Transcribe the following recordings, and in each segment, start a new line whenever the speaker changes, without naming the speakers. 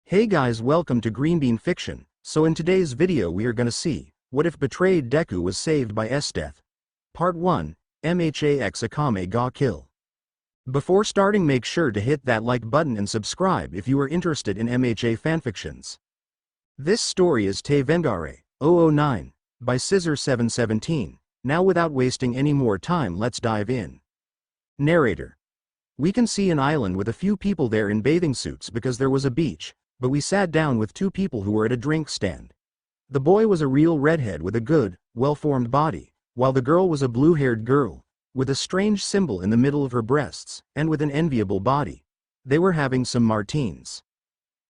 Hey guys, welcome to Greenbean Fiction. So in today's video we are gonna see, what if betrayed Deku was saved by Esdeath? Part 1, MHA x Akame ga kill. Before starting, make sure to hit that like button and subscribe if you are interested in MHA fanfictions. This story is Te Vengaré, 009, by Scissor717. Now without wasting any more time, let's dive in. Narrator. We can see an island with a few people there in bathing suits because there was a beach, but we sat down with two people who were at a drink stand. The boy was a real redhead with a good, well-formed body, while the girl was a blue-haired girl, with a strange symbol in the middle of her breasts, and with an enviable body. They were having some martinis.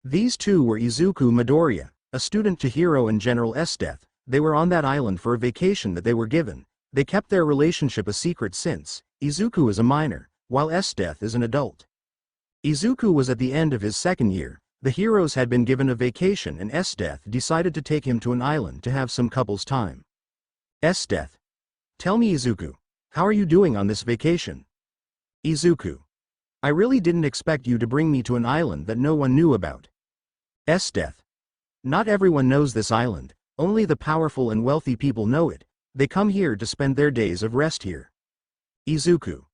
These two were Izuku Midoriya, a student to Hero and General Esdeath. They were on that island for a vacation that they were given. They kept their relationship a secret since Izuku is a minor, while Esdeath is an adult. Izuku was at the end of his second year. The heroes had been given a vacation and Esdeath decided to take him to an island to have some couples time. Esdeath. Tell me, Izuku, how are you doing on this vacation? Izuku. I really didn't expect you to bring me to an island that no one knew about. Esdeath. Not everyone knows this island, only the powerful and wealthy people know it. They come here to spend their days of rest here. Izuku.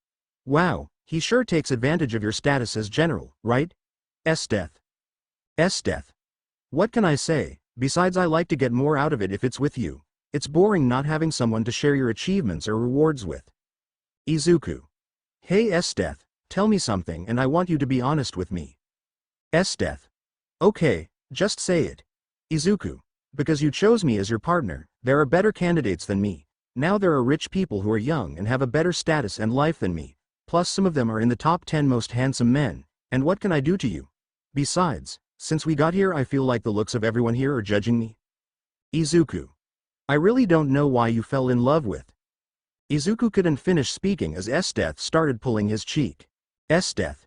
Wow, he sure takes advantage of your status as general, right? Esdeath. Esdeath. What can I say? Besides, I like to get more out of it if it's with you. It's boring not having someone to share your achievements or rewards with. Izuku. Hey Esdeath, tell me something and I want you to be honest with me. Esdeath. Okay, just say it. Izuku. Because you chose me as your partner, there are better candidates than me. Now there are rich people who are young and have a better status and life than me. Plus some of them are in the top 10 most handsome men. And what can I do to you? Besides, since we got here, I feel like the looks of everyone here are judging me. Izuku. I really don't know why you fell in love with. Izuku couldn't finish speaking as Esdeath started pulling his cheek. Esdeath.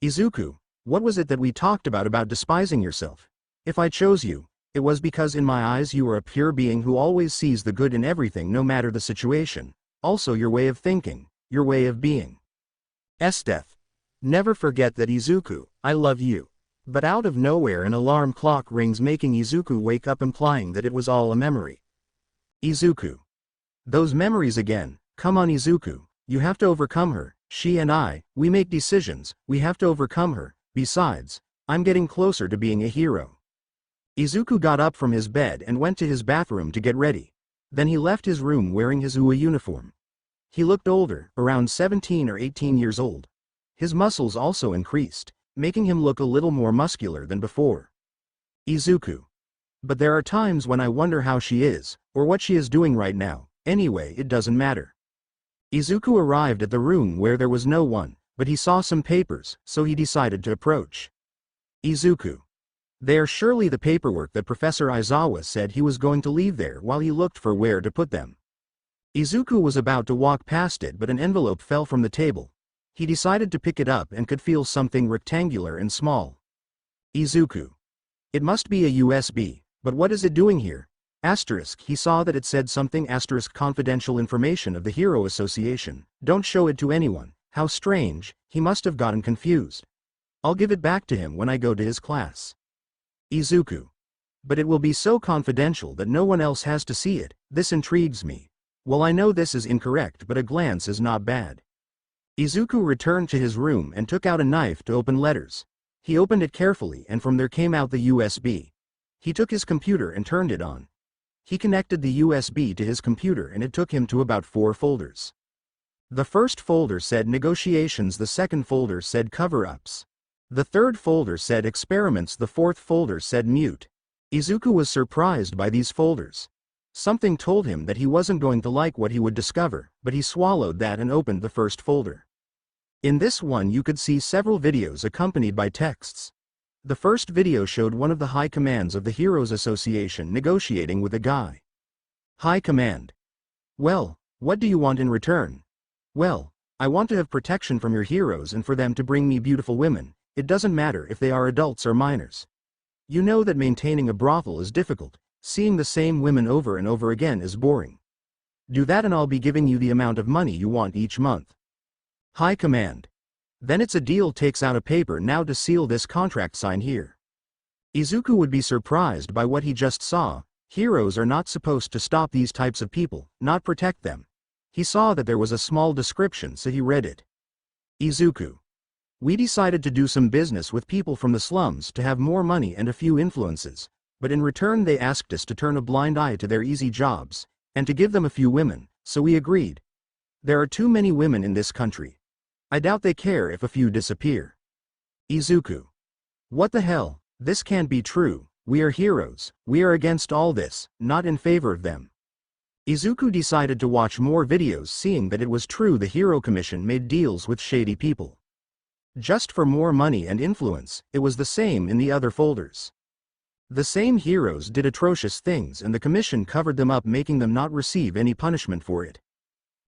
Izuku, what was it that we talked about despising yourself? If I chose you, it was because in my eyes you are a pure being who always sees the good in everything no matter the situation. Also your way of thinking, your way of being. Esdeath. Never forget that, Izuku, I love you. But out of nowhere an alarm clock rings, making Izuku wake up, implying that it was all a memory. Izuku. Those memories again. Come on Izuku, you have to overcome her. She and I, we make decisions, we have to overcome her. Besides, I'm getting closer to being a hero. Izuku got up from his bed and went to his bathroom to get ready. Then he left his room wearing his UA uniform. He looked older, around 17 or 18 years old. His muscles also increased, making him look a little more muscular than before. Izuku. But there are times when I wonder how she is, or what she is doing right now. Anyway, it doesn't matter. Izuku arrived at the room where there was no one, but he saw some papers, so he decided to approach. Izuku. They are surely the paperwork that Professor Aizawa said he was going to leave there while he looked for where to put them. Izuku was about to walk past it, but an envelope fell from the table. He decided to pick it up and could feel something rectangular and small. Izuku. It must be a USB, but what is it doing here? Asterisk, he saw that it said something asterisk confidential information of the Hero Association. Don't show it to anyone. How strange, he must have gotten confused. I'll give it back to him when I go to his class. Izuku. But it will be so confidential that no one else has to see it. This intrigues me. Well, I know this is incorrect, but a glance is not bad. Izuku returned to his room and took out a knife to open letters. He opened it carefully and from there came out the USB. He took his computer and turned it on. He connected the USB to his computer and it took him to about 4 folders. The first folder said negotiations, the second folder said cover-ups. The third folder said experiments, the fourth folder said mute. Izuku was surprised by these folders. Something told him that he wasn't going to like what he would discover, but he swallowed that and opened the first folder. In this one you could see several videos accompanied by texts. The first video showed one of the high commands of the Heroes Association negotiating with a guy. High command. Well, what do you want in return? Well, I want to have protection from your heroes and for them to bring me beautiful women. It doesn't matter if they are adults or minors. You know that maintaining a brothel is difficult. Seeing the same women over and over again is boring. Do that and I'll be giving you the amount of money you want each month. High command. Then it's a deal. Takes out a paper. Now to seal this contract, sign here. Izuku would be surprised by what he just saw. Heroes are not supposed to stop these types of people, not protect them. He saw that there was a small description, so he read it. Izuku. We decided to do some business with people from the slums to have more money and a few influences, but in return they asked us to turn a blind eye to their easy jobs, and to give them a few women, so we agreed. There are too many women in this country. I doubt they care if a few disappear. Izuku. What the hell, this can't be true. We are heroes, we are against all this, not in favor of them. Izuku decided to watch more videos, seeing that it was true the Hero Commission made deals with shady people. Just for more money and influence. It was the same in the other folders. The same heroes did atrocious things and the commission covered them up, making them not receive any punishment for it.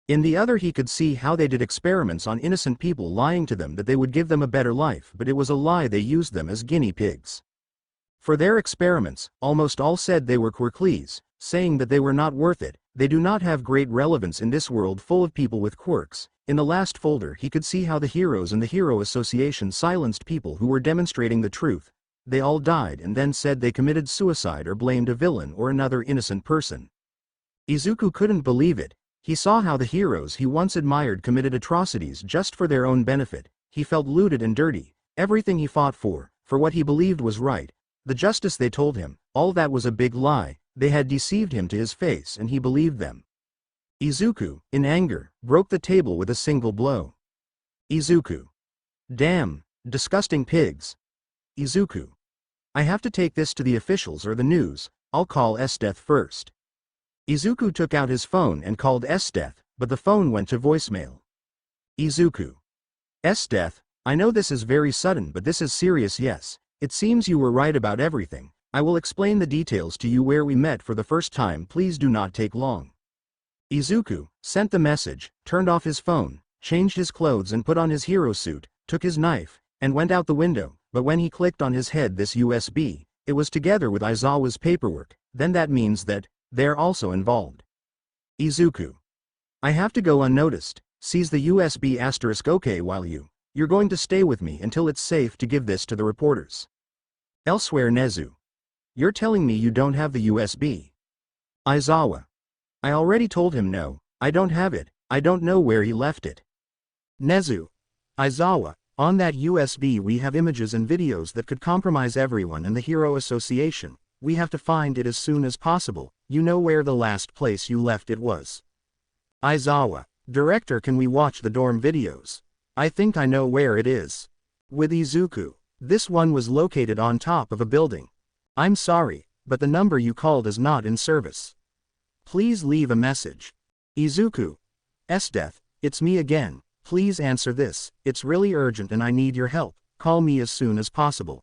In the other he could see how they did experiments on innocent people, lying to them that they would give them a better life, but it was a lie. They used them as guinea pigs. For their experiments, almost all said they were quirklies, saying that they were not worth it. They do not have great relevance in this world full of people with quirks. In the last folder he could see how the heroes and the Hero Association silenced people who were demonstrating the truth. They all died and then said they committed suicide or blamed a villain or another innocent person. Izuku couldn't believe it. He saw how the heroes he once admired committed atrocities just for their own benefit. He felt looted and dirty. Everything he fought for what he believed was right, the justice they told him, all that was a big lie. They had deceived him to his face and he believed them. Izuku, in anger, broke the table with a single blow. Izuku. Damn, disgusting pigs. Izuku. I have to take this to the officials or the news. I'll call Esdeath first. Izuku took out his phone and called Esdeath, but the phone went to voicemail. Izuku. Esdeath, I know this is very sudden, but this is serious. Yes, it seems you were right about everything. I will explain the details to you where we met for the first time. Please do not take long. Izuku sent the message, turned off his phone, changed his clothes and put on his hero suit, took his knife, and went out the window, but when he clicked on his head this USB, it was together with Aizawa's paperwork. Then that means that they're also involved. Izuku. I have to go unnoticed. Seize the USB *. Okay, while you're going to stay with me until it's safe to give this to the reporters. Elsewhere. Nezu. You're telling me you don't have the USB? Aizawa. I already told him no, I don't have it. I don't know where he left it. Nezu. Aizawa, on that USB we have images and videos that could compromise everyone in the Hero Association. We have to find it as soon as possible. You know where the last place you left it was? Aizawa. Director, can we watch the dorm videos? I think I know where it is. With Izuku. This one was located on top of a building. I'm sorry, but the number you called is not in service. Please leave a message. Izuku. Esdeath, it's me again. Please answer this. It's really urgent and I need your help. Call me as soon as possible.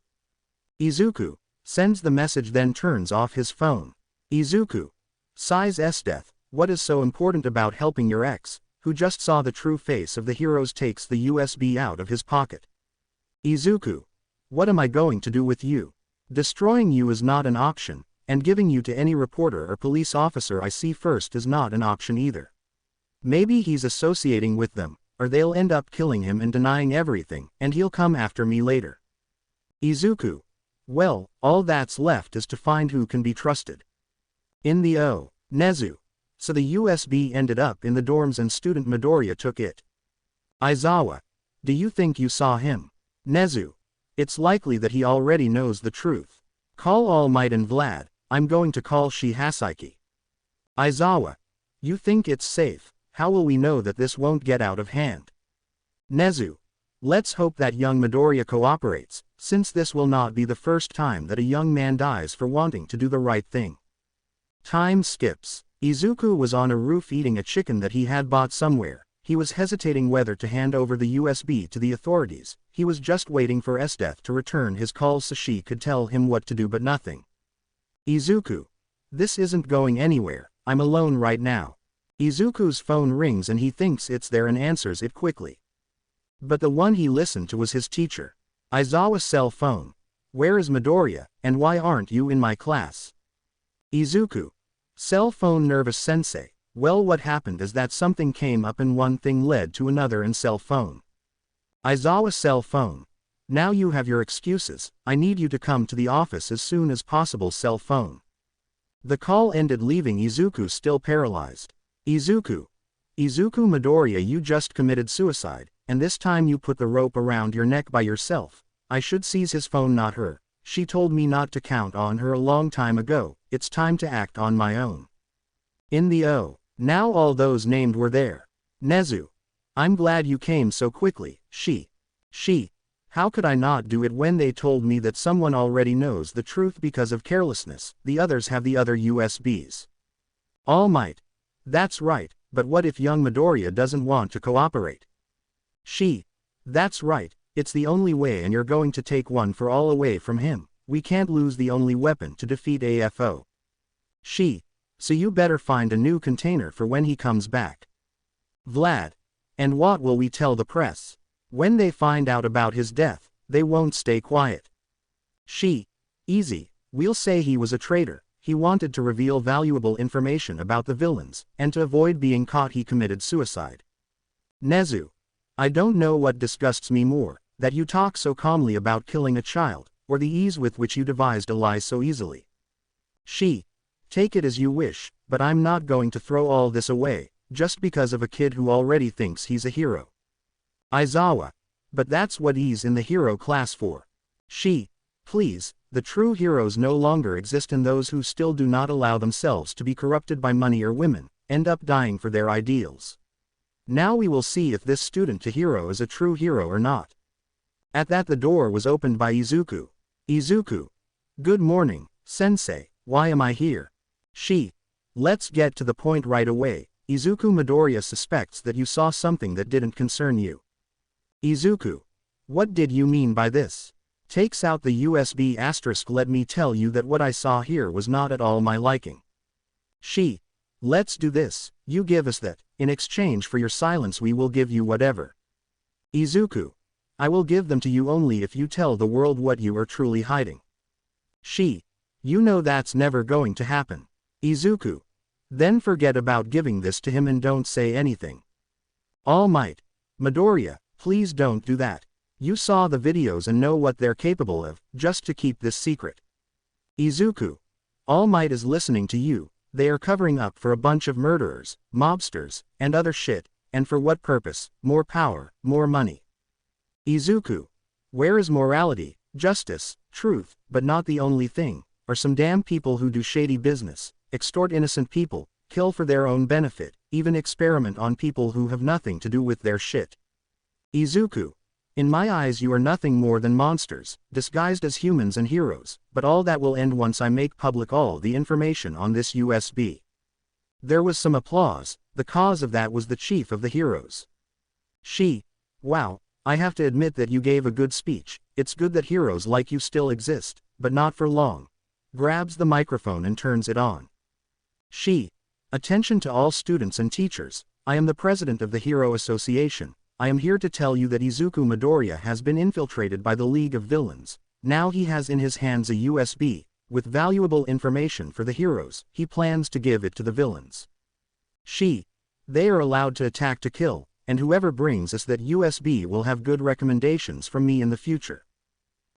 Izuku sends the message, then turns off his phone. Izuku sighs. Esdeath, what is so important about helping your ex, who just saw the true face of the heroes? Takes the USB out of his pocket. Izuku. What am I going to do with you? Destroying you is not an option, and giving you to any reporter or police officer I see first is not an option either. Maybe he's associating with them, or they'll end up killing him and denying everything, and he'll come after me later. Izuku. Well, all that's left is to find who can be trusted. In the Nezu. So the USB ended up in the dorms and student Midoriya took it. Aizawa. Do you think you saw him? Nezu. It's likely that he already knows the truth. Call All Might and Vlad. I'm going to call Shihasaiki. Aizawa. You think it's safe? How will we know that this won't get out of hand? Nezu. Let's hope that young Midoriya cooperates, since this will not be the first time that a young man dies for wanting to do the right thing. Time skips. Izuku was on a roof eating a chicken that he had bought somewhere. He was hesitating whether to hand over the USB to the authorities. He was just waiting for Esdeath to return his calls so she could tell him what to do, but nothing. Izuku. This isn't going anywhere. I'm alone right now. Izuku's phone rings and he thinks it's there and answers it quickly. But the one he listened to was his teacher. Aizawa's cell phone. Where is Midoriya, and why aren't you in my class? Izuku. Cell phone. Nervous sensei. Well, what happened is that something came up and one thing led to another and cell phone. Aizawa's cell phone. Now you have your excuses, I need you to come to the office as soon as possible. Cell phone. The call ended, leaving Izuku still paralyzed. Izuku Midoriya, you just committed suicide, and this time you put the rope around your neck by yourself. I should seize his phone, not her. She told me not to count on her a long time ago. It's time to act on my own. In the O. Now all those named were there. Nezu. I'm glad you came so quickly. She. How could I not do it when they told me that someone already knows the truth because of carelessness? The others have the other USBs. All Might. That's right, but what if young Midoriya doesn't want to cooperate? That's right, it's the only way, and you're going to take one for all away from him. We can't lose the only weapon to defeat AFO. So you better find a new container for when he comes back. Vlad. And what will we tell the press? When they find out about his death, they won't stay quiet. Easy. We'll say he was a traitor. He wanted to reveal valuable information about the villains, and to avoid being caught he committed suicide. Nezu. I don't know what disgusts me more, that you talk so calmly about killing a child, or the ease with which you devised a lie so easily. Take it as you wish, but I'm not going to throw all this away, just because of a kid who already thinks he's a hero. Aizawa. But that's what he's in the hero class for. Please, the true heroes no longer exist, and those who still do not allow themselves to be corrupted by money or women, end up dying for their ideals. Now we will see if this student to hero is a true hero or not. At that, the door was opened by Izuku. Izuku. Good morning, sensei, why am I here? Let's get to the point right away. Izuku, Midoriya suspects that you saw something that didn't concern you. Izuku. What did you mean by this? Takes out the USB asterisk. Let me tell you that what I saw here was not at all my liking. Let's do this, you give us that, in exchange for your silence we will give you whatever. Izuku. I will give them to you only if you tell the world what you are truly hiding. You know that's never going to happen. Izuku. Then forget about giving this to him and don't say anything. All Might. Midoriya, please don't do that. You saw the videos and know what they're capable of, just to keep this secret. Izuku. All Might is listening to you. They are covering up for a bunch of murderers, mobsters, and other shit, and for what purpose? More power, more money. Izuku. Where is morality, justice, truth? But not the only thing, are some damn people who do shady business, extort innocent people, kill for their own benefit, even experiment on people who have nothing to do with their shit. Izuku. In my eyes you are nothing more than monsters, disguised as humans and heroes, but all that will end once I make public all the information on this USB. There was some applause. The cause of that was the chief of the heroes. Wow, I have to admit that you gave a good speech. It's good that heroes like you still exist, but not for long. Grabs the microphone and turns it on. Attention to all students and teachers. I am the president of the Hero Association. I am here to tell you that Izuku Midoriya has been infiltrated by the League of Villains. Now he has in his hands a USB, with valuable information for the heroes. He plans to give it to the villains. They are allowed to attack to kill, and whoever brings us that USB will have good recommendations from me in the future.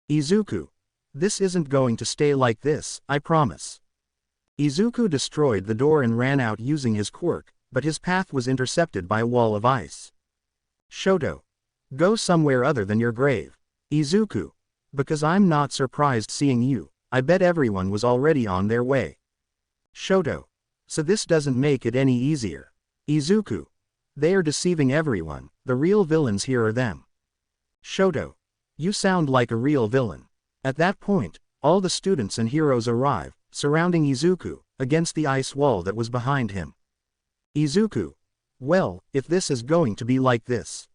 Izuku. This isn't going to stay like this, I promise. Izuku destroyed the door and ran out using his quirk, but his path was intercepted by a wall of ice. Shoto. Go somewhere other than your grave. Izuku. Because I'm not surprised seeing you. I bet everyone was already on their way. Shoto. So this doesn't make it any easier. Izuku. They are deceiving everyone. The real villains here are them. Shoto. You sound like a real villain. At that point, all the students and heroes arrive, surrounding Izuku, against the ice wall that was behind him. Izuku. Well, if this is going to be like this.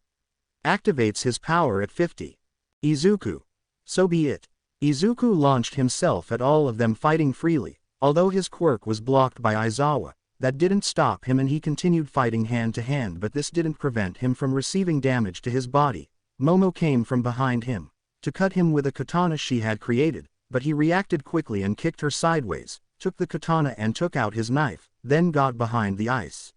Activates his power at 50. Izuku. So be it. Izuku launched himself at all of them, fighting freely, although his quirk was blocked by Aizawa. That didn't stop him and he continued fighting hand to hand, but this didn't prevent him from receiving damage to his body. Momo came from behind him to cut him with a katana she had created, but he reacted quickly and kicked her sideways, took the katana and took out his knife, then got behind the ice.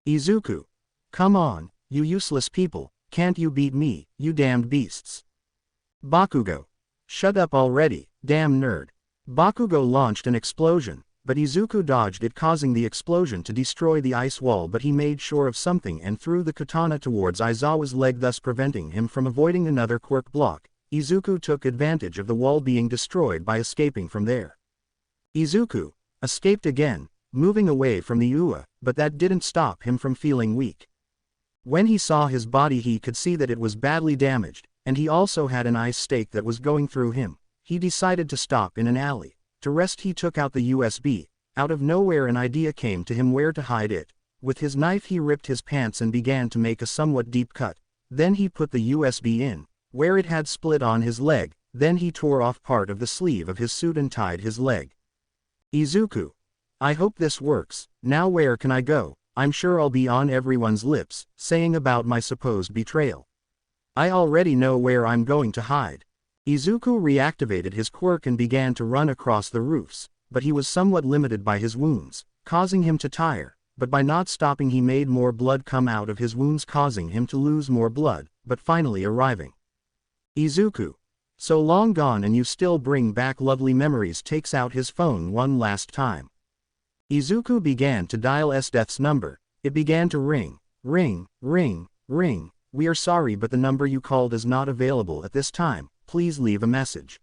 Izuku. Come on, you useless people, can't you beat me, you damned beasts? Bakugo. Shut up already, damn nerd. Bakugo launched an explosion, but Izuku dodged it, causing the explosion to destroy the ice wall, but he made sure of something and threw the katana towards Aizawa's leg, thus preventing him from avoiding another quirk block. Izuku took advantage of the wall being destroyed by escaping from there. Izuku escaped again, moving away from the UA, but that didn't stop him from feeling weak. When he saw his body, he could see that it was badly damaged, and he also had an ice stake that was going through him. He decided to stop in an alley. To rest, he took out the USB. Out of nowhere an idea came to him where to hide it. With his knife he ripped his pants and began to make a somewhat deep cut. Then he put the USB in, where it had split on his leg. Then he tore off part of the sleeve of his suit and tied his leg. Izuku. I hope this works. Now where can I go? I'm sure I'll be on everyone's lips, saying about my supposed betrayal. I already know where I'm going to hide. Izuku reactivated his quirk and began to run across the roofs, but he was somewhat limited by his wounds, causing him to tire, but by not stopping he made more blood come out of his wounds, causing him to lose more blood, but finally arriving. Izuku. So long gone and you still bring back lovely memories. Takes out his phone one last time. Izuku began to dial Esdeath's number. It began to ring. Ring, ring, ring. We are sorry, but the number you called is not available at this time. Please leave a message.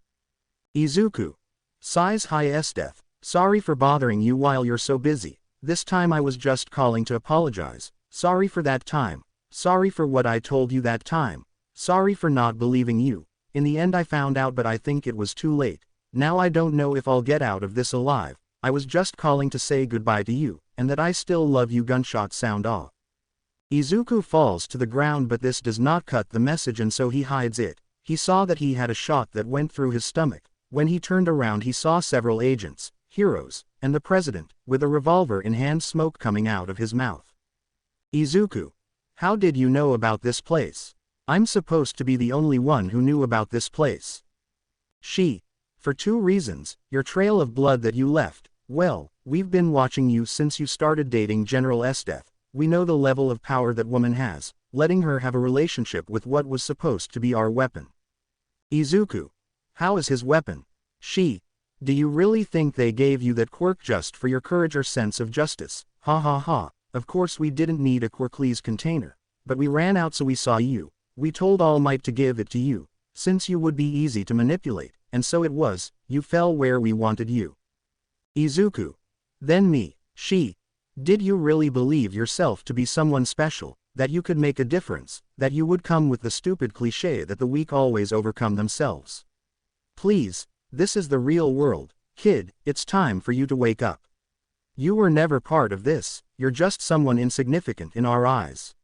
Izuku. Sighs. Hi Esdeath. Sorry for bothering you while you're so busy. This time I was just calling to apologize. Sorry for that time. Sorry for what I told you that time. Sorry for not believing you. In the end I found out, but I think it was too late. Now I don't know if I'll get out of this alive. I was just calling to say goodbye to you, and that I still love you. Gunshots sound off. Izuku falls to the ground, but this does not cut the message, and so he hides it. He saw that he had a shot that went through his stomach. When he turned around he saw several agents, heroes, and the president, with a revolver in hand, smoke coming out of his mouth. Izuku. How did you know about this place? I'm supposed to be the only one who knew about this place. She. For 2 reasons, your trail of blood that you left. Well, we've been watching you since you started dating General Esdeath. We know the level of power that woman has, letting her have a relationship with what was supposed to be our weapon. Izuku. How is his weapon? She. Do you really think they gave you that quirk just for your courage or sense of justice? Ha ha ha. Of course we didn't need a quirkless container. But we ran out, so we saw you. We told All Might to give it to you, since you would be easy to manipulate, and so it was. You fell where we wanted you. Izuku. Then me. She. Did you really believe yourself to be someone special, that you could make a difference, that you would come with the stupid cliché that the weak always overcome themselves? Please, this is the real world, kid. It's time for you to wake up. You were never part of this. You're just someone insignificant in our eyes.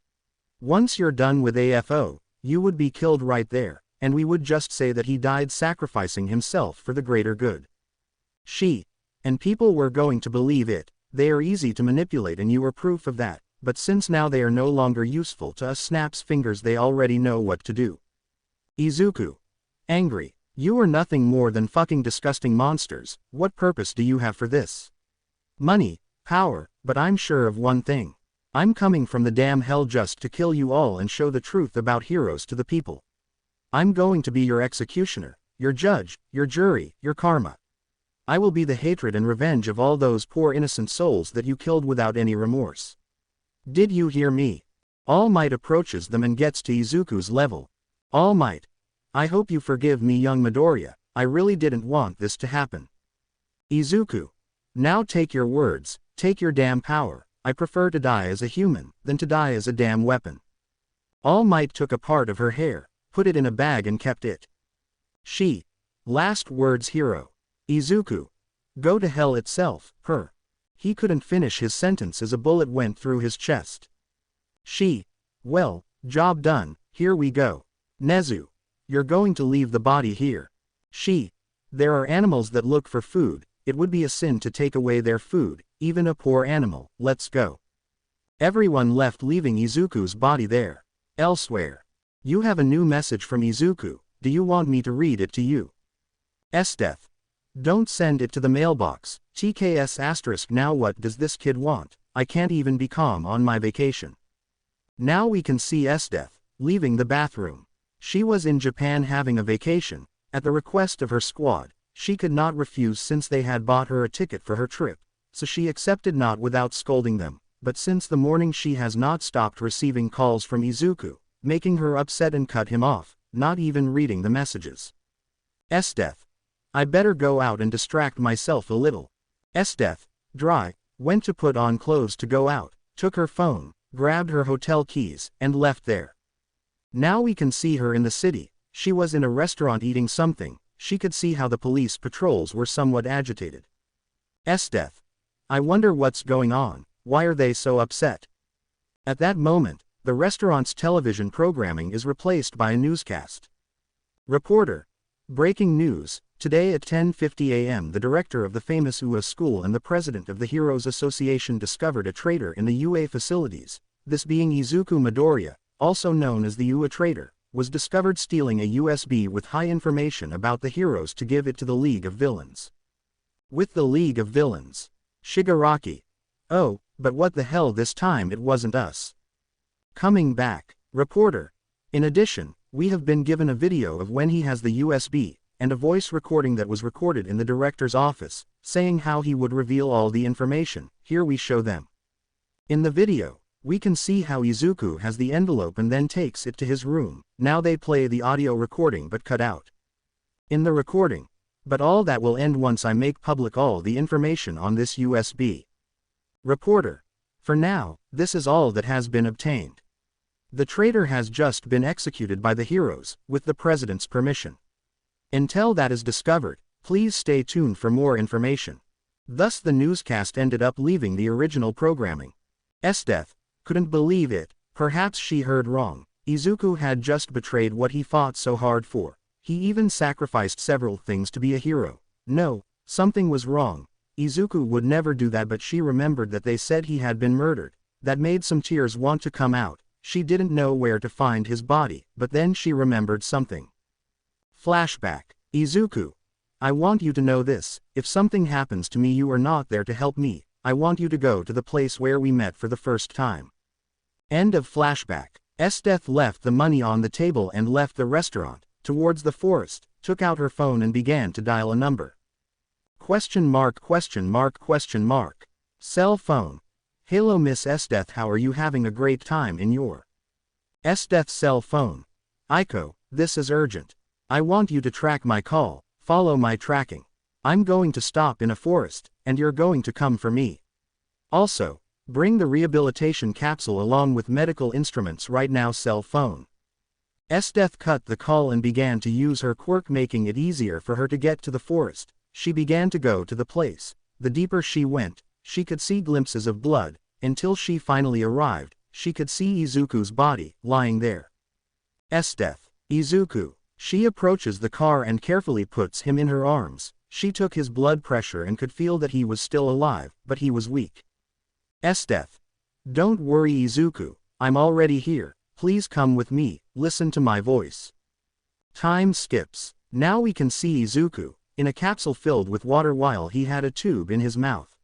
Once you're done with AFO, you would be killed right there, and we would just say that he died sacrificing himself for the greater good. She. And people were going to believe it. They are easy to manipulate and you are proof of that, but since now they are no longer useful to us, snaps fingers, they already know what to do. Izuku. Angry. You are nothing more than fucking disgusting monsters. What purpose do you have for this? Money, power, but I'm sure of one thing. I'm coming from the damn hell just to kill you all and show the truth about heroes to the people. I'm going to be your executioner, your judge, your jury, your karma. I will be the hatred and revenge of all those poor innocent souls that you killed without any remorse. Did you hear me? All Might approaches them and gets to Izuku's level. All Might. I hope you forgive me, young Midoriya. I really didn't want this to happen. Izuku. Now take your words, take your damn power. I prefer to die as a human than to die as a damn weapon. All Might took a part of her hair, put it in a bag and kept it. She. Last words, hero. Izuku. Go to hell itself, her. He couldn't finish his sentence as a bullet went through his chest. She. Well, job done, here we go. Nezu. You're going to leave the body here. She. There are animals that look for food. It would be a sin to take away their food, even a poor animal. Let's go. Everyone left, leaving Izuku's body there. Elsewhere. You have a new message from Izuku. Do you want me to read it to you? Esdeath. Don't send it to the mailbox. TKS*. Now what does this kid want? I can't even be calm on my vacation. Now we can see Esdeath leaving the bathroom. She was in Japan having a vacation. At the request of her squad, she could not refuse since they had bought her a ticket for her trip, so she accepted not without scolding them, but since the morning she has not stopped receiving calls from Izuku, making her upset and cut him off, not even reading the messages. Esdeath. I better go out and distract myself a little. Esdeath, dry, went to put on clothes to go out, took her phone, grabbed her hotel keys, and left there. Now we can see her in the city. She was in a restaurant eating something. She could see how the police patrols were somewhat agitated. Esdeath. I wonder what's going on. Why are they so upset? At that moment, the restaurant's television programming is replaced by a newscast. Reporter. Breaking news. Today at 10:50 a.m. the director of the famous UA school and the president of the Heroes Association discovered a traitor in the UA facilities, this being Izuku Midoriya, also known as the UA traitor, was discovered stealing a USB with high information about the heroes to give it to the League of Villains. With the League of Villains. Shigaraki. Oh, but what the hell, this time it wasn't us. Coming back. Reporter. In addition, we have been given a video of when he has the USB, and a voice recording that was recorded in the director's office, saying how he would reveal all the information. Here we show them. In the video, we can see how Izuku has the envelope and then takes it to his room. Now they play the audio recording but cut out. In the recording. But all that will end once I make public all the information on this USB. Reporter. For now, this is all that has been obtained. The traitor has just been executed by the heroes, with the president's permission. Until that is discovered, please stay tuned for more information. Thus the newscast ended up leaving the original programming. Esdeath. Couldn't believe it. Perhaps she heard wrong. Izuku had just betrayed what he fought so hard for. He even sacrificed several things to be a hero. No, something was wrong. Izuku would never do that, but she remembered that they said he had been murdered. That made some tears want to come out. She didn't know where to find his body, but then she remembered something. Flashback. Izuku. I want you to know this. If something happens to me, you are not there to help me. I want you to go to the place where we met for the first time. End of flashback. Esdeath left the money on the table and left the restaurant, towards the forest, took out her phone and began to dial a number. Question mark, question mark, question mark. Cell phone. Hello Miss Esdeath, how are you? Having a great time in your Esdeath cell phone. Aiko, this is urgent. I want you to track my call, follow my tracking. I'm going to stop in a forest, and you're going to come for me. Also, bring the rehabilitation capsule along with medical instruments right now. Cell phone. Esdeath cut the call and began to use her quirk, making it easier for her to get to the forest. She began to go to the place. The deeper she went, she could see glimpses of blood, until she finally arrived. She could see Izuku's body, lying there. Esdeath. Izuku. She approaches the car and carefully puts him in her arms. She took his blood pressure and could feel that he was still alive, but he was weak. Esdeath. Don't worry Izuku, I'm already here. Please come with me, listen to my voice. Time skips. Now we can see Izuku, in a capsule filled with water while he had a tube in his mouth.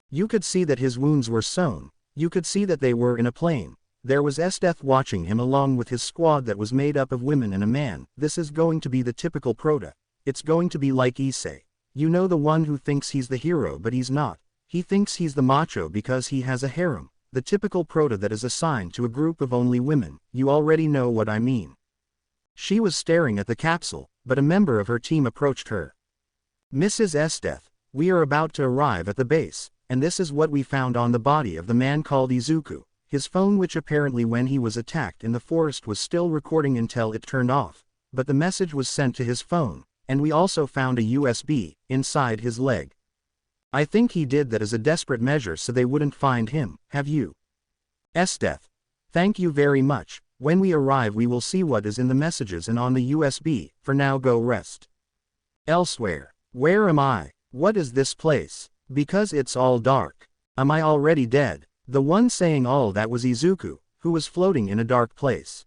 You could see that his wounds were sewn. You could see that they were in a plane. There was Esdeath watching him along with his squad that was made up of women and a man. This is going to be the typical prota. It's going to be like Issei. You know, the one who thinks he's the hero but he's not. He thinks he's the macho because he has a harem. The typical prota that is assigned to a group of only women. You already know what I mean. She was staring at the capsule, but a member of her team approached her. Mrs. Esdeath, we are about to arrive at the base, and this is what we found on the body of the man called Izuku. His phone, which apparently when he was attacked in the forest was still recording until it turned off, but the message was sent to his phone, and we also found a USB inside his leg. I think he did that as a desperate measure so they wouldn't find him. Have you? Esdeath. Thank you very much. When we arrive we will see what is in the messages and on the USB. For now go rest. Elsewhere. Where am I? What is this place? Because it's all dark. Am I already dead? The one saying all that was Izuku, who was floating in a dark place.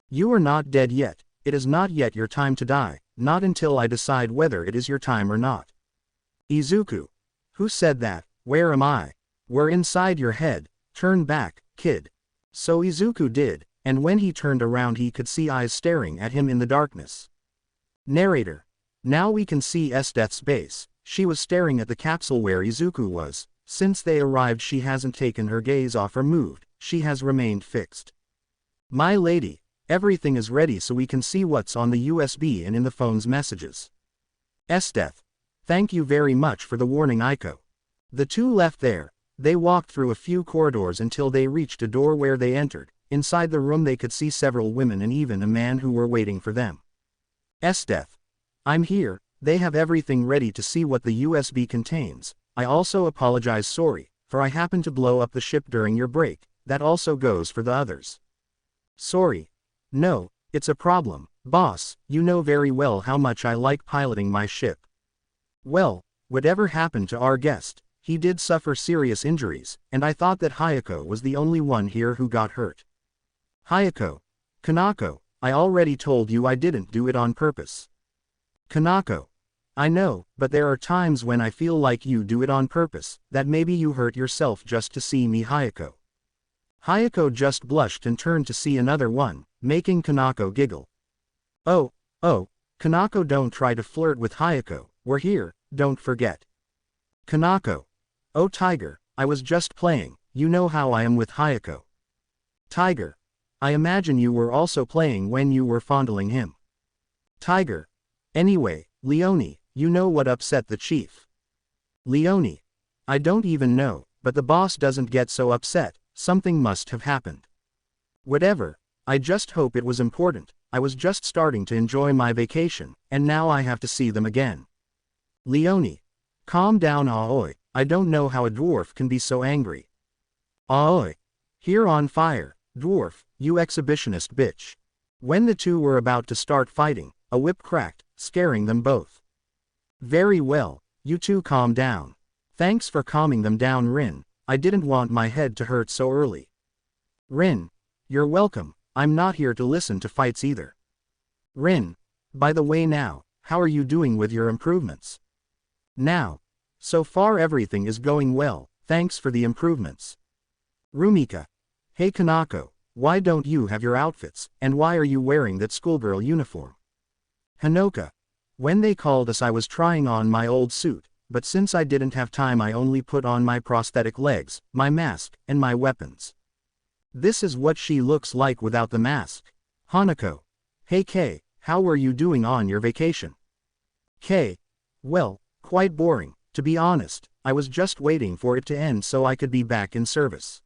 You are not dead yet. It is not yet your time to die, not until I decide whether it is your time or not. Izuku. Who said that? Where am I? We're inside your head. Turn back, kid. So Izuku did. and when he turned around he could see eyes staring at him in the darkness. Narrator. Now we can see Esdeath's base. She was staring at the capsule where Izuku was. Since they arrived she hasn't taken her gaze off or moved, she has remained fixed. My lady, everything is ready so we can see what's on the USB and in the phone's messages. Esdeath. Thank you very much for the warning, Aiko. The two left there. They walked through a few corridors until they reached a door where they entered. Inside the room they could see several women and even a man who were waiting for them. Esdeath. I'm here. They have everything ready to see what the USB contains. I also apologize, sorry, for I happened to blow up the ship during your break. That also goes for the others. Sorry. No, it's a problem, boss. You know very well how much I like piloting my ship. Well, whatever happened to our guest? He did suffer serious injuries, and I thought that Hayako was the only one here who got hurt. Hayako. Kanako, I already told you I didn't do it on purpose. Kanako. I know, but there are times when I feel like you do it on purpose, that maybe you hurt yourself just to see me, Hayako. Hayako just blushed and turned to see another one, making Kanako giggle. Oh, Kanako, don't try to flirt with Hayako, we're here, don't forget. Kanako. Oh Tiger, I was just playing, you know how I am with Hayako. Tiger. I imagine you were also playing when you were fondling him. Tiger. Anyway, Leonie, you know what upset the chief? Leonie. I don't even know, but the boss doesn't get so upset, something must have happened. Whatever, I just hope it was important. I was just starting to enjoy my vacation, and now I have to see them again. Leonie. Calm down, Aoi, I don't know how a dwarf can be so angry. Aoi. Here on fire, dwarf, you exhibitionist bitch. When the two were about to start fighting, a whip cracked, scaring them both. Very well, you two calm down. Thanks for calming them down, Rin. I didn't want my head to hurt so early. Rin. You're welcome, I'm not here to listen to fights either. Rin. By the way now, how are you doing with your improvements? Now. So far everything is going well, thanks for the improvements. Rumika. Hey Kanako, why don't you have your outfits, and why are you wearing that schoolgirl uniform? Hanoka. When they called us I was trying on my old suit, but since I didn't have time I only put on my prosthetic legs, my mask, and my weapons. This is what she looks like without the mask. Hanako. Hey Kay, how were you doing on your vacation? Kay. Well, quite boring, to be honest. I was just waiting for it to end so I could be back in service.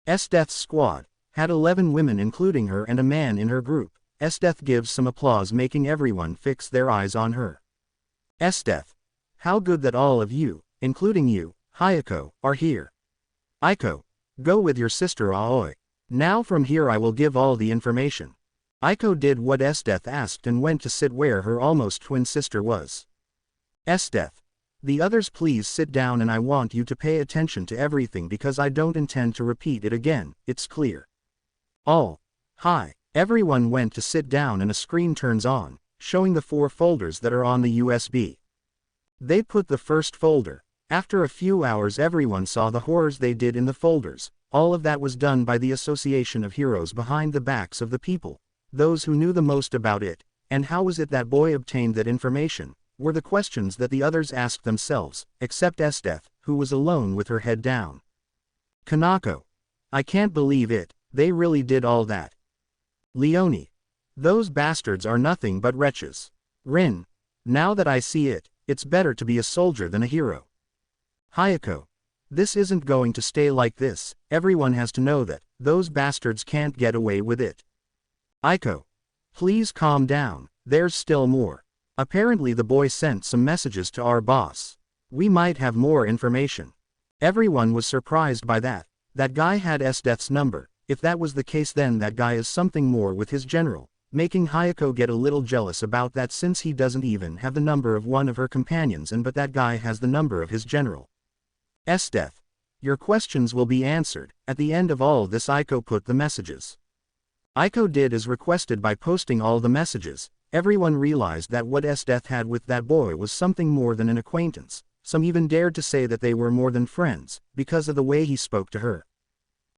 Esdeath's squad had 11 women including her and a man in her group. Esdeath gives some applause making everyone fix their eyes on her. Esdeath. How good that all of you, including you, Hayako, are here. Aiko. Go with your sister Aoi. Now from here I will give all the information. Aiko did what Esdeath asked and went to sit where her almost twin sister was. Esdeath. The others please sit down and I want you to pay attention to everything because I don't intend to repeat it again, it's clear. All. Hi. Everyone went to sit down and a screen turns on, showing the 4 folders that are on the USB. They put the first folder. After a few hours everyone saw the horrors they did in the folders. All of that was done by the association of heroes behind the backs of the people, those who knew the most about it. And how was it that boy obtained that information, were the questions that the others asked themselves, except Esdeath, who was alone with her head down. Kanako. I can't believe it, they really did all that. Leonie. Those bastards are nothing but wretches. Rin. Now that I see it, it's better to be a soldier than a hero. Hayako. This isn't going to stay like this, everyone has to know that, those bastards can't get away with it. Aiko. Please calm down, there's still more. Apparently the boy sent some messages to our boss. We might have more information. Everyone was surprised by that. That guy had Esdeath's number. If that was the case then that guy is something more with his general, making Hayako get a little jealous about that since he doesn't even have the number of one of her companions but that guy has the number of his general. Esdeath. Your questions will be answered. At the end of all this Aiko put the messages. Aiko did as requested by posting all the messages. Everyone realized that what Esdeath had with that boy was something more than an acquaintance. Some even dared to say that they were more than friends, because of the way he spoke to her.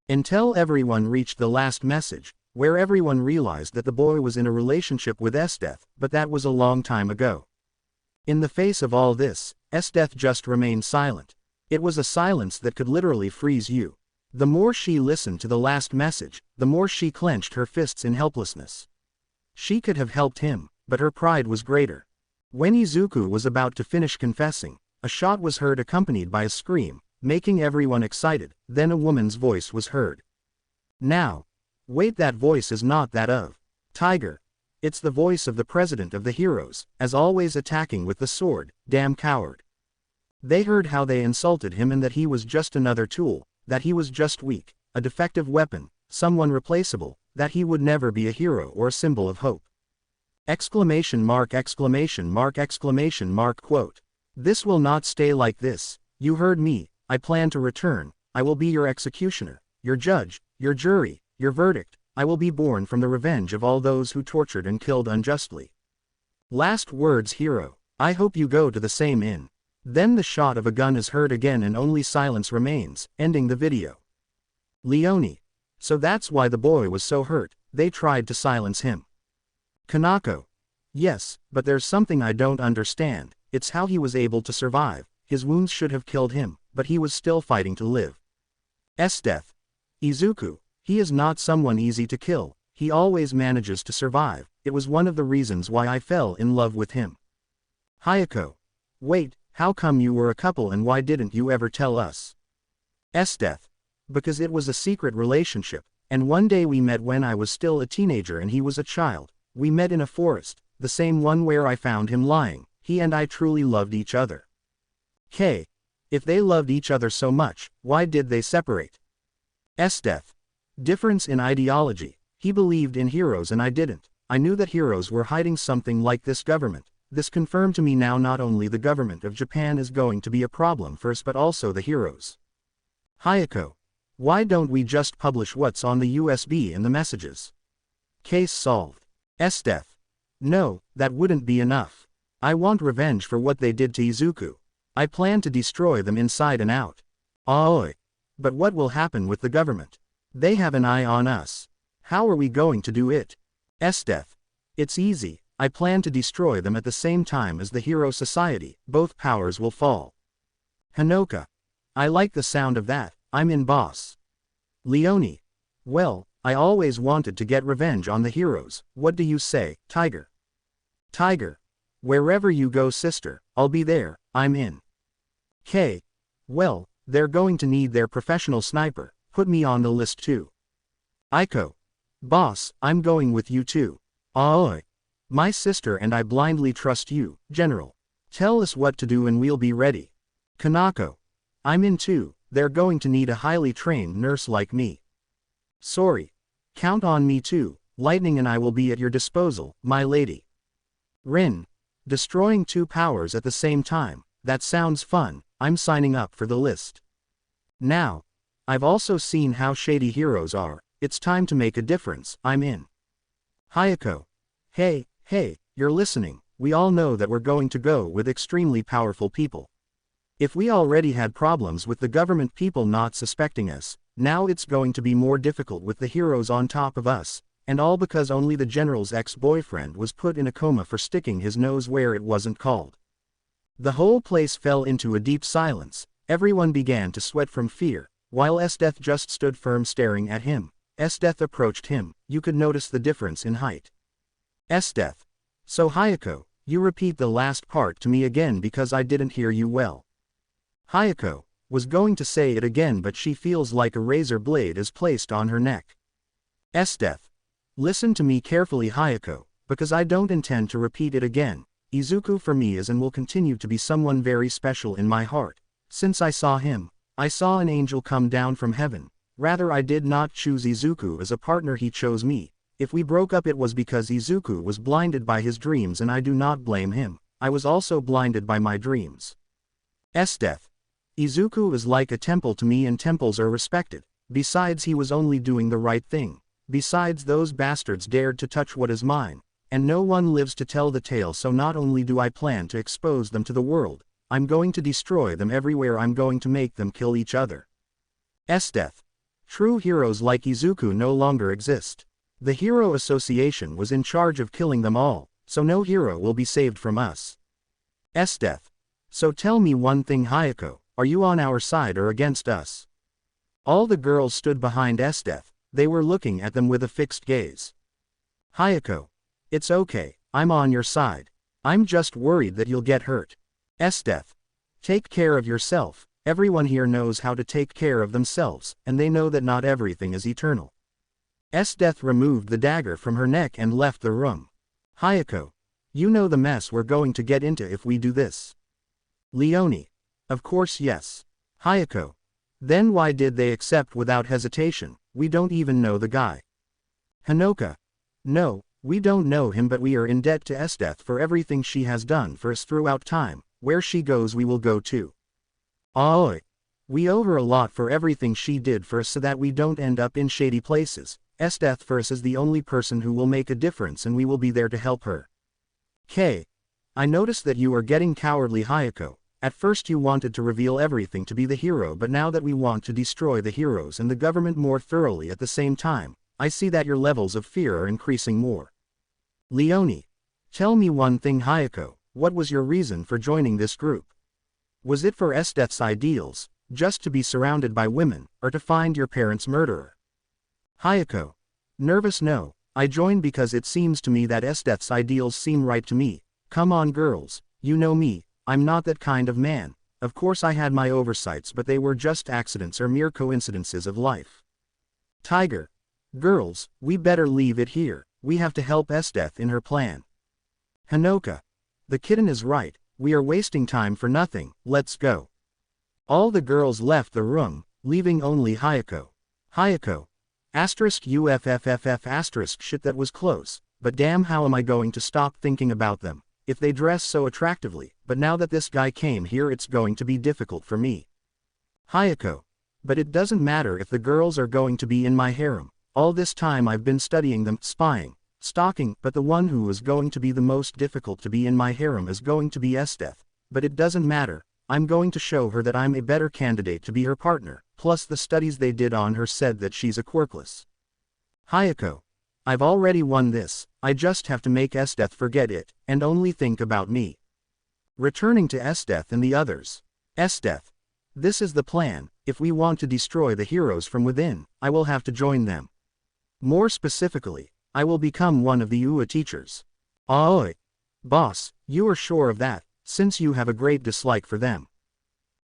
Until everyone reached the last message, where everyone realized that the boy was in a relationship with Esdeath, but that was a long time ago. In the face of all this, Esdeath just remained silent. It was a silence that could literally freeze you. The more she listened to the last message, the more she clenched her fists in helplessness. She could have helped him, but her pride was greater. When Izuku was about to finish confessing, a shot was heard accompanied by a scream, making everyone excited. Then a woman's voice was heard. Now. Wait, that voice is not that of Tiger. It's the voice of the president of the heroes, as always attacking with the sword. Damn coward. They heard how they insulted him and that he was just another tool, that he was just weak, a defective weapon, someone replaceable, that he would never be a hero or a symbol of hope. Exclamation mark, exclamation mark, exclamation mark, quote. This will not stay like this. You heard me. I plan to return. I will be your executioner, your judge, your jury, your verdict. I will be born from the revenge of all those who tortured and killed unjustly. Last words, hero. I hope you go to the same inn. Then the shot of a gun is heard again and only silence remains, ending the video. Leone. So that's why the boy was so hurt. They tried to silence him. Kanako. Yes, but there's something I don't understand. It's how he was able to survive. His wounds should have killed him, but he was still fighting to live. Esdeath. Izuku. He is not someone easy to kill. He always manages to survive. It was one of the reasons why I fell in love with him. Hayako. Wait, how come you were a couple and why didn't you ever tell us? Esdeath. Because it was a secret relationship, and one day we met when I was still a teenager and he was a child. We met in a forest, the same one where I found him lying. He and I truly loved each other. K. If they loved each other so much, why did they separate? Esdeath. Difference in ideology. He believed in heroes and I didn't. I knew that heroes were hiding something like this government. This confirmed to me now not only the government of Japan is going to be a problem for us but also the heroes. Hayako. Why don't we just publish what's on the USB in the messages? Case solved. Esdeath. No, that wouldn't be enough. I want revenge for what they did to Izuku. I plan to destroy them inside and out. Aoi. But what will happen with the government? They have an eye on us. How are we going to do it? Esdeath. It's easy. I plan to destroy them at the same time as the Hero Society. Both powers will fall. Hanoka. I like the sound of that. I'm in, boss. Leone. Well, I always wanted to get revenge on the heroes. What do you say, Tiger? Tiger. Wherever you go, sister, I'll be there. I'm in. K. Well, they're going to need their professional sniper. Put me on the list too. Aiko. Boss, I'm going with you too. Aoi. My sister and I blindly trust you, General. Tell us what to do and we'll be ready. Kanako. I'm in too. They're going to need a highly trained nurse like me. Sorry. Count on me too. Lightning and I will be at your disposal, my lady. Rin. Destroying two powers at the same time. That sounds fun. I'm signing up for the list. Now. I've also seen how shady heroes are. It's time to make a difference. I'm in. Hayako. Hey, you're listening. We all know that we're going to go with extremely powerful people. If we already had problems with the government people not suspecting us, now it's going to be more difficult with the heroes on top of us, and all because only the general's ex-boyfriend was put in a coma for sticking his nose where it wasn't called. The whole place fell into a deep silence. Everyone began to sweat from fear, while Esdeath just stood firm staring at him. Esdeath approached him. You could notice the difference in height. Esdeath. So Hayako, you repeat the last part to me again because I didn't hear you well. Hayako was going to say it again but she feels like a razor blade is placed on her neck. Esdeath. Listen to me carefully, Hayako, because I don't intend to repeat it again. Izuku for me is and will continue to be someone very special in my heart. Since I saw him, I saw an angel come down from heaven. Rather, I did not choose Izuku as a partner, he chose me. If we broke up it was because Izuku was blinded by his dreams and I do not blame him. I was also blinded by my dreams. Esdeath. Izuku is like a temple to me and temples are respected. Besides, he was only doing the right thing. Besides, those bastards dared to touch what is mine. And no one lives to tell the tale, so not only do I plan to expose them to the world, I'm going to destroy them everywhere. I'm going to make them kill each other. Esdeath. True heroes like Izuku no longer exist. The Hero Association was in charge of killing them all, so no hero will be saved from us. Esdeath. So tell me one thing, Hayako, are you on our side or against us? All the girls stood behind Esdeath, they were looking at them with a fixed gaze. Hayako. It's okay, I'm on your side. I'm just worried that you'll get hurt. Esdeath. Take care of yourself, everyone here knows how to take care of themselves, and they know that not everything is eternal. Esdeath removed the dagger from her neck and left the room. Hayako. You know the mess we're going to get into if we do this. Leonie. Of course yes. Hayako. Then why did they accept without hesitation? We don't even know the guy. Hanoka. No, we don't know him, but we are in debt to Esdeath for everything she has done for us throughout time. Where she goes we will go too. Aoi. We owe her a lot for everything she did for us so that we don't end up in shady places. Esdeath for us is the only person who will make a difference and we will be there to help her. K. I noticed that you are getting cowardly, Hayako. At first you wanted to reveal everything to be the hero, but now that we want to destroy the heroes and the government more thoroughly at the same time, I see that your levels of fear are increasing more. Leonie. Tell me one thing, Hayako, what was your reason for joining this group? Was it for Esdeath's ideals, just to be surrounded by women, or to find your parents' murderer? Hayako. Nervous? No, I joined because it seems to me that Esdeath's ideals seem right to me. Come on girls, you know me, I'm not that kind of man. Of course I had my oversights, but they were just accidents or mere coincidences of life. Tiger. Girls, we better leave it here, we have to help Esdeath in her plan. Hanoka. The kitten is right, we are wasting time for nothing, let's go. All the girls left the room, leaving only Hayako. Hayako. *UFFFF*. Shit, that was close, but damn, how am I going to stop thinking about them, if they dress so attractively, but now that this guy came here it's going to be difficult for me. Hayako. But it doesn't matter if the girls are going to be in my harem, all this time I've been studying them, spying, stalking, but the one who is going to be the most difficult to be in my harem is going to be Esdeath, but it doesn't matter, I'm going to show her that I'm a better candidate to be her partner, plus the studies they did on her said that she's a quirkless. Hayako. I've already won this, I just have to make Esdeath forget it, and only think about me. Returning to Esdeath and the others. Esdeath. This is the plan, if we want to destroy the heroes from within, I will have to join them. More specifically, I will become one of the UA teachers. Aoi. Boss, you are sure of that, since you have a great dislike for them.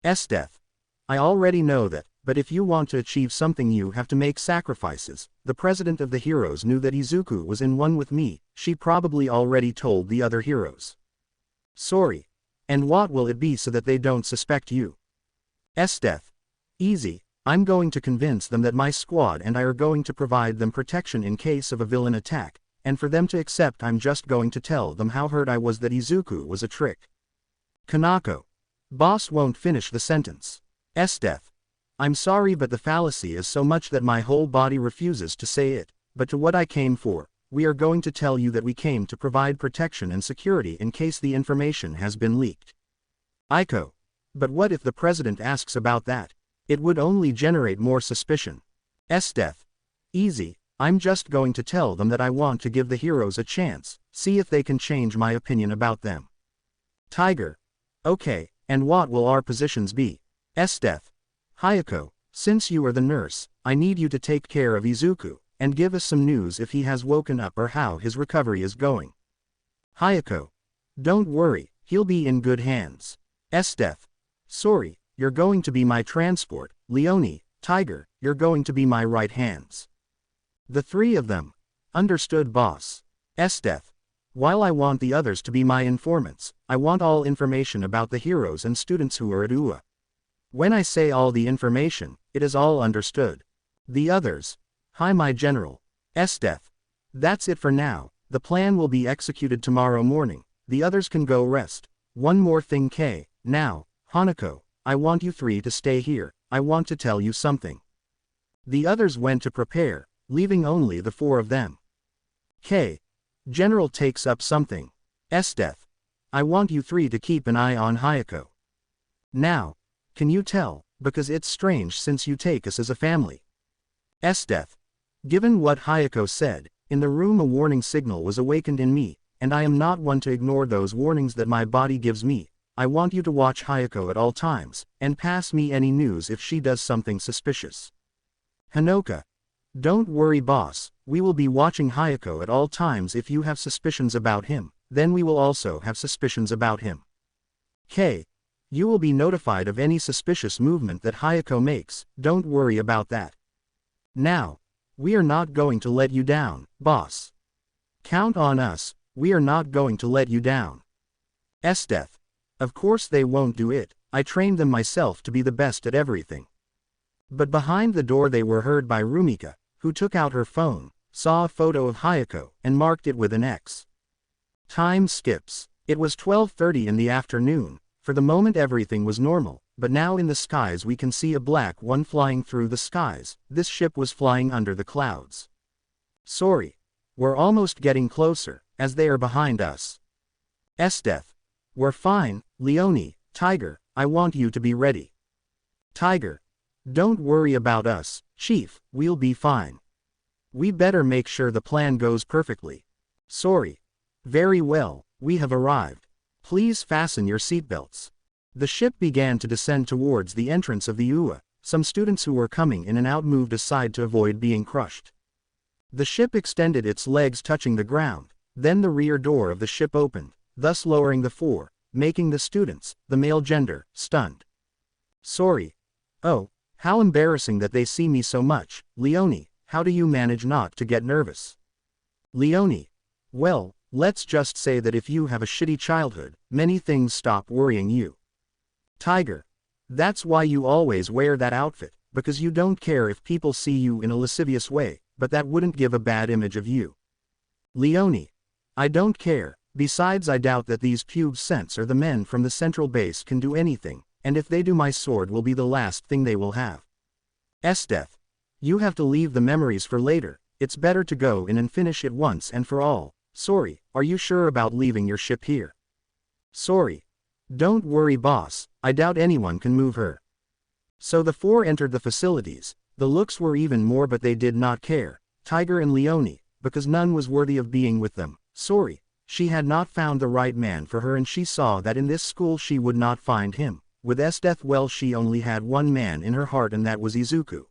Esdeath. I already know that, but if you want to achieve something you have to make sacrifices. The president of the heroes knew that Izuku was in one with me, she probably already told the other heroes. Sorry. And what will it be so that they don't suspect you? Esdeath. Easy, I'm going to convince them that my squad and I are going to provide them protection in case of a villain attack, and for them to accept I'm just going to tell them how hurt I was that Izuku was a trick. Kanako. Boss won't finish the sentence. Esdeath. I'm sorry, but the fallacy is so much that my whole body refuses to say it, but to what I came for, we are going to tell you that we came to provide protection and security in case the information has been leaked. Aiko. But what if the president asks about that? It would only generate more suspicion. Esdeath. Easy, I'm just going to tell them that I want to give the heroes a chance, see if they can change my opinion about them. Tiger. Okay, and what will our positions be? Esdeath. Hayako, since you are the nurse, I need you to take care of Izuku, and give us some news if he has woken up or how his recovery is going. Hayako. Don't worry, he'll be in good hands. Esdeath. Sorry, you're going to be my transport. Leonie. Tiger, you're going to be my right hands. The three of them. Understood, boss. Esdeath. While I want the others to be my informants, I want all information about the heroes and students who are at UA. When I say all the information, it is all understood. The others. Hi, my general. Esdeath. That's it for now, the plan will be executed tomorrow morning, the others can go rest. One more thing, K. Now, Hanako, I want you three to stay here, I want to tell you something. The others went to prepare, leaving only the four of them. K. General takes up something. Esdeath. I want you three to keep an eye on Hayako. Now, can you tell, because it's strange since you take us as a family. Esdeath. Given what Hayako said, In the room a warning signal was awakened in me, and I am not one to ignore those warnings that my body gives me. I want you to watch Hayako at all times, and pass me any news if she does something suspicious. Hanoka. Don't worry boss, we will be watching Hayako at all times. If you have suspicions about him, then we will also have suspicions about him. K. You will be notified of any suspicious movement that Hayako makes, don't worry about that. Now. We are not going to let you down, boss. Count on us, we are not going to let you down. Esdeath. Of course they won't do it, I trained them myself to be the best at everything. But behind the door they were heard by Rumika, who took out her phone, saw a photo of Hayako, and marked it with an X. Time skips. It was 12:30 in the afternoon. For the moment everything was normal, but now in the skies we can see a black one flying through the skies. This ship was flying under the clouds. Sorry. We're almost getting closer, as they are behind us. Esdeath. We're fine, Leonie. Tiger, I want you to be ready. Tiger. Don't worry about us, Chief, we'll be fine. We better make sure the plan goes perfectly. Sorry. Very well, we have arrived. Please fasten your seatbelts. The ship began to descend towards the entrance of the UA. Some students who were coming in and out moved aside to avoid being crushed. The ship extended its legs touching the ground, then the rear door of the ship opened, thus lowering the floor, making the students, the male gender, stunned. Sorry. Oh, how embarrassing that they see me so much. Leonie, how do you manage not to get nervous? Leonie. Well, let's just say that if you have a shitty childhood, many things stop worrying you. Tiger. That's why you always wear that outfit, because you don't care if people see you in a lascivious way, but that wouldn't give a bad image of you. Leonie. I don't care, besides I doubt that these pube scents or the men from the central base can do anything, and if they do my sword will be the last thing they will have. Esdeath. You have to leave the memories for later, it's better to go in and finish it once and for all. Sorry, are you sure about leaving your ship here? Sorry. Don't worry boss, I doubt anyone can move her. So the four entered the facilities. The looks were even more but they did not care, Tiger and Leonie, because none was worthy of being with them. Sorry, she had not found the right man for her and she saw that in this school she would not find him. With Esdeath well she only had one man in her heart and that was Izuku.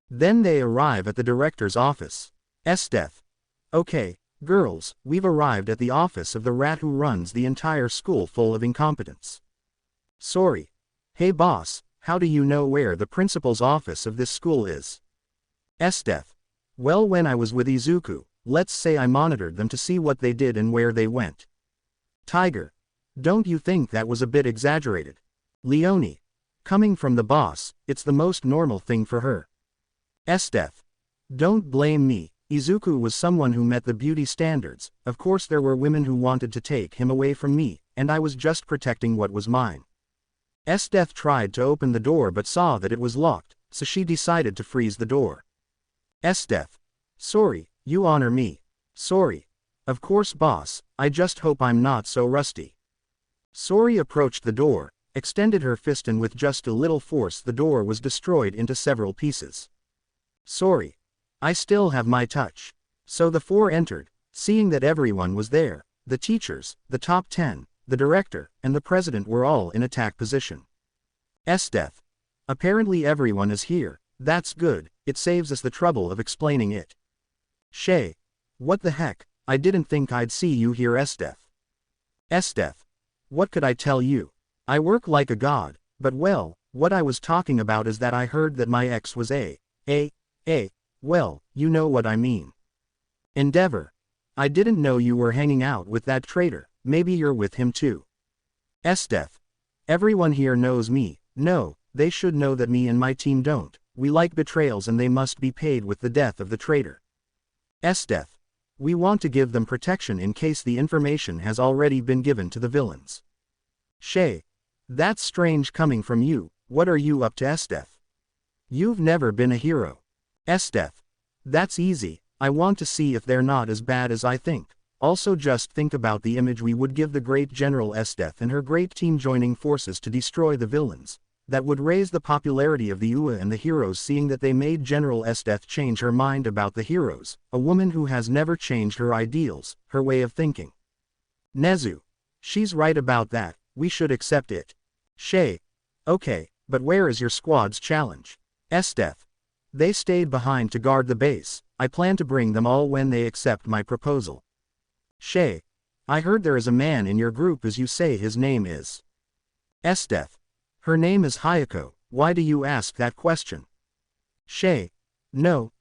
Then they arrive at the director's office. Esdeath. Okay. Girls, we've arrived at the office of the rat who runs the entire school full of incompetence. Sorry. Hey boss, how do you know where the principal's office of this school is? Esdeath. Well, when I was with Izuku, let's say I monitored them to see what they did and where they went. Tiger. Don't you think that was a bit exaggerated? Leonie. Coming from the boss, it's the most normal thing for her. Esdeath. Don't blame me. Izuku was someone who met the beauty standards. Of course there were women who wanted to take him away from me, and I was just protecting what was mine. Esdeath tried to open the door but saw that it was locked, so she decided to freeze the door. Esdeath. Sorry, you honor me. Sorry. Of course boss, I just hope I'm not so rusty. Sorry approached the door, extended her fist and with just a little force the door was destroyed into several pieces. Sorry. I still have my touch. So the four entered, seeing that everyone was there. The teachers, the top 10, the director, and the president were all in attack position. Esdeath. Apparently everyone is here. That's good, it saves us the trouble of explaining it. Shay. What the heck, I didn't think I'd see you here Esdeath. Esdeath. What could I tell you? I work like a god, but well, what I was talking about is that I heard that my ex was well, you know what I mean. Endeavor. I didn't know you were hanging out with that traitor, maybe you're with him too. Esdeath. Everyone here knows me. No, they should know that me and my team don't. We like betrayals and they must be paid with the death of the traitor. Esdeath. We want to give them protection in case the information has already been given to the villains. Shay. That's strange coming from you. What are you up to Esdeath? You've never been a hero. Esdeath. That's easy, I want to see if they're not as bad as I think. Also just think about the image we would give the great General Esdeath and her great team joining forces to destroy the villains. That would raise the popularity of the UA and the heroes, seeing that they made General Esdeath change her mind about the heroes, a woman who has never changed her ideals, her way of thinking. Nezu. She's right about that, we should accept it. Shay. Okay, but where is your squad's challenge? Esdeath. They stayed behind to guard the base. I plan to bring them all when they accept my proposal. Shay. I heard there is a man in your group, as you say his name is. Esdeath. Her name is Hayako. Why do you ask that question? Shay. No,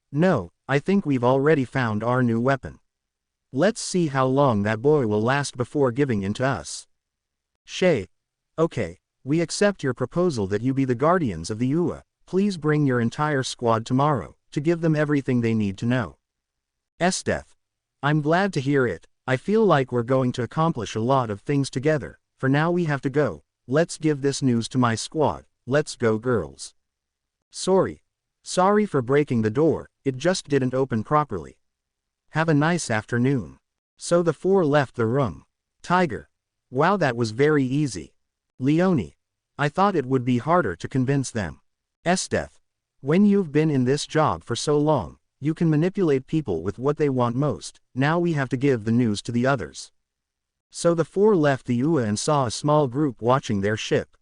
I think we've already found our new weapon. Let's see how long that boy will last before giving in to us. Shay. Okay, we accept your proposal that you be the guardians of the UA. Please bring your entire squad tomorrow, to give them everything they need to know. Esdeath. I'm glad to hear it. I feel like we're going to accomplish a lot of things together. For now we have to go. Let's give this news to my squad. Let's go, girls. Sorry for breaking the door, it just didn't open properly. Have a nice afternoon. So the four left the room. Tiger. Wow, that was very easy. Leonie. I thought it would be harder to convince them. Esdeath. When you've been in this job for so long, you can manipulate people with what they want most. Now we have to give the news to the others. So the four left the UA and saw a small group watching their ship.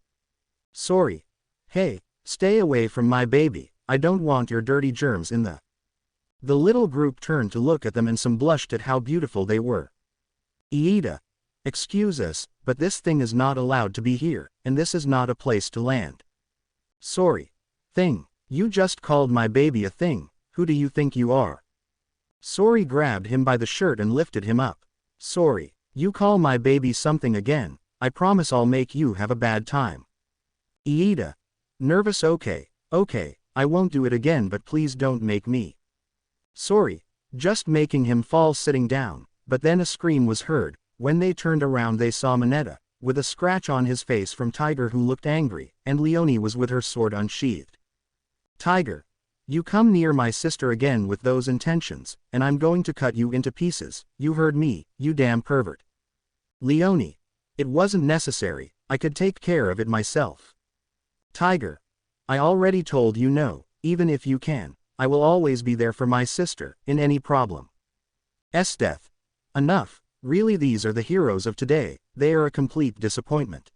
Sorry. Hey, stay away from my baby, I don't want your dirty germs in the... The little group turned to look at them and some blushed at how beautiful they were. Iida. Excuse us, but this thing is not allowed to be here, and this is not a place to land. Sorry. Thing. You just called my baby a thing, who do you think you are? Sorry grabbed him by the shirt and lifted him up. Sorry. You call my baby something again, I promise I'll make you have a bad time. Iida. Nervous. Okay, I won't do it again, but please don't make me. Sorry. Just making him fall sitting down, but then a scream was heard. When they turned around they saw Mineta, with a scratch on his face from Tiger, who looked angry, and Leonie was with her sword unsheathed. Tiger. You come near my sister again with those intentions, and I'm going to cut you into pieces. You heard me, you damn pervert. Leonie. It wasn't necessary, I could take care of it myself. Tiger. I already told you no, even if you can, I will always be there for my sister, in any problem. Esdeath. Enough, really, these are the heroes of today, they are a complete disappointment.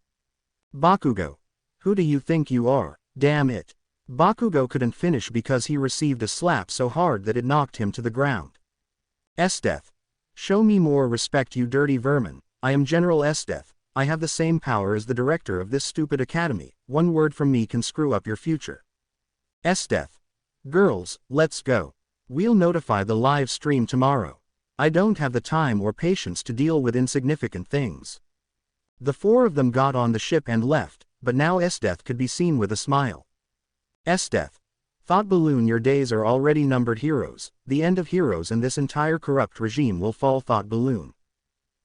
Bakugo. Who do you think you are, damn it. Bakugo couldn't finish because he received a slap so hard that it knocked him to the ground. Esdeath. Show me more respect, you dirty vermin. I am General Esdeath. I have the same power as the director of this stupid academy. One word from me can screw up your future. Esdeath. Girls, let's go. We'll notify the live stream tomorrow. I don't have the time or patience to deal with insignificant things. The four of them got on the ship and left, but now Esdeath could be seen with a smile. Esdeath. Thought Balloon, your days are already numbered, heroes. The end of heroes and this entire corrupt regime will fall, thought Balloon.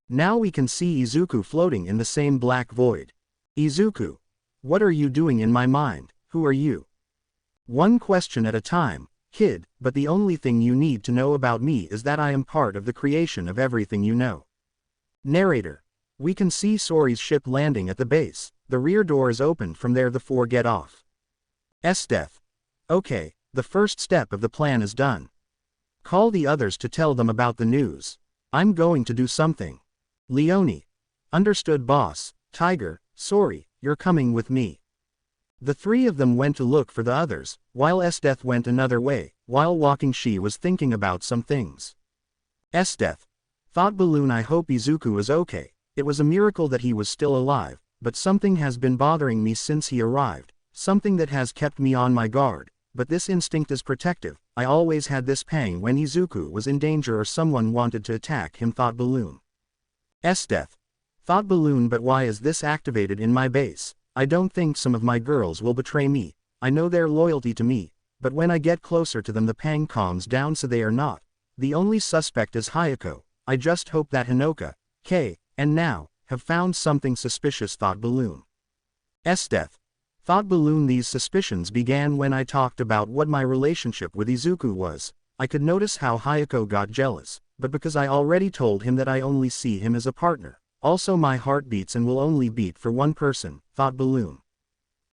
Now we can see Izuku floating in the same black void. Izuku. What are you doing in my mind? Who are you? One question at a time, kid, but the only thing you need to know about me is that I am part of the creation of everything you know. Narrator. We can see Sori's ship landing at the base. The rear door is open, from there the four get off. Esdeath. Okay, the first step of the plan is done. Call the others to tell them about the news. I'm going to do something. Leonie. Understood, boss. Tiger. Sorry, you're coming with me. The three of them went to look for the others, while Esdeath went another way. While walking she was thinking about some things. Esdeath. Thought Balloon, I hope Izuku is okay. It was a miracle that he was still alive, but something has been bothering me since he arrived, something that has kept me on my guard, but this instinct is protective. I always had this pang when Izuku was in danger or someone wanted to attack him, thought Balloon. Esdeath. Thought Balloon, but why is this activated in my base? I don't think some of my girls will betray me. I know their loyalty to me, but when I get closer to them the pang calms down, so they are not. The only suspect is Hayako. I just hope that Hinoka, K, and now, have found something suspicious, thought Balloon. Esdeath. Thought Balloon, these suspicions began when I talked about what my relationship with Izuku was. I could notice how Hayako got jealous, but because I already told him that I only see him as a partner. Also my heart beats and will only beat for one person, thought Balloon.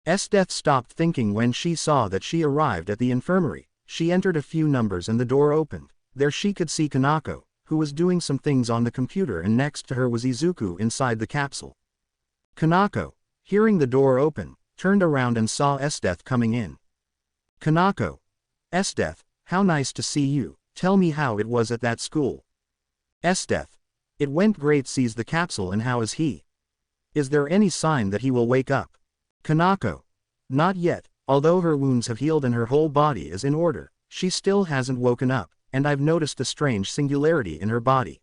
Esdeath stopped thinking when she saw that she arrived at the infirmary. She entered a few numbers and the door opened. There she could see Kanako, who was doing some things on the computer, and next to her was Izuku inside the capsule. Kanako, hearing the door open, turned around and saw Esdeath coming in. Kanako. Esdeath, how nice to see you. Tell me how it was at that school. Esdeath. It went great. Sees the capsule. And how is he? Is there any sign that he will wake up? Kanako. Not yet, although her wounds have healed and her whole body is in order, she still hasn't woken up, and I've noticed a strange singularity in her body.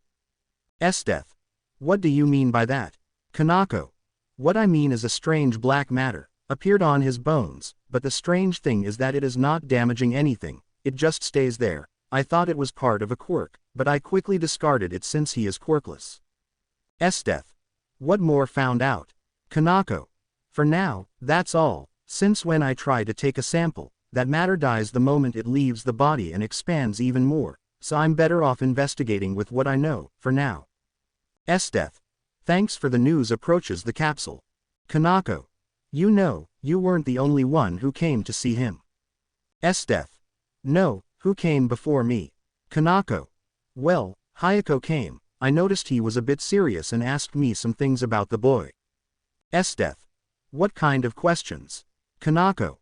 Esdeath. What do you mean by that? Kanako. What I mean is a strange black matter appeared on his bones, but the strange thing is that it is not damaging anything, it just stays there. I thought it was part of a quirk, but I quickly discarded it since he is quirkless. Esdeath. What more found out? Kanako. For now, that's all. Since when I try to take a sample, that matter dies the moment it leaves the body and expands even more, so I'm better off investigating with what I know, for now. Esdeath. Thanks for the news. Approaches the capsule. Kanako. You know, you weren't the only one who came to see him. Esdeath. No, who came before me? Kanako. Well, Hayako came. I noticed he was a bit serious and asked me some things about the boy. Esdeath. What kind of questions? Kanako.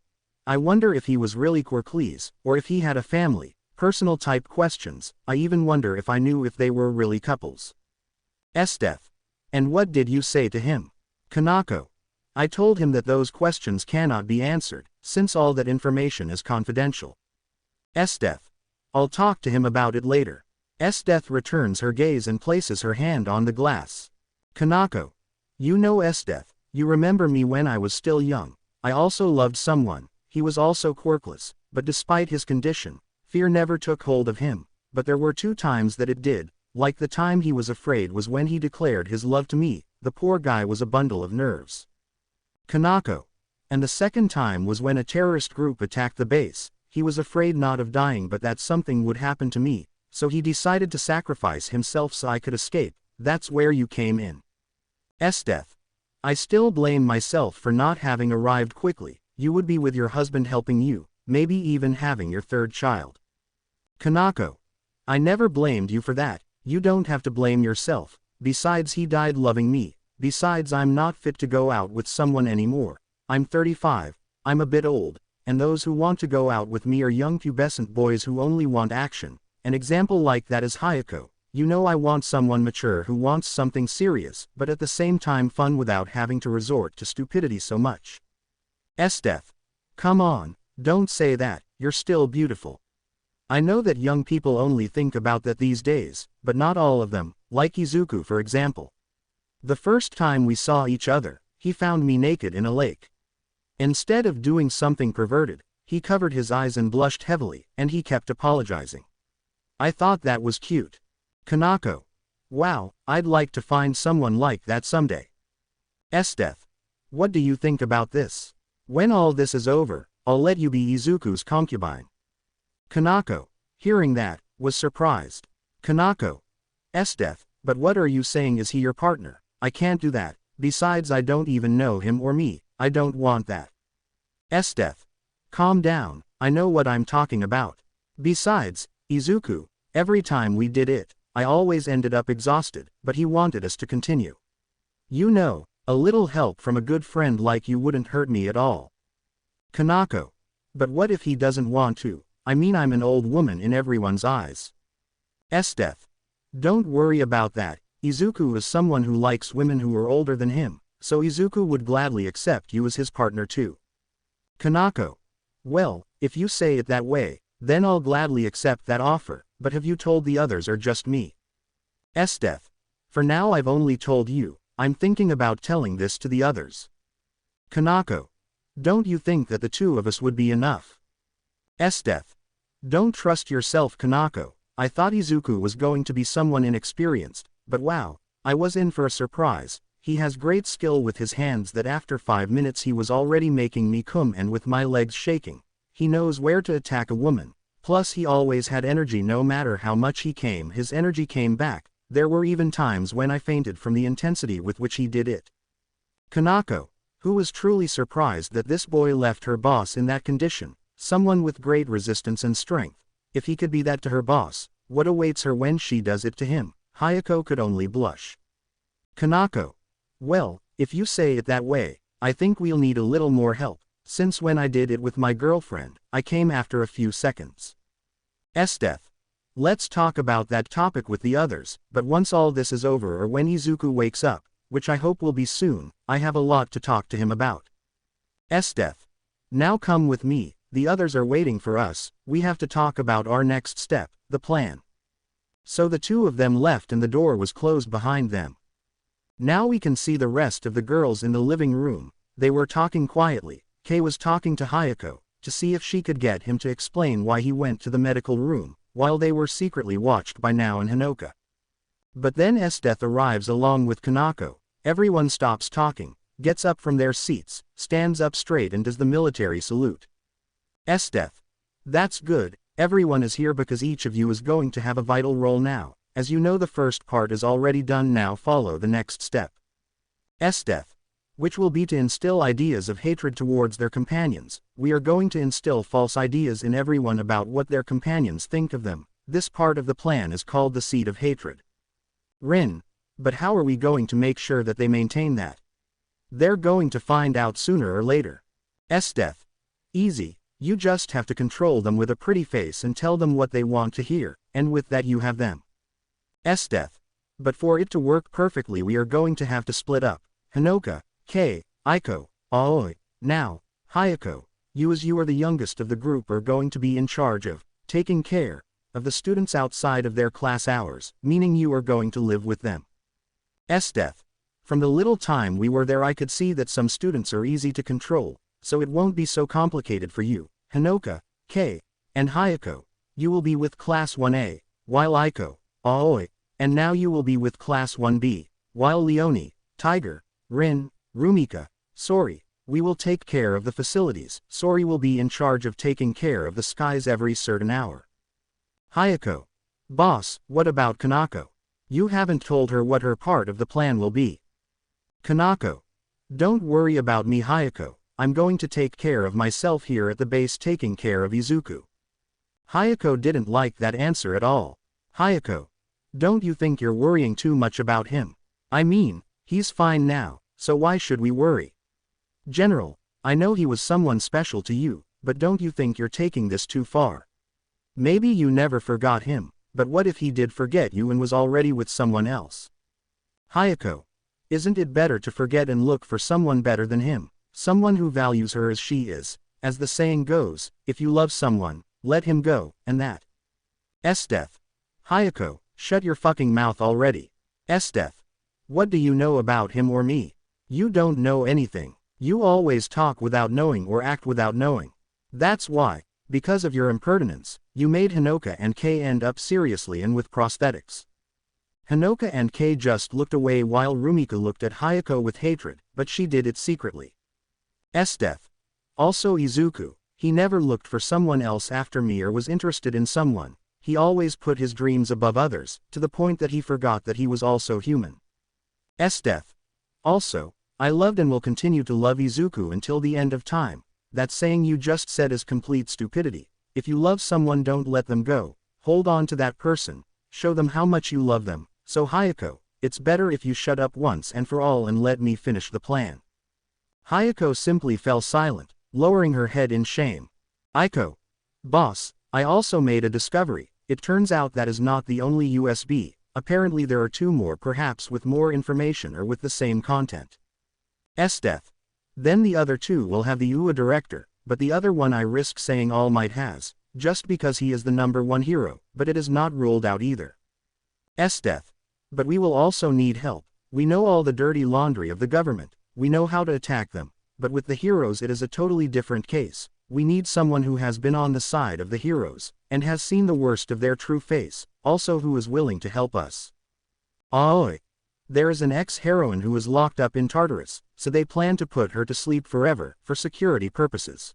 I wonder if he was really quirkless, or if he had a family, personal type questions. I even wonder if I knew if they were really couples. Esdeath. And what did you say to him? Kanako. I told him that those questions cannot be answered, since all that information is confidential. Esdeath. I'll talk to him about it later. Esdeath returns her gaze and places her hand on the glass. Kanako. You know Esdeath, you remember me when I was still young. I also loved someone, he was also quirkless, but despite his condition, fear never took hold of him, but there were 2 times that it did, like the time he was afraid was when he declared his love to me, the poor guy was a bundle of nerves. Kanako. And the second time was when a terrorist group attacked the base, he was afraid not of dying but that something would happen to me, so he decided to sacrifice himself so I could escape. That's where you came in. Esdeath. I still blame myself for not having arrived quickly. You would be with your husband helping you, maybe even having your 3rd child. Kanako. I never blamed you for that, you don't have to blame yourself, besides he died loving me, besides I'm not fit to go out with someone anymore. I'm 35, I'm a bit old, and those who want to go out with me are young pubescent boys who only want action. An example like that is Hayako. You know I want someone mature who wants something serious, but at the same time fun without having to resort to stupidity so much. Esdeath. Come on, don't say that, you're still beautiful. I know that young people only think about that these days, but not all of them, like Izuku for example. The first time we saw each other, he found me naked in a lake. Instead of doing something perverted, he covered his eyes and blushed heavily, and he kept apologizing. I thought that was cute. Kanako. Wow, I'd like to find someone like that someday. Esdeath. What do you think about this? When all this is over, I'll let you be Izuku's concubine. Kanako, hearing that, was surprised. Kanako. Esdeath, but what are you saying? Is he your partner? I can't do that, besides I don't even know him or me, I don't want that. Esdeath. Calm down, I know what I'm talking about. Besides, Izuku, every time we did it, I always ended up exhausted, but he wanted us to continue. You know, a little help from a good friend like you wouldn't hurt me at all. Kanako. But what if he doesn't want to? I mean I'm an old woman in everyone's eyes. Esdeath. Don't worry about that, Izuku is someone who likes women who are older than him, so Izuku would gladly accept you as his partner too. Kanako. Well, if you say it that way, then I'll gladly accept that offer, but have you told the others or just me? Esdeath. For now I've only told you, I'm thinking about telling this to the others. Kanako. Don't you think that the 2 of us would be enough? Esdeath. Don't trust yourself, Kanako. I thought Izuku was going to be someone inexperienced, but wow, I was in for a surprise. He has great skill with his hands that after 5 minutes he was already making me come, and with my legs shaking. He knows where to attack a woman, plus he always had energy. No matter how much he came, his energy came back. There were even times when I fainted from the intensity with which he did it. Kanako. who was truly surprised that this boy left her boss in that condition, someone with great resistance and strength. If he could be that to her boss, what awaits her when she does it to him? Hayako could only blush. Kanako. Well, if you say it that way, I think we'll need a little more help, since when I did it with my girlfriend, I came after a few seconds. Esdeath. Let's talk about that topic with the others, but once all this is over or when Izuku wakes up, which I hope will be soon, I have a lot to talk to him about. Esdeath. Now come with me, the others are waiting for us, we have to talk about our next step, the plan. So the two of them left and the door was closed behind them. Now we can see the rest of the girls in the living room. They were talking quietly. Kei was talking to Hayako, to see if she could get him to explain why he went to the medical room, while they were secretly watched by Nao and Hinoka. But then Esdeath arrives along with Kanako. Everyone stops talking, gets up from their seats, stands up straight and does the military salute. Esdeath. That's good, everyone is here because each of you is going to have a vital role now. As you know, the first part is already done, now follow the next step. Esdeath. Which will be to instill ideas of hatred towards their companions. We are going to instill false ideas in everyone about what their companions think of them. This part of the plan is called the seed of hatred. Rin. But how are we going to make sure that they maintain that? They're going to find out sooner or later. Esdeath. Easy, you just have to control them with a pretty face and tell them what they want to hear, and with that you have them. Esdeath. But for it to work perfectly we are going to have to split up. Hinoka, Kei, Aiko, Aoi. Now, Hayako, you as you are the youngest of the group are going to be in charge of taking care of the students outside of their class hours, meaning you are going to live with them. Esdeath. From the little time we were there I could see that some students are easy to control, so it won't be so complicated for you. Hinoka, Kei, and Hayako, you will be with class 1A, while Aiko, Aoi, and now you will be with class 1B, while Leonie, Tiger, Rin, Rumika, Sori, we will take care of the facilities. Sori will be in charge of taking care of the skies every certain hour. Hayako. Boss, what about Kanako? You haven't told her what her part of the plan will be. Kanako. Don't worry about me, Hayako, I'm going to take care of myself here at the base, taking care of Izuku. Hayako didn't like that answer at all. Hayako. Don't you think you're worrying too much about him? I mean, he's fine now, so why should we worry? General, I know he was someone special to you, but don't you think you're taking this too far? Maybe you never forgot him, but what if he did forget you and was already with someone else? Hayako. Isn't it better to forget and look for someone better than him, someone who values her as she is? As the saying goes, if you love someone, let him go, and that. Esdeath. Hayako, shut your fucking mouth already. Esdeath. What do you know about him or me? You don't know anything. You always talk without knowing or act without knowing. That's why, because of your impertinence, you made Hinoka and Kei end up seriously and with prosthetics. Hinoka and Kei just looked away while Rumika looked at Hayako with hatred, but she did it secretly. Esdeath. Also Izuku, he never looked for someone else after me or was interested in someone. He always put his dreams above others, to the point that he forgot that he was also human. Esdeath. Also, I loved and will continue to love Izuku until the end of time. That saying you just said is complete stupidity. If you love someone, don't let them go. Hold on to that person. Show them how much you love them. So Hayako, it's better if you shut up once and for all and let me finish the plan. Hayako simply fell silent, lowering her head in shame. Aiko. Boss, I also made a discovery. It turns out that is not the only USB. Apparently there are two more, perhaps with more information or with the same content. Esdeath. Then the other two will have the UA director, but the other one I risk saying All Might has, just because he is the #1 hero, but it is not ruled out either. Esdeath. But we will also need help. We know all the dirty laundry of the government, we know how to attack them, but with the heroes it is a totally different case. We need someone who has been on the side of the heroes, and has seen the worst of their true face, also who is willing to help us. Aoi. There is an ex-heroine who is locked up in Tartarus, so they plan to put her to sleep forever, for security purposes.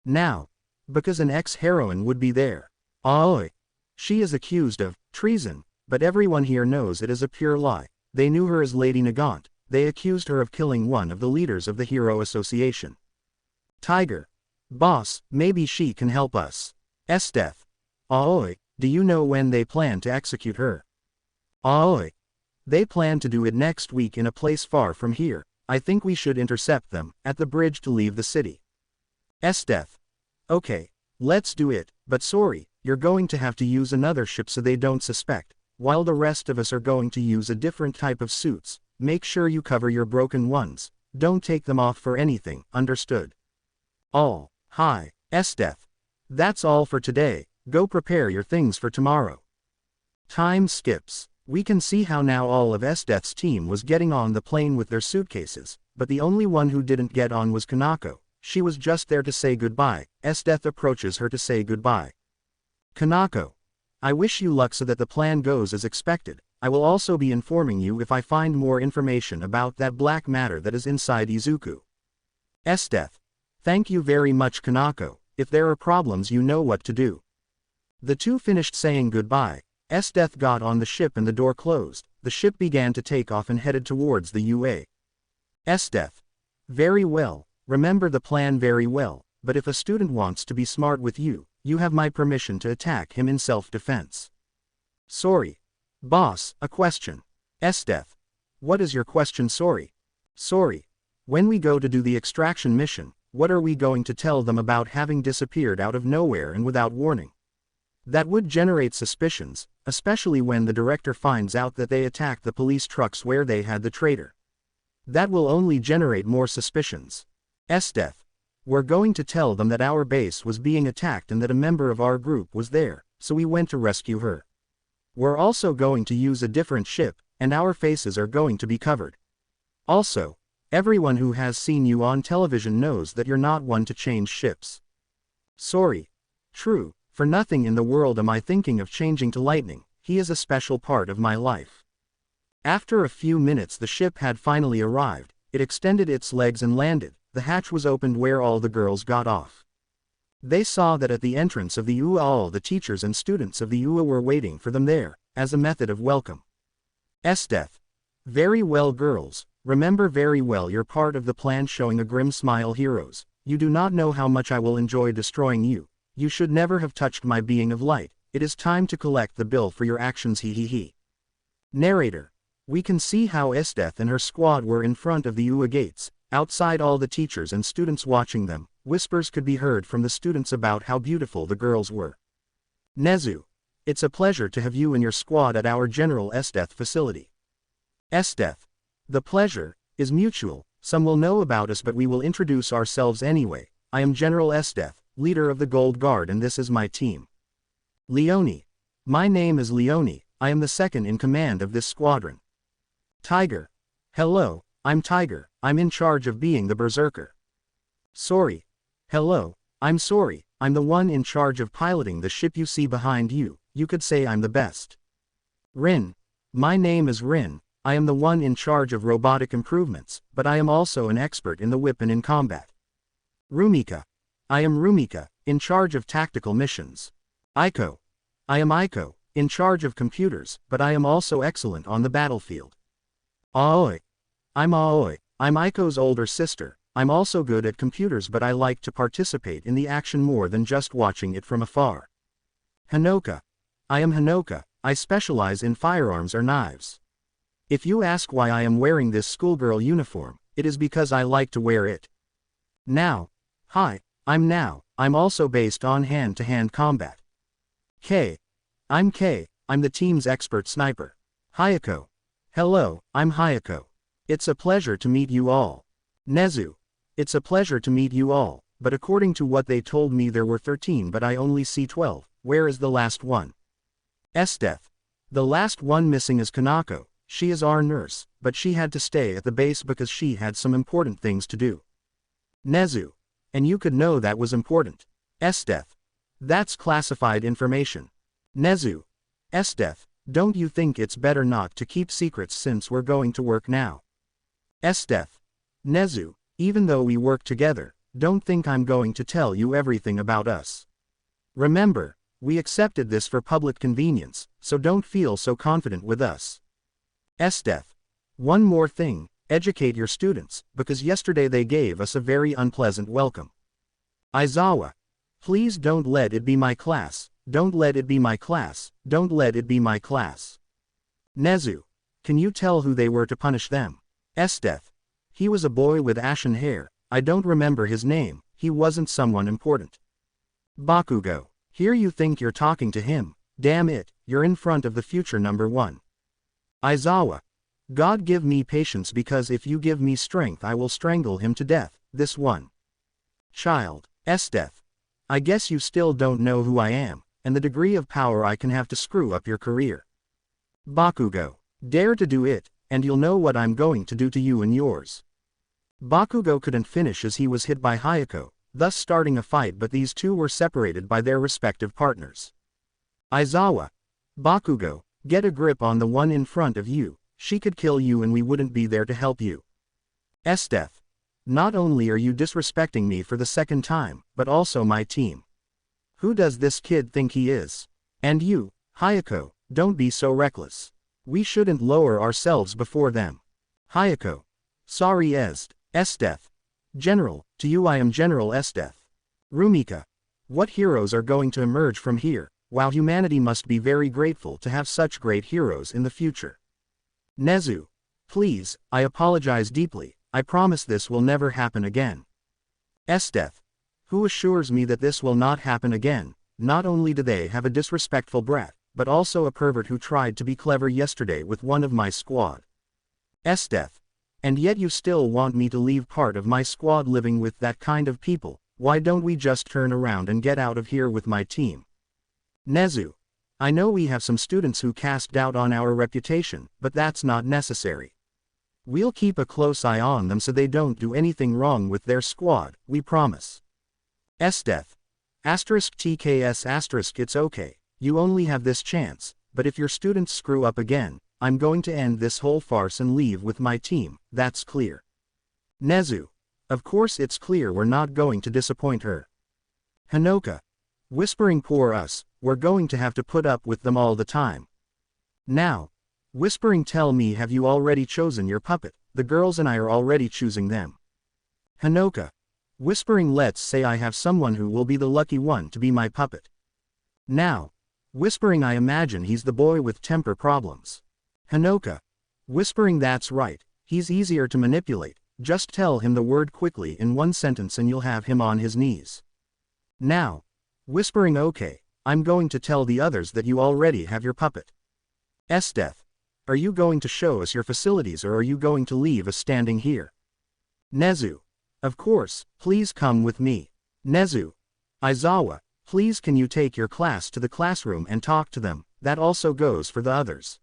Now, because an ex-heroine would be there. Aoi. She is accused of treason, but everyone here knows it is a pure lie. They knew her as Lady Nagant, they accused her of killing one of the leaders of the Hero Association. Tiger. Boss, maybe she can help us. Esdeath. Aoi, do you know when they plan to execute her? Aoi. They plan to do it next week in a place far from here. I think we should intercept them at the bridge to leave the city. Esdeath. Okay, let's do it, but sorry, you're going to have to use another ship so they don't suspect, while the rest of us are going to use a different type of suits. Make sure you cover your broken ones, don't take them off for anything, understood? All. Hi, Esdeath. That's all for today, go prepare your things for tomorrow. Time skips. We can see how now all of Esdeath's team was getting on the plane with their suitcases, but the only one who didn't get on was Kanako. She was just there to say goodbye. Esdeath approaches her to say goodbye. Kanako. I wish you luck so that the plan goes as expected. I will also be informing you if I find more information about that black matter that is inside Izuku. Esdeath. Thank you very much, Kanako. If there are problems, you know what to do. The two finished saying goodbye. Esdeath got on the ship and the door closed. The ship began to take off and headed towards the UA. Esdeath. Very well. Remember the plan very well, but if a student wants to be smart with you, you have my permission to attack him in self-defense. Sorry. Boss, a question. Esdeath. What is your question? Sorry. When we go to do the extraction mission, what are we going to tell them about having disappeared out of nowhere and without warning? That would generate suspicions, especially when the director finds out that they attacked the police trucks where they had the traitor. That will only generate more suspicions. Esdeath. We're going to tell them that our base was being attacked and that a member of our group was there, so we went to rescue her. We're also going to use a different ship, and our faces are going to be covered. Also, everyone who has seen you on television knows that you're not one to change ships. Sorry. True. For nothing in the world am I thinking of changing to Lightning, he is a special part of my life. After a few minutes the ship had finally arrived, it extended its legs and landed, the hatch was opened where all the girls got off. They saw that at the entrance of the UA all the teachers and students of the UA were waiting for them there, as a method of welcome. Esdeath. Very well girls, remember very well you're part of the plan showing a grim smile heroes, you do not know how much I will enjoy destroying you. You should never have touched my being of light, it is time to collect the bill for your actions he. Narrator. We can see how Esdeath and her squad were in front of the UA gates, outside all the teachers and students watching them, whispers could be heard from the students about how beautiful the girls were. Nezu. It's a pleasure to have you and your squad at our General Esdeath facility. Esdeath. The pleasure is mutual, some will know about us but we will introduce ourselves anyway. I am General Esdeath, leader of the Gold Guard, and this is my team. Leone. My name is Leone, I am the second in command of this squadron. Tiger. Hello, I'm Tiger, I'm in charge of being the berserker. Sorry. Hello, I'm Sorry, I'm the one in charge of piloting the ship you see behind you, you could say I'm the best. Rin. My name is Rin, I am the one in charge of robotic improvements, but I am also an expert in the whip and in combat. Rumika. I am Rumika, in charge of tactical missions. Aiko. I am Aiko, in charge of computers, but I am also excellent on the battlefield. Aoi. I'm Aoi, I'm Aiko's older sister, I'm also good at computers but I like to participate in the action more than just watching it from afar. Hanoka. I am Hanoka, I specialize in firearms or knives. If you ask why I am wearing this schoolgirl uniform, it is because I like to wear it. Now. Hi. I'm also based on hand-to-hand combat. K. I'm K, I'm the team's expert sniper. Hayako. Hello, I'm Hayako. It's a pleasure to meet you all. Nezu. It's a pleasure to meet you all, but according to what they told me there were 13 but I only see 12, where is the last one? Esdeath. The last one missing is Kanako, she is our nurse, but she had to stay at the base because she had some important things to do. Nezu. And you could know that was important. Esdeath. That's classified information. Nezu. Esdeath, don't you think it's better not to keep secrets since we're going to work now? Esdeath. Nezu, even though we work together, don't think I'm going to tell you everything about us. Remember, we accepted this for public convenience, so don't feel so confident with us. Esdeath. One more thing, educate your students, because yesterday they gave us a very unpleasant welcome. Aizawa. Please don't let it be my class, don't let it be my class, don't let it be my class. Nezu. Can you tell who they were to punish them? Esdeath. He was a boy with ashen hair, I don't remember his name, he wasn't someone important. Bakugo. Here you think you're talking to him, damn it, you're in front of the future number one. Aizawa. God give me patience, because if you give me strength I will strangle him to death, this one. Child. Esdeath. I guess you still don't know who I am, and the degree of power I can have to screw up your career. Bakugo. Dare to do it, and you'll know what I'm going to do to you and yours. Bakugo couldn't finish as he was hit by Hayako, thus starting a fight, but these two were separated by their respective partners. Aizawa. Bakugo, get a grip on the one in front of you, she could kill you and we wouldn't be there to help you. Esdeath. Not only are you disrespecting me for the second time, but also my team. Who does this kid think he is? And you, Hayako, don't be so reckless. We shouldn't lower ourselves before them. Hayako. Sorry Esdeath. General, to you I am General Esdeath. Rumika. What heroes are going to emerge from here? Wow, humanity must be very grateful to have such great heroes in the future. Nezu. Please, I apologize deeply, I promise this will never happen again. Esdeath. Who assures me that this will not happen again? Not only do they have a disrespectful brat, but also a pervert who tried to be clever yesterday with one of my squad. Esdeath. And yet you still want me to leave part of my squad living with that kind of people, why don't we just turn around and get out of here with my team? Nezu. I know we have some students who cast doubt on our reputation, but that's not necessary. We'll keep a close eye on them so they don't do anything wrong with their squad, we promise. Esdeath. *TKS*, it's okay, you only have this chance, but if your students screw up again, I'm going to end this whole farce and leave with my team, that's clear. Nezu. Of course it's clear, we're not going to disappoint her. Hanoka. Whispering, poor us, we're going to have to put up with them all the time. Now. Whispering, tell me, have you already chosen your puppet? The girls and I are already choosing them. Hanoka. Whispering, let's say I have someone who will be the lucky one to be my puppet. Now. Whispering, I imagine he's the boy with temper problems. Hanoka. Whispering, that's right, he's easier to manipulate, just tell him the word quickly in one sentence and you'll have him on his knees. Now. Whispering, okay, I'm going to tell the others that you already have your puppet. Esdeath. Are you going to show us your facilities or are you going to leave us standing here? Nezu. Of course, please come with me. Nezu. Aizawa, please can you take your class to the classroom and talk to them, that also goes for the others.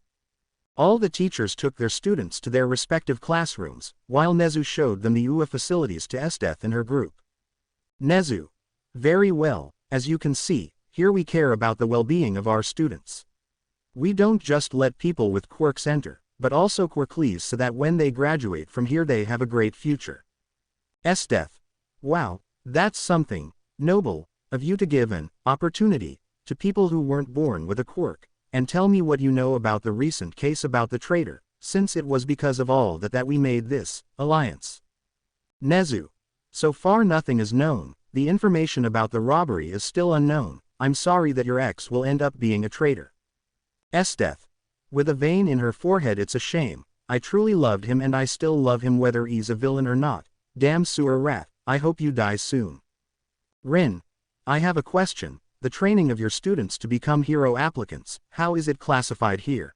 All the teachers took their students to their respective classrooms, while Nezu showed them the UA facilities to Esdeath and her group. Nezu. Very well, as you can see, here we care about the well-being of our students. We don't just let people with quirks enter, but also quirklies so that when they graduate from here they have a great future. Esdeath. Wow, that's something noble of you to give an opportunity to people who weren't born with a quirk, and tell me what you know about the recent case about the traitor, since it was because of all that we made this alliance. Nezu. So far nothing is known, the information about the robbery is still unknown, I'm sorry that your ex will end up being a traitor. Esdeath. With a vein in her forehead, it's a shame, I truly loved him and I still love him whether he's a villain or not, damn sewer rat, I hope you die soon. Rin. I have a question, the training of your students to become hero applicants, how is it classified here?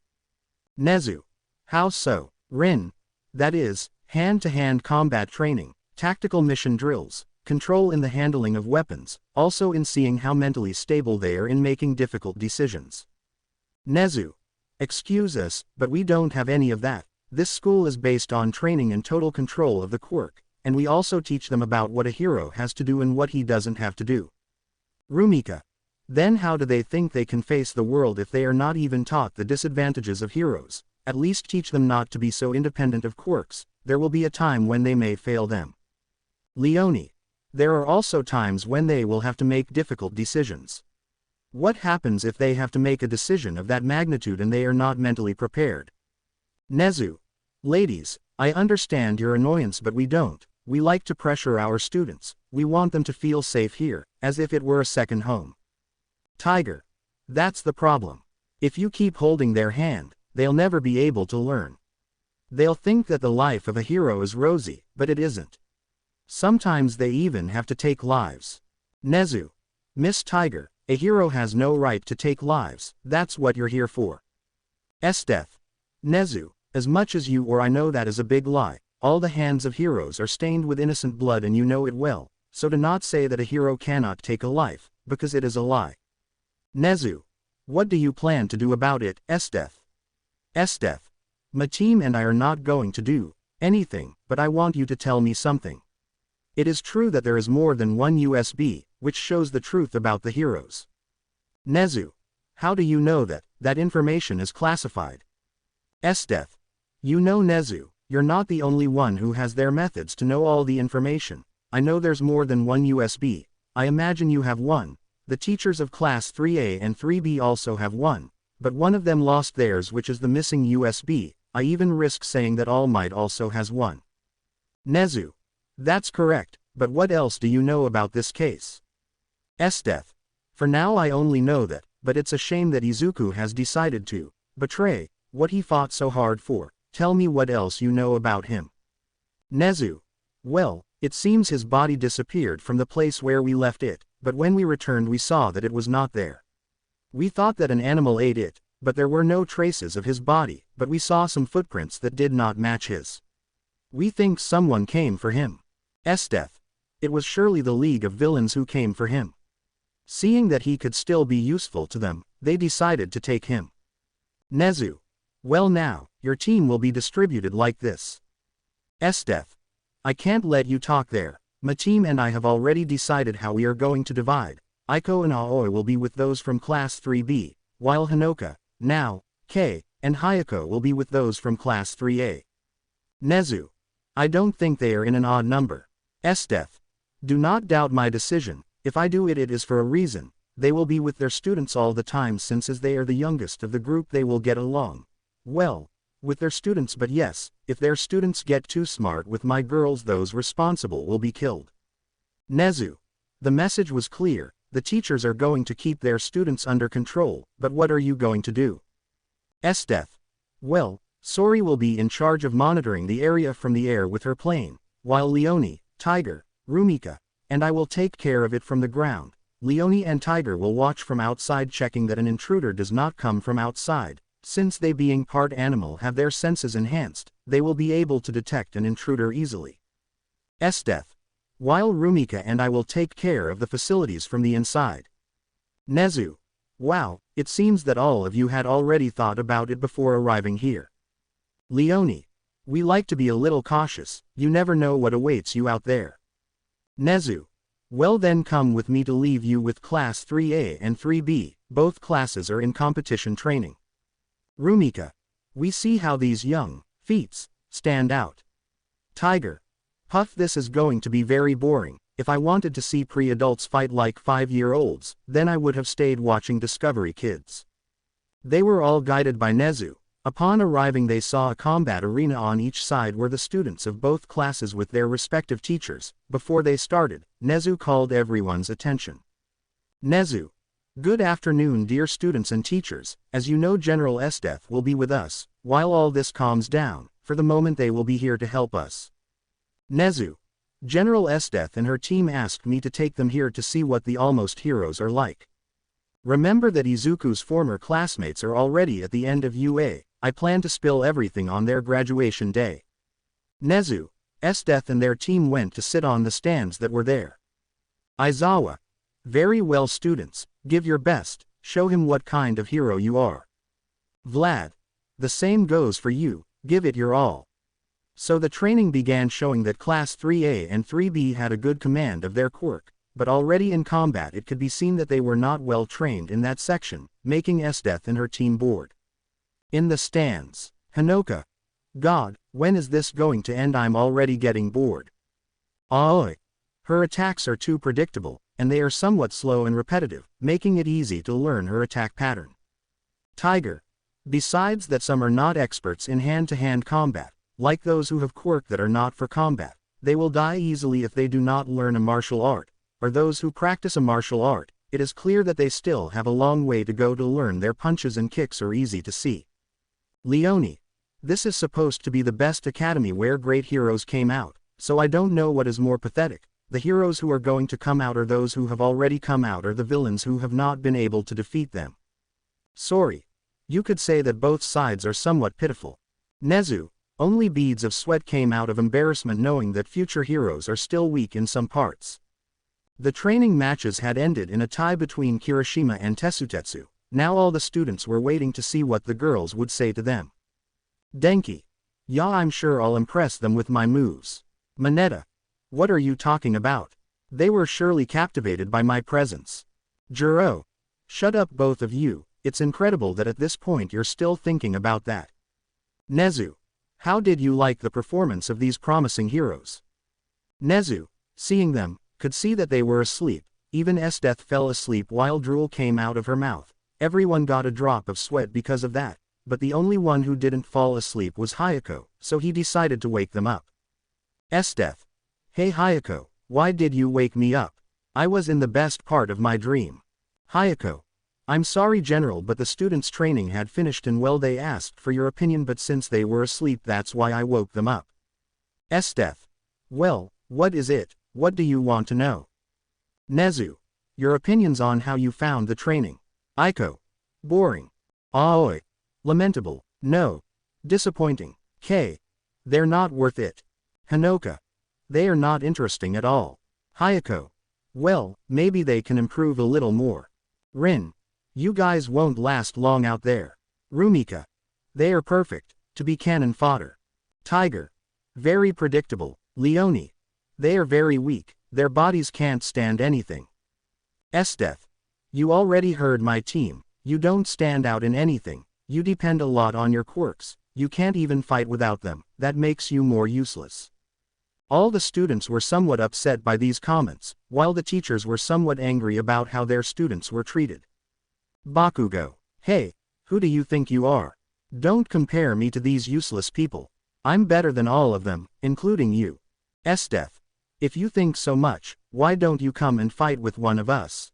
Nezu. How so? Rin. That is, hand-to-hand combat training, tactical mission drills, control in the handling of weapons, also in seeing how mentally stable they are in making difficult decisions. Nezu. Excuse us, but we don't have any of that, this school is based on training and total control of the quirk, and we also teach them about what a hero has to do and what he doesn't have to do. Rumika. Then how do they think they can face the world if they are not even taught the disadvantages of heroes? At least teach them not to be so independent of quirks, there will be a time when they may fail them. Leonie. There are also times when they will have to make difficult decisions. What happens if they have to make a decision of that magnitude and they are not mentally prepared? Nezu. Ladies, I understand your annoyance, but we don't. We like to pressure our students. We want them to feel safe here, as if it were a second home. Tiger. That's the problem. If you keep holding their hand, they'll never be able to learn. They'll think that the life of a hero is rosy, but it isn't. Sometimes they even have to take lives. Nezu. Miss Tiger, a hero has no right to take lives, that's what you're here for. Esdeath. Nezu, as much as you or I know that is a big lie. All the hands of heroes are stained with innocent blood and you know it well, so do not say that a hero cannot take a life, because it is a lie. Nezu. What do you plan to do about it, Esdeath? Esdeath. My team and I are not going to do anything, but I want you to tell me something. It is true that there is more than one USB, which shows the truth about the heroes. Nezu. How do you know that? That information is classified. Esdeath. You know, Nezu, you're not the only one who has their methods to know all the information. I know there's more than one USB. I imagine you have one. The teachers of class 3A and 3B also have one, but one of them lost theirs, which is the missing USB. I even risk saying that All Might also has one. Nezu. That's correct, but what else do you know about this case? Esdeath. For now I only know that, but it's a shame that Izuku has decided to betray what he fought so hard for. Tell me what else you know about him. Nezu. Well, it seems his body disappeared from the place where we left it, but when we returned we saw that it was not there. We thought that an animal ate it, but there were no traces of his body, but we saw some footprints that did not match his. We think someone came for him. Esdeath. It was surely the League of Villains who came for him. Seeing that he could still be useful to them, they decided to take him. Nezu. Well now, your team will be distributed like this. Esdeath. I can't let you talk there. My team and I have already decided how we are going to divide. Aiko and Aoi will be with those from class 3B, while Hanoka, Nao, Kei, and Hayako will be with those from class 3A. Nezu. I don't think they are in an odd number. Esdeath. Do not doubt my decision. If I do it, it is for a reason. They will be with their students all the time, since as they are the youngest of the group they will get along well with their students, but yes, if their students get too smart with my girls, those responsible will be killed. Nezu. The message was clear. The teachers are going to keep their students under control, but what are you going to do? Esdeath. Well, Sori will be in charge of monitoring the area from the air with her plane, while Leone, Tiger, Rumika, and I will take care of it from the ground. Leone and Tiger will watch from outside, checking that an intruder does not come from outside. Since they, being part animal, have their senses enhanced, they will be able to detect an intruder easily. Esdeath. While Rumika and I will take care of the facilities from the inside. Nezu. Wow, it seems that all of you had already thought about it before arriving here. Leone. We like to be a little cautious, you never know what awaits you out there. Nezu. Well then, come with me to leave you with class 3A and 3B, both classes are in competition training. Rumika. We see how these young feats stand out. Tiger. Puff, this is going to be very boring. If I wanted to see pre-adults fight like 5-year-olds, then I would have stayed watching Discovery Kids. They were all guided by Nezu. Upon arriving they saw a combat arena. On each side were the students of both classes with their respective teachers. Before they started, Nezu called everyone's attention. Nezu. Good afternoon, dear students and teachers. As you know, General Esdeath will be with us, while all this calms down. For the moment they will be here to help us. Nezu. General Esdeath and her team asked me to take them here to see what the almost heroes are like. Remember that Izuku's former classmates are already at the end of UA. I plan to spill everything on their graduation day. Nezu. Esdeath and their team went to sit on the stands that were there. Aizawa. Very well, students, give your best, show him what kind of hero you are. Vlad. The same goes for you, give it your all. So the training began, showing that class 3A and 3B had a good command of their quirk, but already in combat it could be seen that they were not well trained in that section, making Esdeath and her team bored. In the stands, Hanoka. God, when is this going to end? I'm already getting bored. Aoi. Her attacks are too predictable, and they are somewhat slow and repetitive, making it easy to learn her attack pattern. Tiger. Besides that, some are not experts in hand-to-hand combat. like those who have quirk that are not for combat. They will die easily if they do not learn a martial art, or those who practice a martial art. It is clear that they still have a long way to go to learn. Their punches and kicks are easy to see. Leonie. This is supposed to be the best academy where great heroes came out, so I don't know what is more pathetic, the heroes who are going to come out or those who have already come out or the villains who have not been able to defeat them. Sorry. You could say that both sides are somewhat pitiful. Nezu. Only beads of sweat came out of embarrassment knowing that future heroes are still weak in some parts. The training matches had ended in a tie between Kirishima and Tesutetsu. Now all the students were waiting to see what the girls would say to them. Denki. Yeah, I'm sure I'll impress them with my moves. Mineta. What are you talking about? They were surely captivated by my presence. Juro. Shut up both of you, it's incredible that at this point you're still thinking about that. Nezu. How did you like the performance of these promising heroes? Nezu, seeing them, could see that they were asleep. Even Esdeath fell asleep while drool came out of her mouth. Everyone got a drop of sweat because of that, but the only one who didn't fall asleep was Hayako, so he decided to wake them up. Esdeath. Hey Hayako, why did you wake me up? I was in the best part of my dream. Hayako. I'm sorry General, but the students' training had finished and well they asked for your opinion, but since they were asleep that's why I woke them up. Esdeath. Well, what is it? What do you want to know? Nezu. Your opinions on how you found the training. Aiko. Boring. Aoi. Lamentable. No. Disappointing. K. They're not worth it. Hanoka. They are not interesting at all. Hayako. Well, maybe they can improve a little more. Rin. You guys won't last long out there. Rumika. They are perfect, to be cannon fodder. Tiger. Very predictable. Leonie. They are very weak, their bodies can't stand anything. Esdeath. You already heard my team, you don't stand out in anything, you depend a lot on your quirks, you can't even fight without them, that makes you more useless. All the students were somewhat upset by these comments, while the teachers were somewhat angry about how their students were treated. Bakugo. Hey, who do you think you are? Don't compare me to these useless people. I'm better than all of them, including you. Esdeath. If you think so much, why don't you come and fight with one of us?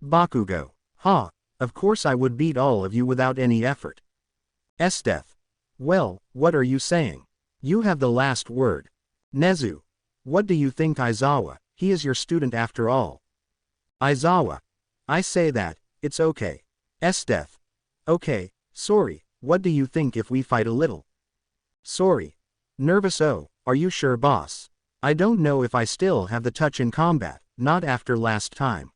Bakugo. Ha, of course I would beat all of you without any effort. Esdeath. Well, what are you saying? You have the last word. Nezu. What do you think Aizawa, he is your student after all. Aizawa. I say that, it's okay. Esdeath. Okay, sorry, what do you think if we fight a little? Sorry. Nervous. Oh, are you sure boss? I don't know if I still have the touch in combat, not after last time.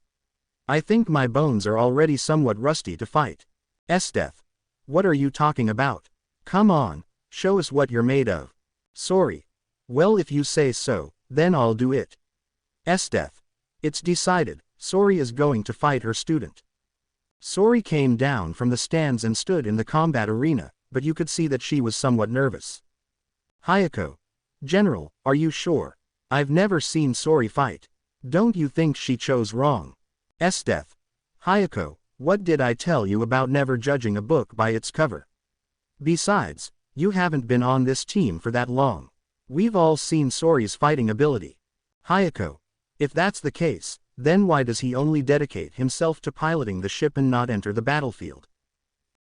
I think my bones are already somewhat rusty to fight. Esdeath. What are you talking about? Come on, show us what you're made of. Sorry. Well, if you say so, then I'll do it. Esdeath. It's decided, Sori is going to fight her student. Sori came down from the stands and stood in the combat arena, but you could see that she was somewhat nervous. Hayako. General, are you sure? I've never seen Sori fight. Don't you think she chose wrong? Esdeath. Hayako, what did I tell you about never judging a book by its cover? Besides, you haven't been on this team for that long. We've all seen Sori's fighting ability. Hayako. If that's the case, then why does he only dedicate himself to piloting the ship and not enter the battlefield?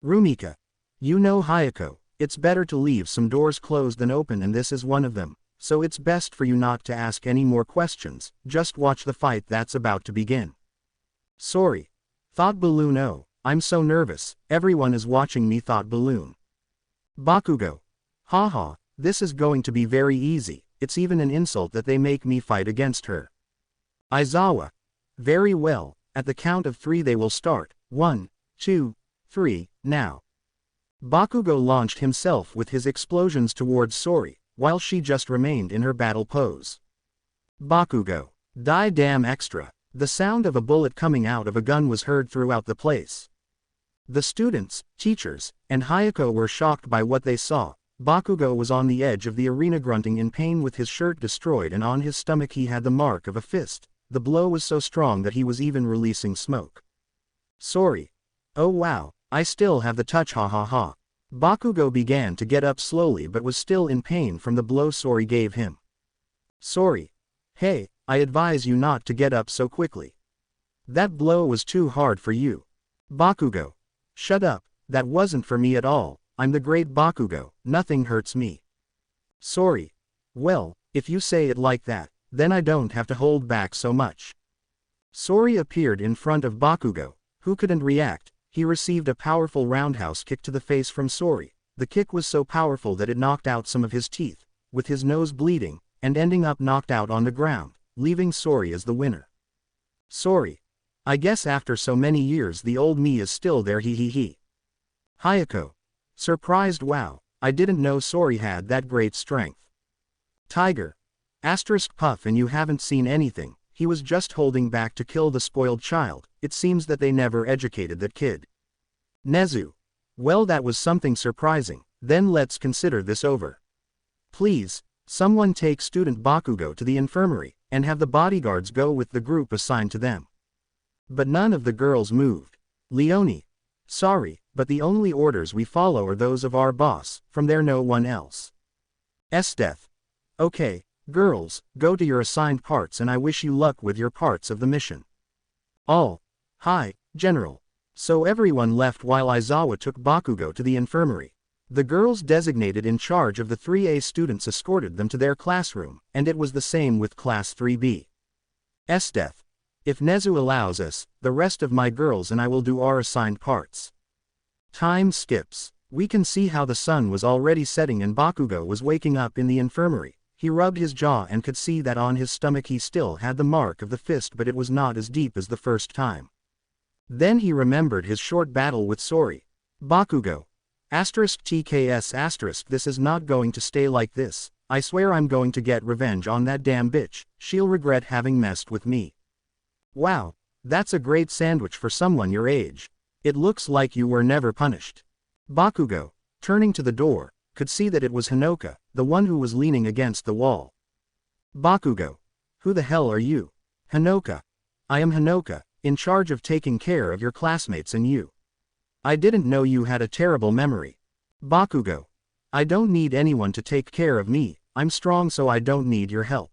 Rumika. You know Hayako, it's better to leave some doors closed than open, and this is one of them, so it's best for you not to ask any more questions, just watch the fight that's about to begin. Sorry. Thought Balloon. Oh, I'm so nervous, everyone is watching me. Thought Balloon. Bakugo. Haha, this is going to be very easy, it's even an insult that they make me fight against her. Aizawa. Very well, at the count of 3 they will start, 1, 2, 3, now. Bakugo launched himself with his explosions towards Sori, while she just remained in her battle pose. Bakugo. Die damn extra. The sound of a bullet coming out of a gun was heard throughout the place. The students, teachers, and Hayako were shocked by what they saw. Bakugo was on the edge of the arena grunting in pain with his shirt destroyed, and on his stomach he had the mark of a fist. The blow was so strong that he was even releasing smoke. Sorry. Oh wow, I still have the touch, ha ha ha. Bakugo began to get up slowly but was still in pain from the blow Sori gave him. Sori. Hey, I advise you not to get up so quickly. That blow was too hard for you. Bakugo. Shut up, that wasn't for me at all, I'm the great Bakugo, nothing hurts me. Sori. Well, if you say it like that, then I don't have to hold back so much. Sori appeared in front of Bakugo, who couldn't react. He received a powerful roundhouse kick to the face from Sori. The kick was so powerful that it knocked out some of his teeth, with his nose bleeding, and ending up knocked out on the ground, leaving Sori as the winner. Sori. I guess after so many years the old me is still there, he. Hayako. Surprised, wow, I didn't know Sori had that great strength. Tiger. Puff, and you haven't seen anything, he was just holding back to kill the spoiled child, it seems that they never educated that kid. Nezu. Well, that was something surprising, then let's consider this over. Please, someone take student Bakugo to the infirmary, and have the bodyguards go with the group assigned to them. But none of the girls moved. Leonie. Sorry, but the only orders we follow are those of our boss, from there no one else. Esdeath. Okay, girls, go to your assigned parts and I wish you luck with your parts of the mission. All. Hi, General. So everyone left while Aizawa took Bakugo to the infirmary. The girls designated in charge of the 3A students escorted them to their classroom, and it was the same with Class 3B. Esdeath. If Nezu allows us, the rest of my girls and I will do our assigned parts. Time skips. We can see how the sun was already setting and Bakugo was waking up in the infirmary. He rubbed his jaw and could see that on his stomach he still had the mark of the fist, but it was not as deep as the first time. Then he remembered his short battle with Sori. Bakugo. *TKS*, this is not going to stay like this. I swear I'm going to get revenge on that damn bitch. She'll regret having messed with me. Wow, that's a great sandwich for someone your age. It looks like you were never punished. Bakugo, turning to the door, could see that it was Hinoka, the one who was leaning against the wall. Bakugo. Who the hell are you? Hinoka. I am Hinoka, in charge of taking care of your classmates and you. I didn't know you had a terrible memory. Bakugo. I don't need anyone to take care of me, I'm strong so I don't need your help.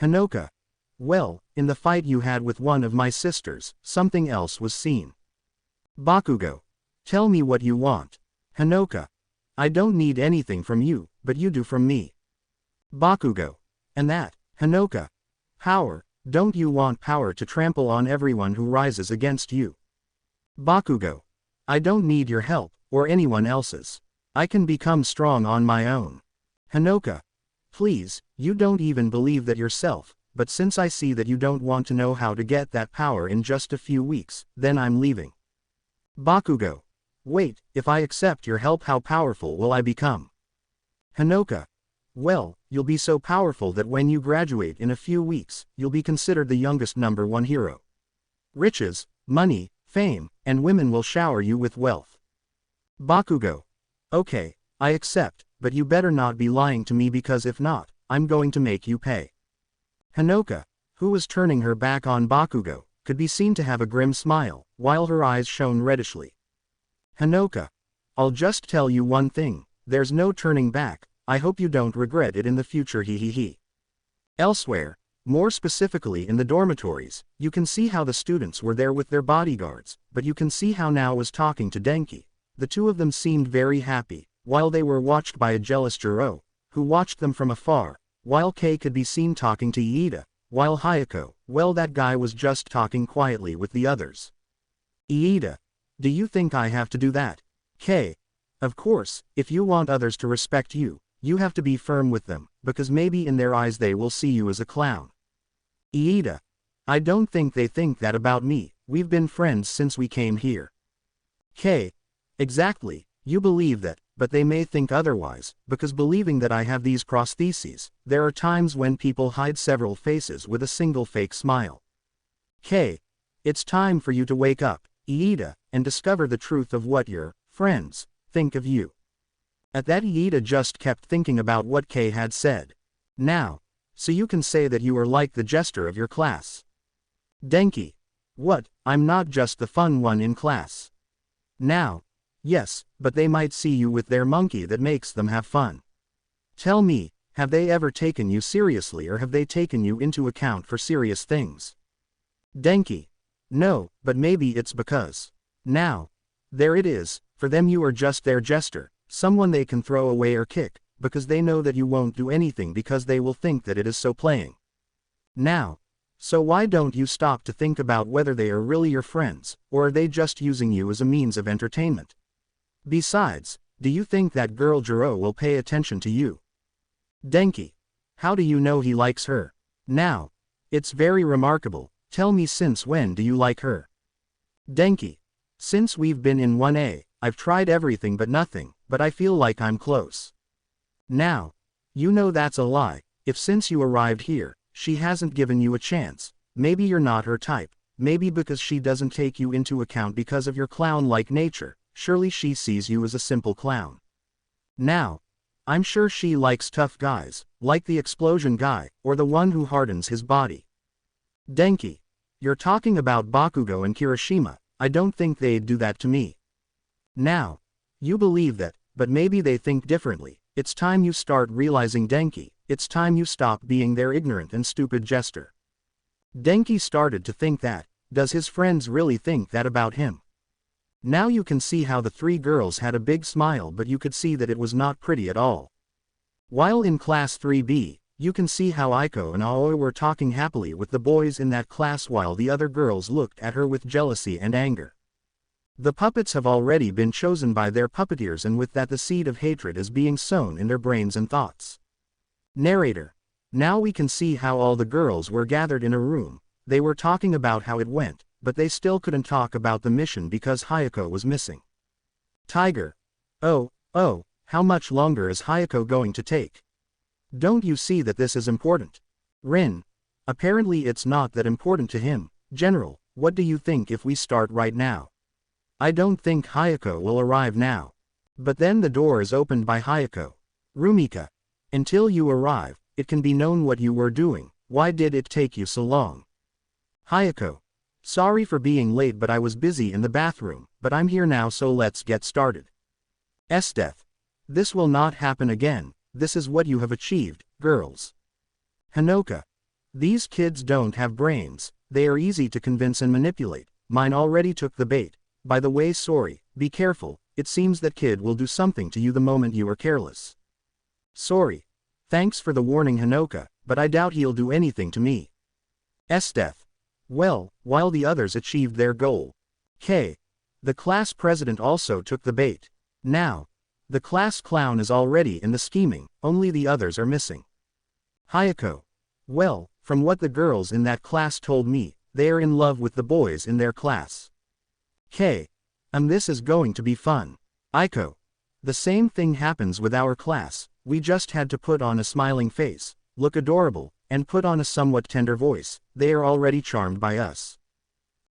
Hinoka. Well, in the fight you had with one of my sisters, something else was seen. Bakugo. Tell me what you want. Hinoka. I don't need anything from you, but you do from me. Bakugo. And that, Hinoka. Power, don't you want power to trample on everyone who rises against you? Bakugo. I don't need your help, or anyone else's. I can become strong on my own. Hinoka. Please, you don't even believe that yourself, but since I see that you don't want to know how to get that power in just a few weeks, then I'm leaving. Bakugo. Wait, if I accept your help, how powerful will I become? Hinoka. Well, you'll be so powerful that when you graduate in a few weeks, you'll be considered the youngest #1 hero. Riches, money, fame, and women will shower you with wealth. Bakugo. Okay, I accept, but you better not be lying to me because if not, I'm going to make you pay. Hinoka, who was turning her back on Bakugo, could be seen to have a grim smile, while her eyes shone reddishly. Hinoka. I'll just tell you one thing, there's no turning back, I hope you don't regret it in the future, he. Elsewhere, more specifically in the dormitories, you can see how the students were there with their bodyguards, but you can see how Now was talking to Denki. The two of them seemed very happy, while they were watched by a jealous Jiro, who watched them from afar, while Kei could be seen talking to Iida, while Hayako, well, that guy was just talking quietly with the others. Iida. Do you think I have to do that? Kei. Of course, if you want others to respect you, you have to be firm with them, because maybe in their eyes they will see you as a clown. Iida. I don't think they think that about me, we've been friends since we came here. Kei. Exactly, you believe that, but they may think otherwise, because believing that I have these prostheses, there are times when people hide several faces with a single fake smile. Kei. It's time for you to wake up, Iida, and discover the truth of what your friends think of you. At that, Iida just kept thinking about what Kei had said. Now, so you can say that you are like the jester of your class. Denki. What, I'm not just the fun one in class. Now, Yes, but they might see you with their monkey that makes them have fun. Tell me, have they ever taken you seriously, or have they taken you into account for serious things? Denki. No, but maybe it's because. Now. There it is, for them you are just their jester, someone they can throw away or kick, because they know that you won't do anything because they will think that it is so playing. Now. So why don't you stop to think about whether they are really your friends, or are they just using you as a means of entertainment? Besides, do you think that girl Jiro will pay attention to you? Denki. How do you know he likes her? Now. It's very remarkable, tell me, since when do you like her? Denki. Since we've been in 1A, I've tried everything but nothing, but I feel like I'm close. Now. You know that's a lie, if since you arrived here, she hasn't given you a chance, maybe you're not her type, maybe because she doesn't take you into account because of your clown-like nature, surely she sees you as a simple clown. Now. I'm sure she likes tough guys, like the explosion guy, or the one who hardens his body. Denki. You're talking about Bakugo and Kirishima, I don't think they'd do that to me. Now. You believe that, but maybe they think differently. It's time you start realizing, Denki, it's time you stop being their ignorant and stupid jester. Denki started to think that, does his friends really think that about him? Now you can see how the three girls had a big smile, but you could see that it was not pretty at all. While in class 3B, you can see how Aiko and Aoi were talking happily with the boys in that class while the other girls looked at her with jealousy and anger. The puppets have already been chosen by their puppeteers, and with that the seed of hatred is being sown in their brains and thoughts. Narrator. Now we can see how all the girls were gathered in a room, they were talking about how it went, but they still couldn't talk about the mission because Hayako was missing. Tiger. Oh, how much longer is Hayako going to take? Don't you see that this is important? Rin. Apparently it's not that important to him. General, what do you think if we start right now? I don't think Hayako will arrive now. But then the door is opened by Hayako. Rumika. Until you arrive, it can be known what you were doing, why did it take you so long? Hayako. Sorry for being late, but I was busy in the bathroom, but I'm here now, so let's get started. Esdeath. This will not happen again, this is what you have achieved, girls. Hanoka. These kids don't have brains, they are easy to convince and manipulate, mine already took the bait. By the way, sorry, be careful, it seems that kid will do something to you the moment you are careless. Sorry. Thanks for the warning, Hanoka, but I doubt he'll do anything to me. Esdeath. Well, while the others achieved their goal. K. The class president also took the bait. Now. The class clown is already in the scheming, only the others are missing. Hayako. Well, from what the girls in that class told me, they are in love with the boys in their class. K. This is going to be fun. Aiko. The same thing happens with our class, we just had to put on a smiling face, look adorable, and put on a somewhat tender voice, they are already charmed by us.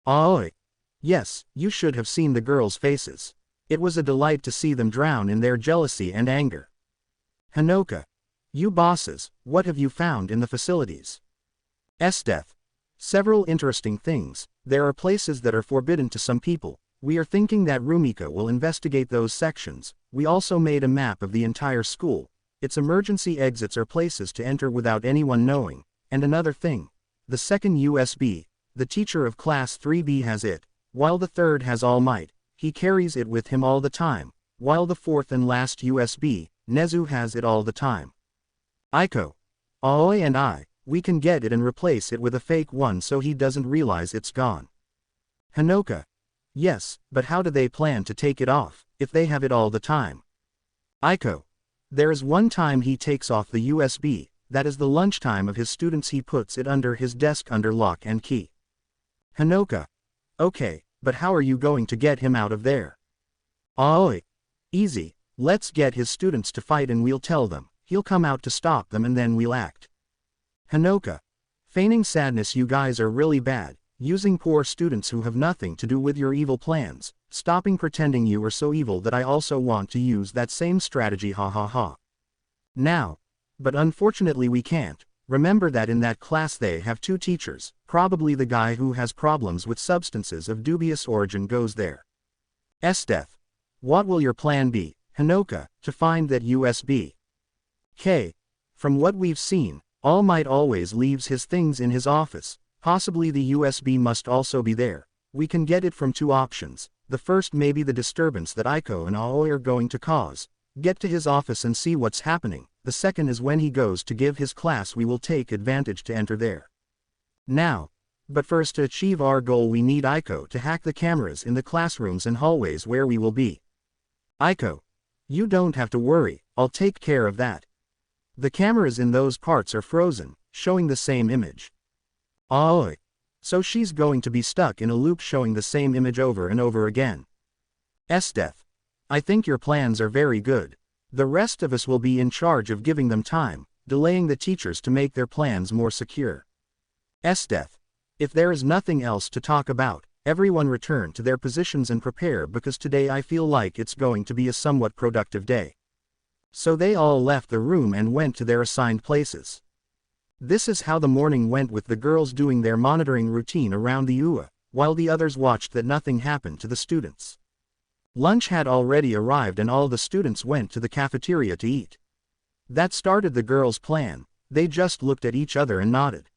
Aoi. Yes, you should have seen the girls' faces. It was a delight to see them drown in their jealousy and anger. Hanoka. You bosses, what have you found in the facilities? Esdeath. Several interesting things, there are places that are forbidden to some people, we are thinking that Rumika will investigate those sections, we also made a map of the entire school, its emergency exits are places to enter without anyone knowing, and another thing, the second USB, the teacher of class 3B has it, while the third has All Might. He carries it with him all the time, while the fourth and last USB, Nezu has it all the time. Aiko. Aoi and I, we can get it and replace it with a fake one so he doesn't realize it's gone. Hanoka. Yes, but how do they plan to take it off, if they have it all the time? Aiko. There is one time he takes off the USB, that is the lunchtime of his students, he puts it under his desk under lock and key. Hanoka. Okay. But how are you going to get him out of there? Aoi. Easy, let's get his students to fight and we'll tell them, he'll come out to stop them and then we'll act. Hanoka. Feigning sadness, you guys are really bad, using poor students who have nothing to do with your evil plans, stopping pretending you are so evil that I also want to use that same strategy, ha ha ha. Now. But unfortunately we can't. Remember that in that class they have two teachers, probably the guy who has problems with substances of dubious origin goes there. Esdeath. What will your plan be, Hinoka, to find that USB? K. From what we've seen, All Might always leaves his things in his office. Possibly the USB must also be there. We can get it from two options. The first may be the disturbance that Aiko and Aoi are going to cause. Get to his office and see what's happening. The second is when he goes to give his class, we will take advantage to enter there. Now. But first, to achieve our goal, we need Aiko to hack the cameras in the classrooms and hallways where we will be. Aiko. You don't have to worry, I'll take care of that. The cameras in those parts are frozen, showing the same image. Aoi. So she's going to be stuck in a loop showing the same image over and over again. Esdeath. I think your plans are very good. The rest of us will be in charge of giving them time, delaying the teachers to make their plans more secure. Esdeath. If there is nothing else to talk about, everyone return to their positions and prepare, because today I feel like it's going to be a somewhat productive day. So they all left the room and went to their assigned places. This is how the morning went, with the girls doing their monitoring routine around the UA, while the others watched that nothing happened to the students. Lunch had already arrived and all the students went to the cafeteria to eat. That started the girls' plan. They just looked at each other and nodded.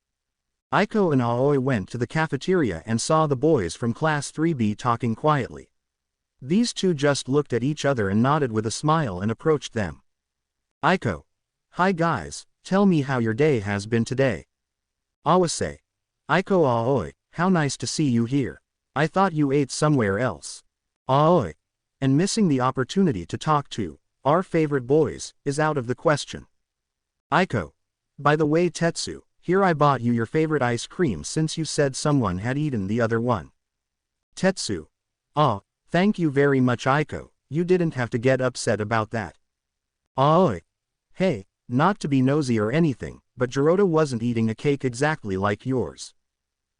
Aiko and Aoi went to the cafeteria and saw the boys from class 3B talking quietly. These two just looked at each other and nodded with a smile and approached them. Aiko. Hi guys, tell me how your day has been today. Awase. Aiko. Aoi, how nice to see you here. I thought you ate somewhere else. Aoi. And missing the opportunity to talk to our favorite boys is out of the question. Aiko. By the way, Tetsu, here I bought you your favorite ice cream since you said someone had eaten the other one. Tetsu. Oh, thank you very much, Aiko. You didn't have to get upset about that. Aoi. Hey, not to be nosy or anything, but Jirota wasn't eating a cake exactly like yours.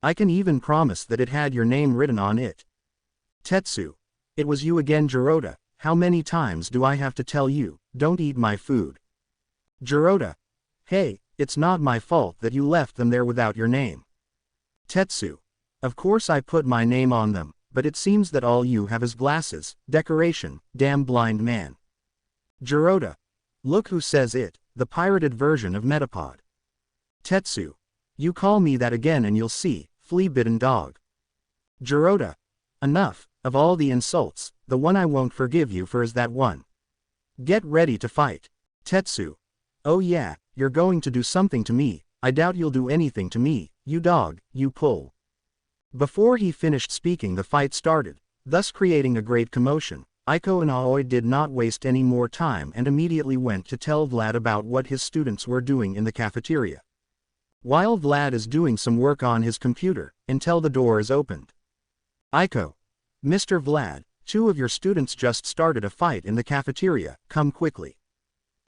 I can even promise that it had your name written on it. Tetsu. It was you again, Jirota. How many times do I have to tell you, don't eat my food? Jirota. Hey, it's not my fault that you left them there without your name. Tetsu. Of course I put my name on them, but it seems that all you have is glasses, decoration, damn blind man. Jirota. Look who says it, the pirated version of Metapod. Tetsu. You call me that again and you'll see, flea-bitten dog. Jirota. Enough. Of all the insults, the one I won't forgive you for is that one. Get ready to fight. Tetsu. Oh yeah, you're going to do something to me. I doubt you'll do anything to me, you dog, you pull. Before he finished speaking, the fight started, thus creating a great commotion. Aiko and Aoi did not waste any more time and immediately went to tell Vlad about what his students were doing in the cafeteria. While Vlad is doing some work on his computer, until the door is opened. Aiko. Mr. Vlad, two of your students just started a fight in the cafeteria, come quickly.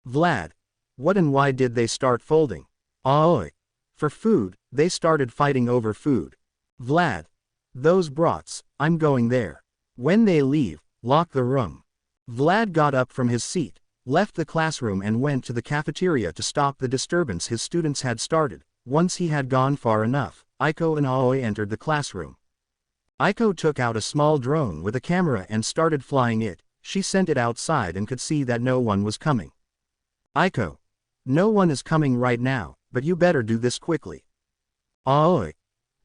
Vlad. What and why did they start folding? Aoi. For food, they started fighting over food. Vlad. Those brats, I'm going there. When they leave, lock the room. Vlad got up from his seat, left the classroom and went to the cafeteria to stop the disturbance his students had started. Once he had gone far enough, Aiko and Aoi entered the classroom. Aiko took out a small drone with a camera and started flying it. She sent it outside and could see that no one was coming. Aiko. No one is coming right now, but you better do this quickly. Aoi.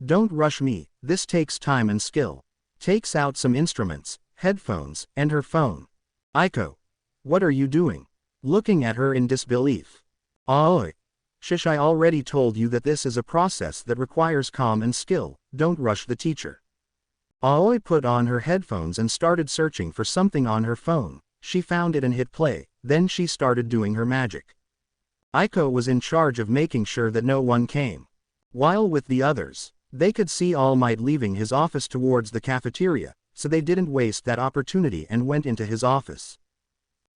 Don't rush me, this takes time and skill. Takes out some instruments, headphones, and her phone. Aiko. What are you doing? Looking at her in disbelief. Aoi. Shish, I already told you that this is a process that requires calm and skill, don't rush the teacher. Aoi put on her headphones and started searching for something on her phone. She found it and hit play, then she started doing her magic. Aiko was in charge of making sure that no one came. While with the others, they could see All Might leaving his office towards the cafeteria, so they didn't waste that opportunity and went into his office.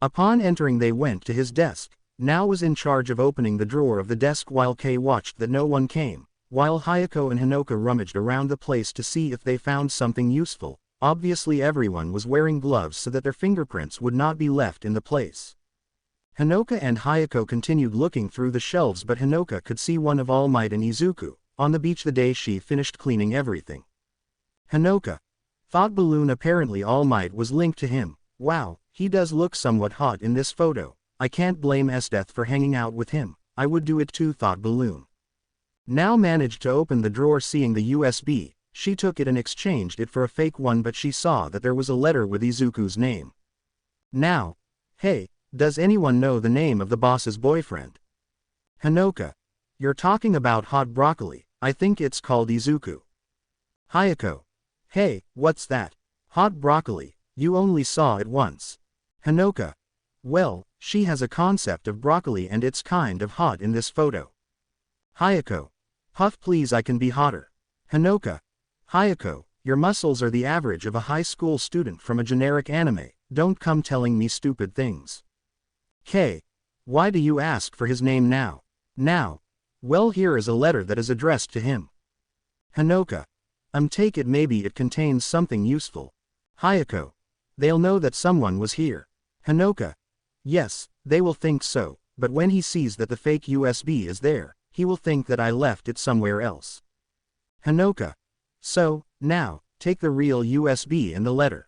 Upon entering, they went to his desk. Now was in charge of opening the drawer of the desk while Kei watched that no one came. While Hayako and Hinoka rummaged around the place to see if they found something useful. Obviously everyone was wearing gloves so that their fingerprints would not be left in the place. Hinoka and Hayako continued looking through the shelves, but Hinoka could see one of All Might and Izuku, on the beach the day she finished cleaning everything. Hinoka. Thought balloon. Apparently All Might was linked to him. Wow, he does look somewhat hot in this photo. I can't blame Esdeath for hanging out with him. I would do it too, thought Balloon. Now managed to open the drawer. Seeing the USB, she took it and exchanged it for a fake one, but she saw that there was a letter with Izuku's name. Now, hey, does anyone know the name of the boss's boyfriend? Hanoka. You're talking about hot broccoli. I think it's called Izuku. Hayako. Hey, what's that? Hot broccoli, you only saw it once. Hanoka. Well, she has a concept of broccoli and it's kind of hot in this photo. Hayako. Huff, please, I can be hotter. Hanoka. Hayako, your muscles are the average of a high school student from a generic anime, don't come telling me stupid things. K. Why do you ask for his name now? Now. Well, here is a letter that is addressed to him. Hanoka. Take it, maybe it contains something useful. Hayako. They'll know that someone was here. Hanoka. Yes, they will think so, but when he sees that the fake USB is there, he will think that I left it somewhere else. Hanoka. So, now, take the real USB and the letter.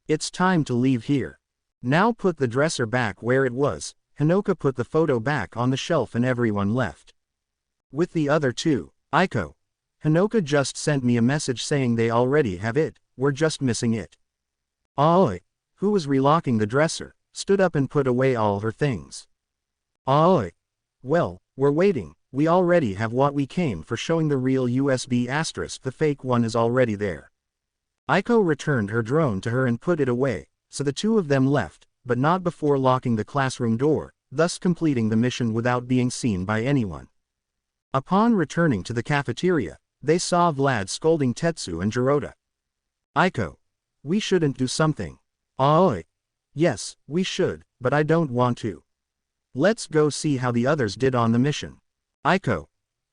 It's time to leave here. Now put the dresser back where it was. Hanoka put the photo back on the shelf and everyone left. With the other two, Aiko. Hanoka just sent me a message saying they already have it, we're just missing it. Aoi, who was relocking the dresser, stood up and put away all her things. Aoi. Well, we're waiting, we already have what we came for, showing the real USB asterisk, the fake one is already there. Aiko returned her drone to her and put it away, so the two of them left, but not before locking the classroom door, thus completing the mission without being seen by anyone. Upon returning to the cafeteria, they saw Vlad scolding Tetsu and Jirota. Aiko. We shouldn't do something. Aoi. Yes, we should, but I don't want to. Let's go see how the others did on the mission. Aiko.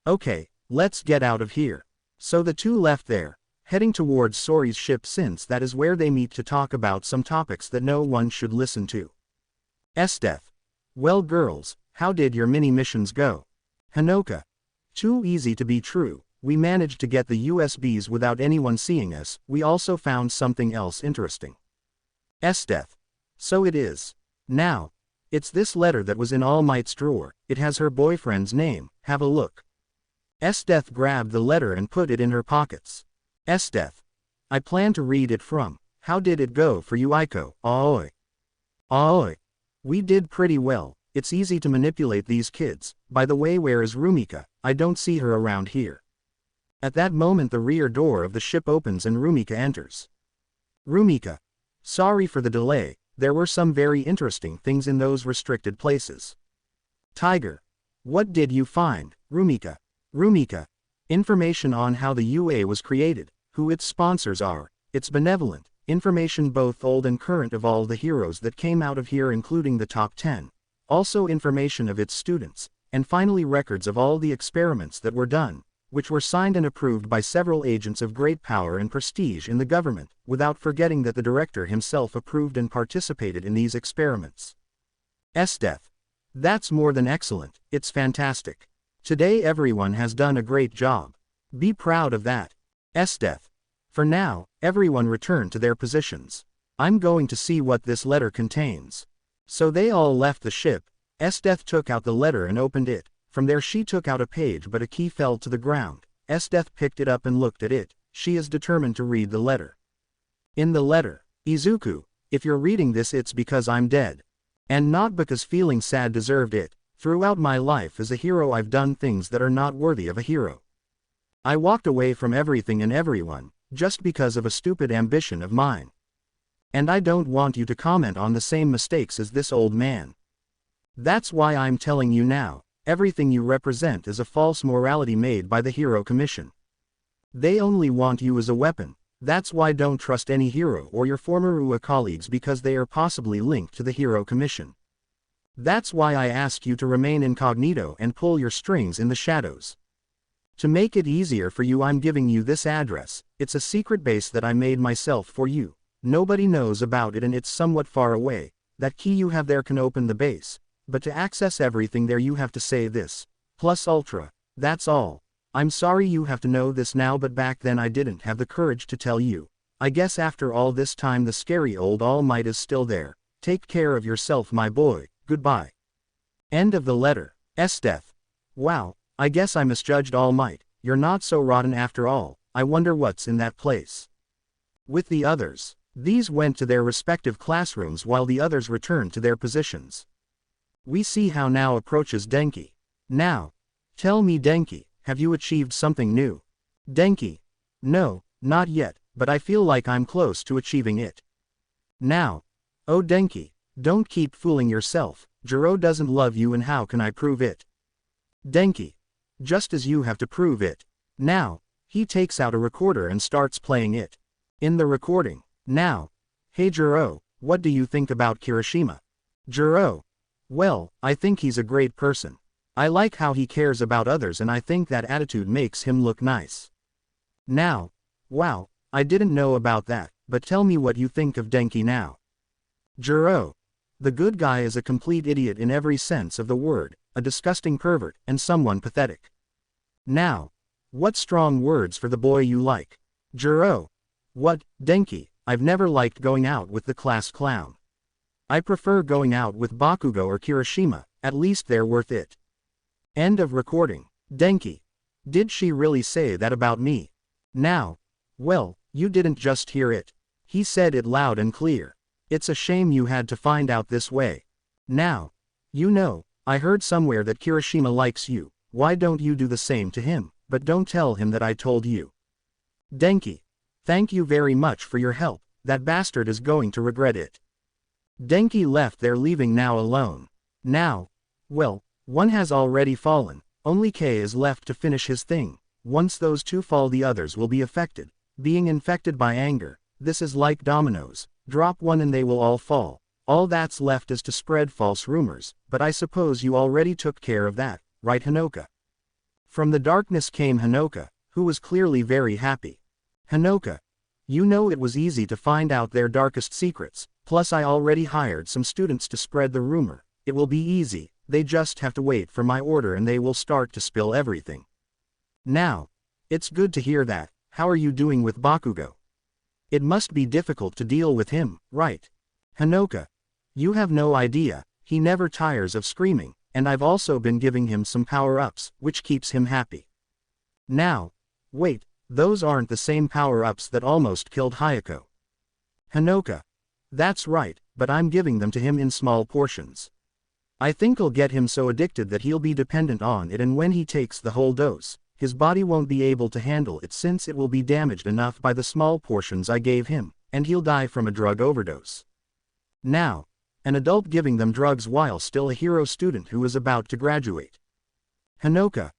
Okay, let's get out of here. So the two left there, heading towards Sori's ship, since that is where they meet to talk about some topics that no one should listen to. Esdeath. Well, girls, how did your mini missions go? Hanoka. Too easy to be true. We managed to get the USBs without anyone seeing us. We also found something else interesting. Esdeath. So it is. Now, it's this letter that was in All Might's drawer. It has her boyfriend's name. Have a look. Esdeath grabbed the letter and put it in her pockets. Esdeath. I plan to read it from. How did it go for you, Aiko? Aoi. Aoi. We did pretty well. It's easy to manipulate these kids. By the way, where is Rumika? I don't see her around here. At that moment the rear door of the ship opens and Rumika enters. Rumika. Sorry for the delay, there were some very interesting things in those restricted places. Tiger. What did you find, Rumika? Rumika. Information on how the UA was created, who its sponsors are, its benevolent, information both old and current of all the heroes that came out of here including the top 10, also information of its students, and finally records of all the experiments that were done, which were signed and approved by several agents of great power and prestige in the government, without forgetting that the director himself approved and participated in these experiments. Esdeath. That's more than excellent, it's fantastic. Today everyone has done a great job. Be proud of that. Esdeath. For now, everyone return to their positions. I'm going to see what this letter contains. So they all left the ship. Esdeath took out the letter and opened it. From there she took out a page, but a key fell to the ground. Esdeath picked it up and looked at it. She is determined to read the letter. In the letter, Izuku, if you're reading this it's because I'm dead. And not because feeling sad deserved it. Throughout my life as a hero I've done things that are not worthy of a hero. I walked away from everything and everyone, just because of a stupid ambition of mine. And I don't want you to comment on the same mistakes as this old man. That's why I'm telling you now. Everything you represent is a false morality made by the Hero Commission. They only want you as a weapon. That's why don't trust any hero or your former UA colleagues because they are possibly linked to the Hero Commission. That's why I ask you to remain incognito and pull your strings in the shadows. To make it easier for you I'm giving you this address. It's a secret base that I made myself for you. Nobody knows about it and it's somewhat far away. That key you have there can open the base. But to access everything there you have to say this, plus ultra, that's all. I'm sorry you have to know this now but back then I didn't have the courage to tell you. I guess after all this time the scary old All Might is still there. Take care of yourself my boy, goodbye. End of the letter. Esdeath. Wow, I guess I misjudged All Might. You're not so rotten after all. I wonder what's in that place. With the others. These went to their respective classrooms while the others returned to their positions. We see how now approaches Denki. Now. Tell me Denki, have you achieved something new? Denki. No, not yet, but I feel like I'm close to achieving it. Now. Oh Denki, don't keep fooling yourself, Jiro doesn't love you and how can I prove it? Denki. Just as you have to prove it. Now. He takes out a recorder and starts playing it. In the recording. Now. Hey Jiro, what do you think about Kirishima? Jiro. Well, I think he's a great person. I like how he cares about others and I think that attitude makes him look nice. Now. Wow, I didn't know about that, but tell me what you think of Denki now. Jiro. The good guy is a complete idiot in every sense of the word, a disgusting pervert, and someone pathetic. Now. What strong words for the boy you like. Jiro. What, Denki, I've never liked going out with the class clown. I prefer going out with Bakugo or Kirishima, at least they're worth it. End of recording. Denki. Did she really say that about me? Now. Well, you didn't just hear it. He said it loud and clear. It's a shame you had to find out this way. Now. You know, I heard somewhere that Kirishima likes you, why don't you do the same to him, but don't tell him that I told you. Denki. Thank you very much for your help, that bastard is going to regret it. Denki left there leaving now alone. Now. Well, one has already fallen, only K is left to finish his thing. Once those two fall the others will be affected. Being infected by anger, this is like dominoes, drop one and they will all fall. All that's left is to spread false rumors, but I suppose you already took care of that, right Hanoka? From the darkness came Hanoka, who was clearly very happy. Hanoka. You know it was easy to find out their darkest secrets, plus I already hired some students to spread the rumor. It will be easy, they just have to wait for my order and they will start to spill everything. Now. It's good to hear that. How are you doing with Bakugo? It must be difficult to deal with him, right? Hanoka. You have no idea, he never tires of screaming, and I've also been giving him some power-ups, which keeps him happy. Now. Wait, those aren't the same power-ups that almost killed Hayako. Hanoka. That's right, but I'm giving them to him in small portions. I think I'll get him so addicted that he'll be dependent on it and when he takes the whole dose, his body won't be able to handle it since it will be damaged enough by the small portions I gave him, and he'll die from a drug overdose. Now. An adult giving them drugs while still a hero student who is about to graduate. Hanoka.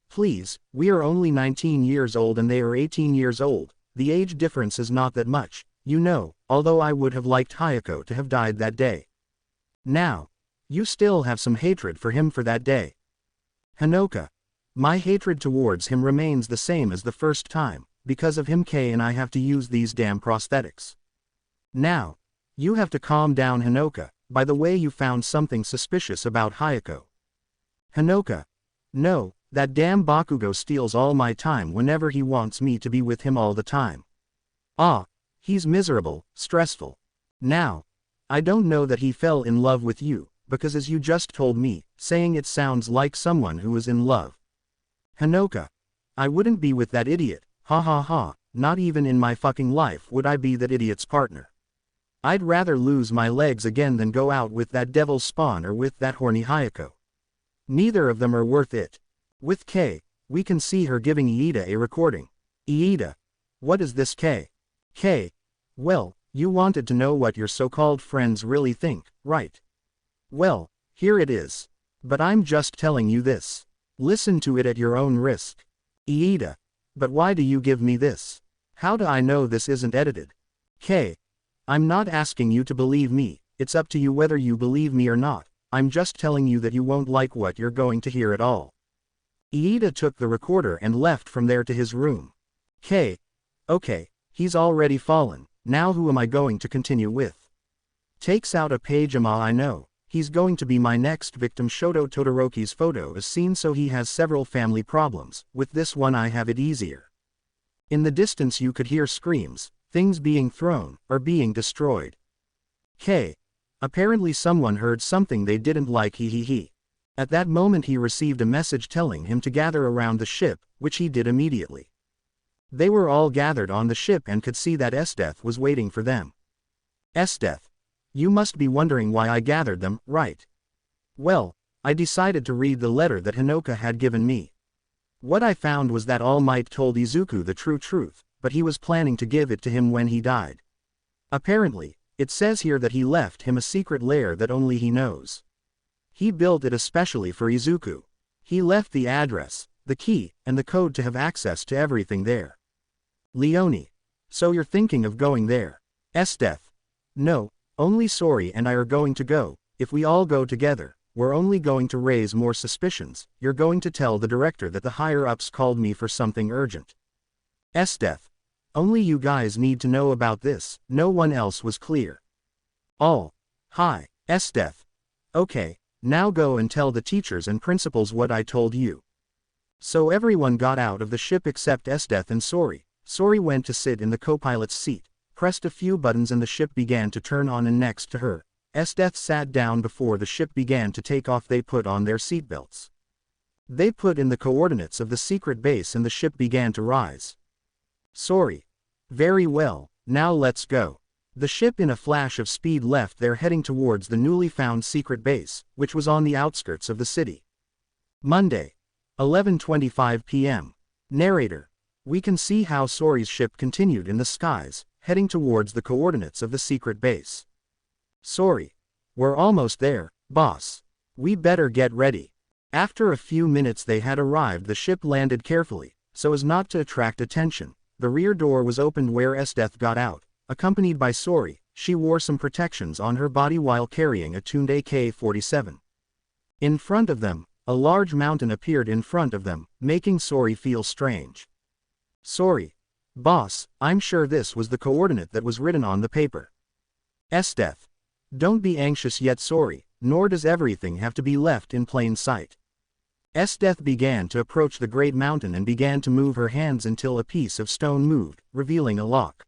Please, we are only 19 years old and they are 18 years old, the age difference is not that much, you know, although I would have liked Hayako to have died that day. Now. You still have some hatred for him for that day. Hanoka. My hatred towards him remains the same as the first time, because of him K and I have to use these damn prosthetics. Now. You have to calm down Hanoka, by the way you found something suspicious about Hayako. Hanoka. No, that damn Bakugo steals all my time whenever he wants me to be with him all the time. Ah. He's miserable, stressful. Now. I don't know that he fell in love with you, because as you just told me, saying it sounds like someone who is in love. Hanoka. I wouldn't be with that idiot, ha ha ha, not even in my fucking life would I be that idiot's partner. I'd rather lose my legs again than go out with that devil's spawn or with that horny Hayako. Neither of them are worth it. With K, we can see her giving Iida a recording. Iida. What is this K? K. Well, you wanted to know what your so-called friends really think, right? Well, here it is. But I'm just telling you this. Listen to it at your own risk. Iida. But why do you give me this? How do I know this isn't edited? K. I'm not asking you to believe me, it's up to you whether you believe me or not, I'm just telling you that you won't like what you're going to hear at all. Iida took the recorder and left from there to his room. K. Okay, he's already fallen, now who am I going to continue with? Takes out a page. I know, he's going to be my next victim. Shoto Todoroki's photo is seen so he has several family problems, with this one I have it easier. In the distance you could hear screams, things being thrown, or being destroyed. K. Apparently someone heard something they didn't like he. At that moment he received a message telling him to gather around the ship, which he did immediately. They were all gathered on the ship and could see that Esdeath was waiting for them. Esdeath. You must be wondering why I gathered them, right? Well, I decided to read the letter that Hinoka had given me. What I found was that All Might told Izuku the true truth, but he was planning to give it to him when he died. Apparently, it says here that he left him a secret lair that only he knows. He built it especially for Izuku. He left the address, the key, and the code to have access to everything there. Leonie. So you're thinking of going there? Esdeath. No, only Sori and I are going to go. If we all go together, we're only going to raise more suspicions. You're going to tell the director that the higher-ups called me for something urgent. Esdeath. Only you guys need to know about this, no one else was clear. All. Hi, Esdeath. Okay, now go and tell the teachers and principals what I told you. So everyone got out of the ship except Esdeath and Sori. Sori went to sit in the co-pilot's seat, pressed a few buttons and the ship began to turn on, and next to her, Esdeath sat down before the ship began to take off. They put on their seatbelts. They put in the coordinates of the secret base and the ship began to rise. Sori. Very well, now let's go. The ship in a flash of speed left there heading towards the newly found secret base, which was on the outskirts of the city. Monday. 11:25 p.m. Narrator. We can see how Sori's ship continued in the skies, heading towards the coordinates of the secret base. Sori. We're almost there, boss. We better get ready. After a few minutes they had arrived. The ship landed carefully, so as not to attract attention. The rear door was opened where Esdeath got out, accompanied by Sori. She wore some protections on her body while carrying a tuned AK-47. In front of them, a large mountain appeared in front of them, making Sori feel strange. Sori. Boss, I'm sure this was the coordinate that was written on the paper. Esdeath. Don't be anxious yet, Sori, nor does everything have to be left in plain sight. Esdeath began to approach the great mountain and began to move her hands until a piece of stone moved, revealing a lock.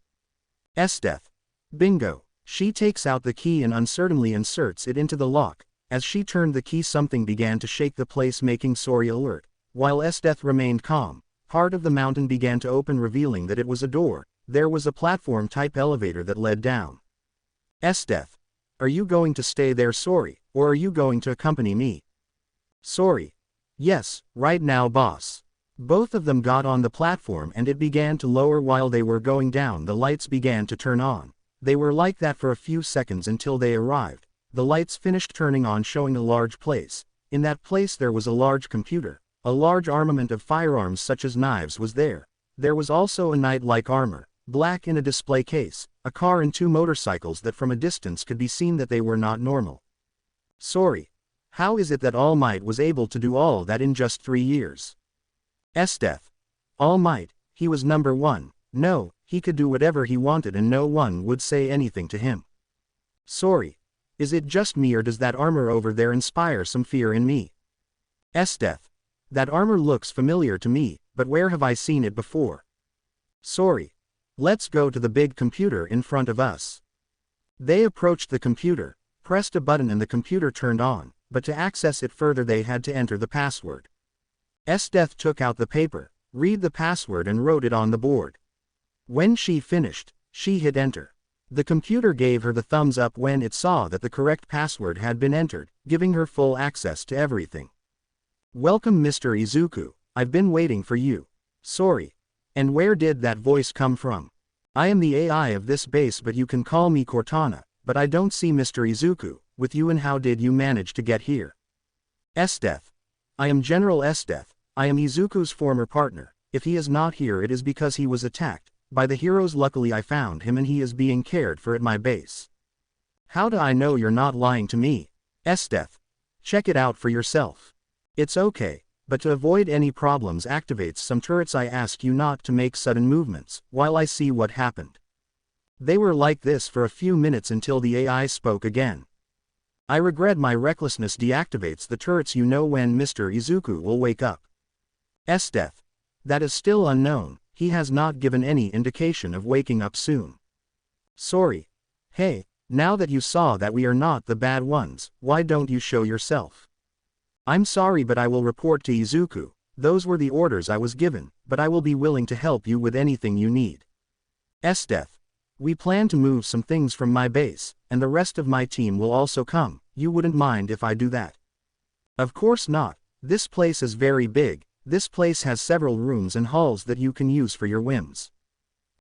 Esdeath. Bingo. She takes out the key and uncertainly inserts it into the lock. As she turned the key, something began to shake the place, making Sori alert. While Esdeath remained calm, part of the mountain began to open, revealing that it was a door. There was a platform-type elevator that led down. Esdeath. Are you going to stay there, Sori, or are you going to accompany me? Sori. Yes, right now, boss. Both of them got on the platform and it began to lower. While they were going down, the lights began to turn on. They were like that for a few seconds until they arrived. The lights finished turning on, showing a large place. In that place there was a large computer. A large armament of firearms such as knives was there. There was also a knight-like armor, black, in a display case, a car and two motorcycles that from a distance could be seen that they were not normal. Sori. How is it that All Might was able to do all that in just 3 years? Esdeath. All Might, he was number one. No, he could do whatever he wanted and no one would say anything to him. Sori. Is it just me or does that armor over there inspire some fear in me? Esdeath. That armor looks familiar to me, but where have I seen it before? Sori. Let's go to the big computer in front of us. They approached the computer, pressed a button and the computer turned on. But to access it further they had to enter the password. Esdeath took out the paper, read the password and wrote it on the board. When she finished, she hit enter. The computer gave her the thumbs up when it saw that the correct password had been entered, giving her full access to everything. Welcome, Mr. Izuku, I've been waiting for you. Sori. And where did that voice come from? I am the AI of this base, but you can call me Cortana, but I don't see Mr. Izuku with you, and how did you manage to get here? Esdeath. I am General Esdeath. I am Izuku's former partner. If he is not here, it is because he was attacked by the heroes. Luckily I found him and he is being cared for at my base. How do I know you're not lying to me? Esdeath. Check it out for yourself. It's okay, but to avoid any problems activates some turrets. I ask you not to make sudden movements while I see what happened. They were like this for a few minutes until the AI spoke again. I regret my recklessness deactivates the turrets. You know when Mr. Izuku will wake up? Esdeath. That is still unknown, he has not given any indication of waking up soon. Sorry. Hey, now that you saw that we are not the bad ones, why don't you show yourself? I'm sorry, but I will report to Izuku. Those were the orders I was given, but I will be willing to help you with anything you need. Esdeath. We plan to move some things from my base, and the rest of my team will also come. You wouldn't mind if I do that? Of course not. This place is very big. This place has several rooms and halls that you can use for your whims.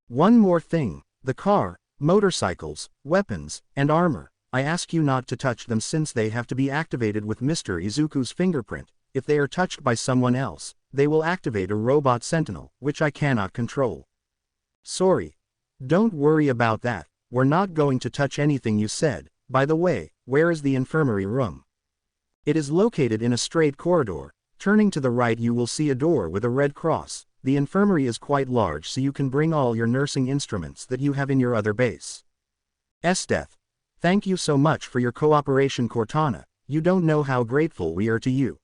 One more thing, the car, motorcycles, weapons, and armor. I ask you not to touch them since they have to be activated with Mr. Izuku's fingerprint. If they are touched by someone else, they will activate a robot sentinel, which I cannot control. Sorry. Don't worry about that. We're not going to touch anything you said. By the way, where is the infirmary room? It is located in a straight corridor. Turning to the right you will see a door with a red cross. The infirmary is quite large, so you can bring all your nursing instruments that you have in your other base. Esdeath. Thank you so much for your cooperation, Cortana. You don't know how grateful we are to you.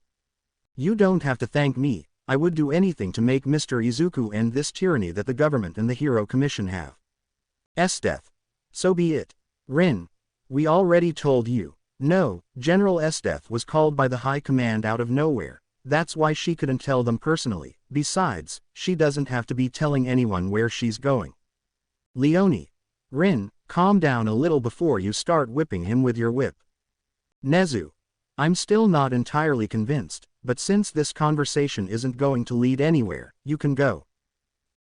You don't have to thank me. I would do anything to make Mr. Izuku end this tyranny that the government and the Hero Commission have. Esdeath. So be it. Rin. We already told you. No, General Esdeath was called by the High Command out of nowhere. That's why she couldn't tell them personally. Besides, she doesn't have to be telling anyone where she's going. Leonie. Rin, calm down a little before you start whipping him with your whip. Nezu. I'm still not entirely convinced, but since this conversation isn't going to lead anywhere, you can go.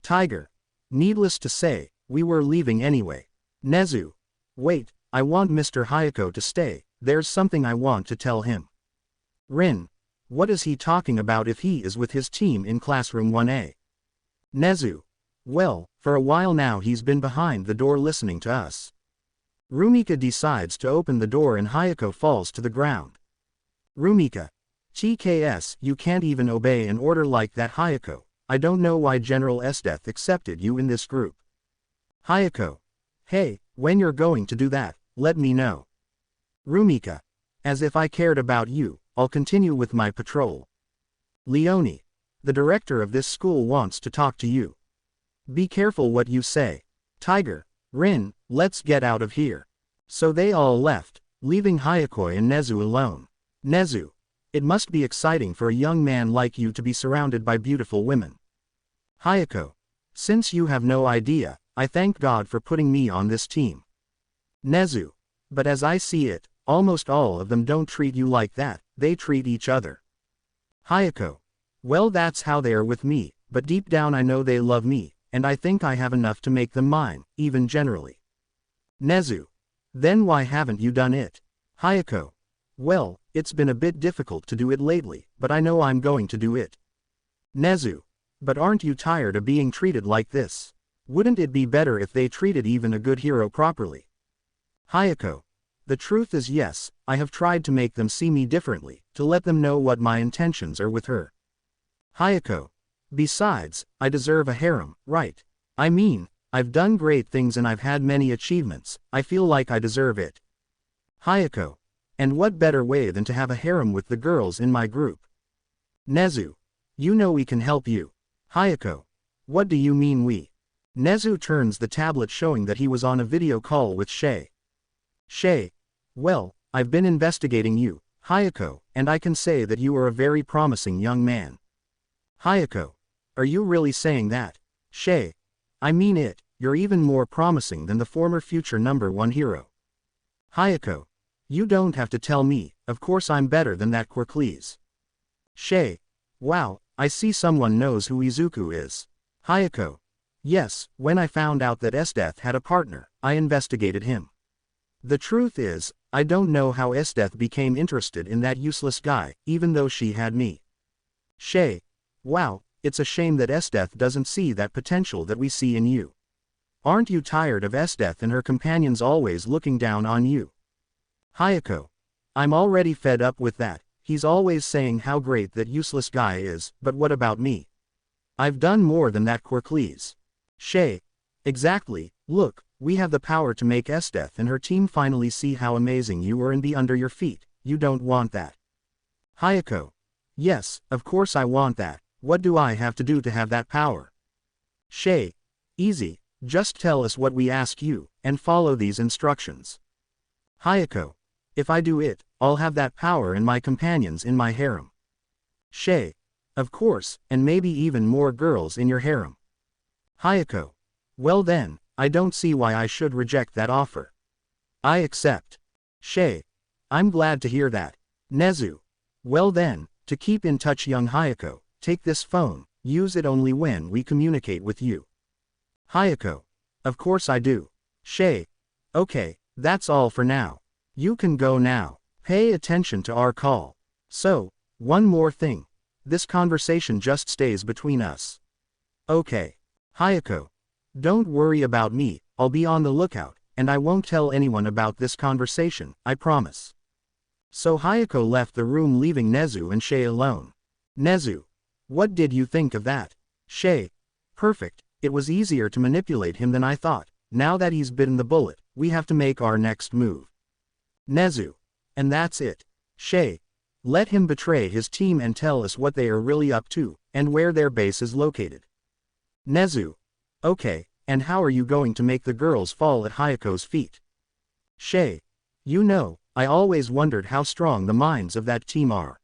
Tiger. Needless to say, we were leaving anyway. Nezu. Wait, I want Mr. Hayako to stay. There's something I want to tell him. Rin. What is he talking about if he is with his team in classroom 1A? Nezu. Well, for a while now he's been behind the door listening to us. Rumika decides to open the door and Hayako falls to the ground. Rumika. TKS, you can't even obey an order like that, Hayako. I don't know why General Esdeath accepted you in this group. Hayako. Hey, when you're going to do that, let me know. Rumika. As if I cared about you. I'll continue with my patrol. Leonie. The director of this school wants to talk to you. Be careful what you say. Tiger. Rin, let's get out of here. So they all left, leaving Hayako and Nezu alone. Nezu. It must be exciting for a young man like you to be surrounded by beautiful women. Hayako. Since you have no idea, I thank God for putting me on this team. Nezu. But as I see it, almost all of them don't treat you like that, they treat each other. Hayako. Well, that's how they are with me, but deep down I know they love me, and I think I have enough to make them mine, even generally. Nezu. Then why haven't you done it? Hayako. Well, it's been a bit difficult to do it lately, but I know I'm going to do it. Nezu. But aren't you tired of being treated like this? Wouldn't it be better if they treated even a good hero properly? Hayako. The truth is yes, I have tried to make them see me differently, to let them know what my intentions are with her. Hayako. Besides, I deserve a harem, right? I mean, I've done great things and I've had many achievements, I feel like I deserve it. Hayako. And what better way than to have a harem with the girls in my group? Nezu. You know we can help you. Hayako. What do you mean we? Nezu turns the tablet showing that he was on a video call with Shay. Shay. Well, I've been investigating you, Hayako, and I can say that you are a very promising young man. Hayako. Are you really saying that? Shay. I mean it, you're even more promising than the former future #1 hero. Hayako. You don't have to tell me, of course I'm better than that Quirklees. Shay. Wow, I see someone knows who Izuku is. Hayako. Yes, when I found out that Esdeath had a partner, I investigated him. The truth is, I don't know how Esdeath became interested in that useless guy, even though she had me. Shay. Wow, it's a shame that Esdeath doesn't see that potential that we see in you. Aren't you tired of Esdeath and her companions always looking down on you? Hayako. I'm already fed up with that, he's always saying how great that useless guy is, but what about me? I've done more than that, Quirklees. Shay. Exactly, look, we have the power to make Esdeath and her team finally see how amazing you are and be under your feet. You don't want that. Hayako. Yes, of course I want that. What do I have to do to have that power? Shay. Easy, just tell us what we ask you, and follow these instructions. Hayako. If I do it, I'll have that power and my companions in my harem. Shay. Of course, and maybe even more girls in your harem. Hayako. Well then, I don't see why I should reject that offer. I accept. Shay. I'm glad to hear that. Nezu. Well then, to keep in touch young Hayako, take this phone, use it only when we communicate with you. Hayako. Of course I do. Shay. Okay, that's all for now. You can go now. Pay attention to our call. So, one more thing. This conversation just stays between us. Okay. Hayako. Don't worry about me, I'll be on the lookout, and I won't tell anyone about this conversation, I promise. So Hayako left the room leaving Nezu and Shay alone. Nezu. What did you think of that? Shay. Perfect, it was easier to manipulate him than I thought. Now that he's bitten the bullet, we have to make our next move. Nezu. And that's it. Shay. Let him betray his team and tell us what they are really up to, and where their base is located. Nezu. Okay, and how are you going to make the girls fall at Hayako's feet? Shay. You know, I always wondered how strong the minds of that team are.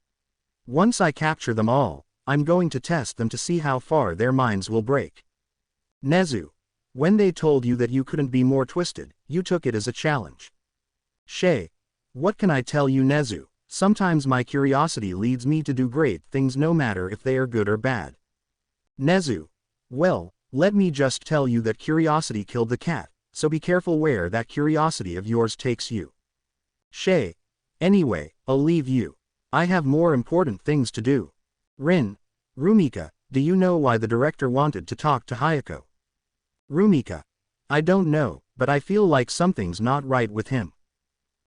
Once I capture them all, I'm going to test them to see how far their minds will break. Nezu. When they told you that you couldn't be more twisted, you took it as a challenge. Shay. What can I tell you, Nezu? Sometimes my curiosity leads me to do great things no matter if they are good or bad. Nezu. Well, let me just tell you that curiosity killed the cat, so be careful where that curiosity of yours takes you. Shay. Anyway, I'll leave you. I have more important things to do. Rin. Rumika, do you know why the director wanted to talk to Hayako? Rumika. I don't know, but I feel like something's not right with him.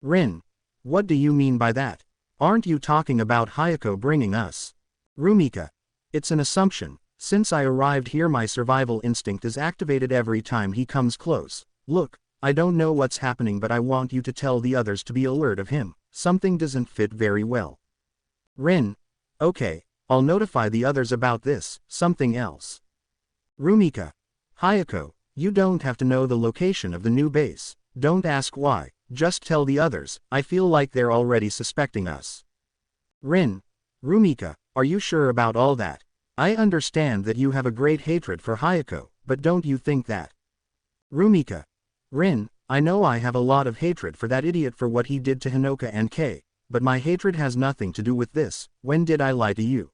Rin. What do you mean by that? Aren't you talking about Hayako bringing us? Rumika. It's an assumption. Since I arrived here my survival instinct is activated every time he comes close. Look, I don't know what's happening but I want you to tell the others to be alert of him. Something doesn't fit very well. Rin. Okay, I'll notify the others about this. Something else. Rumika. Hayako, you don't have to know the location of the new base. Don't ask why, just tell the others. I feel like they're already suspecting us. Rin. Rumika, are you sure about all that? I understand that you have a great hatred for Hayako, but don't you think that? Rumika. Rin, I know I have a lot of hatred for that idiot for what he did to Hinoka and Kei, but my hatred has nothing to do with this. When did I lie to you?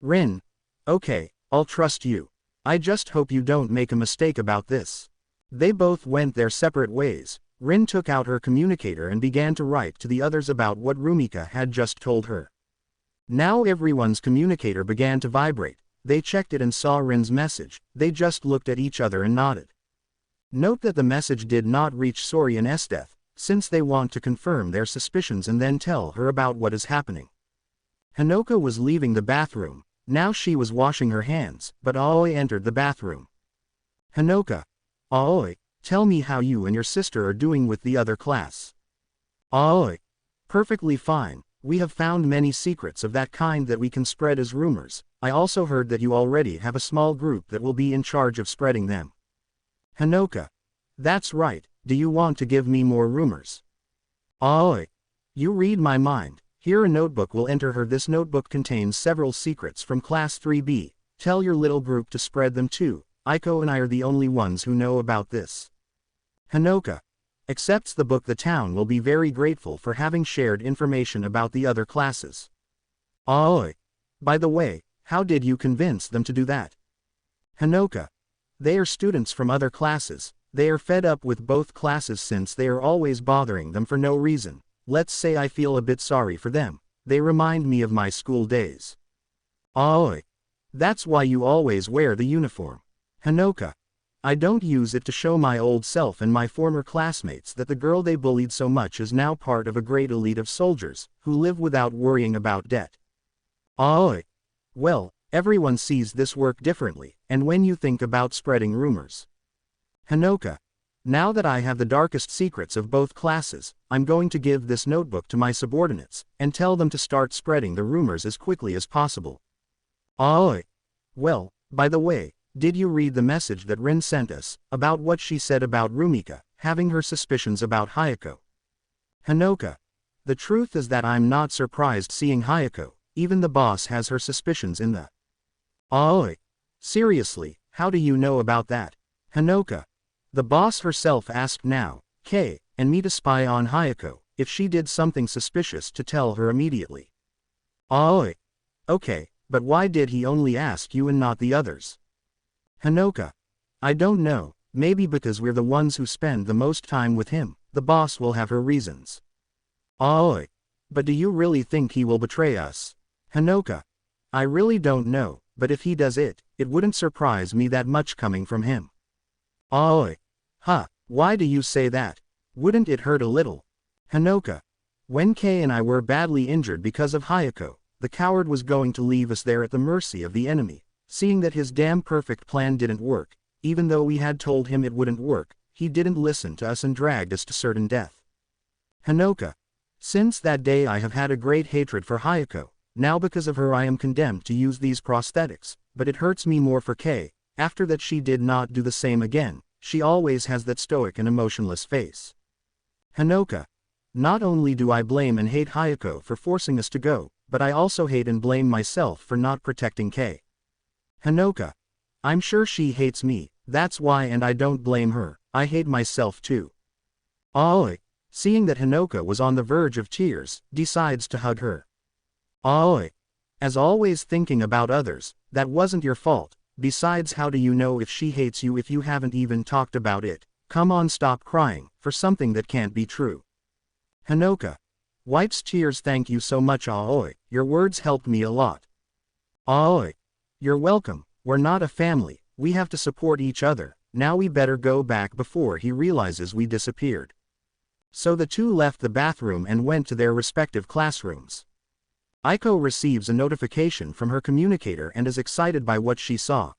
Rin. Okay, I'll trust you. I just hope you don't make a mistake about this. They both went their separate ways. Rin took out her communicator and began to write to the others about what Rumika had just told her. Now everyone's communicator began to vibrate. They checked it and saw Rin's message. They just looked at each other and nodded. Note that the message did not reach Sori and Esdeath, since they want to confirm their suspicions and then tell her about what is happening. Hinoka was leaving the bathroom. Now she was washing her hands, but Aoi entered the bathroom. Hinoka. Aoi, tell me how you and your sister are doing with the other class. Aoi. Perfectly fine. We have found many secrets of that kind that we can spread as rumors. I also heard that you already have a small group that will be in charge of spreading them. Hinoka. That's right, do you want to give me more rumors? Aoi. You read my mind. Here a notebook will enter her. This notebook contains several secrets from class 3B. Tell your little group to spread them too. Aiko and I are the only ones who know about this. Hinoka. Accepts the book. The town will be very grateful for having shared information about the other classes. Aoi. By the way, how did you convince them to do that? Hinoka. They are students from other classes. They are fed up with both classes since they are always bothering them for no reason. Let's say I feel a bit sorry for them. They remind me of my school days. Aoi. That's why you always wear the uniform. Hinoka. I don't use it to show my old self and my former classmates that the girl they bullied so much is now part of a great elite of soldiers, who live without worrying about debt. Aoi. Well, everyone sees this work differently, and when you think about spreading rumors. Hinoka. Now that I have the darkest secrets of both classes, I'm going to give this notebook to my subordinates, and tell them to start spreading the rumors as quickly as possible. Aoi. Well, by the way, Did you read the message that Rin sent us, about what she said about Rumika, having her suspicions about Hayako? Hinoka. The truth is that I'm not surprised seeing Hayako, even the boss has her suspicions in the... Aoi. Seriously, how do you know about that? Hinoka. The boss herself asked now, Kei, and me to spy on Hayako, if she did something suspicious to tell her immediately. Aoi. Okay, but why did he only ask you and not the others? Hinoka. I don't know, maybe because we're the ones who spend the most time with him, the boss will have her reasons. Aoi. But do you really think he will betray us? Hinoka. I really don't know, but if he does it, it wouldn't surprise me that much coming from him. Aoi. Huh, why do you say that? Wouldn't it hurt a little? Hinoka. When Kei and I were badly injured because of Hayako, the coward was going to leave us there at the mercy of the enemy. Seeing that his damn perfect plan didn't work, even though we had told him it wouldn't work, he didn't listen to us and dragged us to certain death. Hinoka. Since that day I have had a great hatred for Hayako, now because of her I am condemned to use these prosthetics, but it hurts me more for Kei, after that she did not do the same again, she always has that stoic and emotionless face. Hinoka. Not only do I blame and hate Hayako for forcing us to go, but I also hate and blame myself for not protecting Kei. Hinoka. I'm sure she hates me, that's why, and I don't blame her, I hate myself too. Aoi. Seeing that Hinoka was on the verge of tears, decides to hug her. Aoi. As always thinking about others, that wasn't your fault, besides how do you know if she hates you if you haven't even talked about it? Come on, stop crying, for something that can't be true. Hinoka. Wipes tears. Thank you so much Aoi, your words helped me a lot. Aoi. You're welcome, we're not a family, we have to support each other, now we better go back before he realizes we disappeared. So the two left the bathroom and went to their respective classrooms. Aiko receives a notification from her communicator and is excited by what she saw.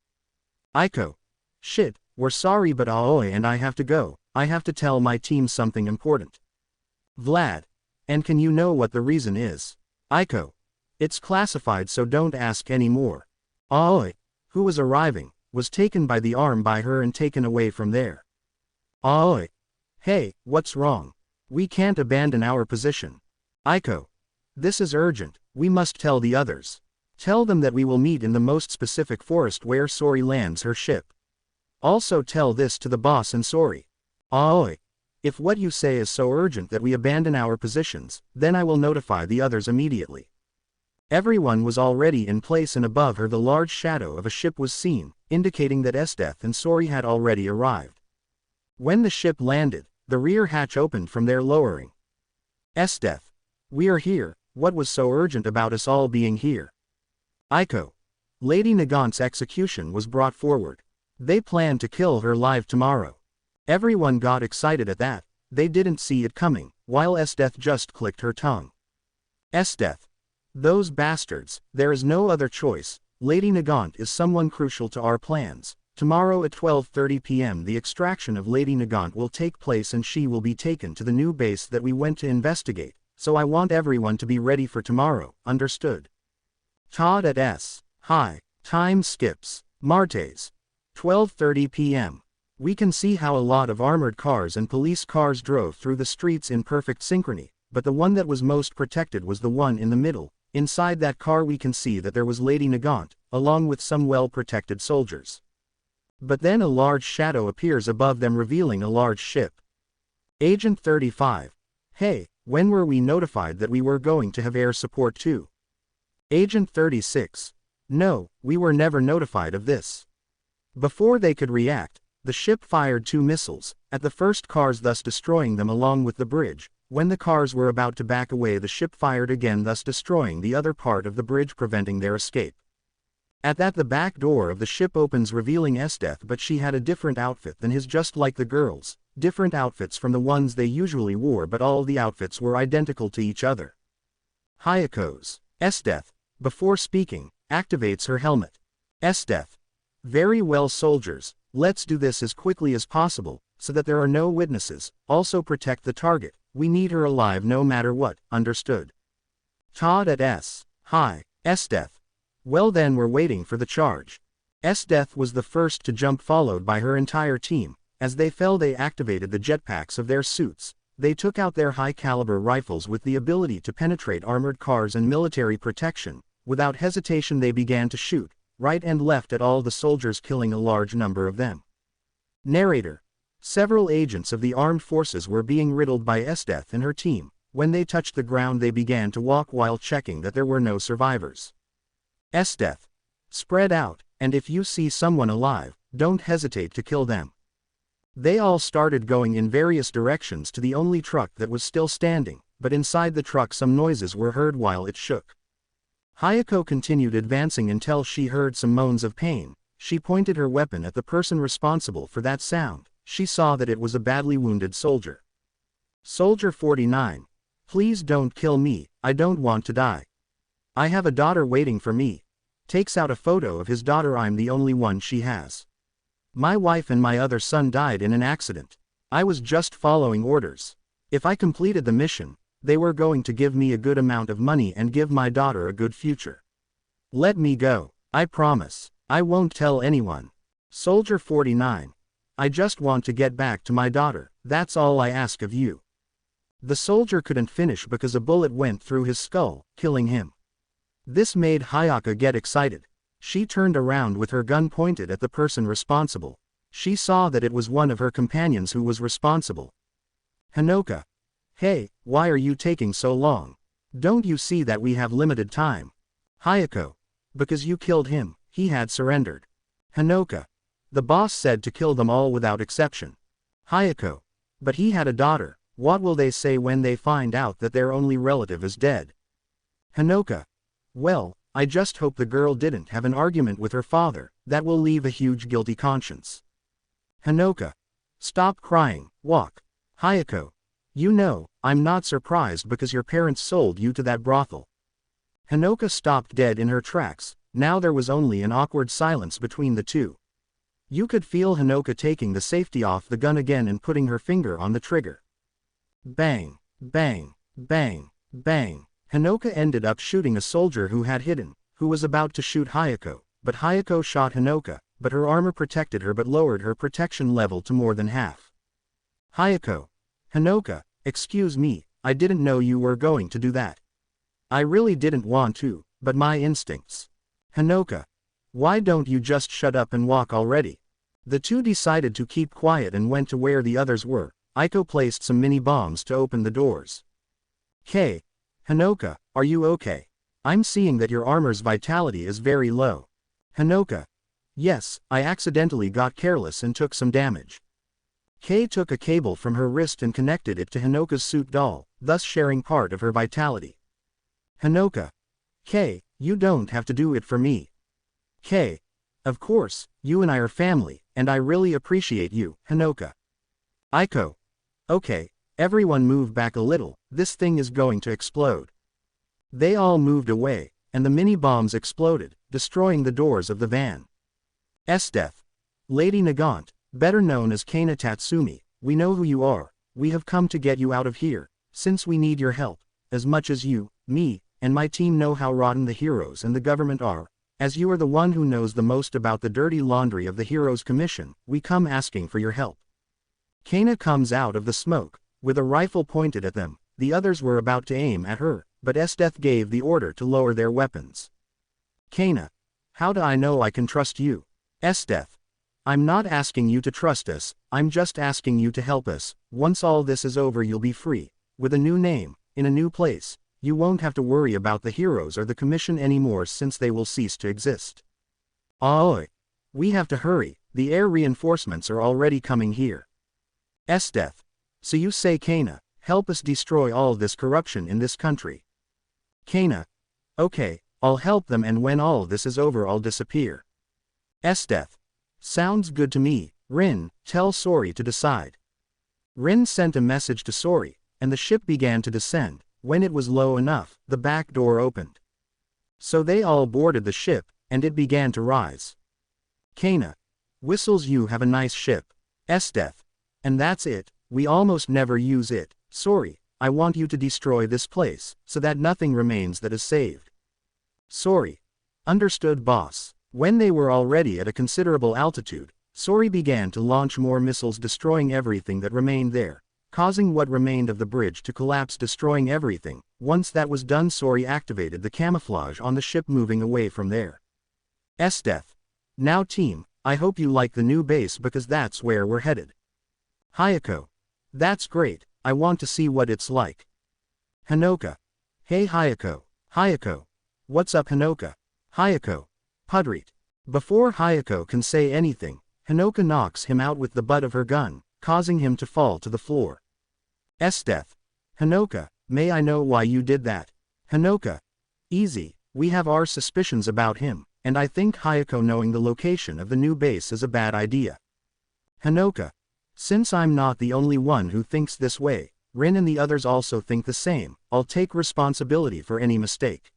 Aiko. Shit, we're sorry but Aoi and I have to go, I have to tell my team something important. Vlad. And can you know what the reason is? Aiko. It's classified so don't ask any more. Aoi, who was arriving, was taken by the arm by her and taken away from there. Aoi. Hey, what's wrong? We can't abandon our position. Aiko. This is urgent, we must tell the others. Tell them that we will meet in the most specific forest where Sori lands her ship. Also tell this to the boss and Sori. Aoi. If what you say is so urgent that we abandon our positions, then I will notify the others immediately. Everyone was already in place and above her the large shadow of a ship was seen, indicating that Esdeath and Sori had already arrived. When the ship landed, the rear hatch opened from their lowering. Esdeath. We are here, what was so urgent about us all being here? Aiko. Lady Nagant's execution was brought forward. They planned to kill her live tomorrow. Everyone got excited at that, they didn't see it coming, while Esdeath just clicked her tongue. Esdeath. Those bastards, there is no other choice, Lady Nagant is someone crucial to our plans. Tomorrow at 12:30 p.m. the extraction of Lady Nagant will take place and she will be taken to the new base that we went to investigate, so I want everyone to be ready for tomorrow, understood? Todd at S. Hi. Time skips. Martes. 12:30 p.m. We can see how a lot of armored cars and police cars drove through the streets in perfect synchrony, but the one that was most protected was the one in the middle. Inside that car we can see that there was Lady Nagant, along with some well-protected soldiers. But then a large shadow appears above them revealing a large ship. Agent 35. Hey, when were we notified that we were going to have air support too? Agent 36. No, we were never notified of this. Before they could react, the ship fired 2 missiles, at the first cars thus destroying them along with the bridge. When the cars were about to back away the ship fired again thus destroying the other part of the bridge preventing their escape. At that the back door of the ship opens revealing Esdeath but she had a different outfit than his just like the girls, different outfits from the ones they usually wore but all the outfits were identical to each other. Hayako's. Esdeath, before speaking, activates her helmet. Esdeath. Very well soldiers, let's do this as quickly as possible, so that there are no witnesses, also protect the target. We need her alive no matter what, understood? Todd at S. Hi. Esdeath. Well then we're waiting for the charge. Esdeath was the first to jump, followed by her entire team. As they fell, they activated the jetpacks of their suits. They took out their high-caliber rifles with the ability to penetrate armored cars and military protection. Without hesitation they began to shoot, right and left at all the soldiers, killing a large number of them. Narrator. Several agents of the armed forces were being riddled by Esdeath and her team. When they touched the ground they began to walk while checking that there were no survivors. Esdeath. Spread out, and if you see someone alive, don't hesitate to kill them. They all started going in various directions to the only truck that was still standing, but inside the truck some noises were heard while it shook. Hayako continued advancing until she heard some moans of pain. She pointed her weapon at the person responsible for that sound. She saw that it was a badly wounded soldier. Soldier 49. Please don't kill me, I don't want to die. I have a daughter waiting for me. Takes out a photo of his daughter. I'm the only one she has. My wife and my other son died in an accident. I was just following orders. If I completed the mission, they were going to give me a good amount of money and give my daughter a good future. Let me go, I promise. I won't tell anyone. Soldier 49. I just want to get back to my daughter, that's all I ask of you. The soldier couldn't finish because a bullet went through his skull, killing him. This made Hayaka get excited. She turned around with her gun pointed at the person responsible. She saw that it was one of her companions who was responsible. Hanoka. Hey, why are you taking so long? Don't you see that we have limited time? Hayako. Because you killed him, he had surrendered. Hanoka. The boss said to kill them all without exception. Hayako. But he had a daughter, what will they say when they find out that their only relative is dead? Hanoka. Well, I just hope the girl didn't have an argument with her father, that will leave a huge guilty conscience. Hanoka. Stop crying, walk. Hayako. You know, I'm not surprised because your parents sold you to that brothel. Hanoka stopped dead in her tracks. Now there was only an awkward silence between the two. You could feel Hanoka taking the safety off the gun again and putting her finger on the trigger. Bang, bang, bang, bang. Hanoka ended up shooting a soldier who had hidden, who was about to shoot Hayako, but Hayako shot Hanoka, but her armor protected her but lowered her protection level to more than half. Hayako. Hanoka, excuse me, I didn't know you were going to do that. I really didn't want to, but my instincts. Hanoka. Why don't you just shut up and walk already? The two decided to keep quiet and went to where the others were. Aiko placed some mini bombs to open the doors. K. Hanoka, are you okay? I'm seeing that your armor's vitality is very low. Hanoka. Yes, I accidentally got careless and took some damage. Kei took a cable from her wrist and connected it to Hanoka's suit doll, thus sharing part of her vitality. Hanoka. Kei, you don't have to do it for me. Kei. Of course, you and I are family, and I really appreciate you, Hanoka. Aiko. Okay, everyone move back a little, this thing is going to explode. They all moved away, and the mini bombs exploded, destroying the doors of the van. Esdeath. Lady Nagant, better known as Kana Tatsumi, we know who you are, we have come to get you out of here, since we need your help, as much as you, me, and my team know how rotten the heroes and the government are, as you are the one who knows the most about the dirty laundry of the Heroes Commission, we come asking for your help. Kana comes out of the smoke, with a rifle pointed at them. The others were about to aim at her, but Esdeath gave the order to lower their weapons. Kana. How do I know I can trust you? Esdeath. I'm not asking you to trust us, I'm just asking you to help us. Once all this is over you'll be free, with a new name, in a new place. You won't have to worry about the heroes or the commission anymore since they will cease to exist. Aoi. We have to hurry, the air reinforcements are already coming here. Esdeath. So you say Kana, help us destroy all this corruption in this country. Kana. Okay, I'll help them and when all this is over I'll disappear. Esdeath. Sounds good to me, Rin, tell Sori to decide. Rin sent a message to Sori, and the ship began to descend. When it was low enough, the back door opened. So they all boarded the ship, and it began to rise. Kana. Whistles, you have a nice ship. Esdeath. And that's it, we almost never use it. Sori, I want you to destroy this place, so that nothing remains that is saved. Sori. Understood, boss. When they were already at a considerable altitude, Sori began to launch more missiles, destroying everything that remained there, causing what remained of the bridge to collapse, destroying everything. Once that was done, Sori activated the camouflage on the ship, moving away from there. Esdeath. Now team, I hope you like the new base because that's where we're headed. Hayako. That's great, I want to see what it's like. Hinoka. Hey Hayako. Hayako. What's up Hinoka? Hayako. Pudreet. Before Hayako can say anything, Hinoka knocks him out with the butt of her gun, causing him to fall to the floor. Esdeath. Hinoka, may I know why you did that? Hinoka. Easy, we have our suspicions about him, and I think Hayako knowing the location of the new base is a bad idea. Hinoka. Since I'm not the only one who thinks this way, Rin and the others also think the same, I'll take responsibility for any mistake.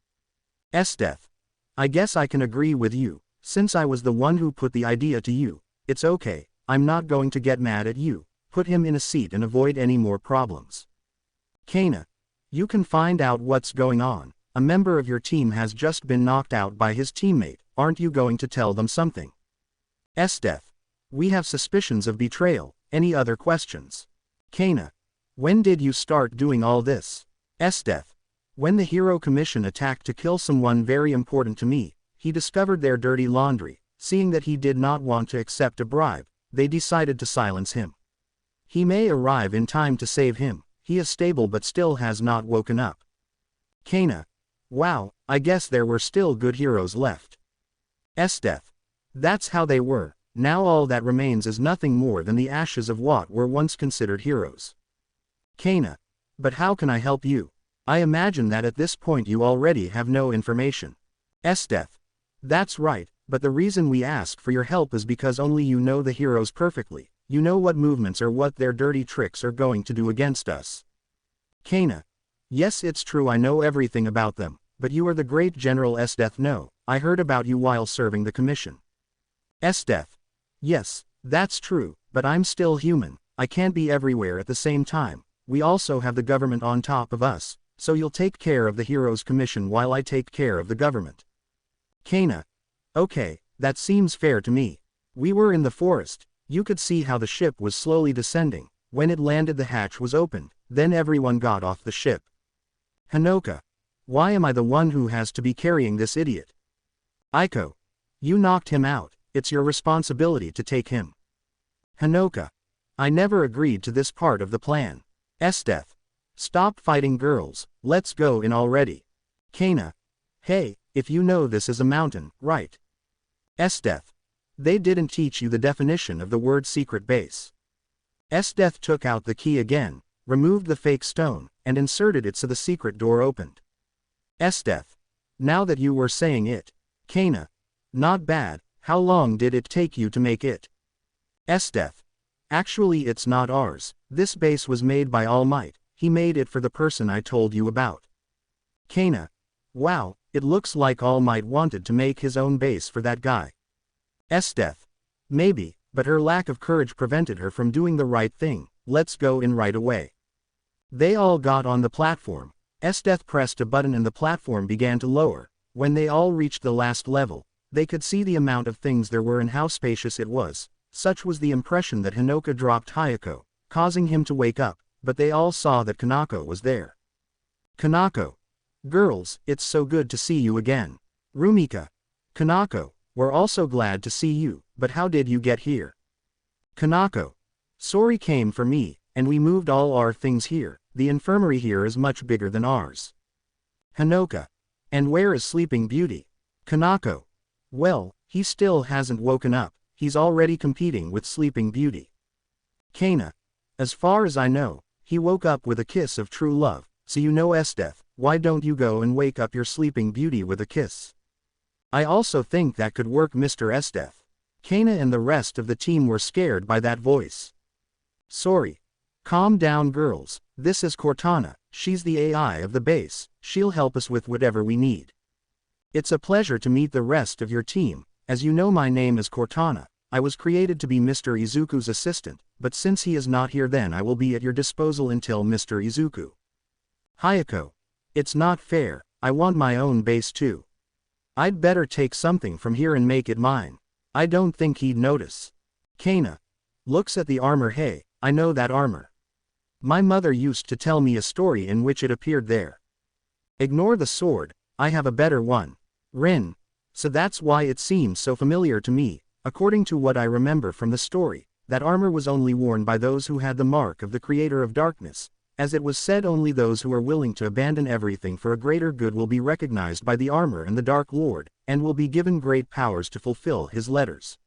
Esdeath. I guess I can agree with you, since I was the one who put the idea to you. It's okay, I'm not going to get mad at you. Put him in a seat and avoid any more problems. Kana. You can find out what's going on. A member of your team has just been knocked out by his teammate, aren't you going to tell them something? Esdeath. We have suspicions of betrayal, any other questions? Kana. When did you start doing all this? Esdeath. When the Hero Commission attacked to kill someone very important to me, he discovered their dirty laundry. Seeing that he did not want to accept a bribe, they decided to silence him. He may arrive in time to save him, he is stable but still has not woken up. Kana. Wow, I guess there were still good heroes left. Esdeath. That's how they were, now all that remains is nothing more than the ashes of what were once considered heroes. Kana. But how can I help you? I imagine that at this point you already have no information. Esdeath. That's right, but the reason we ask for your help is because only you know the heroes perfectly. You know what movements or what their dirty tricks are going to do against us. Kana. Yes, it's true, I know everything about them, but you are the great General Esdeath. No, I heard about you while serving the commission. Esdeath. Yes, that's true, but I'm still human, I can't be everywhere at the same time. We also have the government on top of us, so you'll take care of the Heroes Commission while I take care of the government. Kana. Okay, that seems fair to me. We were in the forest. You could see how the ship was slowly descending. When it landed, the hatch was opened, then everyone got off the ship. Hinoka. Why am I the one who has to be carrying this idiot? Aiko. You knocked him out, it's your responsibility to take him. Hinoka. I never agreed to this part of the plan. Esdeath. Stop fighting girls, let's go in already. Kana. Hey, if you know this is a mountain, right? Esdeath. They didn't teach you the definition of the word secret base. Esdeath took out the key again, removed the fake stone, and inserted it so the secret door opened. Esdeath. Now that you were saying it. Kana. Not bad, how long did it take you to make it? Esdeath. Actually it's not ours, this base was made by All Might, he made it for the person I told you about. Kana. Wow, it looks like All Might wanted to make his own base for that guy. Esdeath. Maybe, but her lack of courage prevented her from doing the right thing. Let's go in right away. They all got on the platform. Esdeath pressed a button and the platform began to lower. When they all reached the last level, they could see the amount of things there were and how spacious it was. Such was the impression that Hinoka dropped Hayako, causing him to wake up, but they all saw that Kanako was there. Kanako. Girls, it's so good to see you again. Rumika. Kanako. We're also glad to see you, but how did you get here? Kanako. Sori came for me, and we moved all our things here. The infirmary here is much bigger than ours. Hinoka. And where is Sleeping Beauty? Kanako. Well, he still hasn't woken up, he's already competing with Sleeping Beauty. Kana. As far as I know, he woke up with a kiss of true love, so you know Esdeath, why don't you go and wake up your Sleeping Beauty with a kiss? I also think that could work, Mr. Esdeath. Kana and the rest of the team were scared by that voice. Sorry. Calm down girls, this is Cortana, she's the AI of the base, she'll help us with whatever we need. It's a pleasure to meet the rest of your team. As you know, my name is Cortana. I was created to be Mr. Izuku's assistant, but since he is not here then I will be at your disposal until Mr. Izuku. Hayako. It's not fair, I want my own base too. I'd better take something from here and make it mine. I don't think he'd notice. Kana looks at the armor. Hey, I know that armor. My mother used to tell me a story in which it appeared there. Ignore the sword, I have a better one. Rin. So that's why it seems so familiar to me. According to what I remember from the story, that armor was only worn by those who had the mark of the Creator of Darkness. As it was said, only those who are willing to abandon everything for a greater good will be recognized by the armor and the Dark Lord, and will be given great powers to fulfill his letters.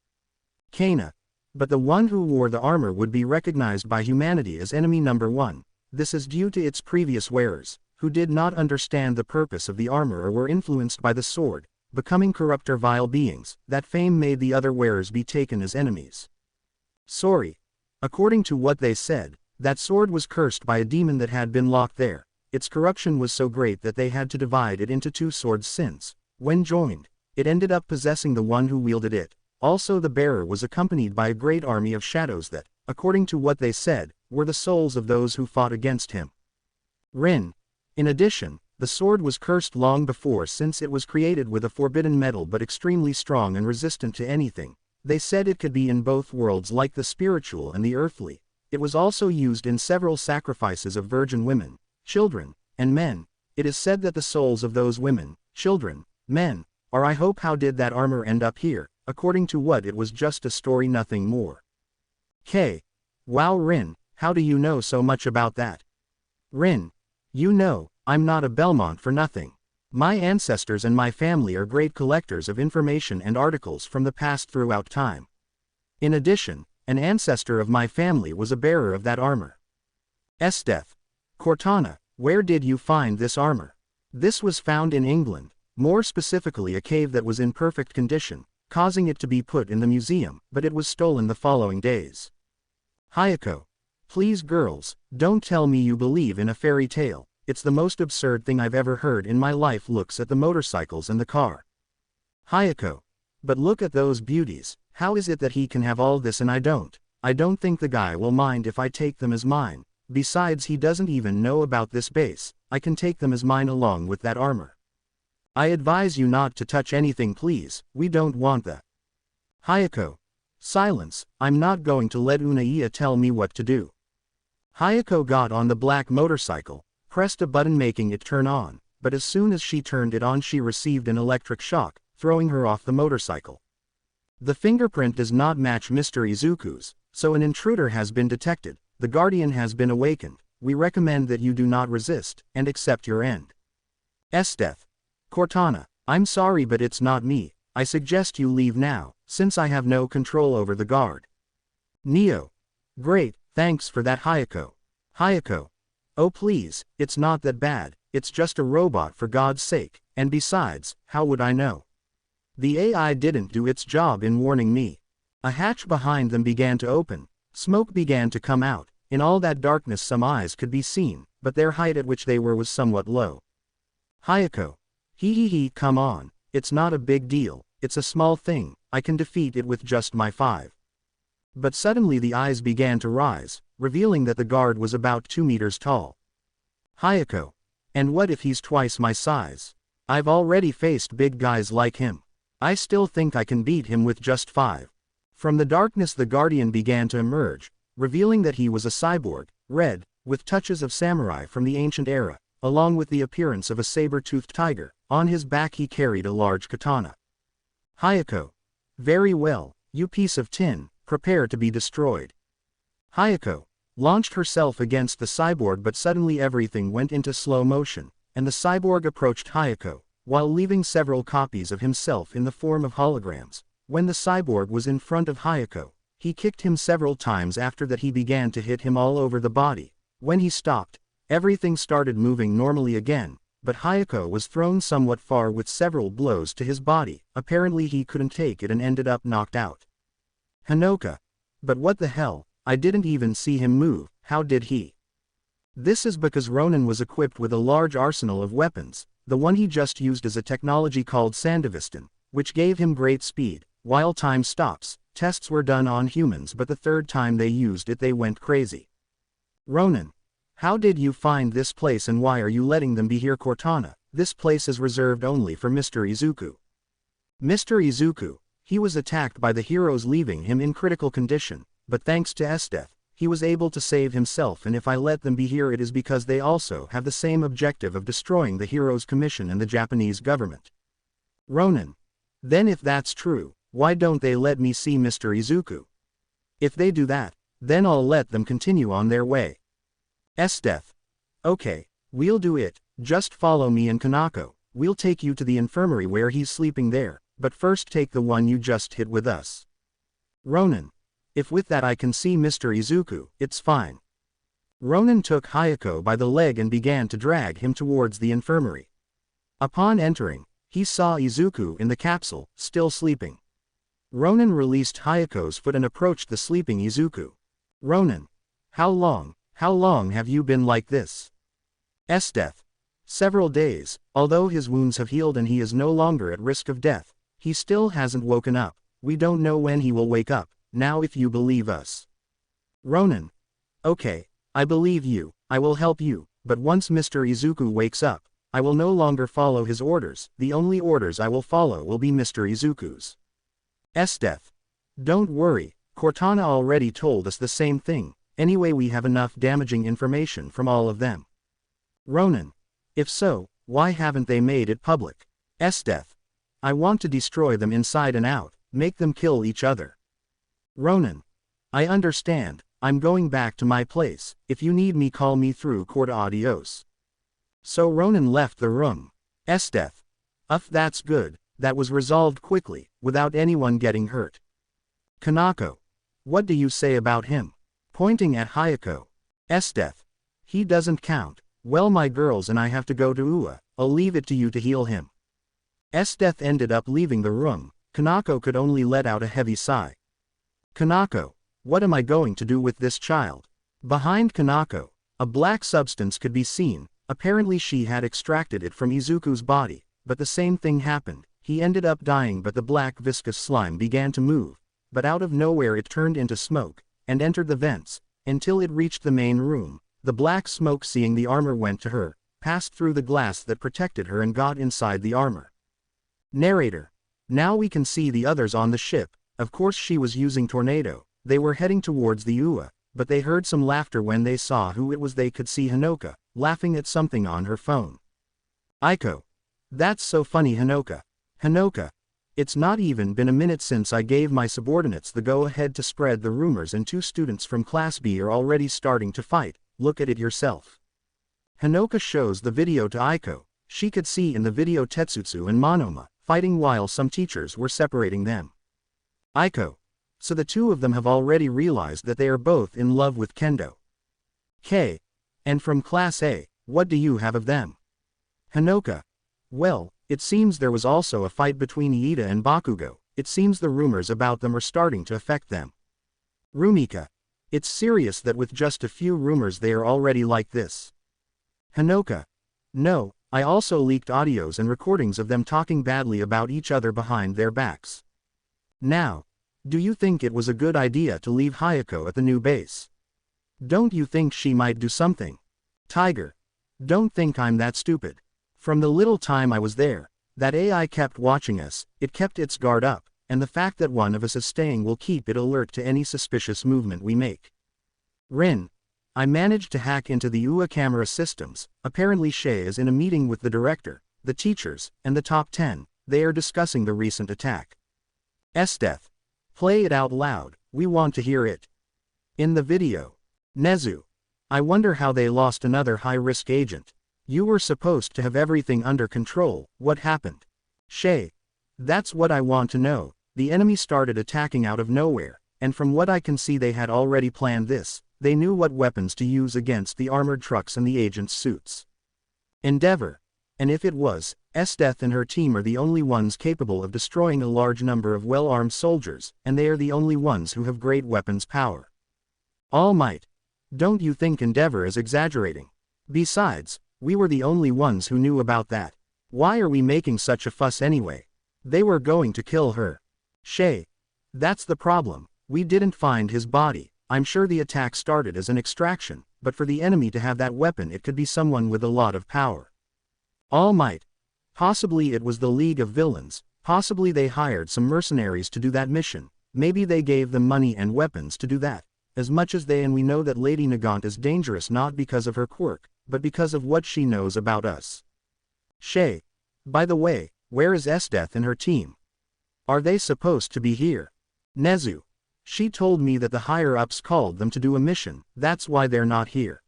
Kana. But the one who wore the armor would be recognized by humanity as enemy number one. This is due to its previous wearers, who did not understand the purpose of the armor or were influenced by the sword, becoming corrupt or vile beings. That fame made the other wearers be taken as enemies. Sorry. According to what they said, that sword was cursed by a demon that had been locked there. Its corruption was so great that they had to divide it into two swords since, when joined, it ended up possessing the one who wielded it. Also the bearer was accompanied by a great army of shadows that, according to what they said, were the souls of those who fought against him. Rin. In addition, the sword was cursed long before since it was created with a forbidden metal but extremely strong and resistant to anything. They said it could be in both worlds like the spiritual and the earthly. It was also used in several sacrifices of virgin women, children, and men. It is said that the souls of those women, children, men, are I hope. How did that armor end up here? According to what it was just a story, nothing more. K. Wow, Rin, how do you know so much about that? Rin. You know, I'm not a Belmont for nothing. My ancestors and my family are great collectors of information and articles from the past throughout time. In addition, an ancestor of my family was a bearer of that armor. Esdeath. Cortana, where did you find this armor? This was found in England, more specifically a cave that was in perfect condition, causing it to be put in the museum, but it was stolen the following days. Hayako. Please girls, don't tell me you believe in a fairy tale. It's the most absurd thing I've ever heard in my life. Looks at the motorcycles and the car. Hayako. But look at those beauties. How is it that he can have all this and I don't? I don't think the guy will mind if I take them as mine. Besides, he doesn't even know about this base. I can take them as mine along with that armor. I advise you not to touch anything, please. We don't want the. Hayako. Silence. I'm not going to let Unaiya tell me what to do. Hayako got on the black motorcycle, pressed a button making it turn on, but as soon as she turned it on she received an electric shock, throwing her off the motorcycle. The fingerprint does not match Mr. Izuku's, so an intruder has been detected. The Guardian has been awakened. We recommend that you do not resist, and accept your end. Esdeath. Cortana, I'm sorry but it's not me. I suggest you leave now, since I have no control over the guard. Neo. Great, thanks for that, Hayako. Hayako. Oh please, it's not that bad, it's just a robot for God's sake, and besides, how would I know? The AI didn't do its job in warning me. A hatch behind them began to open, smoke began to come out. In all that darkness some eyes could be seen, but their height at which they were was somewhat low. Hayako. He, come on, it's not a big deal, it's a small thing, I can defeat it with just my 5. But suddenly the eyes began to rise, revealing that the guard was about 2 meters tall. Hayako. And what if he's twice my size? I've already faced big guys like him. I still think I can beat him with just 5. From the darkness the Guardian began to emerge, revealing that he was a cyborg, red, with touches of samurai from the ancient era, along with the appearance of a saber-toothed tiger. On his back he carried a large katana. Hayako. Very well, you piece of tin, prepare to be destroyed. Hayako launched herself against the cyborg, but suddenly everything went into slow motion, and the cyborg approached Hayako, while leaving several copies of himself in the form of holograms. When the cyborg was in front of Hayako, he kicked him several times. After that he began to hit him all over the body. When he stopped, everything started moving normally again, but Hayako was thrown somewhat far with several blows to his body. Apparently he couldn't take it and ended up knocked out. Hanoka. But what the hell, I didn't even see him move, how did he? This is because Ronin was equipped with a large arsenal of weapons, the one he just used is a technology called Sandevistan, which gave him great speed. While time stops, tests were done on humans, but the third time they used it they went crazy. Ronin. How did you find this place and why are you letting them be here? Cortana. This place is reserved only for Mr. Izuku. Mr. Izuku, he was attacked by the heroes leaving him in critical condition, but thanks to Esdeath, he was able to save himself, and if I let them be here it is because they also have the same objective of destroying the heroes' commission and the Japanese government. Ronin. Then if that's true, why don't they let me see Mr. Izuku? If they do that, then I'll let them continue on their way. Esdeath. Okay, we'll do it, just follow me and Kanako, we'll take you to the infirmary where he's sleeping there, but first take the one you just hit with us. Ronin. If with that I can see Mr. Izuku, it's fine. Ronin took Hayako by the leg and began to drag him towards the infirmary. Upon entering, he saw Izuku in the capsule, still sleeping. Ronin released Hayako's foot and approached the sleeping Izuku. Ronin. How long have you been like this? Esdeath. Several days, although his wounds have healed and he is no longer at risk of death, he still hasn't woken up. We don't know when he will wake up, now if you believe us. Ronin. Okay, I believe you, I will help you, but once Mr. Izuku wakes up, I will no longer follow his orders, the only orders I will follow will be Mr. Izuku's. Esdeath. Don't worry, Cortana already told us the same thing, anyway we have enough damaging information from all of them. Ronin. If so, why haven't they made it public? Esdeath. I want to destroy them inside and out, make them kill each other. Ronin. I understand, I'm going back to my place, if you need me call me through court adios. So Ronin left the room. Esdeath. That's good, that was resolved quickly, without anyone getting hurt. Kanako. What do you say about him? Pointing at Hayako. Esdeath. He doesn't count, well my girls and I have to go to UA, I'll leave it to you to heal him. Esdeath ended up leaving the room, Kanako could only let out a heavy sigh. Kanako. What am I going to do with this child? Behind Kanako, a black substance could be seen, apparently she had extracted it from Izuku's body, but the same thing happened, he ended up dying but the black viscous slime began to move, but out of nowhere it turned into smoke, and entered the vents, until it reached the main room. The black smoke seeing the armor went to her, passed through the glass that protected her and got inside the armor. Narrator. Now we can see the others on the ship, of course she was using tornado, they were heading towards the UA, but they heard some laughter when they saw who it was. They could see Hanoka, laughing at something on her phone. Aiko. That's so funny Hanoka. Hanoka. It's not even been a minute since I gave my subordinates the go-ahead to spread the rumors and 2 students from Class B are already starting to fight, look at it yourself. Hanoka shows the video to Aiko, she could see in the video Tetsutsu and Monoma, fighting while some teachers were separating them. Aiko. So the 2 of them have already realized that they are both in love with Kendo. K. And from Class A, what do you have of them? Hanoka. Well, it seems there was also a fight between Iida and Bakugo, it seems the rumors about them are starting to affect them. Rumika. It's serious that with just a few rumors they are already like this. Hanoka. No, I also leaked audios and recordings of them talking badly about each other behind their backs. Now, do you think it was a good idea to leave Hayako at the new base? Don't you think she might do something? Tiger. Don't think I'm that stupid. From the little time I was there, that AI kept watching us, it kept its guard up, and the fact that one of us is staying will keep it alert to any suspicious movement we make. Rin. I managed to hack into the UA camera systems, apparently Shay is in a meeting with the director, the teachers, and the top 10, they are discussing the recent attack. Esdeath. Play it out loud, we want to hear it. In the video. Nezu. I wonder how they lost another high-risk agent. You were supposed to have everything under control, what happened? Shay. That's what I want to know, the enemy started attacking out of nowhere, and from what I can see they had already planned this, they knew what weapons to use against the armored trucks and the agents' suits. Endeavor. And if it was, Esdeath and her team are the only ones capable of destroying a large number of well-armed soldiers, and they are the only ones who have great weapons power. All Might. Don't you think Endeavor is exaggerating? Besides, we were the only ones who knew about that. Why are we making such a fuss anyway? They were going to kill her. Shay. That's the problem, we didn't find his body. I'm sure the attack started as an extraction, but for the enemy to have that weapon it could be someone with a lot of power. All Might. Possibly it was the League of Villains, Possibly they hired some mercenaries to do that mission. Maybe they gave them money and weapons to do that. As much as they, and we know that Lady Nagant is dangerous not because of her quirk, but because of what she knows about us. Shay. By the way, where is Esdeath and her team? Are they supposed to be here? Nezu. She told me that the higher-ups called them to do a mission, that's why they're not here.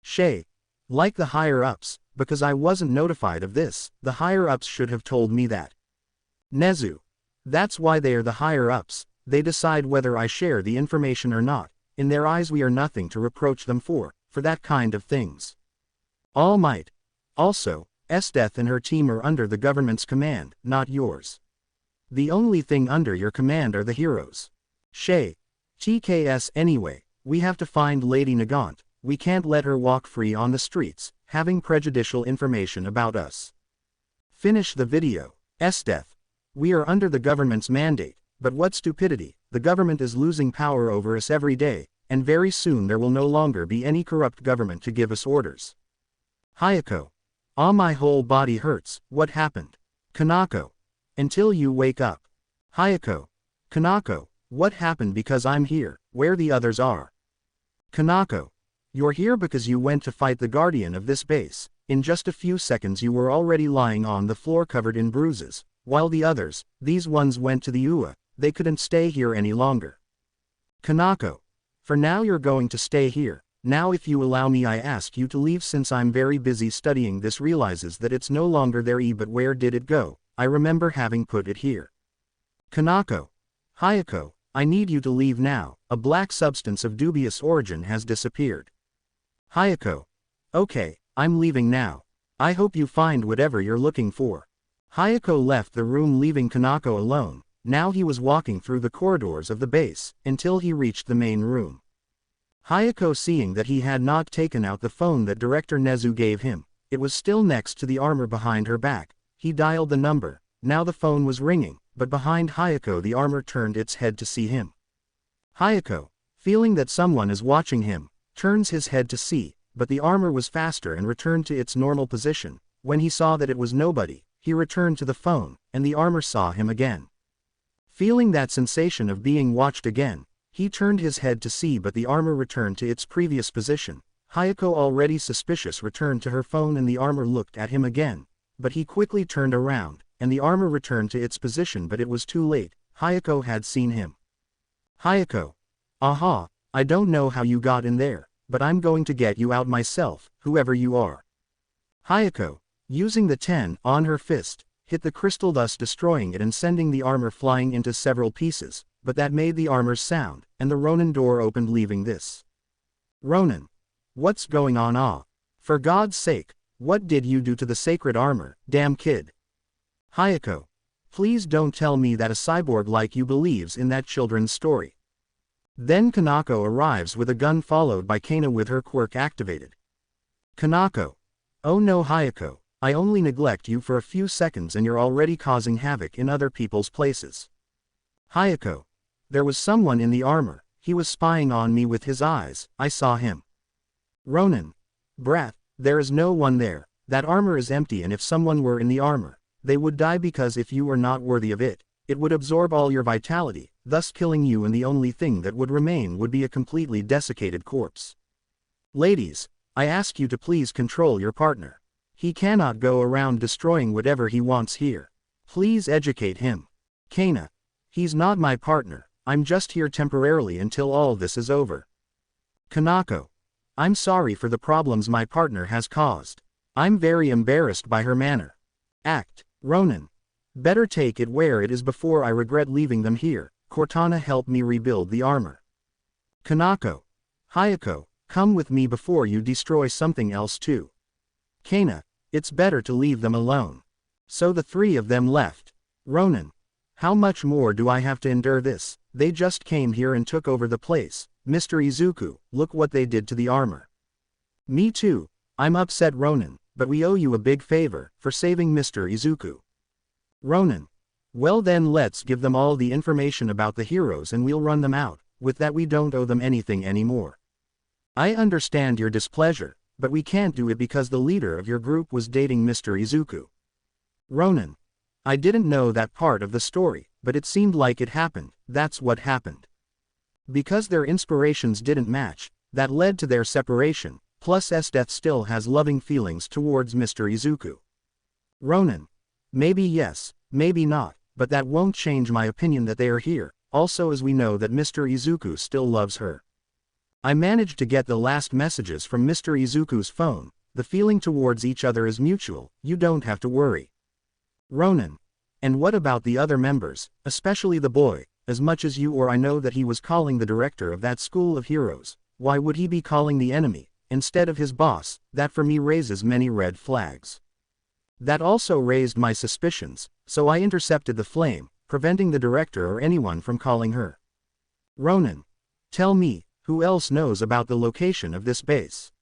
Shay. Like the higher-ups, because I wasn't notified of this, the higher-ups should have told me that. Nezu. That's why they are the higher-ups, they decide whether I share the information or not. In their eyes we are nothing to reproach them for that kind of things. All Might. Also, Esdeath and her team are under the government's command, not yours. The only thing under your command are the heroes. Shay. TKS anyway, we have to find Lady Nagant, we can't let her walk free on the streets, having prejudicial information about us. Finish the video. Esdeath. We are under the government's mandate, but what stupidity, the government is losing power over us every day, and very soon there will no longer be any corrupt government to give us orders. Hayako. Ah, my whole body hurts, what happened? Kanako. Until you wake up. Hayako. Kanako, what happened because I'm here, where the others are? Kanako. You're here because you went to fight the guardian of this base, in just a few seconds you were already lying on the floor covered in bruises, while the others, these ones went to the UA, they couldn't stay here any longer. Kanako. For now you're going to stay here, now if you allow me I ask you to leave since I'm very busy studying this realizes that it's no longer there but where did it go, I remember having put it here. Kanako. Hayako, I need you to leave now, a black substance of dubious origin has disappeared. Hayako. Okay, I'm leaving now. I hope you find whatever you're looking for. Hayako left the room leaving Kanako alone. Now he was walking through the corridors of the base, until he reached the main room. Hayako seeing that he had not taken out the phone that Director Nezu gave him, it was still next to the armor behind her back, he dialed the number, now the phone was ringing, but behind Hayako the armor turned its head to see him. Hayako, feeling that someone is watching him, turns his head to see, but the armor was faster and returned to its normal position. When he saw that it was nobody, he returned to the phone, and the armor saw him again. Feeling that sensation of being watched again, he turned his head to see but the armor returned to its previous position. Hayako, already suspicious, returned to her phone and the armor looked at him again, but he quickly turned around, and the armor returned to its position but it was too late, Hayako had seen him. Hayako. Aha, I don't know how you got in there, but I'm going to get you out myself, whoever you are. Hayako, using the 10 on her fist, hit the crystal thus destroying it and sending the armor flying into several pieces, but that made the armor's sound, and the Ronin door opened leaving this. Ronin. What's going on? Ah. For God's sake, what did you do to the sacred armor, damn kid? Hayako. Please don't tell me that a cyborg like you believes in that children's story. Then Kanako arrives with a gun followed by Kana with her quirk activated. Kanako. Oh no Hayako, I only neglect you for a few seconds and you're already causing havoc in other people's places. Hayako. There was someone in the armor, he was spying on me with his eyes, I saw him. Ronin. Brat, there is no one there, that armor is empty and if someone were in the armor, they would die because if you were not worthy of it, it would absorb all your vitality, thus killing you and the only thing that would remain would be a completely desiccated corpse. Ladies, I ask you to please control your partner. He cannot go around destroying whatever he wants here. Please educate him. Kana. He's not my partner, I'm just here temporarily until all this is over. Kanako. I'm sorry for the problems my partner has caused. I'm very embarrassed by her manner. Act. Ronin. Better take it where it is before I regret leaving them here. Cortana, help me rebuild the armor. Kanako. Hayako, come with me before you destroy something else too. Kana. It's better to leave them alone. So the three of them left. Ronin. How much more do I have to endure this? They just came here and took over the place. Mr. Izuku, look what they did to the armor. Me too. I'm upset Ronin, but we owe you a big favor for saving Mr. Izuku. Ronin. Well then let's give them all the information about the heroes and we'll run them out, with that we don't owe them anything anymore. I understand your displeasure, but we can't do it because the leader of your group was dating Mr. Izuku. Ronin. I didn't know that part of the story, but it seemed like it happened. That's what happened. Because their inspirations didn't match, that led to their separation, plus Esdeath still has loving feelings towards Mr. Izuku. Ronan. Maybe yes, maybe not, but that won't change my opinion that they are here, also as we know that Mr. Izuku still loves her. I managed to get the last messages from Mr. Izuku's phone. The feeling towards each other is mutual, you don't have to worry. Ronan. And what about the other members, especially the boy? As much as you or I know that he was calling the director of that school of heroes, why would he be calling the enemy, instead of his boss? That for me raises many red flags. That also raised my suspicions, so I intercepted the flame, preventing the director or anyone from calling her. Ronan. Tell me, who else knows about the location of this base?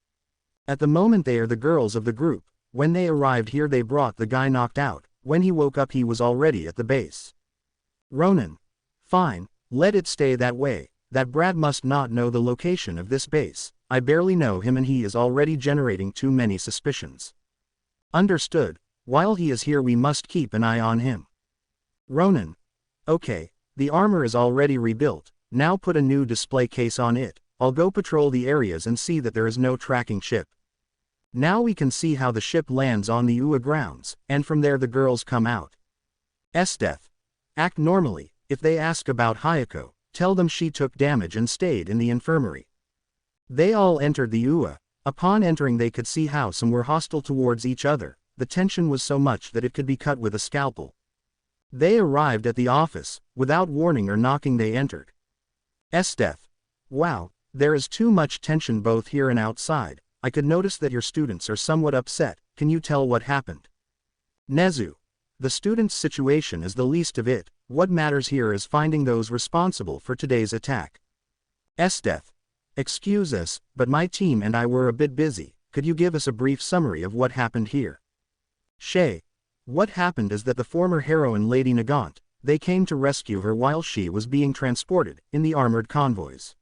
At the moment they are the girls of the group. When they arrived here they brought the guy knocked out. When he woke up he was already at the base. Ronan. Fine, let it stay that way. That Brad must not know the location of this base. I barely know him and he is already generating too many suspicions. Understood. While he is here we must keep an eye on him. Ronan. Okay, the armor is already rebuilt. Now put a new display case on it. I'll go patrol the areas and see that there is no tracking ship. Now we can see how the ship lands on the UA grounds, and from there the girls come out. Esdeath. Act normally. If they ask about Hayako, tell them she took damage and stayed in the infirmary. They all entered the UA. Upon entering they could see how some were hostile towards each other. The tension was so much that it could be cut with a scalpel. They arrived at the office. Without warning or knocking they entered. Esdeath. Wow, there is too much tension both here and outside. I could notice that your students are somewhat upset. Can you tell what happened? Nezu. The students' situation is the least of it. What matters here is finding those responsible for today's attack. Esdeath. Excuse us, but my team and I were a bit busy. Could you give us a brief summary of what happened here? Shay. What happened is that the former heroine Lady Nagant, they came to rescue her while she was being transported in the armored convoys.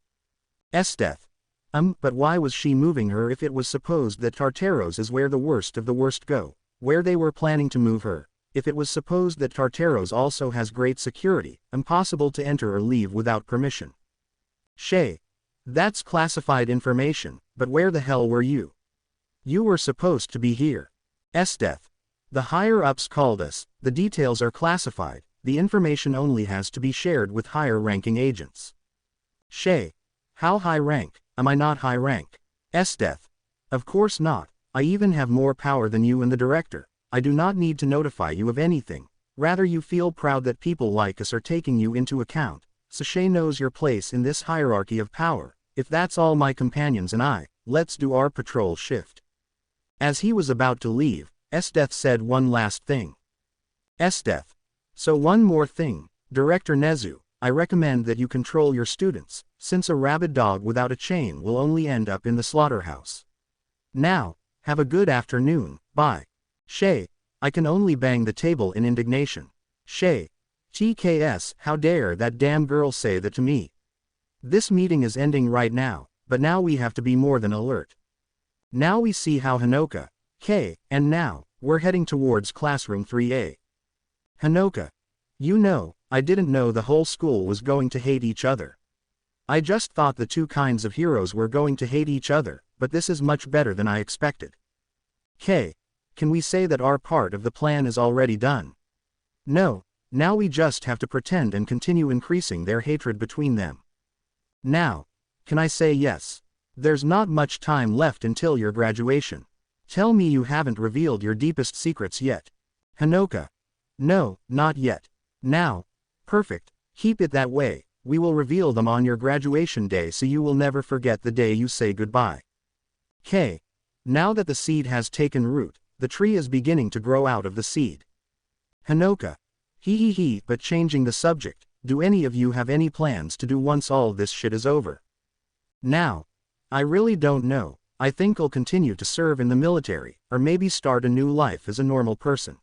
Esdeath. But why was she moving her if it was supposed that Tartaros is where the worst of the worst go? Where they were planning to move her. If it was supposed that Tartaros also has great security, impossible to enter or leave without permission. Shay. That's classified information, but where the hell were you? You were supposed to be here. Esdeath. The higher-ups called us. The details are classified. The information only has to be shared with higher-ranking agents. Shay. How high rank? Am I not high rank? Esdeath. Of course not. I even have more power than you and the director. I do not need to notify you of anything. Rather you feel proud that people like us are taking you into account. So Shay knows your place in this hierarchy of power. If that's all my companions and I, let's do our patrol shift. As he was about to leave, Esdeath said one last thing. Esdeath. So one more thing, Director Nezu, I recommend that you control your students, since a rabid dog without a chain will only end up in the slaughterhouse. Now, have a good afternoon, bye. Shay. I can only bang the table in indignation. Shay. TKS, how dare that damn girl say that to me. This meeting is ending right now, but now we have to be more than alert. Now we see how Hanoka, and now, we're heading towards classroom 3A. Hanoka. You know, I didn't know the whole school was going to hate each other. I just thought the two kinds of heroes were going to hate each other, but this is much better than I expected. Can we say that our part of the plan is already done? No, now we just have to pretend and continue increasing their hatred between them. Now, can I say yes? There's not much time left until your graduation. Tell me you haven't revealed your deepest secrets yet. Hanoka. No, not yet. Now. Perfect. Keep it that way. We will reveal them on your graduation day so you will never forget the day you say goodbye. Now that the seed has taken root, the tree is beginning to grow out of the seed. Hanoka. But changing the subject, do any of you have any plans to do once all this shit is over? Now. I really don't know. I think I'll continue to serve in the military, or maybe start a new life as a normal person.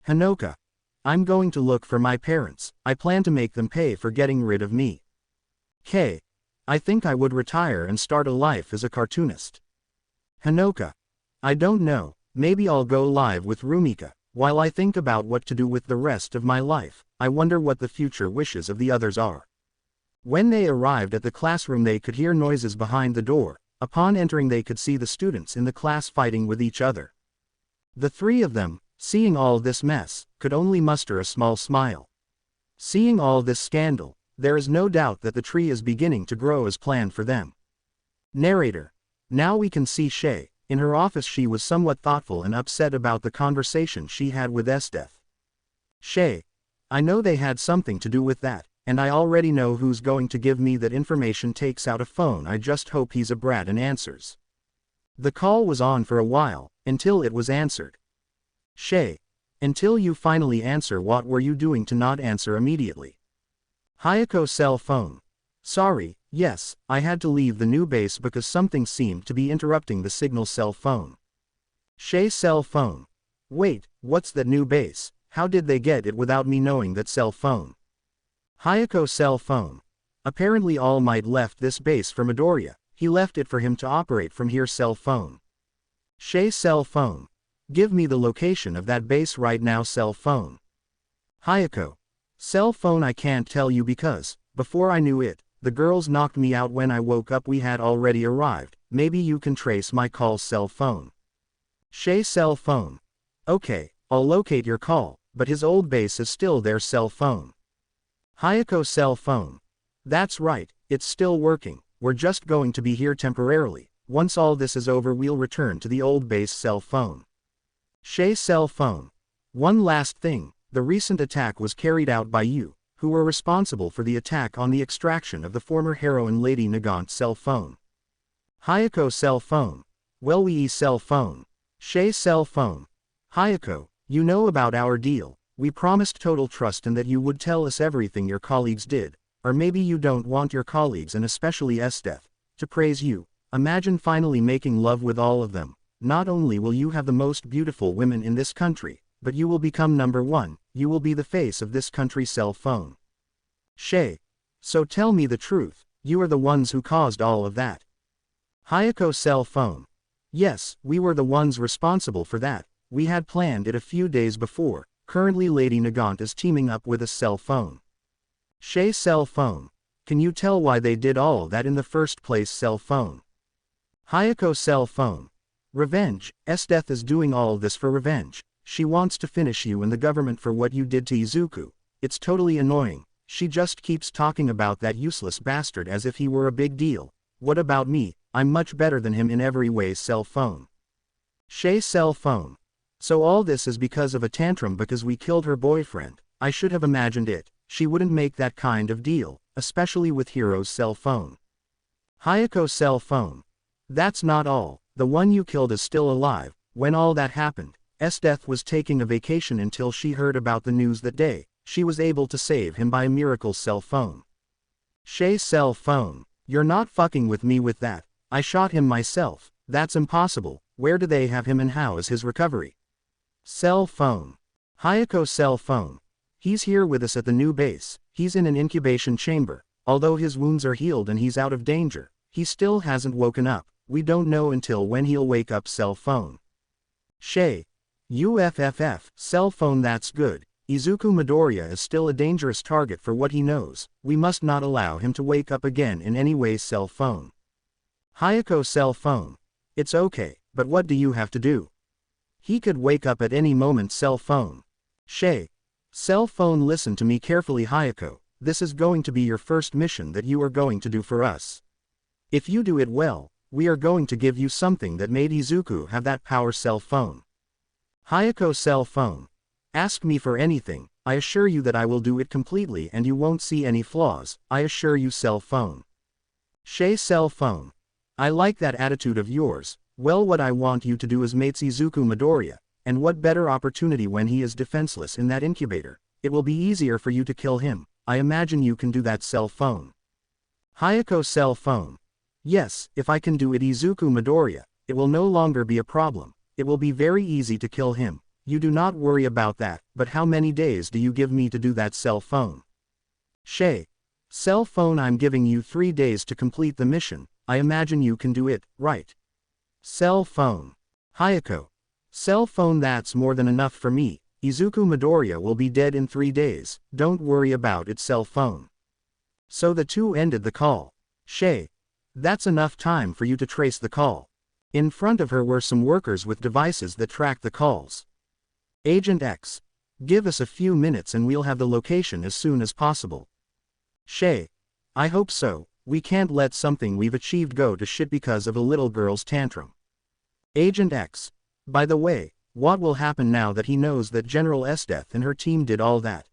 Hanoka. I'm going to look for my parents. I plan to make them pay for getting rid of me. I think I would retire and start a life as a cartoonist. Hanoka. I don't know, maybe I'll go live with Rumika. While I think about what to do with the rest of my life, I wonder what the future wishes of the others are. When they arrived at the classroom they could hear noises behind the door. Upon entering they could see the students in the class fighting with each other. The three of them, seeing all this mess, could only muster a small smile. Seeing all this scandal, there is no doubt that the tree is beginning to grow as planned for them. Narrator. Now we can see Shay. In her office she was somewhat thoughtful and upset about the conversation she had with Esdeath. Shay. I know they had something to do with that, and I already know who's going to give me that information. Takes out a phone. I just hope he's a brat and answers. The call was on for a while, until it was answered. Shay. Until you finally answer. What were you doing to not answer immediately? Hayako. Cell phone. Sorry, yes, I had to leave the new base because something seemed to be interrupting the signal. Cell phone. Shay. Cell phone. Wait, what's that new base? How did they get it without me knowing that? Cell phone. Hayako. Cell phone. Apparently All Might left this base for Midoriya. He left it for him to operate from here. Cell phone. Shay. Cell phone. Give me the location of that base right now. Cell phone. Hayako. Cell phone. I can't tell you because, before I knew it, the girls knocked me out. When I woke up we had already arrived. Maybe you can trace my call. Cell phone. Shay. Cell phone. Okay, I'll locate your call, but his old base is still there. Cell phone. Hayako. Cell phone. That's right, it's still working. We're just going to be here temporarily. Once all this is over we'll return to the old base. Cell phone. Shay. Cell phone. One last thing, the recent attack was carried out by you, who were responsible for the attack on the extraction of the former heroine Lady Nagant. Cell phone. Hayako. Cell phone. Well we cell phone. Shay. Cell phone. Hayako, you know about our deal. We promised total trust and that you would tell us everything your colleagues did, or maybe you don't want your colleagues and especially Esdeath, to praise you. Imagine finally making love with all of them. Not only will you have the most beautiful women in this country, but you will become number one, you will be the face of this country. Cell phone. Shay. So tell me the truth, you are the ones who caused all of that. Hayako. Cell phone. Yes, we were the ones responsible for that, we had planned it a few days before. Currently Lady Nagant is teaming up with a. Cell phone. Shay. Cell phone. Can you tell why they did all that in the first place? Cell phone. Hayako. Cell phone. Revenge. Esdeath is doing all this for revenge. She wants to finish you and the government for what you did to Izuku. It's totally annoying. She just keeps talking about that useless bastard as if he were a big deal. What about me? I'm much better than him in every way. Cell phone. Shay. Cell phone. So all this is because of a tantrum because we killed her boyfriend. I should have imagined it. She wouldn't make that kind of deal, especially with heroes. Cell phone. Hayako. Cell phone. That's not all. The one you killed is still alive. When all that happened, Esdeath was taking a vacation until she heard about the news that day. She was able to save him by a miracle. Cell phone. Shay. Cell phone. You're not fucking with me with that. I shot him myself. That's impossible. Where do they have him and how is his recovery? Cell phone. Hayako. Cell phone. He's here with us at the new base. He's in an incubation chamber. Although his wounds are healed and he's out of danger, he still hasn't woken up. We don't know until when he'll wake up. Cell phone. Shay. UFFF. Cell phone. That's good. Izuku Midoriya is still a dangerous target for what he knows. We must not allow him to wake up again in any way. Cell phone. Hayako. Cell phone. It's okay, but what do you have to do? He could wake up at any moment. Cell phone. Shay. Cell phone. Listen to me carefully Hayako, this is going to be your first mission that you are going to do for us. If you do it well, we are going to give you something that made Izuku have that power. Cell phone. Hayako. Cell phone. Ask me for anything, I assure you that I will do it completely and you won't see any flaws, I assure you. Cell phone. Shay. Cell phone. I like that attitude of yours. Well, what I want you to do is mate Izuku Midoriya, and what better opportunity when he is defenseless in that incubator. It will be easier for you to kill him. I imagine you can do that. Cell phone. Hayako. Cell phone. Yes, if I can do it Izuku Midoriya, it will no longer be a problem. It will be very easy to kill him. You do not worry about that, but how many days do you give me to do that? Cell phone. Shay. Cell phone. I'm giving you 3 days to complete the mission. I imagine you can do it, right? Cell phone. Hayako. Cell phone, that's more than enough for me. Izuku Midoriya will be dead in 3 days, don't worry about its cell phone. So the two ended the call. Shay, that's enough time for you to trace the call. In front of her were some workers with devices that track the calls. Agent X, give us a few minutes and we'll have the location as soon as possible. Shay, I hope so, we can't let something we've achieved go to shit because of a little girl's tantrum. Agent X, by the way, what will happen now that he knows that General Esdeath and her team did all that?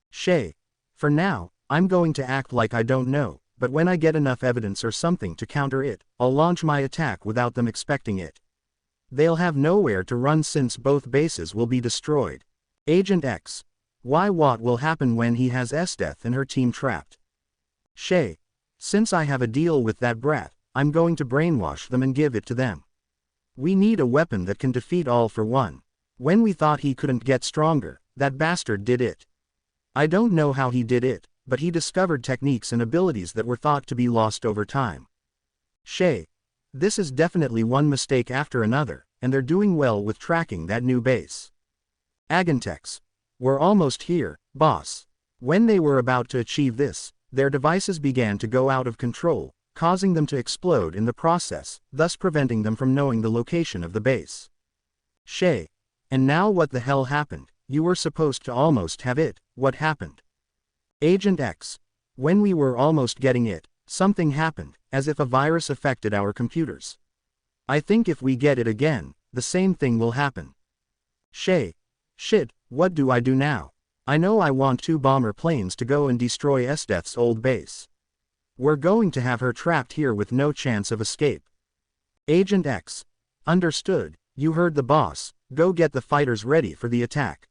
Shay, for now, I'm going to act like I don't know, but when I get enough evidence or something to counter it, I'll launch my attack without them expecting it. They'll have nowhere to run since both bases will be destroyed. Agent X, why, what will happen when he has Esdeath and her team trapped? Shay, since I have a deal with that brat, I'm going to brainwash them and give it to them. We need a weapon that can defeat all for one. When we thought he couldn't get stronger, that bastard did it. I don't know how he did it, but he discovered techniques and abilities that were thought to be lost over time. Shay, this is definitely one mistake after another, and they're doing well with tracking that new base. Agentex, we're almost here, boss. When they were about to achieve this, their devices began to go out of control, causing them to explode in the process, thus preventing them from knowing the location of the base. Shay, and now what the hell happened? You were supposed to almost have it, what happened? Agent X, when we were almost getting it, something happened, as if a virus affected our computers. I think if we get it again, the same thing will happen. Shay, shit, what do I do now? I know I want 2 bomber planes to go and destroy Esdeath's old base. We're going to have her trapped here with no chance of escape. Agent X, understood, you heard the boss, go get the fighters ready for the attack.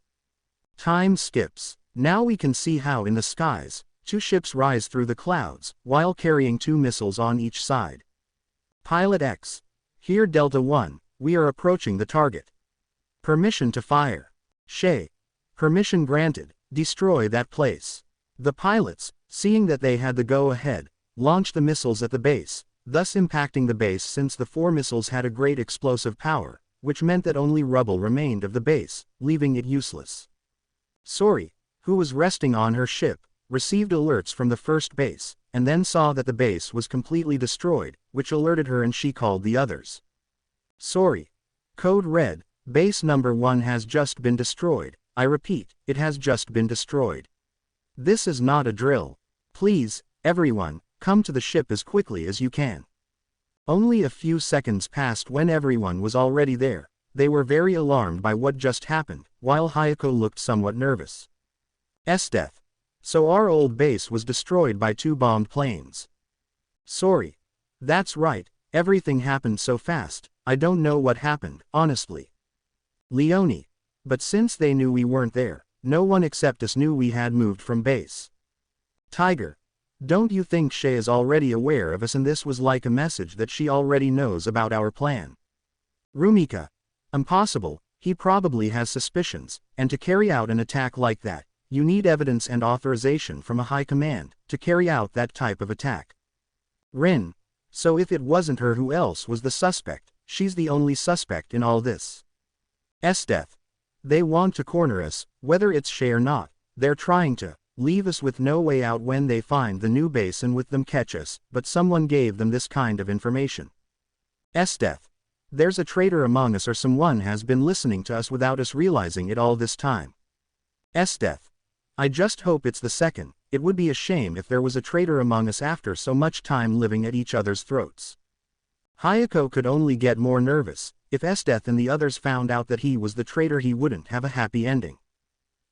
Time skips. Now we can see how in the skies, 2 ships rise through the clouds, while carrying 2 missiles on each side. Pilot X, here Delta 1, we are approaching the target. Permission to fire. Shay, permission granted, destroy that place. The pilots, seeing that they had the go-ahead, launched the missiles at the base, thus impacting the base since the 4 missiles had a great explosive power, which meant that only rubble remained of the base, leaving it useless. Sori, who was resting on her ship, received alerts from the first base, and then saw that the base was completely destroyed, which alerted her and she called the others. Sori, code red, base number 1 has just been destroyed, I repeat, it has just been destroyed. This is not a drill. Please, everyone, come to the ship as quickly as you can. Only a few seconds passed when everyone was already there. They were very alarmed by what just happened, while Hayako looked somewhat nervous. Esdeath. So our old base was destroyed by 2 bombed planes. Sorry. That's right, everything happened so fast, I don't know what happened, honestly. Leonie. But since they knew we weren't there, no one except us knew we had moved from base. Tiger. Don't you think Shay is already aware of us and this was like a message that she already knows about our plan? Rumika. Impossible, he probably has suspicions, and to carry out an attack like that, you need evidence and authorization from a high command, to carry out that type of attack. Rin. So if it wasn't her, who else was the suspect? She's the only suspect in all this. Esdeath. They want to corner us, whether it's Shay or not, they're trying to leave us with no way out when they find the new base and with them catch us, but someone gave them this kind of information. Esdeath. There's a traitor among us, or someone has been listening to us without us realizing it all this time. Esdeath. I just hope it's the second. It would be a shame if there was a traitor among us after so much time living at each other's throats. Hayako could only get more nervous. If Esdeath and the others found out that he was the traitor, he wouldn't have a happy ending.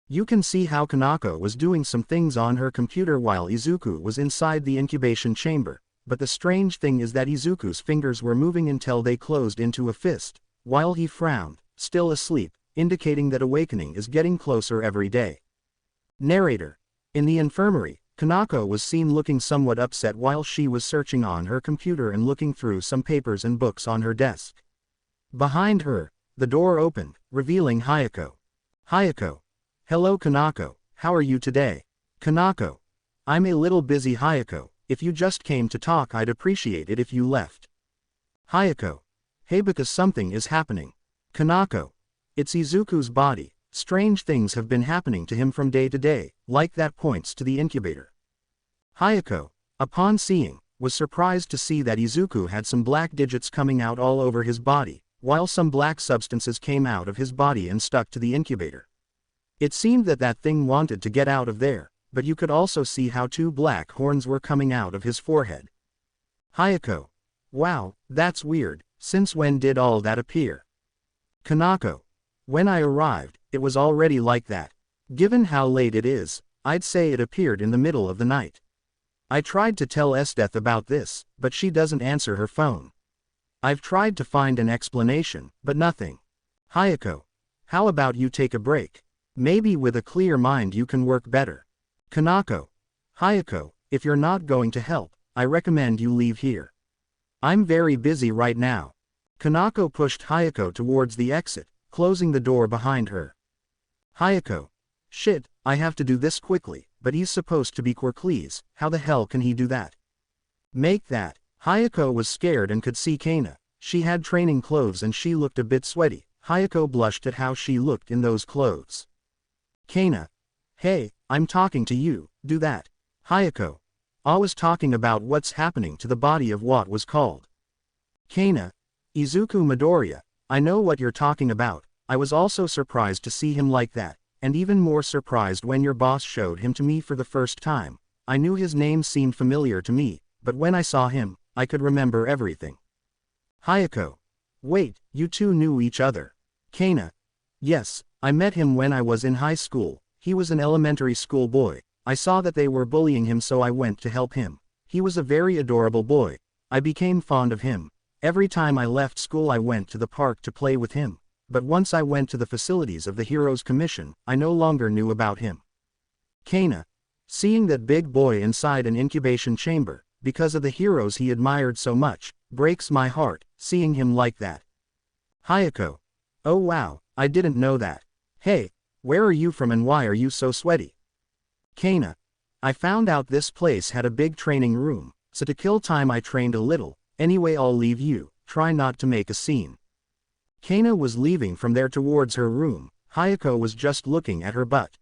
You can see how Kanako was doing some things on her computer while Izuku was inside the incubation chamber, but the strange thing is that Izuku's fingers were moving until they closed into a fist, while he frowned, still asleep, indicating that awakening is getting closer every day. Narrator. In the infirmary, Kanako was seen looking somewhat upset while she was searching on her computer and looking through some papers and books on her desk. Behind her, the door opened, revealing Hayako. Hayako. Hello Kanako, how are you today? Kanako. I'm a little busy. Hayako, if you just came to talk, I'd appreciate it if you left. Hayako. Hey, because something is happening. Kanako. It's Izuku's body. Strange things have been happening to him from day to day, like that points to the incubator. Hayako, upon seeing, was surprised to see that Izuku had some black digits coming out all over his body, while some black substances came out of his body and stuck to the incubator. It seemed that that thing wanted to get out of there, but you could also see how two black horns were coming out of his forehead. Hayako. Wow, that's weird, since when did all that appear? Kanako. When I arrived, it was already like that. Given how late it is, I'd say it appeared in the middle of the night. I tried to tell Esdeath about this, but she doesn't answer her phone. I've tried to find an explanation, but nothing. Hayako. How about you take a break? Maybe with a clear mind you can work better. Kanako. Hayako, if you're not going to help, I recommend you leave here. I'm very busy right now. Kanako pushed Hayako towards the exit, closing the door behind her. Hayako. Shit, I have to do this quickly, but he's supposed to be Quirklees, how the hell can he do that? Make that. Hayako was scared and could see Kana. She had training clothes and she looked a bit sweaty. Hayako blushed at how she looked in those clothes. Kana. Hey, I'm talking to you, do that. Hayako. I was talking about what's happening to the body of what was called. Kana. Izuku Midoriya, I know what you're talking about. I was also surprised to see him like that, and even more surprised when your boss showed him to me for the first time. I knew his name seemed familiar to me, but when I saw him, I could remember everything. Hayako. Wait, you two knew each other. Kana. Yes, I met him when I was in high school. He was an elementary school boy. I saw that they were bullying him, so I went to help him. He was a very adorable boy. I became fond of him. Every time I left school I went to the park to play with him, but once I went to the facilities of the Heroes Commission, I no longer knew about him. Kana. Seeing that big boy inside an incubation chamber, because of the heroes he admired so much, breaks my heart, seeing him like that. Hayako. Oh wow, I didn't know that. Hey, where are you from and why are you so sweaty? Kana. I found out this place had a big training room, so to kill time I trained a little. Anyway, I'll leave you, try not to make a scene. Kana was leaving from there towards her room. Hayako was just looking at her butt.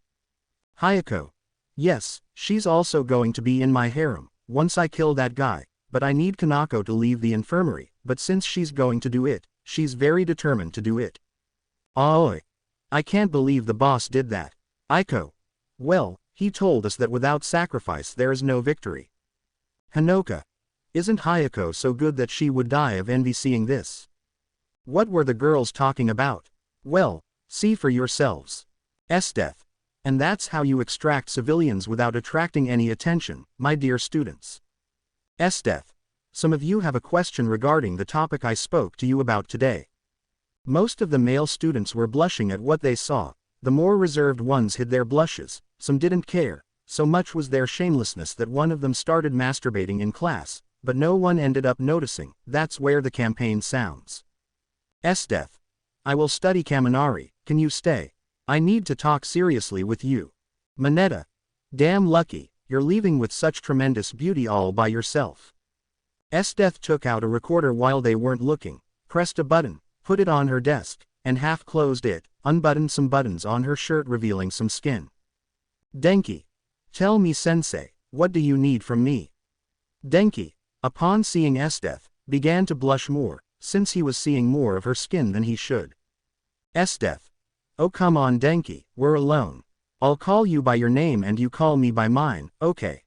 Hayako. Yes, she's also going to be in my harem, once I kill that guy, but I need Kanako to leave the infirmary, but since she's going to do it, she's very determined to do it. Aoi. I can't believe the boss did that. Aiko. Well, he told us that without sacrifice there is no victory. Hanoka. Isn't Hayako so good that she would die of envy seeing this? What were the girls talking about? Well, see for yourselves. Esdeath. And that's how you extract civilians without attracting any attention, my dear students. Esdeath. Some of you have a question regarding the topic I spoke to you about today. Most of the male students were blushing at what they saw. The more reserved ones hid their blushes. Some didn't care. So much was their shamelessness that one of them started masturbating in class. But no one ended up noticing. That's where the campaign sounds. Esdeath. I will study Kaminari, can you stay? I need to talk seriously with you. Mineta. Damn lucky, you're leaving with such tremendous beauty all by yourself. Esdeath took out a recorder while they weren't looking, pressed a button, put it on her desk, and half closed it, unbuttoned some buttons on her shirt revealing some skin. Denki. Tell me sensei, what do you need from me? Denki. Upon seeing Esdeath, began to blush more, since he was seeing more of her skin than he should. Esdeath. Oh come on Denki, we're alone. I'll call you by your name and you call me by mine, okay?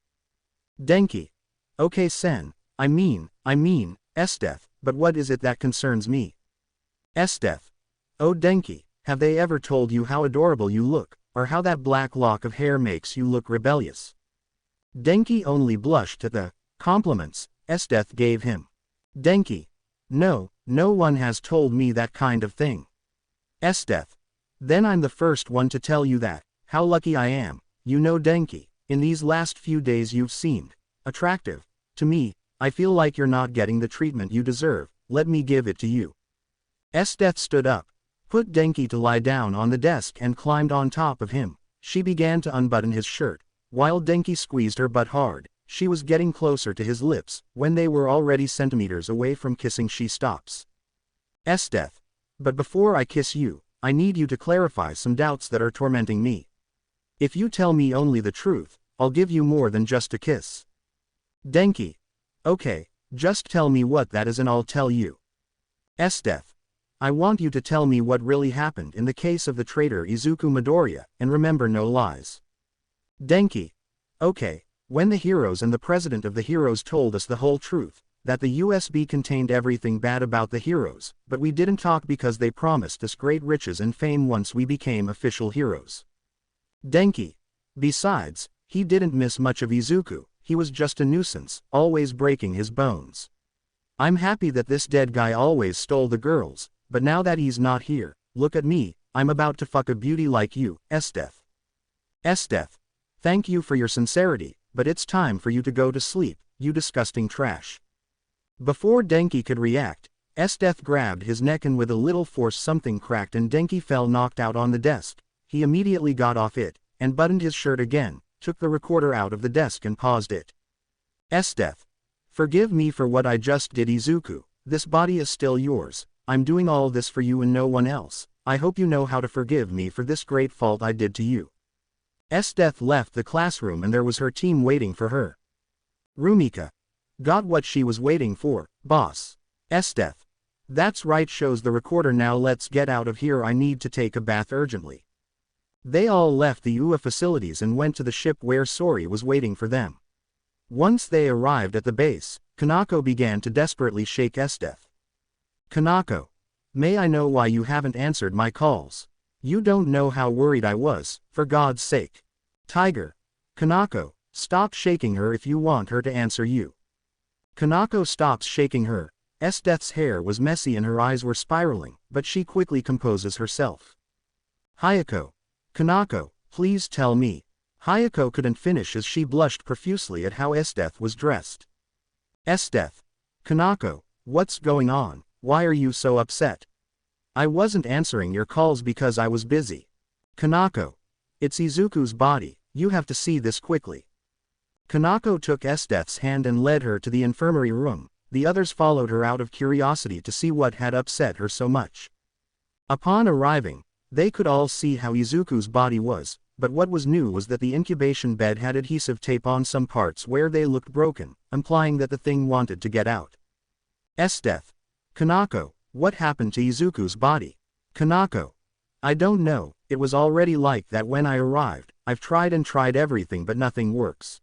Denki. Okay sen, I mean, Esdeath, but what is it that concerns me? Esdeath. Oh Denki, have they ever told you how adorable you look, or how that black lock of hair makes you look rebellious? Denki only blushed at the compliments Esdeath gave him. Denki. No, no one has told me that kind of thing. Esdeath. Then I'm the first one to tell you that. How lucky I am. You know Denki, in these last few days you've seemed attractive. To me, I feel like you're not getting the treatment you deserve, let me give it to you. Esdeath stood up, put Denki to lie down on the desk and climbed on top of him. She began to unbutton his shirt, while Denki squeezed her butt hard. She was getting closer to his lips. When they were already centimeters away from kissing she stops. Esdeath. But before I kiss you, I need you to clarify some doubts that are tormenting me. If you tell me only the truth, I'll give you more than just a kiss. Denki. Okay, just tell me what that is and I'll tell you. Esdeath. I want you to tell me what really happened in the case of the traitor Izuku Midoriya, and remember no lies. Denki. Okay, when the heroes and the president of the heroes told us the whole truth, that the USB contained everything bad about the heroes, but we didn't talk because they promised us great riches and fame once we became official heroes. Denki. Besides, he didn't miss much of Izuku, he was just a nuisance, always breaking his bones. I'm happy that this dead guy always stole the girls, but now that he's not here, look at me, I'm about to fuck a beauty like you, Esdeath. Esdeath. Thank you for your sincerity, but it's time for you to go to sleep, you disgusting trash. Before Denki could react, Esdeath grabbed his neck and with a little force something cracked and Denki fell knocked out on the desk. He immediately got off it, and buttoned his shirt again, took the recorder out of the desk and paused it. Esdeath. Forgive me for what I just did, Izuku, this body is still yours, I'm doing all this for you and no one else, I hope you know how to forgive me for this great fault I did to you. Esdeath left the classroom and there was her team waiting for her. Rumika. Got what she was waiting for, boss. Esdeath. That's right, shows the recorder, now let's get out of here, I need to take a bath urgently. They all left the UA facilities and went to the ship where Sori was waiting for them. Once they arrived at the base, Kanako began to desperately shake Esdeath. Kanako. May I know why you haven't answered my calls? You don't know how worried I was, for God's sake. Tiger. Kanako, stop shaking her if you want her to answer you. Kanako stops shaking her. Esdeath's hair was messy and her eyes were spiraling, but she quickly composes herself. Hayako. Kanako, please tell me. Hayako couldn't finish as she blushed profusely at how Esdeath was dressed. Esdeath. Kanako, what's going on, why are you so upset? I wasn't answering your calls because I was busy. Kanako. It's Izuku's body, you have to see this quickly. Kanako took Esdeath's hand and led her to the infirmary room, the others followed her out of curiosity to see what had upset her so much. Upon arriving, they could all see how Izuku's body was, but what was new was that the incubation bed had adhesive tape on some parts where they looked broken, implying that the thing wanted to get out. Esdeath. Kanako, what happened to Izuku's body? Kanako. I don't know, it was already like that when I arrived, I've tried and tried everything but nothing works.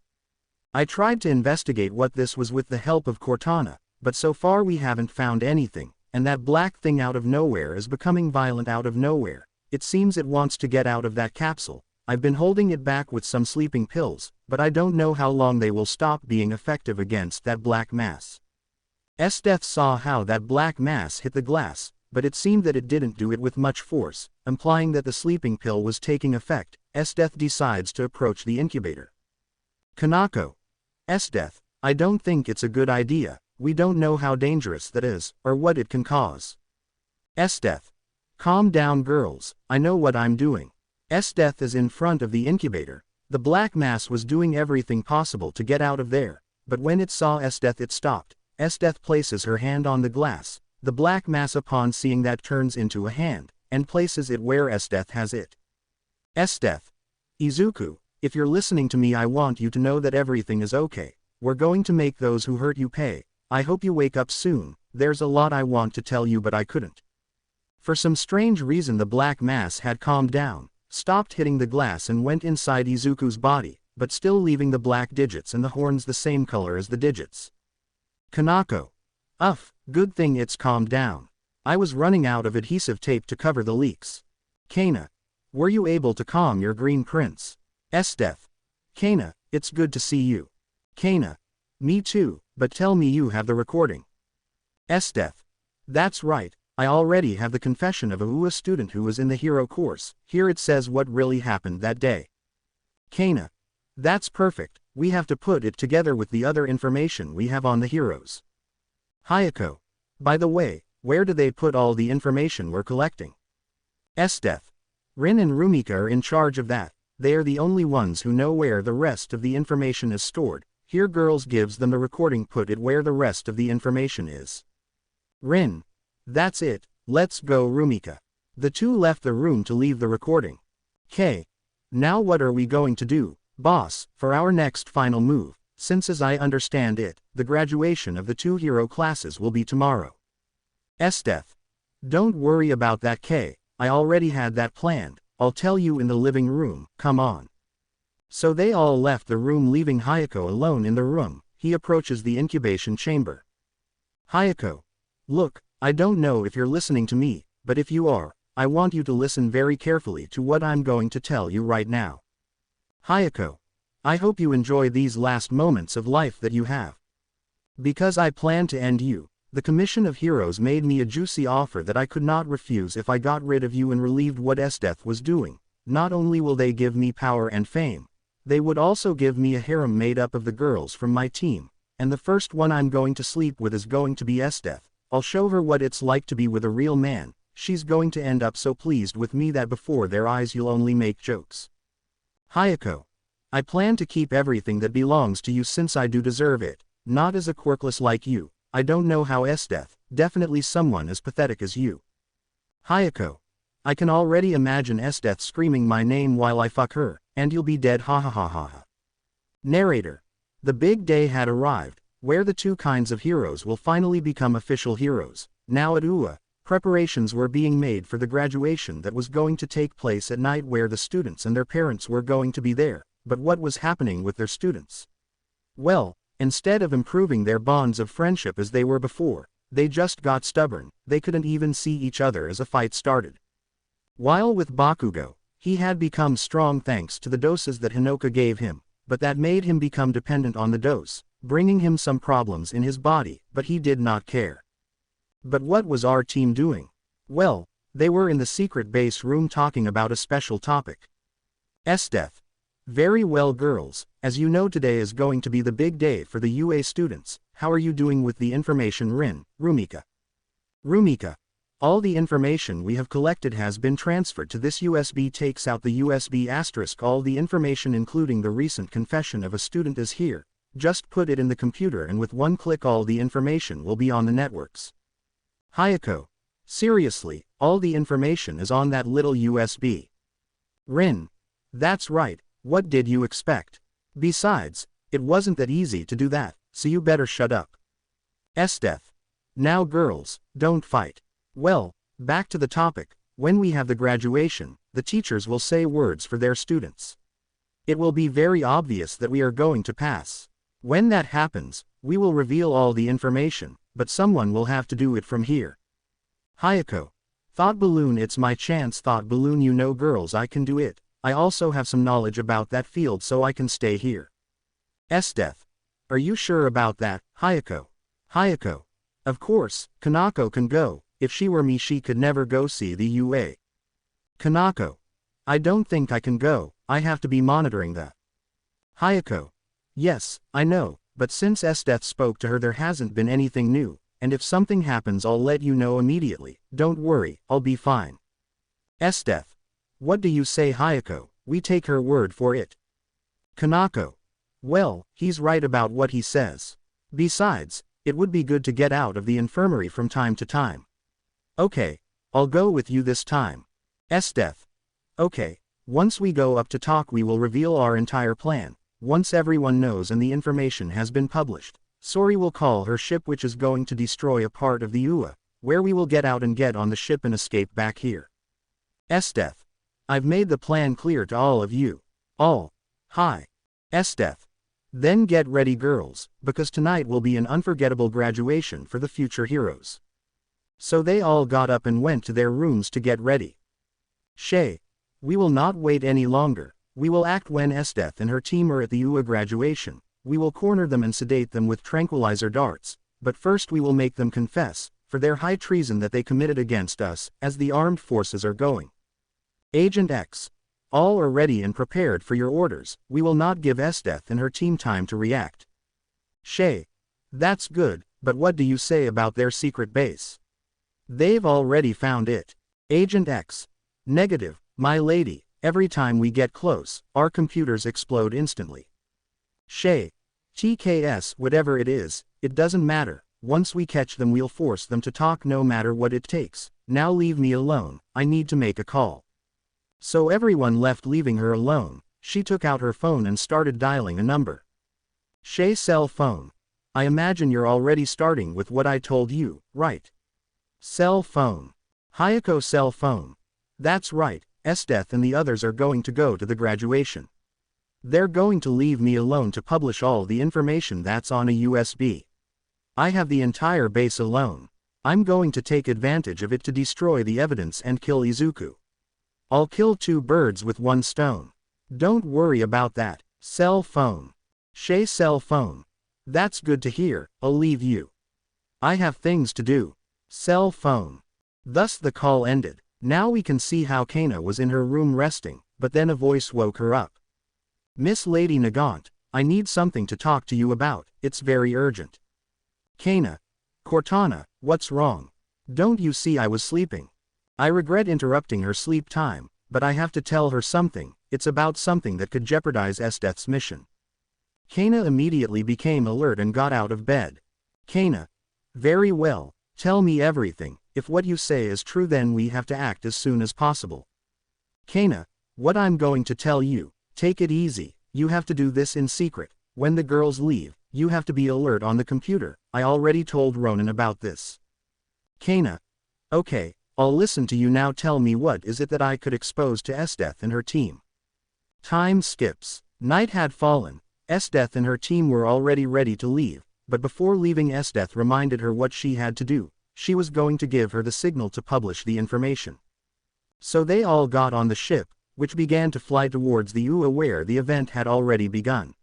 I tried to investigate what this was with the help of Cortana, but so far we haven't found anything, and that black thing out of nowhere is becoming violent out of nowhere. It seems it wants to get out of that capsule. I've been holding it back with some sleeping pills, but I don't know how long they will stop being effective against that black mass. Esdeath saw how that black mass hit the glass, but it seemed that it didn't do it with much force, implying that the sleeping pill was taking effect. Esdeath decides to approach the incubator. Kanako. Esdeath, I don't think it's a good idea, we don't know how dangerous that is, or what it can cause. Esdeath. Calm down girls, I know what I'm doing. Esdeath is in front of the incubator. The black mass was doing everything possible to get out of there, but when it saw Esdeath it stopped. Esdeath places her hand on the glass. The black mass upon seeing that turns into a hand, and places it where Esdeath has it. Esdeath. Izuku, if you're listening to me, I want you to know that everything is okay. We're going to make those who hurt you pay. I hope you wake up soon. There's a lot I want to tell you but I couldn't. For some strange reason the black mass had calmed down, stopped hitting the glass and went inside Izuku's body, but still leaving the black digits and the horns the same color as the digits. Kanako. Good thing it's calmed down. I was running out of adhesive tape to cover the leaks. Kana. Were you able to calm your green prince? Esdeath. Kana, it's good to see you. Kana. Me too, but tell me you have the recording. Esdeath. That's right, I already have the confession of a UA student who was in the hero course. Here it says what really happened that day. Kana. That's perfect, we have to put it together with the other information we have on the heroes. Hayako. By the way, where do they put all the information we're collecting? Esdeath. Rin and Rumika are in charge of that. They are the only ones who know where the rest of the information is stored. Here girls gives them the recording, put it where the rest of the information is. Rin. That's it, Let's go, Rumika. The two left the room to leave the recording. "K. Now what are we going to do, boss, for our next final move, since as I understand it, the graduation of the two hero classes will be tomorrow?" Esdeath. "Don't worry about that, K. I already had that planned. I'll tell you in the living room, come on." So they all left the room, leaving Hayako alone in the room. He approaches the incubation chamber. "Hayako. Look, I don't know if you're listening to me, but if you are, I want you to listen very carefully to what I'm going to tell you right now. Hayako. I hope you enjoy these last moments of life that you have. Because I plan to end you, the Commission of Heroes made me a juicy offer that I could not refuse if I got rid of you and relieved what Esdeath was doing. Not only will they give me power and fame, they would also give me a harem made up of the girls from my team, and the first one I'm going to sleep with is going to be Esdeath. I'll show her what it's like to be with a real man. She's going to end up so pleased with me that before their eyes you'll only make jokes. Hayako. I plan to keep everything that belongs to you since I do deserve it, not as a quirkless like you. I don't know how Esdeath, definitely someone as pathetic as you. Hayako. I can already imagine Esdeath screaming my name while I fuck her, and you'll be dead, ha ha ha ha ha. Narrator. The big day had arrived, where the two kinds of heroes will finally become official heroes. Now at UA, preparations were being made for the graduation that was going to take place at night, where the students and their parents were going to be there. But what was happening with their students? Well, instead of improving their bonds of friendship as they were before, they just got stubborn. They couldn't even see each other as a fight started. While with Bakugo, he had become strong thanks to the doses that Hinoka gave him, but that made him become dependent on the dose, bringing him some problems in his body, but he did not care. But what was our team doing? Well, they were in the secret base room talking about a special topic. Esdeath. Very well, girls, as you know, today is going to be the big day for the UA students. How are you doing with the information, Rumika? Rumika. All the information we have collected has been transferred to this USB. Takes out the USB asterisk. All the information including the recent confession of a student is here. Just put it in the computer and with one click all the information will be on the networks. Hayako. Seriously, all the information is on that little USB. Rin. That's right. What did you expect? Besides, it wasn't that easy to do that, so you better shut up. Esdeath. Now girls, don't fight. Well, back to the topic. When we have the graduation, the teachers will say words for their students. It will be very obvious that we are going to pass. When that happens, we will reveal all the information, but someone will have to do it from here. Hayako. Thought balloon. It's my chance. Thought balloon. You know, girls, I can do it. I also have some knowledge about that field, so I can stay here. Esdeath. Are you sure about that, Hayako? Hayako. Of course, Kanako can go. If she were me, she could never go see the UA. Kanako. I don't think I can go. I have to be monitoring that. Hayako. Yes, I know, but since Esdeath spoke to her, there hasn't been anything new, and if something happens I'll let you know immediately. Don't worry, I'll be fine. Esdeath. What do you say, Hayako? We take her word for it. Kanako. Well, he's right about what he says. Besides, it would be good to get out of the infirmary from time to time. Okay, I'll go with you this time. Esdeath. Okay, once we go up to talk we will reveal our entire plan. Once everyone knows and the information has been published, Sori will call her ship, which is going to destroy a part of the UA, where we will get out and get on the ship and escape back here. Esdeath. I've made the plan clear to all of you. All. Hi. Esdeath. Then get ready, girls, because tonight will be an unforgettable graduation for the future heroes. So they all got up and went to their rooms to get ready. Shay. We will not wait any longer. We will act when Esdeath and her team are at the UA graduation. We will corner them and sedate them with tranquilizer darts, but first we will make them confess, for their high treason that they committed against us, as the armed forces are going. Agent X. All are ready and prepared for your orders. We will not give Esdeath and her team time to react. Shay. That's good, but what do you say about their secret base? They've already found it. Agent X. Negative, my lady. Every time we get close, our computers explode instantly. Shay. TKS, whatever it is, it doesn't matter. Once we catch them we'll force them to talk no matter what it takes. Now leave me alone, I need to make a call. So everyone left, leaving her alone. She took out her phone and started dialing a number. Shay's cell phone. I imagine you're already starting with what I told you, right? Cell phone. Hayako's cell phone. That's right, Esdeath and the others are going to go to the graduation. They're going to leave me alone to publish all the information that's on a USB. I have the entire base alone. I'm going to take advantage of it to destroy the evidence and kill Izuku. I'll kill 2 birds with 1 stone. Don't worry about that. Cell phone. Shay's cell phone. That's good to hear, I'll leave you. I have things to do. Cell phone. Thus the call ended. Now we can see how Kana was in her room resting, but then a voice woke her up. Miss Lady Nagant, I need something to talk to you about, it's very urgent. Kana. Cortana, what's wrong? Don't you see I was sleeping? I regret interrupting her sleep time, but I have to tell her something. It's about something that could jeopardize Esdeath's mission. Kana immediately became alert and got out of bed. Kana. Very well, tell me everything. If what you say is true then we have to act as soon as possible. Kana. What I'm going to tell you, take it easy, you have to do this in secret. When the girls leave, you have to be alert on the computer. I already told Ronan about this. Kana. Okay, I'll listen to you now. Tell me what is it that I could expose to Esdeath and her team. Time skips. Night had fallen. Esdeath and her team were already ready to leave, but before leaving Esdeath reminded her what she had to do. She was going to give her the signal to publish the information. So they all got on the ship, which began to fly towards the UA where the event had already begun.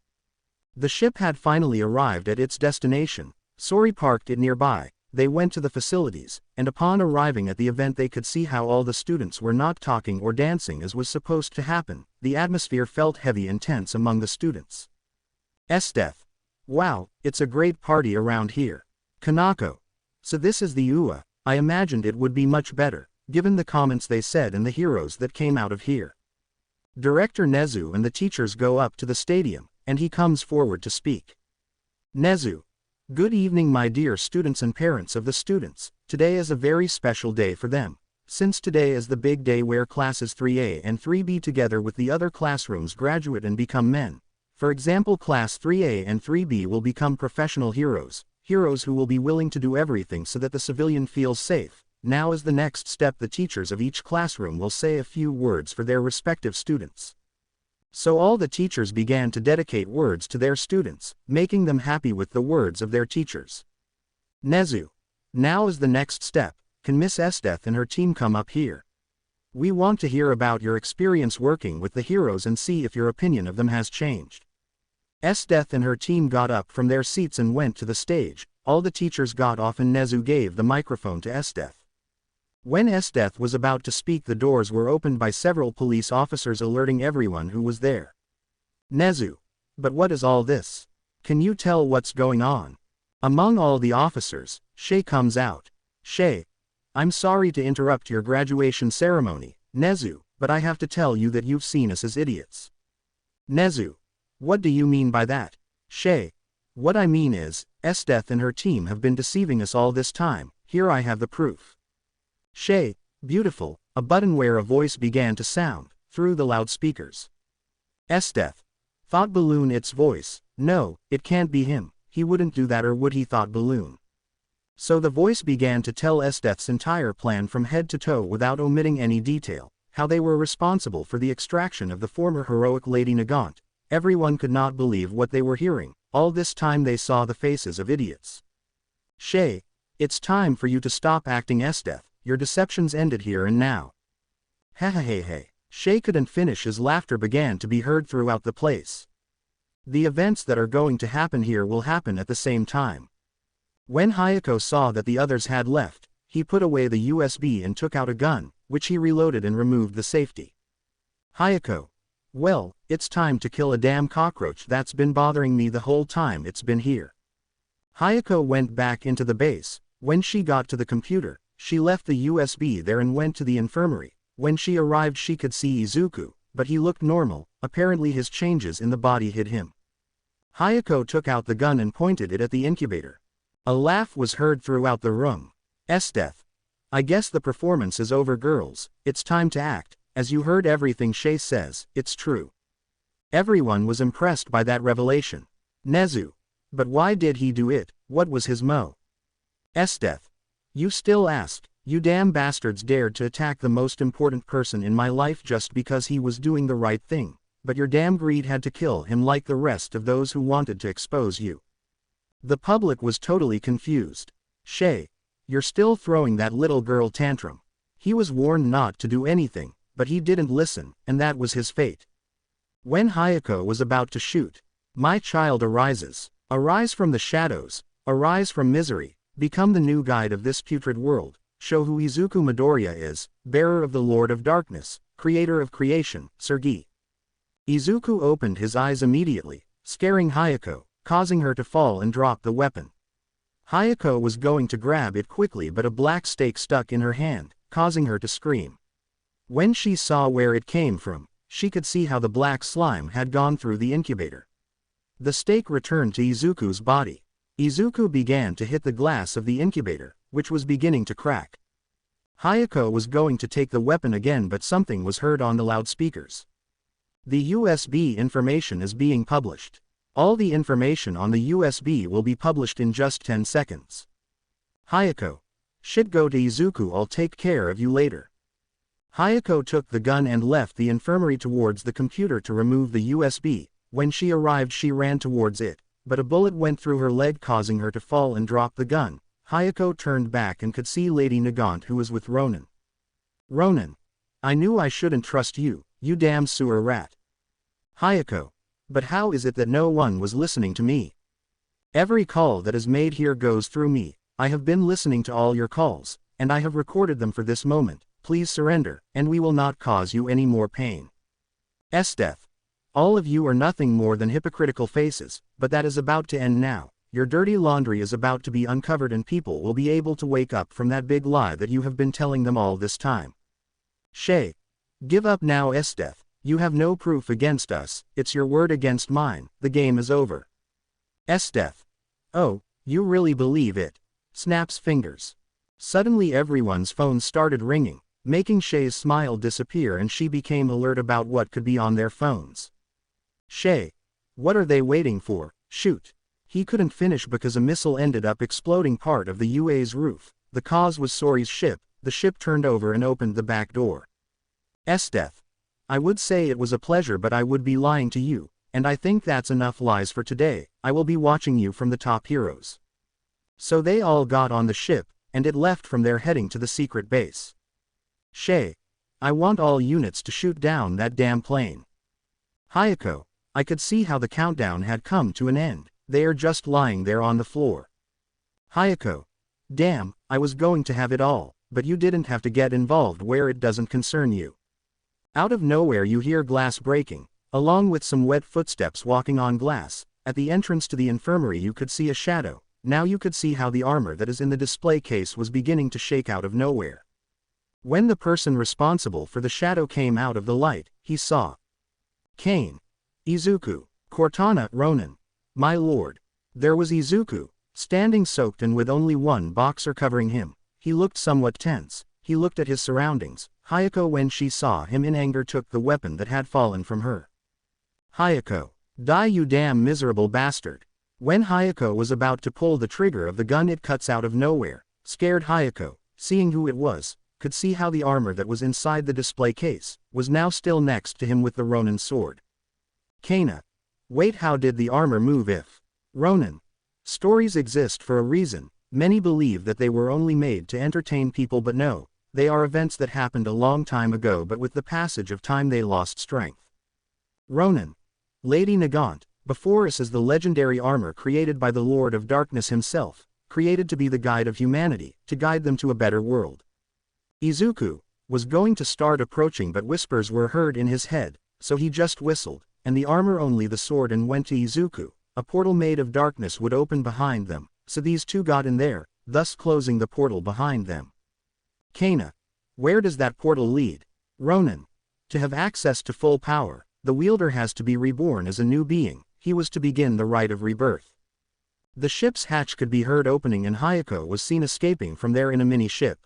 The ship had finally arrived at its destination. Sori parked it nearby. They went to the facilities, and upon arriving at the event they could see how all the students were not talking or dancing as was supposed to happen. The atmosphere felt heavy and tense among the students. Esdeath. Wow, it's a great party around here. Kanako. So this is the UA. I imagined it would be much better, given the comments they said and the heroes that came out of here. Director Nezu and the teachers go up to the stadium, and he comes forward to speak. Nezu. Good evening my dear students and parents of the students. Today is a very special day for them, since today is the big day where classes 3A and 3B together with the other classrooms graduate and become men. For example, class 3A and 3B will become professional heroes, heroes who will be willing to do everything so that the civilian feels safe. Now as the next step the teachers of each classroom will say a few words for their respective students. So all the teachers began to dedicate words to their students, making them happy with the words of their teachers. Nezu. Now is the next step. Can Miss Esdeath and her team come up here? We want to hear about your experience working with the heroes and see if your opinion of them has changed. Esdeath and her team got up from their seats and went to the stage. All the teachers got off and Nezu gave the microphone to Esdeath. When Esdeath was about to speak the doors were opened by several police officers alerting everyone who was there. Nezu. But what is all this? Can you tell what's going on? Among all the officers, Shay comes out. Shay. I'm sorry to interrupt your graduation ceremony, Nezu, but I have to tell you that you've seen us as idiots. Nezu. What do you mean by that? Shay. What I mean is, Esdeath and her team have been deceiving us all this time. Here I have the proof. Shay. Beautiful, a button where a voice began to sound, through the loudspeakers. Esdeath. Thought Balloon its voice. No, it can't be him, he wouldn't do that or would he Thought Balloon. So the voice began to tell Esdeath's entire plan from head to toe without omitting any detail, how they were responsible for the extraction of the former heroic Lady Nagant. Everyone could not believe what they were hearing. All this time they saw the faces of idiots. Shay. It's time for you to stop acting Esdeath. Your deceptions ended here and now. Hey. Shay couldn't finish as laughter began to be heard throughout the place. The events that are going to happen here will happen at the same time. When Hayako saw that the others had left, he put away the USB and took out a gun, which he reloaded and removed the safety. Hayako. Well, it's time to kill a damn cockroach that's been bothering me the whole time it's been here. Hayako went back into the base. When she got to the computer, she left the USB there and went to the infirmary. When she arrived she could see Izuku, but he looked normal. Apparently his changes in the body hid him. Hayako took out the gun and pointed it at the incubator. A laugh was heard throughout the room. Esdeath. I guess the performance is over, girls, it's time to act. As you heard everything Shay says, it's true. Everyone was impressed by that revelation. Nezu. But why did he do it? What was his mo? Esdeath. You still ask? You damn bastards dared to attack the most important person in my life just because he was doing the right thing, but your damn greed had to kill him like the rest of those who wanted to expose you. The public was totally confused. Shay. You're still throwing that little girl tantrum. He was warned not to do anything, but he didn't listen, and that was his fate. When Hayako was about to shoot, my child arises. Arise from the shadows, arise from misery, become the new guide of this putrid world, show who Izuku Midoriya is, bearer of the Lord of Darkness, creator of creation, Sergi. Izuku opened his eyes immediately, scaring Hayako, causing her to fall and drop the weapon. Hayako was going to grab it quickly, but a black stake stuck in her hand, causing her to scream. When she saw where it came from, she could see how the black slime had gone through the incubator. The stake returned to Izuku's body. Izuku began to hit the glass of the incubator, which was beginning to crack. Hayako was going to take the weapon again, but something was heard on the loudspeakers. The USB information is being published. All the information on the USB will be published in just 10 seconds. Hayako. Shit, go to Izuku, I'll take care of you later. Hayako took the gun and left the infirmary towards the computer to remove the USB. When she arrived, she ran towards it, but a bullet went through her leg, causing her to fall and drop the gun. Hayako turned back and could see Lady Nagant, who was with Ronin. Ronin. I knew I shouldn't trust you, you damn sewer rat. Hayako. But how is it that no one was listening to me? Every call that is made here goes through me. I have been listening to all your calls, and I have recorded them for this moment. Please surrender, and we will not cause you any more pain. Esdeath. All of you are nothing more than hypocritical faces, but that is about to end now. Your dirty laundry is about to be uncovered, and people will be able to wake up from that big lie that you have been telling them all this time. Shay. Give up now, Esdeath. You have no proof against us, it's your word against mine, the game is over. Esdeath. Oh, you really believe it? Snaps fingers. Suddenly everyone's phones started ringing, making Shay's smile disappear, and she became alert about what could be on their phones. Shay. What are they waiting for? Shoot. He couldn't finish because a missile ended up exploding part of the UA's roof. The cause was Sori's ship. The ship turned over and opened the back door. Esdeath. I would say it was a pleasure, but I would be lying to you, and I think that's enough lies for today. I will be watching you from the top, heroes. So they all got on the ship, and it left from there, heading to the secret base. Shay. I want all units to shoot down that damn plane. Hayako. I could see how the countdown had come to an end. They are just lying there on the floor. Hayako. Damn, I was going to have it all, but you didn't have to get involved where it doesn't concern you. Out of nowhere you hear glass breaking, along with some wet footsteps walking on glass. At the entrance to the infirmary you could see a shadow. Now you could see how the armor that is in the display case was beginning to shake out of nowhere. When the person responsible for the shadow came out of the light, he saw Kane, Izuku, Cortana, Ronin. My lord. There was Izuku, standing soaked and with only one boxer covering him. He looked somewhat tense. He looked at his surroundings. Hayako, when she saw him in anger, took the weapon that had fallen from her. Hayako. Die, you damn miserable bastard. When Hayako was about to pull the trigger of the gun, it cuts out of nowhere. Scared Hayako, seeing who it was, could see how the armor that was inside the display case was now still next to him with the Ronin sword. Kana. Wait, how did the armor move if? Ronin. Stories exist for a reason. Many believe that they were only made to entertain people, but no, they are events that happened a long time ago, but with the passage of time they lost strength. Ronin. Lady Nagant, before us is the legendary armor created by the Lord of Darkness himself, created to be the guide of humanity, to guide them to a better world. Izuku was going to start approaching, but whispers were heard in his head, so he just whistled, and the armor, only the sword, and went to Izuku. A portal made of darkness would open behind them, so these two got in there, thus closing the portal behind them. Kana. Where does that portal lead? Ronin. To have access to full power, the wielder has to be reborn as a new being. He was to begin the rite of rebirth. The ship's hatch could be heard opening and Hayako was seen escaping from there in a mini-ship.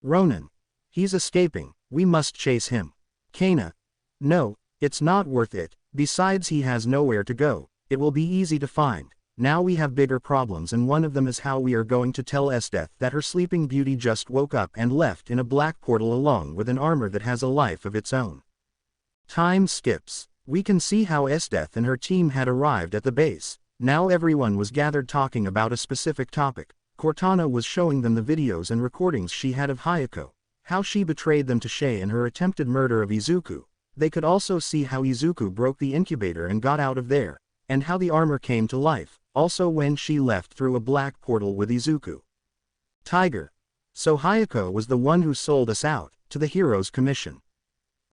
Ronan. He's escaping, we must chase him. Kana. No, it's not worth it, besides he has nowhere to go, it will be easy to find. Now we have bigger problems and one of them is how we are going to tell Esdeath that her sleeping beauty just woke up and left in a black portal along with an armor that has a life of its own. Time skips. We can see how Esdeath and her team had arrived at the base. Now everyone was gathered talking about a specific topic. Cortana was showing them the videos and recordings she had of Hayako, how she betrayed them to Shay and her attempted murder of Izuku. They could also see how Izuku broke the incubator and got out of there, and how the armor came to life, also when she left through a black portal with Izuku. Tiger. So Hayako was the one who sold us out, to the Heroes Commission.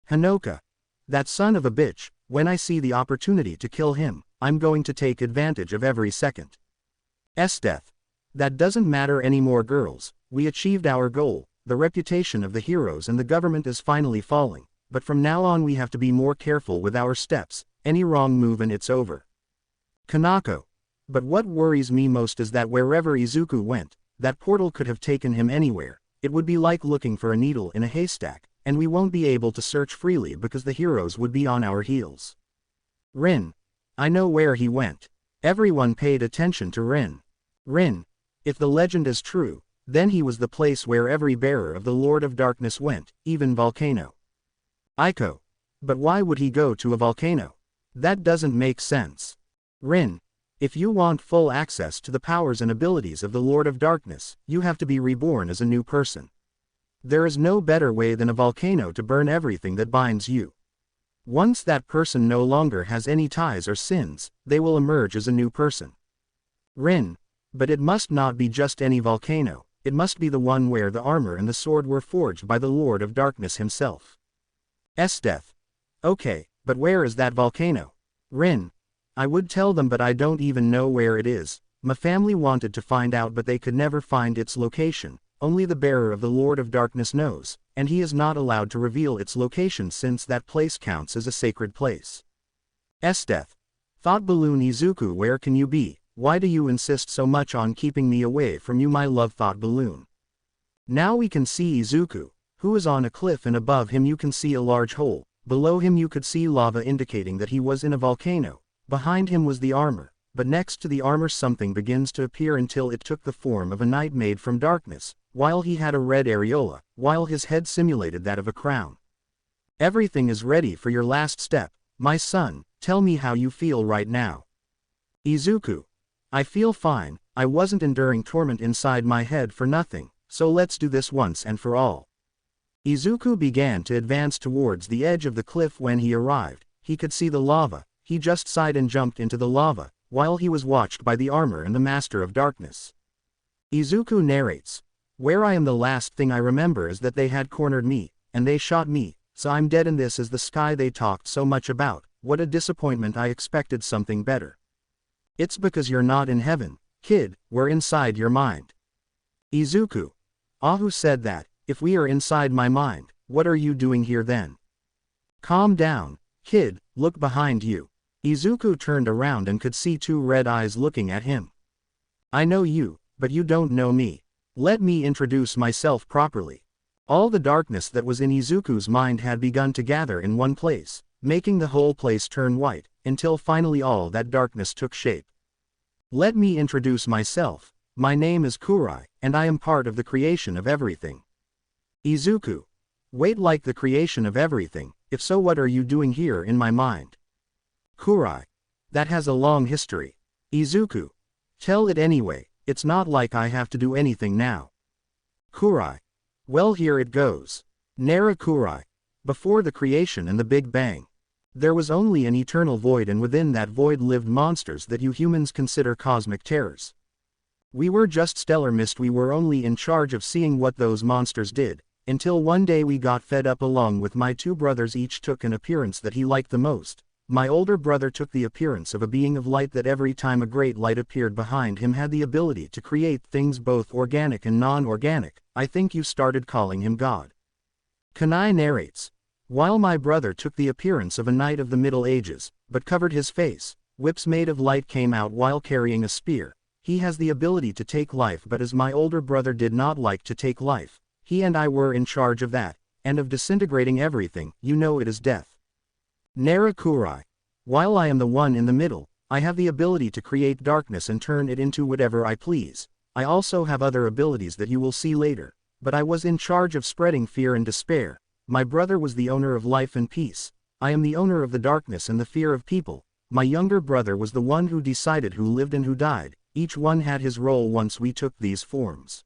Hanoka. That son of a bitch, when I see the opportunity to kill him, I'm going to take advantage of every second. Esdeath. That doesn't matter anymore girls, we achieved our goal, the reputation of the heroes and the government is finally falling, but from now on we have to be more careful with our steps, any wrong move and it's over. Kanako. But what worries me most is that wherever Izuku went, that portal could have taken him anywhere, it would be like looking for a needle in a haystack, and we won't be able to search freely because the heroes would be on our heels. Rin. I know where he went. Everyone paid attention to Rin. Rin. If the legend is true, then he was the place where every bearer of the Lord of Darkness went, even Volcano. Aiko. But why would he go to a volcano? That doesn't make sense. Rin. If you want full access to the powers and abilities of the Lord of Darkness, you have to be reborn as a new person. There is no better way than a volcano to burn everything that binds you. Once that person no longer has any ties or sins, they will emerge as a new person. Rin. But it must not be just any volcano, it must be the one where the armor and the sword were forged by the Lord of Darkness himself. Esdeath. Okay, but where is that volcano? Rin. I would tell them but I don't even know where it is. My family wanted to find out but they could never find its location. Only the bearer of the Lord of Darkness knows, and he is not allowed to reveal its location since that place counts as a sacred place. Esdeath. Thought Balloon Izuku, where can you be? Why do you insist so much on keeping me away from you, my love Thought Balloon? Now we can see Izuku, who is on a cliff, and above him you can see a large hole, below him you could see lava indicating that he was in a volcano, behind him was the armor, but next to the armor something begins to appear until it took the form of a knight made from darkness, while he had a red areola, while his head simulated that of a crown. Everything is ready for your last step, my son, tell me how you feel right now. Izuku. I feel fine, I wasn't enduring torment inside my head for nothing, so let's do this once and for all. Izuku began to advance towards the edge of the cliff. When he arrived, he could see the lava, he just sighed and jumped into the lava, while he was watched by the armor and the Master of Darkness. Izuku narrates. Where I am, the last thing I remember is that they had cornered me, and they shot me, so I'm dead, and this is the sky they talked so much about. What a disappointment, I expected something better. It's because you're not in heaven, kid, we're inside your mind. Izuku. Who said that? If we are inside my mind, what are you doing here then? Calm down, kid, look behind you. Izuku turned around and could see two red eyes looking at him. I know you, but you don't know me. Let me introduce myself properly. All the darkness that was in Izuku's mind had begun to gather in one place, making the whole place turn white, until finally all that darkness took shape. Let me introduce myself. My name is Kurai, and I am part of the creation of everything. Izuku. Wait, like the creation of everything? If so, what are you doing here in my mind? Kurai. That has a long history. Izuku. Tell it anyway, it's not like I have to do anything now. Kurai. Well, here it goes. Nara Kurai. Before the creation and the Big Bang, there was only an eternal void, and within that void lived monsters that you humans consider cosmic terrors. We were just stellar mist, we were only in charge of seeing what those monsters did, until one day we got fed up. Along with my two brothers, each took an appearance that he liked the most. My older brother took the appearance of a being of light that every time a great light appeared behind him had the ability to create things both organic and non-organic. I think you started calling him God. Kanai narrates. While my brother took the appearance of a knight of the Middle Ages, but covered his face, whips made of light came out while carrying a spear, He has the ability to take life, but as my older brother did not like to take life, he and I were in charge of that, and of disintegrating everything. You know it is death. Narakurai. While I am the one in the middle, I have the ability to create darkness and turn it into whatever I please. I also have other abilities that you will see later, but I was in charge of spreading fear and despair. My brother was the owner of life and peace. I am the owner of the darkness and the fear of people. My younger brother was the one who decided who lived and who died. Each one had his role once we took these forms.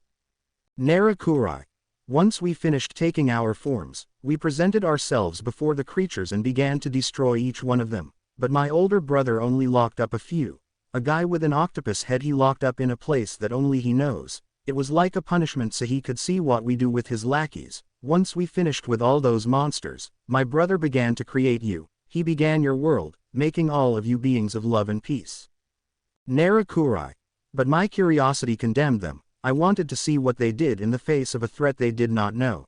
Narakurai. Once we finished taking our forms, we presented ourselves before the creatures and began to destroy each one of them, but my older brother only locked up a few. A guy with an octopus head he locked up in a place that only he knows. It was like a punishment so he could see what we do with his lackeys. Once we finished with all those monsters, my brother began to create you. He began your world, making all of you beings of love and peace. Narakurai. But my curiosity condemned them. I wanted to see what they did in the face of a threat they did not know.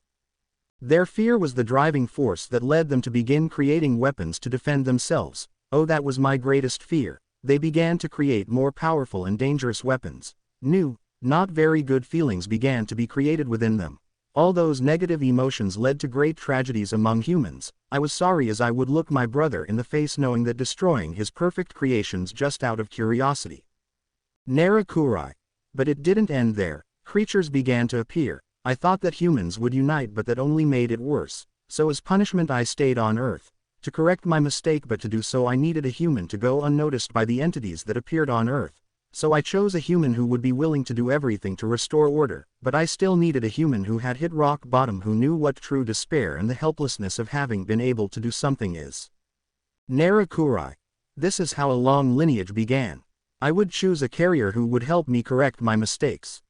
Their fear was the driving force that led them to begin creating weapons to defend themselves. Oh, that was my greatest fear. They began to create more powerful and dangerous weapons. New, not very good feelings began to be created within them. All those negative emotions led to great tragedies among humans. I was sorry as I would look my brother in the face knowing that destroying his perfect creations just out of curiosity. Narakurai. But it didn't end there. Creatures began to appear. I thought that humans would unite, but that only made it worse. So as punishment I stayed on Earth. To correct my mistake, but to do so I needed a human to go unnoticed by the entities that appeared on Earth. So I chose a human who would be willing to do everything to restore order, but I still needed a human who had hit rock bottom, who knew what true despair and the helplessness of having been able to do something is. Narakurai. This is how a long lineage began. I would choose a carrier who would help me correct my mistakes,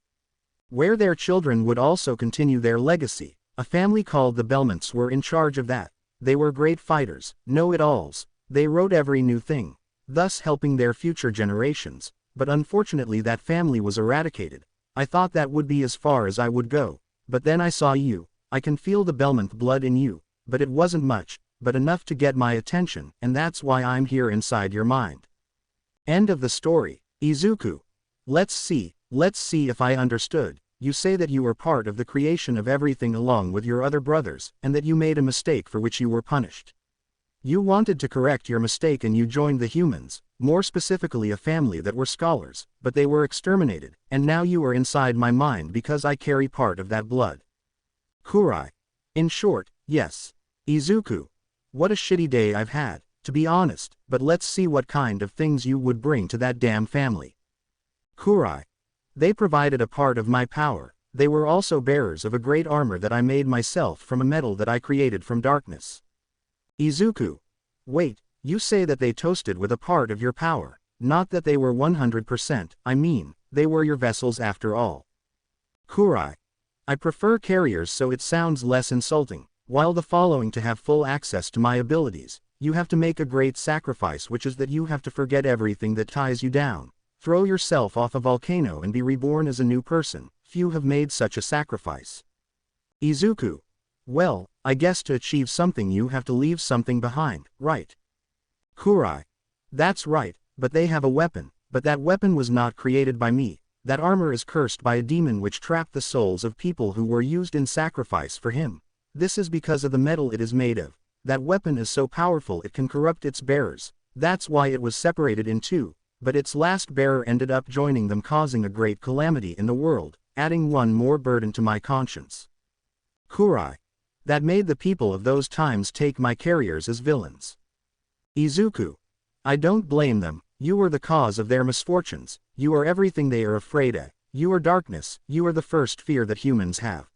where their children would also continue their legacy. A family called the Belmonts were in charge of that. They were great fighters, know-it-alls. They wrote every new thing, thus helping their future generations. But unfortunately that family was eradicated. I thought that would be as far as I would go. But then I saw you. I can feel the Belmont blood in you. But it wasn't much, but enough to get my attention, and that's why I'm here inside your mind. End of the story. Izuku. Let's see if I understood. You say that you were part of the creation of everything along with your other brothers, and that you made a mistake for which you were punished. You wanted to correct your mistake and you joined the humans, more specifically a family that were scholars, but they were exterminated, and now you are inside my mind because I carry part of that blood. Kurai. In short, yes. Izuku. What a shitty day I've had, to be honest, but let's see what kind of things you would bring to that damn family. Kurai. They provided a part of my power. They were also bearers of a great armor that I made myself from a metal that I created from darkness. Izuku. Wait, you say that they toasted with a part of your power, not that they were 100%, I mean, they were your vessels after all. Kurai. I prefer carriers so it sounds less insulting. While the following to have full access to my abilities, you have to make a great sacrifice, which is that you have to forget everything that ties you down. Throw yourself off a volcano and be reborn as a new person. Few have made such a sacrifice. Izuku. Well, I guess to achieve something you have to leave something behind, right? Kurai. That's right, but they have a weapon, but that weapon was not created by me. That armor is cursed by a demon which trapped the souls of people who were used in sacrifice for him. This is because of the metal it is made of. That weapon is so powerful it can corrupt its bearers. That's why it was separated in two, but its last bearer ended up joining them, causing a great calamity in the world, adding one more burden to my conscience. Kurai. That made the people of those times take my carriers as villains. Izuku. I don't blame them. You were the cause of their misfortunes. You are everything they are afraid of. You are darkness. You are the first fear that humans have.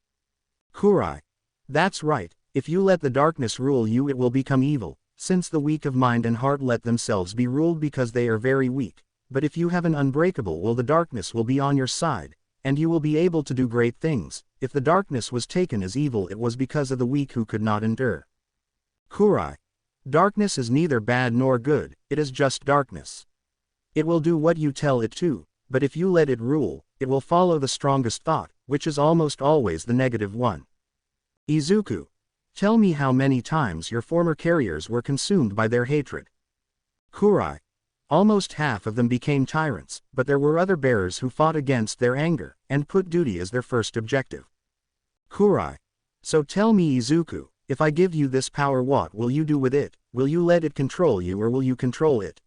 Kurai. That's right. If you let the darkness rule you, it will become evil, since the weak of mind and heart let themselves be ruled because they are very weak. But if you have an unbreakable will, the darkness will be on your side, and you will be able to do great things. If the darkness was taken as evil, it was because of the weak who could not endure. Kurai. Darkness is neither bad nor good, it is just darkness. It will do what you tell it to, but if you let it rule, it will follow the strongest thought, which is almost always the negative one. Izuku. Tell me how many times your former carriers were consumed by their hatred. Kurai. Almost half of them became tyrants, but there were other bearers who fought against their anger, and put duty as their first objective. Kurai. So tell me Izuku, if I give you this power, what will you do with it? Will you let it control you or will you control it?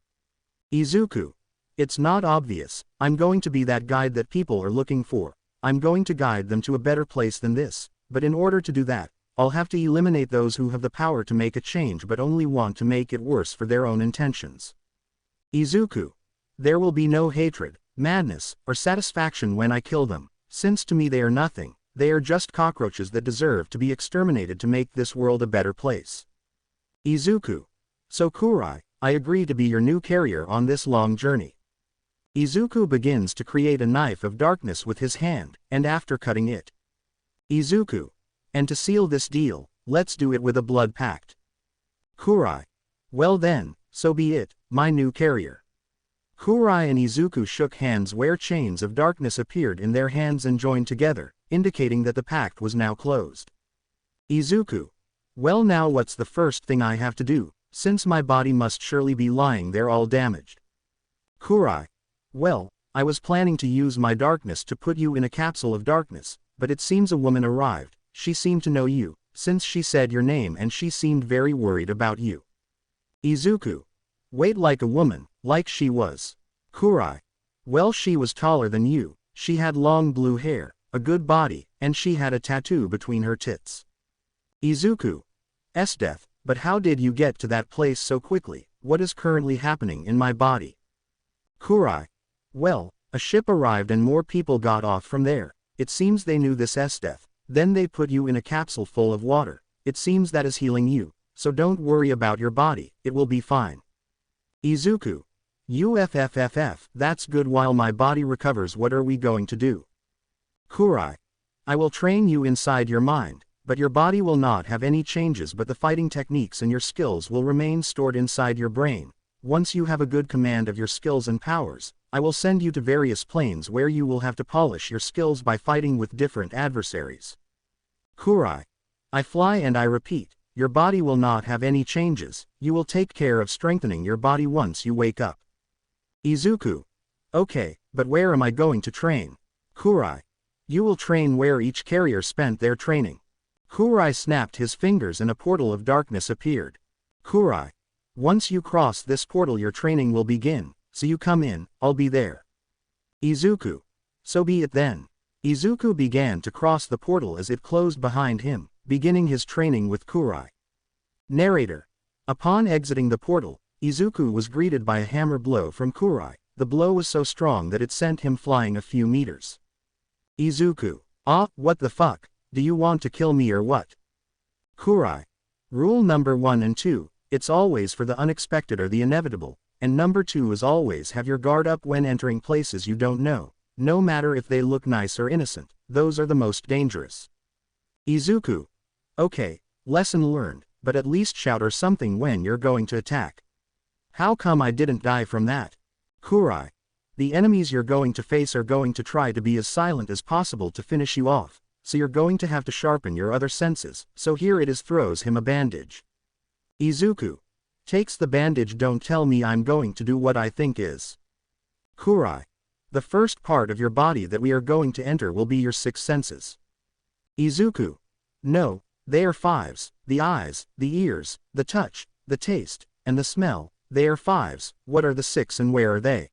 Izuku. It's not obvious. I'm going to be that guide that people are looking for. I'm going to guide them to a better place than this, but in order to do that, I'll have to eliminate those who have the power to make a change but only want to make it worse for their own intentions. Izuku. There will be no hatred, madness, or satisfaction when I kill them, since to me they are nothing. They are just cockroaches that deserve to be exterminated to make this world a better place. Izuku. So Kurai, I agree to be your new carrier on this long journey. Izuku begins to create a knife of darkness with his hand, and after cutting it. Izuku. And to seal this deal, let's do it with a blood pact. Kurai. Well then, so be it, my new carrier. Kurai and Izuku shook hands where chains of darkness appeared in their hands and joined together, indicating that the pact was now closed. Izuku. Well now what's the first thing I have to do, since my body must surely be lying there all damaged? Kurai. Well, I was planning to use my darkness to put you in a capsule of darkness, but it seems a woman arrived. She seemed to know you, since she said your name and she seemed very worried about you. Izuku. Wait, like a woman, like she was. Kurai. Well, she was taller than you, she had long blue hair, a good body, and she had a tattoo between her tits. Izuku. Esdeath, but how did you get to that place so quickly? What is currently happening in my body? Kurai. Well, a ship arrived and more people got off from there. It seems they knew this Esdeath. Then they put you in a capsule full of water. It seems that is healing you, so don't worry about your body, it will be fine. Izuku. Uffff, that's good. While my body recovers, what are we going to do? Kurai. I will train you inside your mind, but your body will not have any changes, but the fighting techniques and your skills will remain stored inside your brain. Once you have a good command of your skills and powers, I will send you to various planes where you will have to polish your skills by fighting with different adversaries. Kurai. I fly and I repeat, your body will not have any changes, you will take care of strengthening your body once you wake up. Izuku. Okay, but where am I going to train? Kurai. You will train where each carrier spent their training. Kurai snapped his fingers and a portal of darkness appeared. Kurai. Once you cross this portal your training will begin, so you come in, I'll be there. Izuku. So be it then. Izuku began to cross the portal as it closed behind him, beginning his training with Kurai. Narrator. Upon exiting the portal, Izuku was greeted by a hammer blow from Kurai. The blow was so strong that it sent him flying a few meters. Izuku. Ah, what the fuck? Do you want to kill me or what? Kurai. Rule number 1 and 2, it's always for the unexpected or the inevitable, and number 2 is always have your guard up when entering places you don't know, no matter if they look nice or innocent, those are the most dangerous. Izuku. Okay, lesson learned, but at least shout or something when you're going to attack. How come I didn't die from that? Kurai. The enemies you're going to face are going to try to be as silent as possible to finish you off, so you're going to have to sharpen your other senses, so here it is. Throws him a bandage. Izuku. Takes the bandage. Don't tell me I'm going to do what I think is. Kurai. The first part of your body that we are going to enter will be your 6 senses. Izuku. No, they are 5s, the eyes, the ears, the touch, the taste, and the smell, they are 5s, what are the 6 and where are they?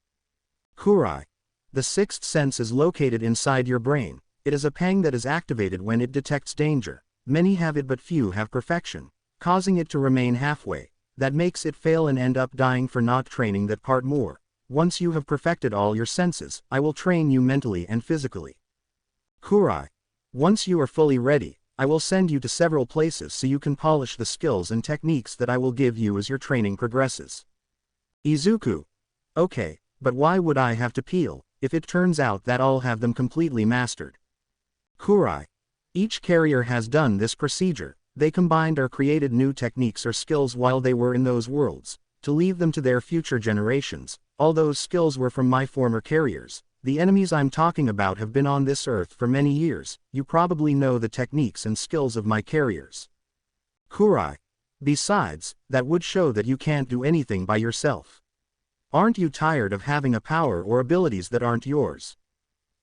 Kurai. The 6th sense is located inside your brain, it is a pang that is activated when it detects danger, many have it but few have perfection, causing it to remain halfway, that makes it fail and end up dying for not training that part more. Once you have perfected all your senses, I will train you mentally and physically. Kurai. Once you are fully ready, I will send you to several places so you can polish the skills and techniques that I will give you as your training progresses. Izuku. Okay, but why would I have to peel, if it turns out that I'll have them completely mastered? Kurai. Each carrier has done this procedure, they combined or created new techniques or skills while they were in those worlds, to leave them to their future generations. All those skills were from my former carriers. The enemies I'm talking about have been on this earth for many years, you probably know the techniques and skills of my carriers. Kurai. Besides, that would show that you can't do anything by yourself. Aren't you tired of having a power or abilities that aren't yours?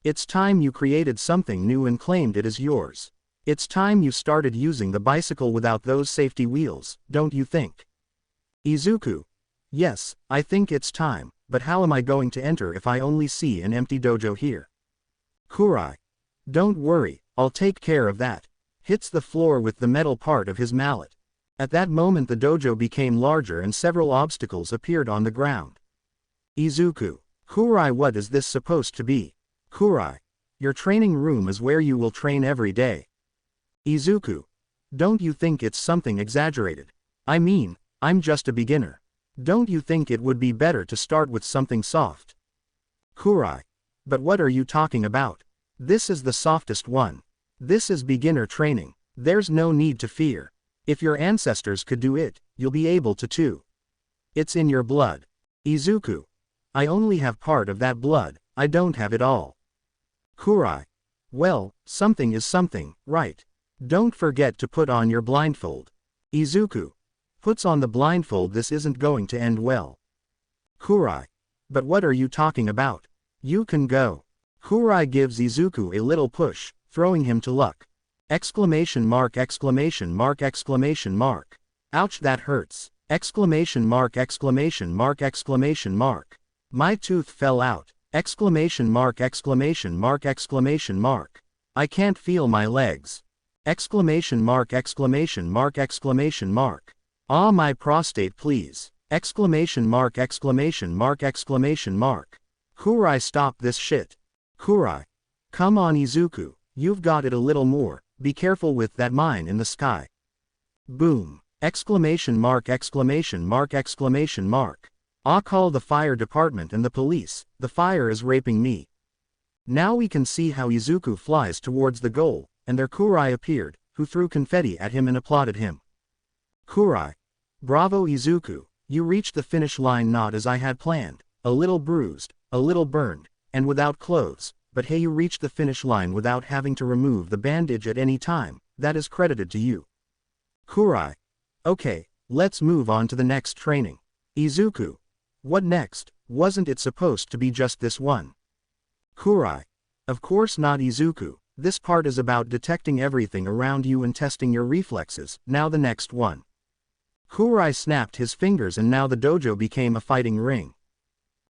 It's time you created something new and claimed it as yours. It's time you started using the bicycle without those safety wheels, don't you think? Izuku. Yes, I think it's time, but how am I going to enter if I only see an empty dojo here? Kurai. Don't worry, I'll take care of that. Hits the floor with the metal part of his mallet. At that moment the dojo became larger and several obstacles appeared on the ground. Izuku. Kurai, what is this supposed to be? Kurai. Your training room is where you will train every day. Izuku. Don't you think it's something exaggerated? I mean, I'm just a beginner. Don't you think it would be better to start with something soft? Kurai. But what are you talking about? This is the softest one. This is beginner training. There's no need to fear. If your ancestors could do it, you'll be able to too. It's in your blood. Izuku. I only have part of that blood, I don't have it all. Kurai. Well, something is something, right? Don't forget to put on your blindfold. Izuku. Puts on the blindfold. This isn't going to end well. Kurai. But what are you talking about? You can go. Kurai gives Izuku a little push, throwing him to luck. Exclamation mark, exclamation mark, exclamation mark. Ouch, that hurts. Exclamation mark, exclamation mark, exclamation mark. My tooth fell out. Exclamation mark, exclamation mark, exclamation mark. I can't feel my legs. Exclamation mark, exclamation mark, exclamation mark. Ah, my prostate, please. Exclamation mark, exclamation mark, exclamation mark. Kurai, stop this shit. Kurai. Come on, Izuku, you've got it a little more, be careful with that mine in the sky. Boom. Exclamation mark, exclamation mark, exclamation mark. I'll call the fire department and the police, the fire is raping me. Now we can see how Izuku flies towards the goal, and there Kurai appeared, who threw confetti at him and applauded him. Kurai. Bravo, Izuku, you reached the finish line not as I had planned, a little bruised, a little burned, and without clothes, but hey, you reached the finish line without having to remove the bandage at any time, that is credited to you. Kurai. Okay, let's move on to the next training. Izuku. What next? Wasn't it supposed to be just this one? Kurai. Of course not, Izuku, this part is about detecting everything around you and testing your reflexes, now the next one. Kurai snapped his fingers and now the dojo became a fighting ring.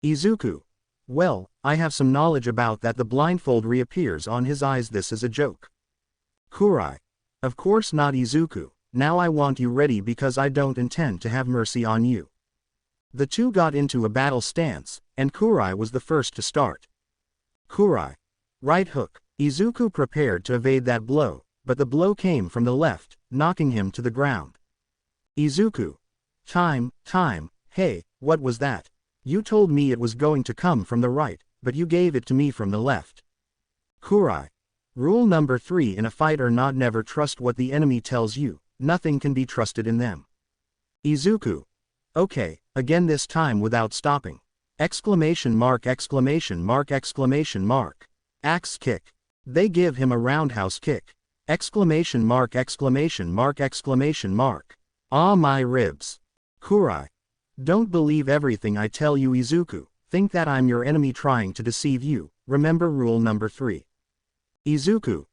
Izuku. Well, I have some knowledge about that. The blindfold reappears on his eyes. This is a joke. Kurai. Of course not, Izuku, now I want you ready because I don't intend to have mercy on you. The two got into a battle stance, and Kurai was the first to start. Kurai. Right hook. Izuku prepared to evade that blow, but the blow came from the left, knocking him to the ground. Izuku. Time, hey, what was that? You told me it was going to come from the right, but you gave it to me from the left. Kurai. Rule number 3 in a fight or not: never trust what the enemy tells you, nothing can be trusted in them. Izuku. Okay, again, this time without stopping. Exclamation mark, exclamation mark, exclamation mark. Axe kick. They give him a roundhouse kick. Exclamation mark, exclamation mark, exclamation mark. Ah, my ribs. Kurai. Don't believe everything I tell you, Izuku, think that I'm your enemy trying to deceive you, remember rule number 3. Izuku.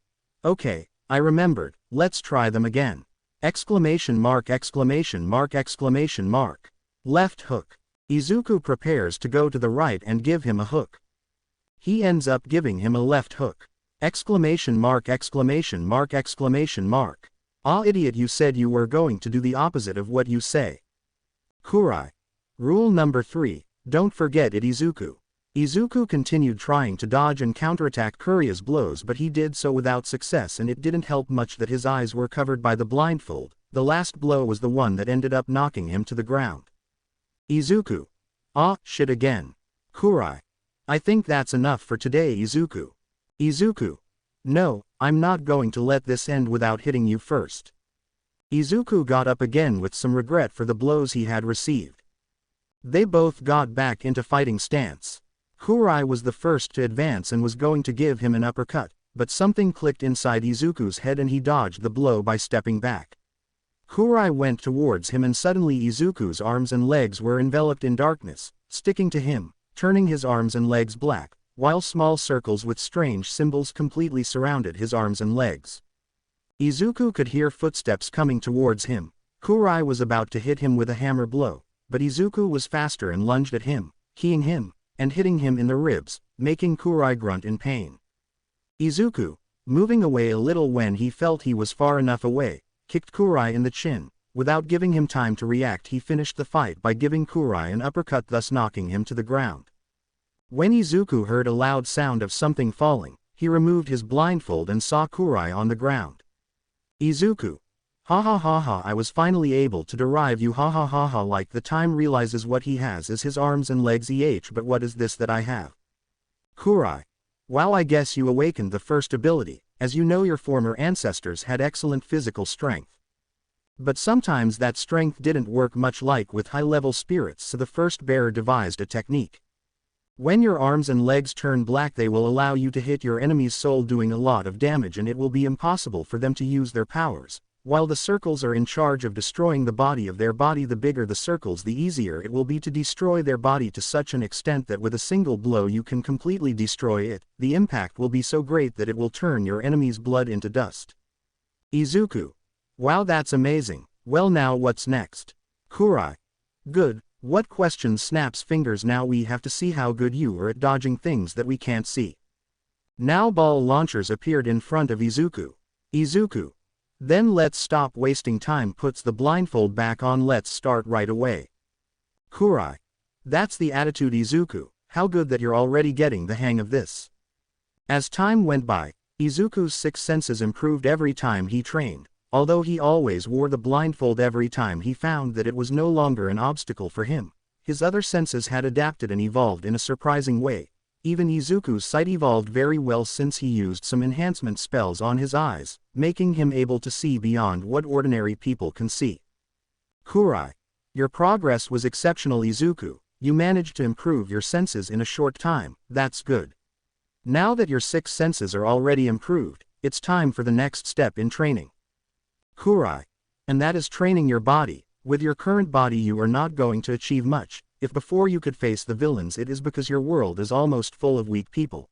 Okay, I remembered, let's try them again. Exclamation mark, exclamation mark, exclamation mark. Left hook. Izuku prepares to go to the right and give him a hook. He ends up giving him a left hook. Exclamation mark, exclamation mark, exclamation mark. Ah, idiot, you said you were going to do the opposite of what you say. Kurai. Rule number 3, don't forget it, Izuku. Izuku continued trying to dodge and counterattack Kuria's blows, but he did so without success, and it didn't help much that his eyes were covered by the blindfold. The last blow was the one that ended up knocking him to the ground. Izuku. Ah, shit again. Kurai. I think that's enough for today, Izuku. Izuku. No, I'm not going to let this end without hitting you first. Izuku got up again with some regret for the blows he had received. They both got back into fighting stance. Kurai was the first to advance and was going to give him an uppercut, but something clicked inside Izuku's head and he dodged the blow by stepping back. Kurai went towards him and suddenly Izuku's arms and legs were enveloped in darkness, sticking to him, turning his arms and legs black, while small circles with strange symbols completely surrounded his arms and legs. Izuku could hear footsteps coming towards him. Kurai was about to hit him with a hammer blow, but Izuku was faster and lunged at him, keying him, and hitting him in the ribs, making Kurai grunt in pain. Izuku, moving away a little when he felt he was far enough away, kicked Kurai in the chin. Without giving him time to react, he finished the fight by giving Kurai an uppercut, thus knocking him to the ground. When Izuku heard a loud sound of something falling, he removed his blindfold and saw Kurai on the ground. Izuku. Ha ha ha ha, I was finally able to derive you, ha ha ha ha, like the time realizes what he has is his arms and legs, but what is this that I have? Kurai. Wow, I guess you awakened the first ability, as you know your former ancestors had excellent physical strength. But sometimes that strength didn't work much like with high-level spirits, so the first bearer devised a technique. When your arms and legs turn black, they will allow you to hit your enemy's soul, doing a lot of damage, and it will be impossible for them to use their powers. While the circles are in charge of destroying the body of their body, the bigger the circles, the easier it will be to destroy their body to such an extent that with a single blow you can completely destroy it. The impact will be so great that it will turn your enemy's blood into dust. Izuku. Wow, that's amazing. Well, now what's next? Kurai. Good. What questions? Snaps fingers. Now we have to see how good you are at dodging things that we can't see. Now ball launchers appeared in front of Izuku. Izuku. Then let's stop wasting time, puts the blindfold back on, let's start right away. Kurai. That's the attitude, Izuku. How good that you're already getting the hang of this. As time went by, Izuku's six senses improved every time he trained. Although he always wore the blindfold, every time he found that it was no longer an obstacle for him. His other senses had adapted and evolved in a surprising way. Even Izuku's sight evolved very well since he used some enhancement spells on his eyes, making him able to see beyond what ordinary people can see. Kurai. Your progress was exceptional, Izuku. You managed to improve your senses in a short time, that's good. Now that your six senses are already improved, it's time for the next step in training. Kurai. And that is training your body. With your current body you are not going to achieve much. If before you could face the villains, it is because your world is almost full of weak people.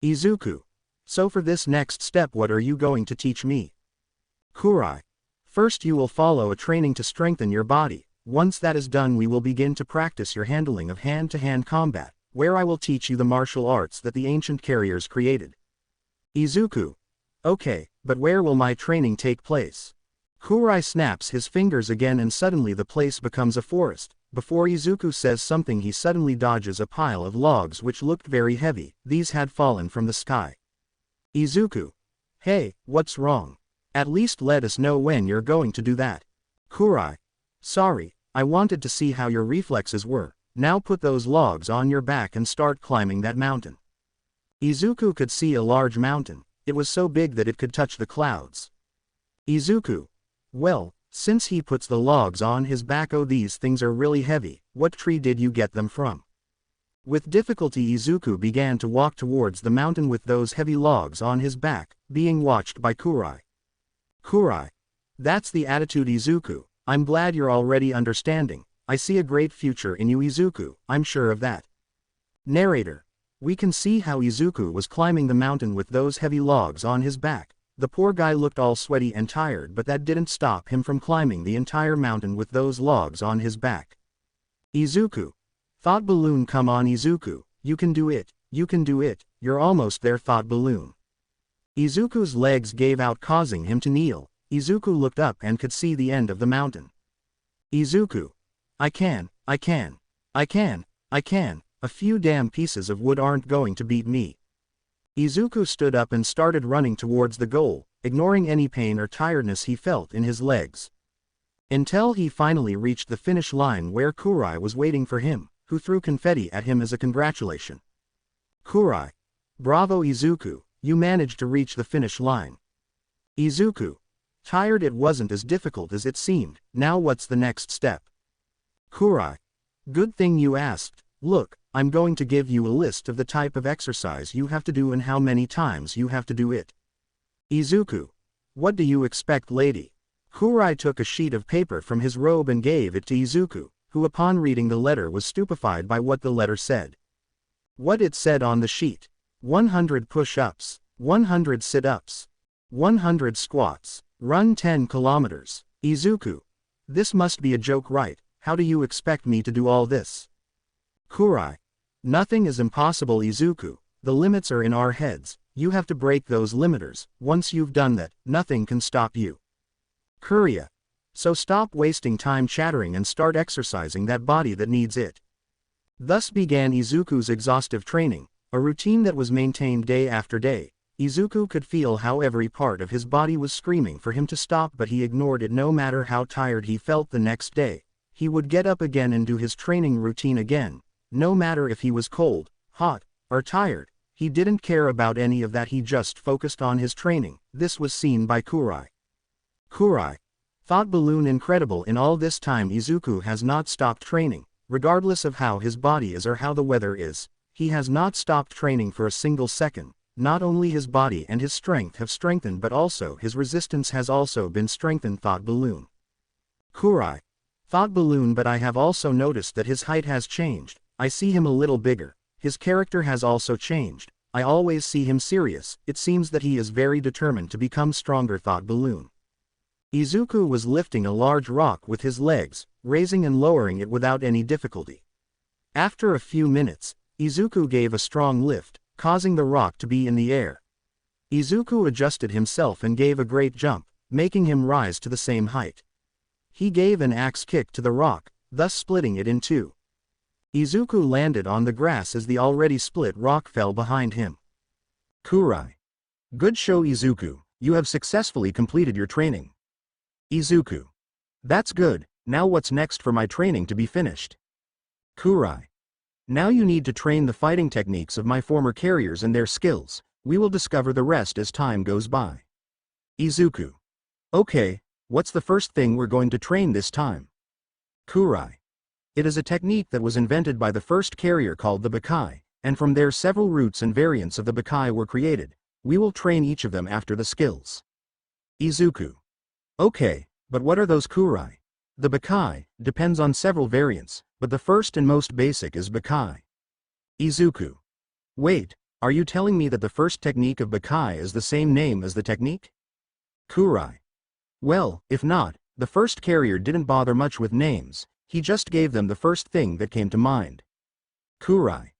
Izuku. So for this next step, what are you going to teach me? Kurai. First you will follow a training to strengthen your body. Once that is done, we will begin to practice your handling of hand-to-hand combat, where I will teach you the martial arts that the ancient carriers created. Izuku. Okay, but where will my training take place? Kurai snaps his fingers again and suddenly the place becomes a forest. Before Izuku says something, he suddenly dodges a pile of logs which looked very heavy. These had fallen from the sky. Izuku. Hey, what's wrong? At least let us know when you're going to do that. Kurai. Sorry, I wanted to see how your reflexes were. Now put those logs on your back and start climbing that mountain. Izuku could see a large mountain. It was so big that it could touch the clouds. Izuku. Well, since he puts the logs on his back, oh, these things are really heavy. What tree did you get them from? With difficulty Izuku began to walk towards the mountain with those heavy logs on his back, being watched by Kurai. Kurai. That's the attitude, Izuku. I'm glad you're already understanding. I see a great future in you, Izuku, I'm sure of that. Narrator. We can see how Izuku was climbing the mountain with those heavy logs on his back. The poor guy looked all sweaty and tired, but that didn't stop him from climbing the entire mountain with those logs on his back. Izuku. Thought Balloon, come on Izuku, you can do it, you can do it, you're almost there, Thought Balloon. Izuku's legs gave out, causing him to kneel. Izuku looked up and could see the end of the mountain. Izuku. I can. A few damn pieces of wood aren't going to beat me. Izuku stood up and started running towards the goal, ignoring any pain or tiredness he felt in his legs. Until he finally reached the finish line where Kurai was waiting for him, who threw confetti at him as a congratulation. Kurai. Bravo Izuku, you managed to reach the finish line. Izuku. Tired? It wasn't as difficult as it seemed. Now what's the next step? Kurai. Good thing you asked. Look, I'm going to give you a list of the type of exercise you have to do and how many times you have to do it. Izuku. What do you expect, lady? Kurai took a sheet of paper from his robe and gave it to Izuku, who upon reading the letter was stupefied by what the letter said. What it said on the sheet. 100 push-ups, 100 sit-ups, 100 squats, run 10 kilometers. Izuku. This must be a joke, right? How do you expect me to do all this? Kurai. Nothing is impossible, Izuku. The limits are in our heads. You have to break those limiters. Once you've done that, nothing can stop you. Kuria. So stop wasting time chattering and start exercising that body that needs it. Thus began Izuku's exhaustive training, a routine that was maintained day after day. Izuku could feel how every part of his body was screaming for him to stop, but he ignored it. No matter how tired he felt the next day, he would get up again and do his training routine again. No matter if he was cold, hot, or tired, he didn't care about any of that. He just focused on his training. This was seen by Kurai. Kurai. Thought balloon. Incredible. In all this time Izuku has not stopped training, regardless of how his body is or how the weather is. He has not stopped training for a single second. Not only his body and his strength have strengthened, but also his resistance has also been strengthened. Thought balloon. Kurai. Thought balloon. But I have also noticed that his height has changed. I see him a little bigger. His character has also changed. I always see him serious. It seems that he is very determined to become stronger. Thought balloon. Izuku was lifting a large rock with his legs, raising and lowering it without any difficulty. After a few minutes, Izuku gave a strong lift, causing the rock to be in the air. Izuku adjusted himself and gave a great jump, making him rise to the same height. He gave an axe kick to the rock, thus splitting it in two. Izuku landed on the grass as the already split rock fell behind him. Kurai. Good show, Izuku. You have successfully completed your training. Izuku. That's good. Now what's next for my training to be finished? Kurai. Now you need to train the fighting techniques of my former carriers and their skills. We will discover the rest as time goes by. Izuku. Okay, what's the first thing we're going to train this time? Kurai. It is a technique that was invented by the first carrier called the Bakai, and from there several roots and variants of the Bakai were created. We will train each of them after the skills. Izuku. Okay, but what are those, Kurai? The Bakai depends on several variants, but the first and most basic is Bakai. Izuku. Wait, are you telling me that the first technique of Bakai is the same name as the technique? Kurai. Well, if not, the first carrier didn't bother much with names. He just gave them the first thing that came to mind. Kurai.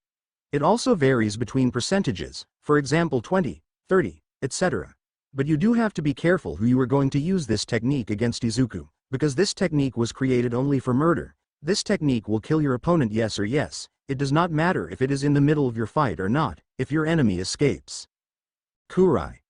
It also varies between percentages, for example 20, 30, etc. But you do have to be careful who you are going to use this technique against, Izuku, because this technique was created only for murder. This technique will kill your opponent, yes or yes. It does not matter if it is in the middle of your fight or not, if your enemy escapes. Kurai.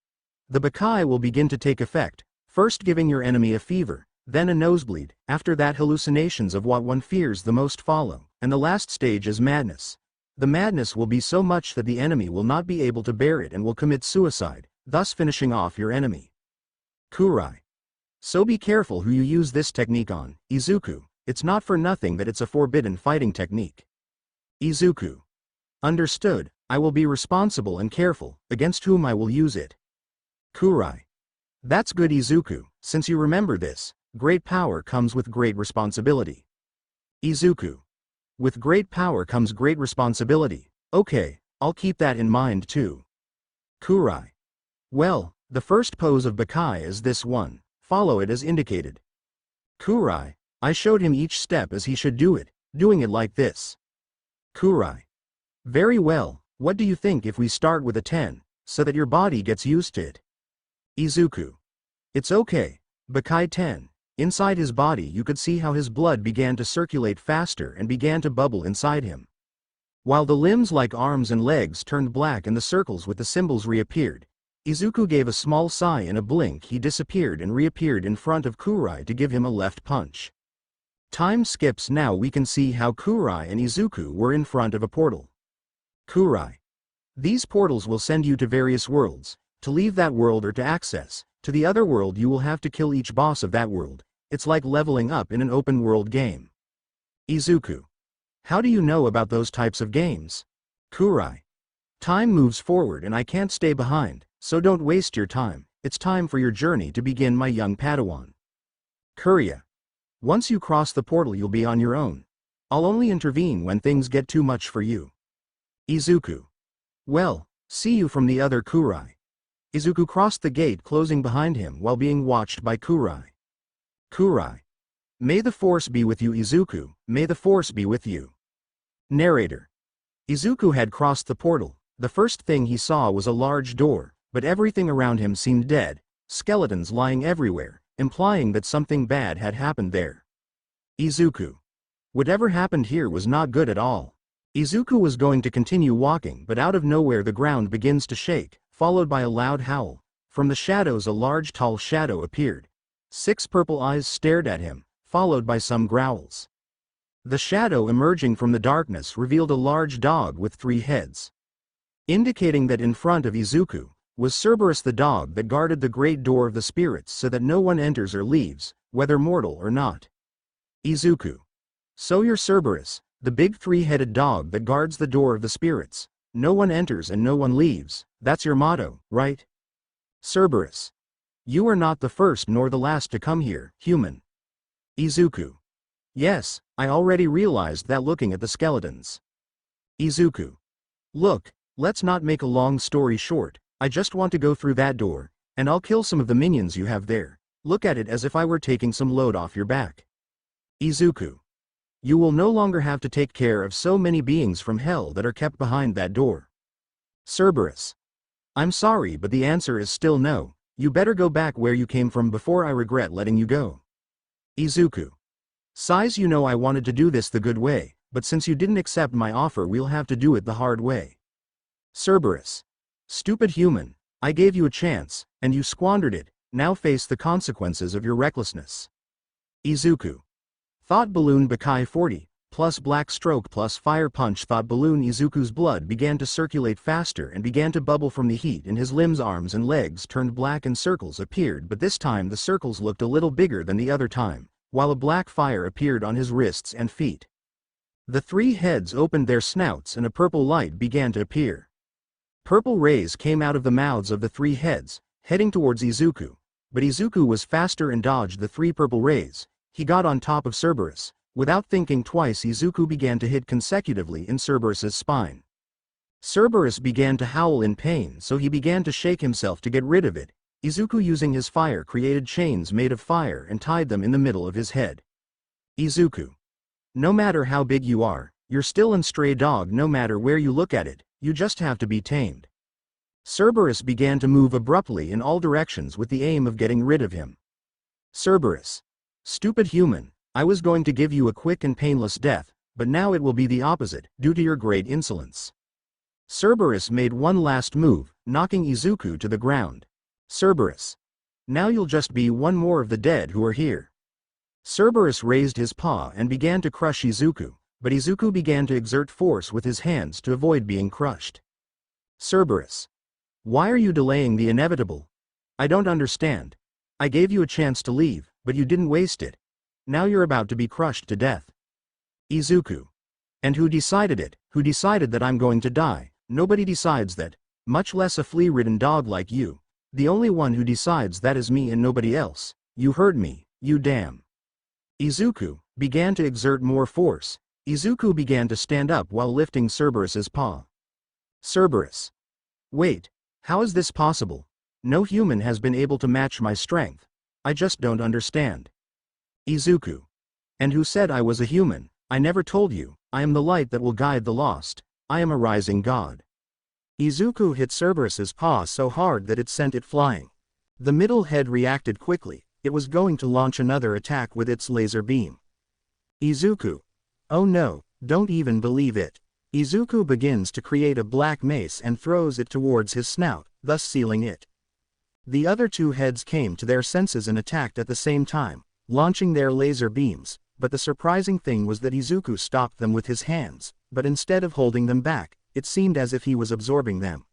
The Bakai will begin to take effect, first giving your enemy a fever, then a nosebleed, after that hallucinations of what one fears the most follow, and the last stage is madness. The madness will be so much that the enemy will not be able to bear it and will commit suicide, thus finishing off your enemy. Kurai. So be careful who you use this technique on, Izuku. It's not for nothing that it's a forbidden fighting technique. Izuku. Understood. I will be responsible and careful, against whom I will use it. Kurai. That's good, Izuku. Since you remember this, great power comes with great responsibility. Izuku. With great power comes great responsibility. Okay, I'll keep that in mind too. Kurai. Well, the first pose of Bakai is this one. Follow it as indicated. Kurai. I showed him each step as he should do it, doing it like this. Kurai. Very well. What do you think if we start with a 10, so that your body gets used to it? Izuku. It's okay. Bakai 10. Inside his body you could see how his blood began to circulate faster and began to bubble inside him. While the limbs like arms and legs turned black and the circles with the symbols reappeared, Izuku gave a small sigh. In a blink he disappeared and reappeared in front of Kurai to give him a left punch. Time skips. Now we can see how Kurai and Izuku were in front of a portal. Kurai. These portals will send you to various worlds. To leave that world or to access to the other world you will have to kill each boss of that world. It's like leveling up in an open world game. Izuku. How do you know about those types of games? Kurai. Time moves forward and I can't stay behind, so don't waste your time. It's time for your journey to begin, my young Padawan. Kuria. Once you cross the portal you'll be on your own. I'll only intervene when things get too much for you. Izuku. Well, see you from the other Kurai. Izuku crossed the gate closing behind him while being watched by Kurai. Kurai. May the force be with you, Izuku, may the force be with you. Narrator. Izuku had crossed the portal. The first thing he saw was a large door, but everything around him seemed dead, skeletons lying everywhere, implying that something bad had happened there. Izuku. Whatever happened here was not good at all. Izuku was going to continue walking, but out of nowhere the ground begins to shake, followed by a loud howl. From the shadows a large tall shadow appeared. 6 purple eyes stared at him, followed by some growls. The shadow emerging from the darkness revealed a large dog with 3 heads. Indicating that in front of Izuku was Cerberus, the dog that guarded the great door of the spirits so that no one enters or leaves, whether mortal or not. Izuku. So you're Cerberus, the big 3-headed dog that guards the door of the spirits. No one enters and no one leaves, that's your motto, right? Cerberus. You are not the first nor the last to come here, human. Izuku. Yes, I already realized that looking at the skeletons. Izuku. Look, let's not make a long story short, I just want to go through that door, and I'll kill some of the minions you have there. Look at it as if I were taking some load off your back. Izuku. You will no longer have to take care of so many beings from hell that are kept behind that door. Cerberus. I'm sorry, but the answer is still no. You better go back where you came from before I regret letting you go. Izuku. Size, you know I wanted to do this the good way, but since you didn't accept my offer we'll have to do it the hard way. Cerberus. Stupid human, I gave you a chance, and you squandered it, now face the consequences of your recklessness. Izuku. Thought balloon Bakai 40, plus black stroke plus fire punch. Thought balloon. Izuku's blood began to circulate faster and began to bubble from the heat in his limbs. Arms and legs turned black and circles appeared, but this time the circles looked a little bigger than the other time, while a black fire appeared on his wrists and feet. The 3 heads opened their snouts and a purple light began to appear. Purple rays came out of the mouths of the 3 heads, heading towards Izuku, but Izuku was faster and dodged the 3 purple rays. He got on top of Cerberus. Without thinking twice, Izuku began to hit consecutively in Cerberus's spine. Cerberus began to howl in pain, so he began to shake himself to get rid of it. Izuku, using his fire, created chains made of fire and tied them in the middle of his head. Izuku. No matter how big you are, you're still a stray dog. No matter where you look at it, you just have to be tamed. Cerberus began to move abruptly in all directions with the aim of getting rid of him. Cerberus. Stupid human, I was going to give you a quick and painless death, but now it will be the opposite, due to your great insolence. Cerberus made one last move, knocking Izuku to the ground. Cerberus. Now you'll just be one more of the dead who are here. Cerberus raised his paw and began to crush Izuku, but Izuku began to exert force with his hands to avoid being crushed. Cerberus. Why are you delaying the inevitable? I don't understand. I gave you a chance to leave, but you didn't waste it. Now you're about to be crushed to death. Izuku. And who decided it? Who decided that I'm going to die? Nobody decides that, much less a flea-ridden dog like you. The only one who decides that is me and nobody else. You heard me, you damn. Izuku began to exert more force. Izuku began to stand up while lifting Cerberus's paw. Cerberus. Wait, how is this possible? No human has been able to match my strength. I just don't understand. Izuku. And who said I was a human? I never told you. I am the light that will guide the lost. I am a rising god. Izuku hit Cerberus's paw so hard that it sent it flying. The middle head reacted quickly. It was going to launch another attack with its laser beam. Izuku. Oh no, don't even believe it. Izuku begins to create a black mace and throws it towards his snout, thus sealing it. The other 2 heads came to their senses and attacked at the same time, launching their laser beams, but the surprising thing was that Izuku stopped them with his hands, but instead of holding them back, it seemed as if he was absorbing them.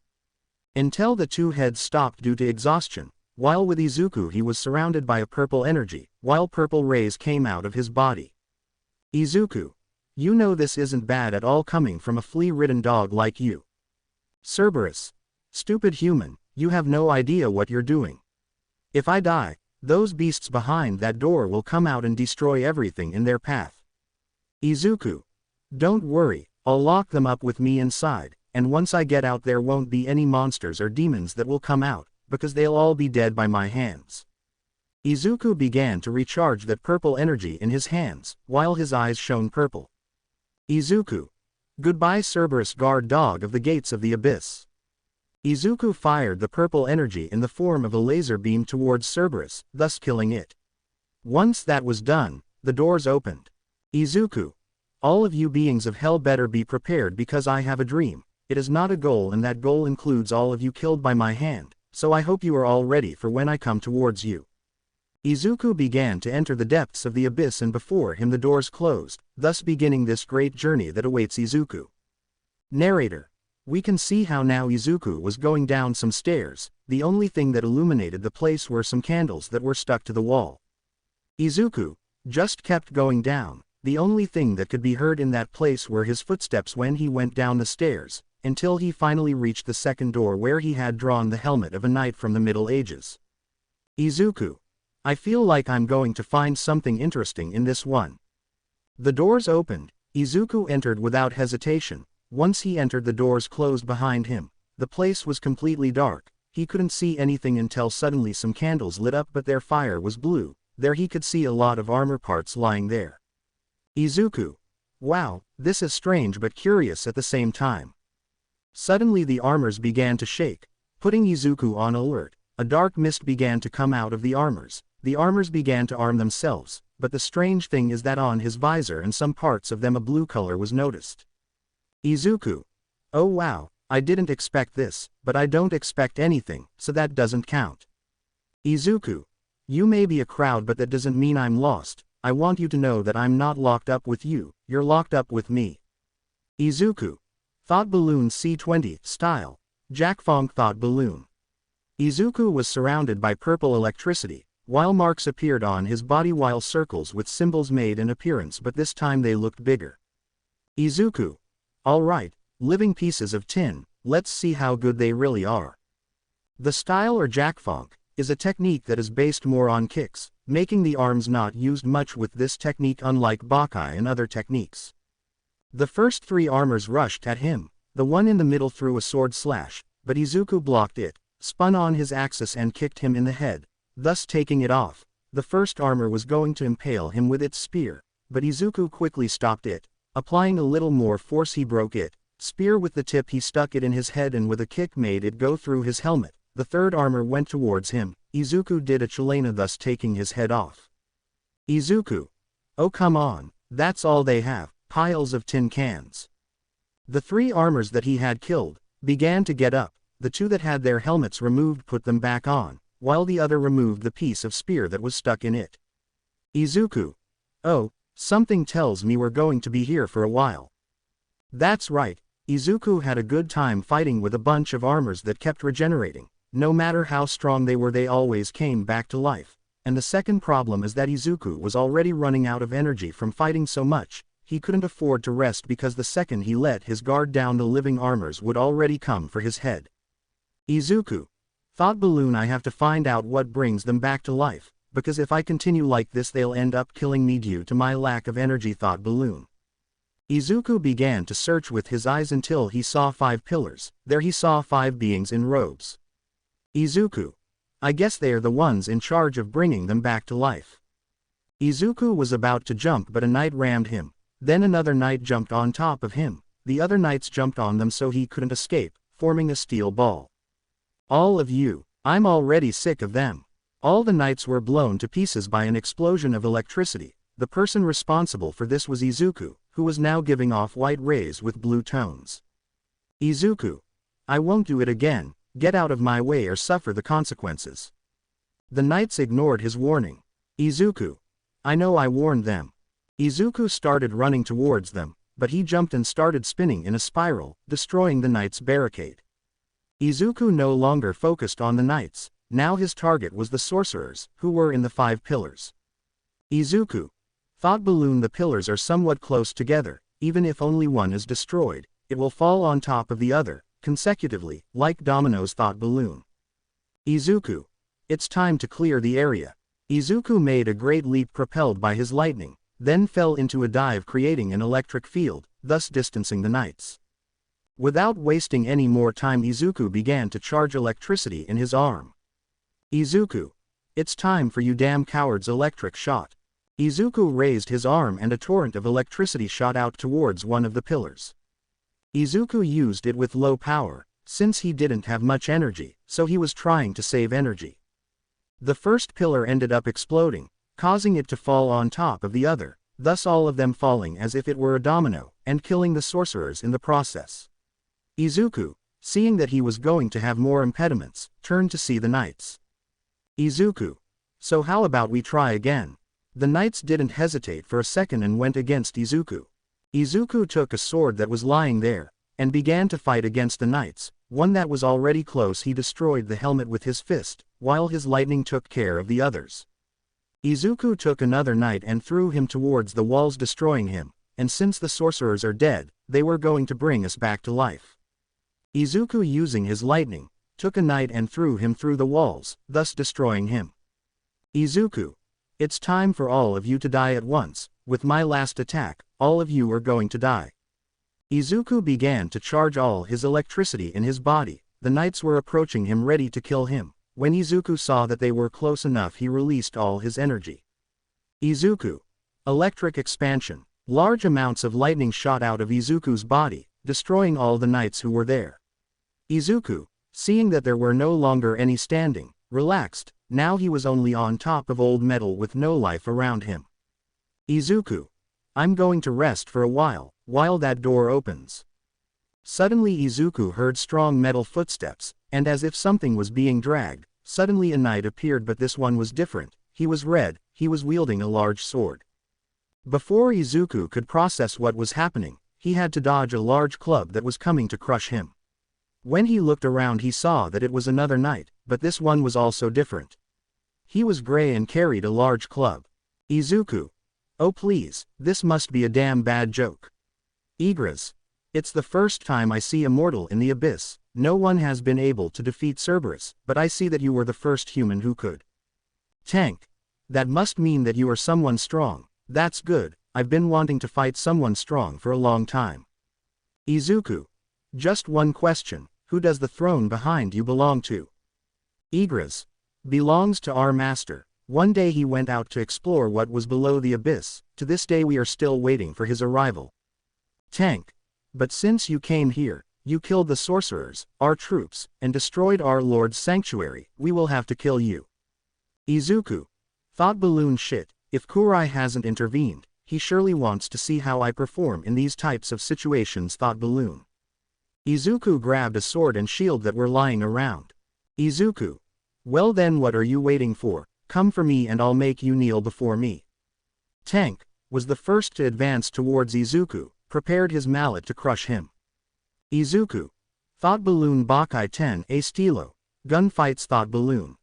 Until the 2 heads stopped due to exhaustion, while with Izuku he was surrounded by a purple energy, while purple rays came out of his body. Izuku. You know this isn't bad at all coming from a flea-ridden dog like you. Cerberus. Stupid human, you have no idea what you're doing. If I die, those beasts behind that door will come out and destroy everything in their path. Izuku. Don't worry, I'll lock them up with me inside, and once I get out there won't be any monsters or demons that will come out, because they'll all be dead by my hands. Izuku began to recharge that purple energy in his hands, while his eyes shone purple. Izuku. Goodbye Cerberus guard dog of the gates of the abyss. Izuku fired the purple energy in the form of a laser beam towards Cerberus, thus killing it. Once that was done, the doors opened. Izuku. All of you beings of hell better be prepared because I have a dream. It is not a goal and that goal includes all of you killed by my hand, so I hope you are all ready for when I come towards you. Izuku began to enter the depths of the abyss and before him the doors closed, thus beginning this great journey that awaits Izuku. Narrator. We can see how now Izuku was going down some stairs, the only thing that illuminated the place were some candles that were stuck to the wall. Izuku just kept going down, the only thing that could be heard in that place were his footsteps when he went down the stairs, until he finally reached the second door where he had drawn the helmet of a knight from the Middle Ages. Izuku. I feel like I'm going to find something interesting in this one. The doors opened, Izuku entered without hesitation. Once he entered the doors closed behind him, the place was completely dark, he couldn't see anything until suddenly some candles lit up but their fire was blue, there he could see a lot of armor parts lying there. Izuku. Wow, this is strange but curious at the same time. Suddenly the armors began to shake, putting Izuku on alert. A dark mist began to come out of the armors began to arm themselves, but the strange thing is that on his visor and some parts of them a blue color was noticed. Izuku. Oh wow, I didn't expect this, but I don't expect anything, so that doesn't count. Izuku. You may be a crowd but that doesn't mean I'm lost, I want you to know that I'm not locked up with you, you're locked up with me. Izuku. Thought Balloon C20, style. Jack Fong Thought Balloon. Izuku was surrounded by purple electricity, while marks appeared on his body while circles with symbols made an appearance but this time they looked bigger. Izuku. Alright, living pieces of tin, let's see how good they really are. The style or Jack Fong is a technique that is based more on kicks, making the arms not used much with this technique unlike Bakai and other techniques. The first three armors rushed at him, the one in the middle threw a sword slash, but Izuku blocked it, spun on his axis and kicked him in the head, thus taking it off. The first armor was going to impale him with its spear, but Izuku quickly stopped it. Applying a little more force he broke it, spear with the tip he stuck it in his head and with a kick made it go through his helmet. The third armor went towards him, Izuku did a chilena thus taking his head off. Izuku. Oh come on, that's all they have, piles of tin cans. The three armors that he had killed began to get up, the two that had their helmets removed put them back on, while the other removed the piece of spear that was stuck in it. Izuku. Oh, something tells me we're going to be here for a while. That's right, Izuku had a good time fighting with a bunch of armors that kept regenerating. No matter how strong they were they always came back to life, and the second problem is that Izuku was already running out of energy from fighting so much, he couldn't afford to rest because the second he let his guard down the living armors would already come for his head. Izuku. Thought Balloon I have to find out what brings them back to life, because if I continue like this they'll end up killing me due to my lack of energy Thought Balloon. Izuku began to search with his eyes until he saw 5 pillars, there he saw 5 beings in robes. Izuku. I guess they are the ones in charge of bringing them back to life. Izuku was about to jump but a knight rammed him, then another knight jumped on top of him, the other knights jumped on them so he couldn't escape, forming a steel ball. All of you, I'm already sick of them. All the knights were blown to pieces by an explosion of electricity. The person responsible for this was Izuku, who was now giving off white rays with blue tones. Izuku. I won't do it again, get out of my way or suffer the consequences. The knights ignored his warning. Izuku. I know I warned them. Izuku started running towards them, but he jumped and started spinning in a spiral, destroying the knights' barricade. Izuku no longer focused on the knights, now his target was the sorcerers, who were in the 5 pillars. Izuku. Thought Balloon the pillars are somewhat close together, even if only one is destroyed, it will fall on top of the other, consecutively, like dominoes Thought Balloon. Izuku. It's time to clear the area. Izuku made a great leap propelled by his lightning, then fell into a dive, creating an electric field, thus distancing the knights. Without wasting any more time, Izuku began to charge electricity in his arm. Izuku, it's time for you damn cowards! Electric shot. Izuku raised his arm and a torrent of electricity shot out towards one of the pillars. Izuku used it with low power, since he didn't have much energy, so he was trying to save energy. The first pillar ended up exploding, causing it to fall on top of the other, thus all of them falling as if it were a domino, and killing the sorcerers in the process. Izuku, seeing that he was going to have more impediments, turned to see the knights. Izuku, so how about we try again? The knights didn't hesitate for a second and went against Izuku. Izuku took a sword that was lying there, and began to fight against the knights. One that was already close, he destroyed the helmet with his fist, while his lightning took care of the others. Izuku took another knight and threw him towards the walls, destroying him, and since the sorcerers are dead, they were going to bring us back to life. Izuku, using his lightning, took a knight and threw him through the walls, thus destroying him. Izuku, it's time for all of you to die at once. With my last attack, all of you are going to die. Izuku began to charge all his electricity in his body. The knights were approaching him, ready to kill him. When Izuku saw that they were close enough, he released all his energy. Izuku, electric expansion. Large amounts of lightning shot out of Izuku's body, destroying all the knights who were there. Izuku, seeing that there were no longer any standing, relaxed. Now he was only on top of old metal with no life around him. Izuku, I'm going to rest for a while that door opens. Suddenly Izuku heard strong metal footsteps, and as if something was being dragged, suddenly a knight appeared, but this one was different. He was red, he was wielding a large sword. Before Izuku could process what was happening, he had to dodge a large club that was coming to crush him. When he looked around, he saw that it was another knight, but this one was also different. He was gray and carried a large club. Izuku, oh please, this must be a damn bad joke. Igras, it's the first time I see a mortal in the abyss. No one has been able to defeat Cerberus, but I see that you were the first human who could. Tank, that must mean that you are someone strong. That's good, I've been wanting to fight someone strong for a long time. Izuku, just one question, who does the throne behind you belong to? Igras, belongs to our master. One day he went out to explore what was below the abyss. To this day we are still waiting for his arrival. Tank, but since you came here, you killed the sorcerers, our troops, and destroyed our lord's sanctuary. We will have to kill you. Izuku, thought balloon shit. If Kurai hasn't intervened, he surely wants to see how I perform in these types of situations, thought balloon. Izuku grabbed a sword and shield that were lying around. Izuku, well then, what are you waiting for? Come for me and I'll make you kneel before me. Tank was the first to advance towards Izuku, prepared his mallet to crush him. Izuku, thought balloon. Bakai 10 A Stilo, gunfights, thought balloon.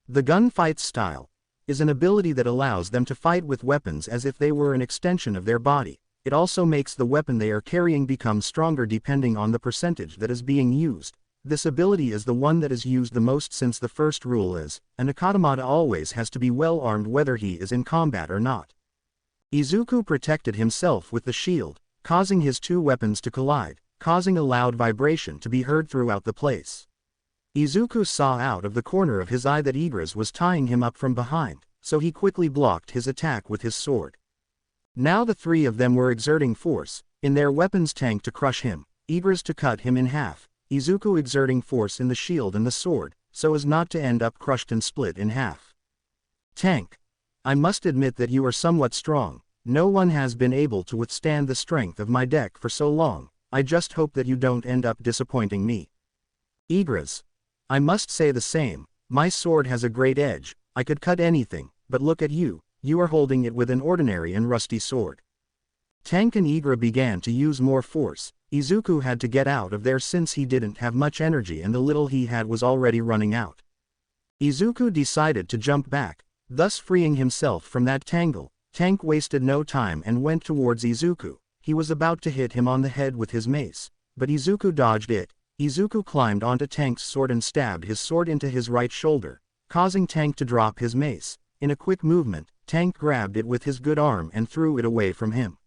The gunfights style is an ability that allows them to fight with weapons as if they were an extension of their body. It also makes the weapon they are carrying become stronger depending on the percentage that is being used. This ability is the one that is used the most, since the first rule is, an Akatamata always has to be well armed whether he is in combat or not. Izuku protected himself with the shield, causing his two weapons to collide, causing a loud vibration to be heard throughout the place. Izuku saw out of the corner of his eye that Igras was tying him up from behind, so he quickly blocked his attack with his sword. Now the three of them were exerting force in their weapons, Tank to crush him, Igras to cut him in half, Izuku exerting force in the shield and the sword, so as not to end up crushed and split in half. Tank, I must admit that you are somewhat strong. No one has been able to withstand the strength of my deck for so long. I just hope that you don't end up disappointing me. Igras, I must say the same. My sword has a great edge. I could cut anything, but look at you. You are holding it with an ordinary and rusty sword. Tank and Igra began to use more force. Izuku had to get out of there since he didn't have much energy and the little he had was already running out. Izuku decided to jump back, thus freeing himself from that tangle. Tank wasted no time and went towards Izuku. He was about to hit him on the head with his mace, but Izuku dodged it. Izuku climbed onto Tank's sword and stabbed his sword into his right shoulder, causing Tank to drop his mace. In a quick movement, Tank grabbed it with his good arm and threw it away from him.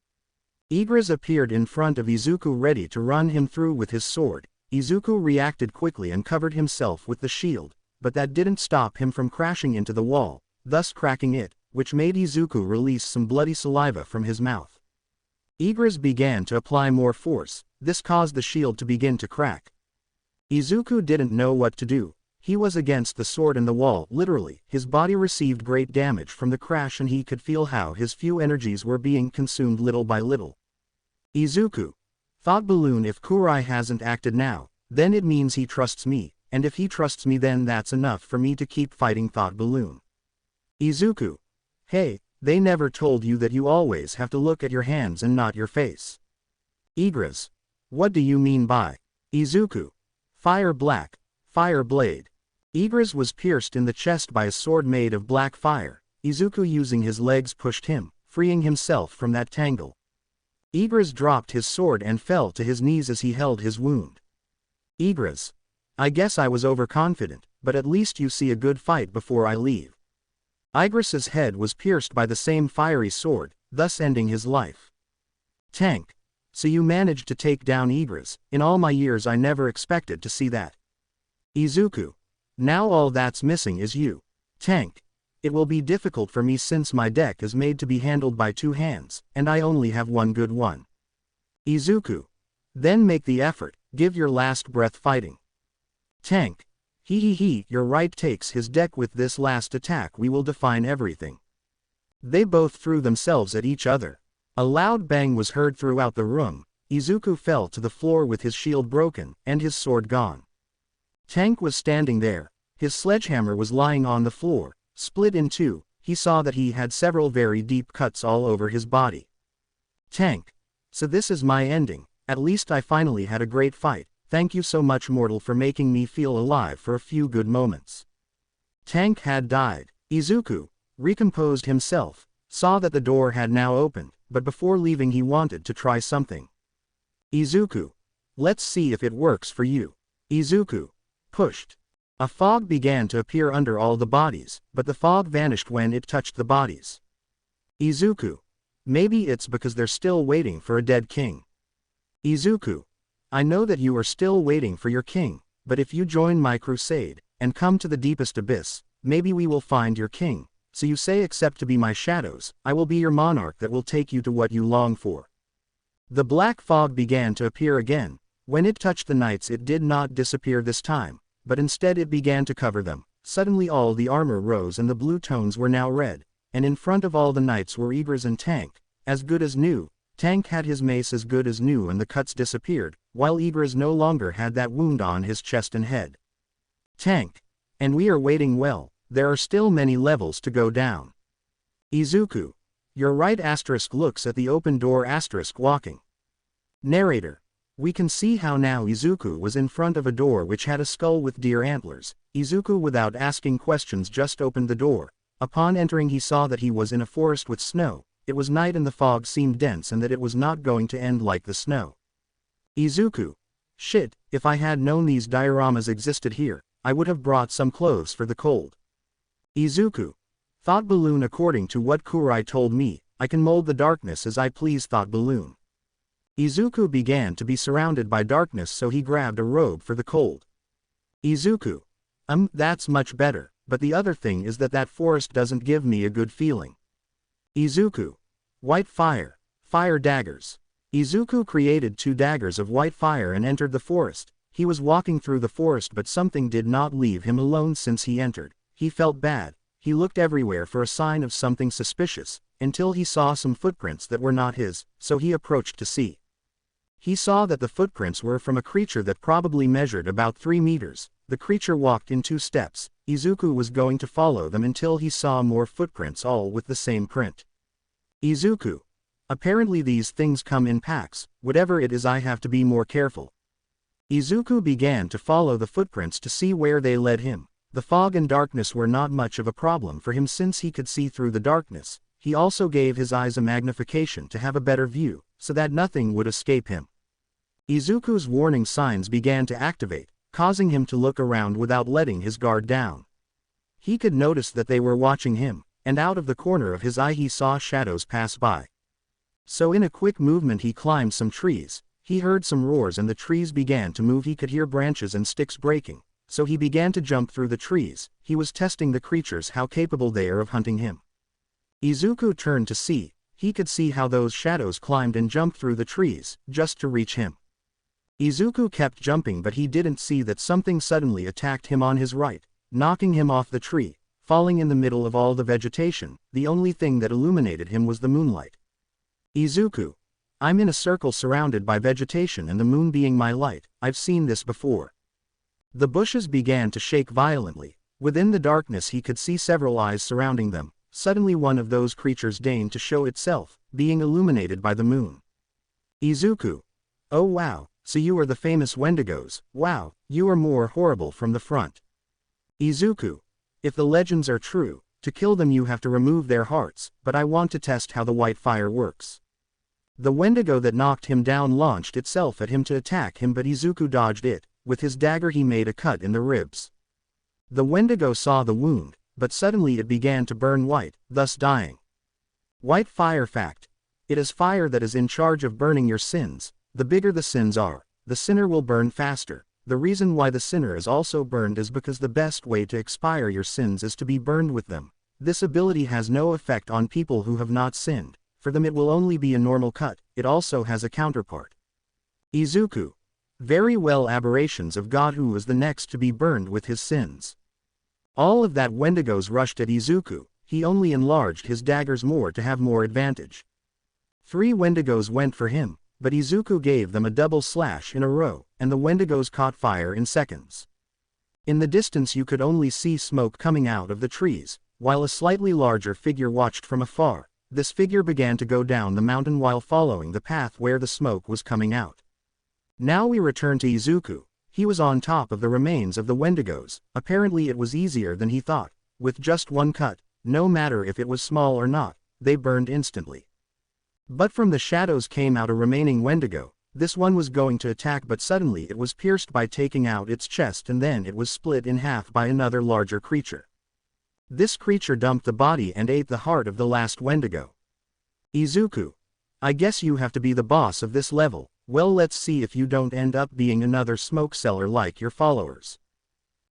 Igris appeared in front of Izuku ready to run him through with his sword. Izuku reacted quickly and covered himself with the shield, but that didn't stop him from crashing into the wall, thus cracking it, which made Izuku release some bloody saliva from his mouth. Igris began to apply more force. This caused the shield to begin to crack. Izuku didn't know what to do. He was against the sword and the wall, literally. His body received great damage from the crash and he could feel how his few energies were being consumed little by little. Izuku, thought Balloon, if Kurai hasn't acted now, then it means he trusts me, and if he trusts me then that's enough for me to keep fighting, thought Balloon. Izuku, hey, they never told you that you always have to look at your hands and not your face. Igris, what do you mean by? Izuku, fire black, fire blade. Igris was pierced in the chest by a sword made of black fire. Izuku using his legs pushed him, freeing himself from that tangle. Igris dropped his sword and fell to his knees as he held his wound. Igris, I guess I was overconfident, but at least you see a good fight before I leave. Igris's head was pierced by the same fiery sword, thus ending his life. Tank, so you managed to take down Igris. In all my years I never expected to see that. Izuku, now all that's missing is you. Tank, it will be difficult for me since my deck is made to be handled by 2 hands, and I only have one good one. Izuku, then make the effort, give your last breath fighting. Tank, you're right, takes his deck. With this last attack we will define everything. They both threw themselves at each other. A loud bang was heard throughout the room. Izuku fell to the floor with his shield broken, and his sword gone. Tank was standing there. His sledgehammer was lying on the floor, split in two. He saw that he had several very deep cuts all over his body. Tank, so this is my ending. At least I finally had a great fight. Thank you so much, mortal, for making me feel alive for a few good moments. Tank had died. Izuku, recomposed himself, saw that the door had now opened, but before leaving he wanted to try something. Izuku, let's see if it works for you. Izuku, pushed. A fog began to appear under all the bodies, but the fog vanished when it touched the bodies. Izuku, maybe it's because they're still waiting for a dead king. Izuku, I know that you are still waiting for your king, but if you join my crusade, and come to the deepest abyss, maybe we will find your king. So you say, accept to be my shadows, I will be your monarch that will take you to what you long for. The black fog began to appear again. When it touched the knights it did not disappear this time, but instead it began to cover them. Suddenly all the armor rose and the blue tones were now red, and in front of all the knights were Igris and Tank, as good as new. Tank had his mace as good as new and the cuts disappeared, while Igris no longer had that wound on his chest and head. Tank, and we are waiting well, there are still many levels to go down. Izuku, you're right. Looks at the open door. Walking. Narrator, we can see how now Izuku was in front of a door which had a skull with deer antlers. Izuku, without asking questions, just opened the door. Upon entering he saw that he was in a forest with snow. It was night and the fog seemed dense and that it was not going to end like the snow. Izuku, shit, if I had known these dioramas existed here, I would have brought some clothes for the cold. Izuku, thought Balloon, according to what Kurai told me, I can mold the darkness as I please, thought Balloon. Izuku began to be surrounded by darkness, so he grabbed a robe for the cold. Izuku, that's much better, but the other thing is that that forest doesn't give me a good feeling. Izuku, white fire, fire daggers. Izuku created 2 daggers of white fire and entered the forest. He was walking through the forest, but something did not leave him alone since he entered. He felt bad. He looked everywhere for a sign of something suspicious, until he saw some footprints that were not his, so he approached to see. He saw that the footprints were from a creature that probably measured about 3 meters. The creature walked in 2 steps. Izuku was going to follow them until he saw more footprints, all with the same print. Izuku, apparently these things come in packs. Whatever it is, I have to be more careful. Izuku began to follow the footprints to see where they led him. The fog and darkness were not much of a problem for him since he could see through the darkness. He also gave his eyes a magnification to have a better view, so that nothing would escape him. Izuku's warning signs began to activate, causing him to look around without letting his guard down. He could notice that they were watching him. and out of the corner of his eye he saw shadows pass by. So in a quick movement he climbed some trees. He heard some roars and the trees began to move. He could hear branches and sticks breaking, so he began to jump through the trees. He was testing the creatures, how capable they are of hunting him. Izuku turned to see. He could see how those shadows climbed and jumped through the trees, just to reach him. Izuku kept jumping, but he didn't see that something suddenly attacked him on his right, knocking him off the tree, falling in the middle of all the vegetation. The only thing that illuminated him was the moonlight. Izuku, I'm in a circle surrounded by vegetation and the moon being my light. I've seen this before. The bushes began to shake violently. Within the darkness he could see several eyes surrounding them. Suddenly one of those creatures deigned to show itself, being illuminated by the moon. Izuku. Oh wow, so you are the famous Wendigos. Wow, you are more horrible from the front. Izuku. If the legends are true, to kill them you have to remove their hearts, but I want to test how the white fire works. The Wendigo that knocked him down launched itself at him to attack him, but Izuku dodged it. With his dagger he made a cut in the ribs. The Wendigo saw the wound, but suddenly it began to burn white, thus dying. White fire fact. It is fire that is in charge of burning your sins. The bigger the sins are, the sinner will burn faster. The reason why the sinner is also burned is because the best way to expire your sins is to be burned with them. This ability has no effect on people who have not sinned. For them it will only be a normal cut. It also has a counterpart. Izuku. Very well, aberrations of godhood was the next to be burned with his sins. All of that Wendigos rushed at Izuku. He only enlarged his daggers more to have more advantage. 3 Wendigos went for him, but Izuku gave them a double slash in a row, and the Wendigos caught fire in seconds. In the distance you could only see smoke coming out of the trees, while a slightly larger figure watched from afar. This figure began to go down the mountain while following the path where the smoke was coming out. Now we return to Izuku. He was on top of the remains of the Wendigos. Apparently it was easier than he thought. With just one cut, no matter if it was small or not, they burned instantly. But from the shadows came out a remaining Wendigo. This one was going to attack, but suddenly it was pierced by taking out its chest, and then it was split in half by another larger creature. This creature dumped the body and ate the heart of the last Wendigo. Izuku. I guess you have to be the boss of this level. Well, let's see if you don't end up being another smoke seller like your followers.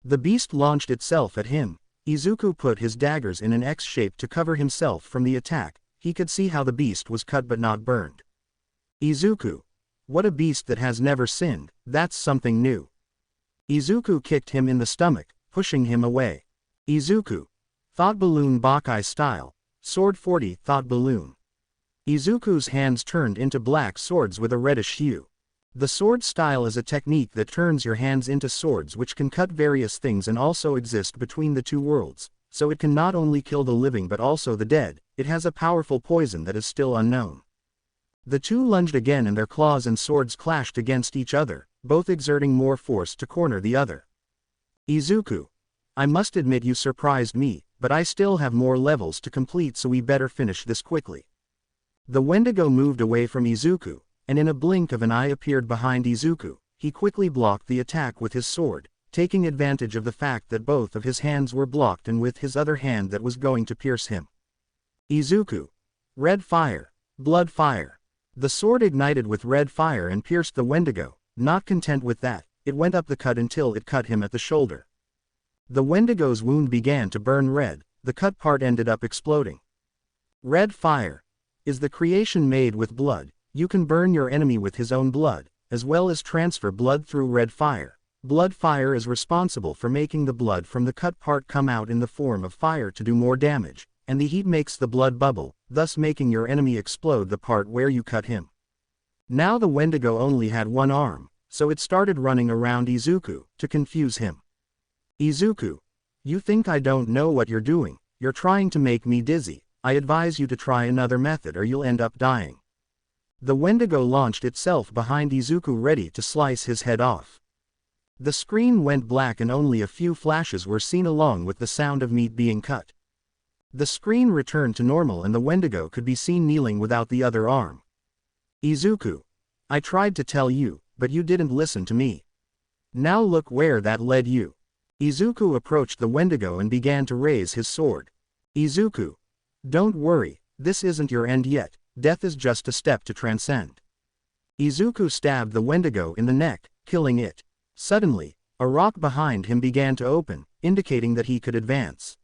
The beast launched itself at him. Izuku put his daggers in an X shape to cover himself from the attack. He could see how the beast was cut but not burned. Izuku. What a beast that has never sinned. That's something new. Izuku kicked him in the stomach, pushing him away. Izuku. Thought balloon Bakai style. Sword 40 thought balloon. Izuku's hands turned into black swords with a reddish hue. The sword style is a technique that turns your hands into swords which can cut various things and also exist between the two worlds, so it can not only kill the living but also the dead. It has a powerful poison that is still unknown. The two lunged again and their claws and swords clashed against each other, both exerting more force to corner the other. Izuku. I must admit you surprised me, but I still have more levels to complete, so we better finish this quickly. The Wendigo moved away from Izuku, and in a blink of an eye appeared behind Izuku. He quickly blocked the attack with his sword, taking advantage of the fact that both of his hands were blocked and with his other hand that was going to pierce him. Izuku. Red fire. Blood fire. The sword ignited with red fire and pierced the Wendigo. Not content with that, it went up the cut until it cut him at the shoulder. The Wendigo's wound began to burn red. The cut part ended up exploding. Red fire is the creation made with blood. You can burn your enemy with his own blood, as well as transfer blood through red fire. Blood fire is responsible for making the blood from the cut part come out in the form of fire to do more damage, and the heat makes the blood bubble, thus making your enemy explode the part where you cut him. Now the Wendigo only had one arm, so it started running around Izuku, to confuse him. Izuku. You think I don't know what you're doing? You're trying to make me dizzy. I advise you to try another method or you'll end up dying. The Wendigo launched itself behind Izuku, ready to slice his head off. The screen went black and only a few flashes were seen along with the sound of meat being cut. The screen returned to normal and the Wendigo could be seen kneeling without the other arm. Izuku. I tried to tell you, but you didn't listen to me. Now look where that led you. Izuku approached the Wendigo and began to raise his sword. Izuku. Don't worry, this isn't your end yet, death is just a step to transcend. Izuku stabbed the Wendigo in the neck, killing it. Suddenly, a rock behind him began to open, indicating that he could advance.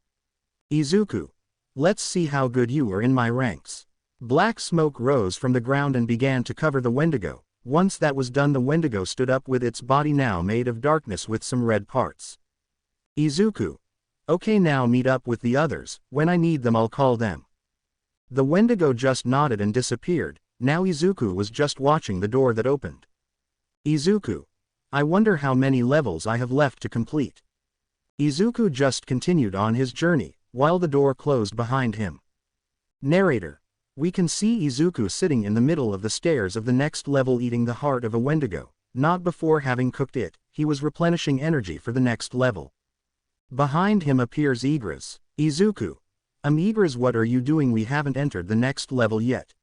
Izuku. Let's see how good you are in my ranks. Black smoke rose from the ground and began to cover the Wendigo. Once that was done, the Wendigo stood up with its body now made of darkness with some red parts. Izuku. Okay, now meet up with the others, when I need them I'll call them. The Wendigo just nodded and disappeared. Now Izuku was just watching the door that opened. Izuku. I wonder how many levels I have left to complete. Izuku just continued on his journey, while the door closed behind him. Narrator. We can see Izuku sitting in the middle of the stairs of the next level eating the heart of a Wendigo. Not before having cooked it, he was replenishing energy for the next level. Behind him appears Igris. Izuku. Igris, what are you doing? We haven't entered the next level yet.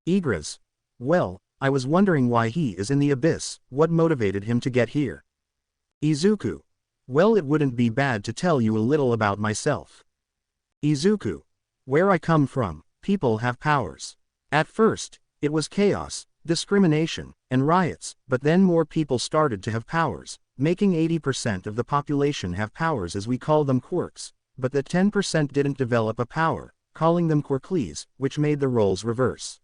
Igris. Well, I was wondering why he is in the abyss, what motivated him to get here. Izuku. Well, it wouldn't be bad to tell you a little about myself. Izuku. Where I come from, people have powers. At first, it was chaos, discrimination, and riots, but then more people started to have powers, making 80% of the population have powers, as we call them quirks, but that 10% didn't develop a power, calling them quirklies, which made the roles reverse.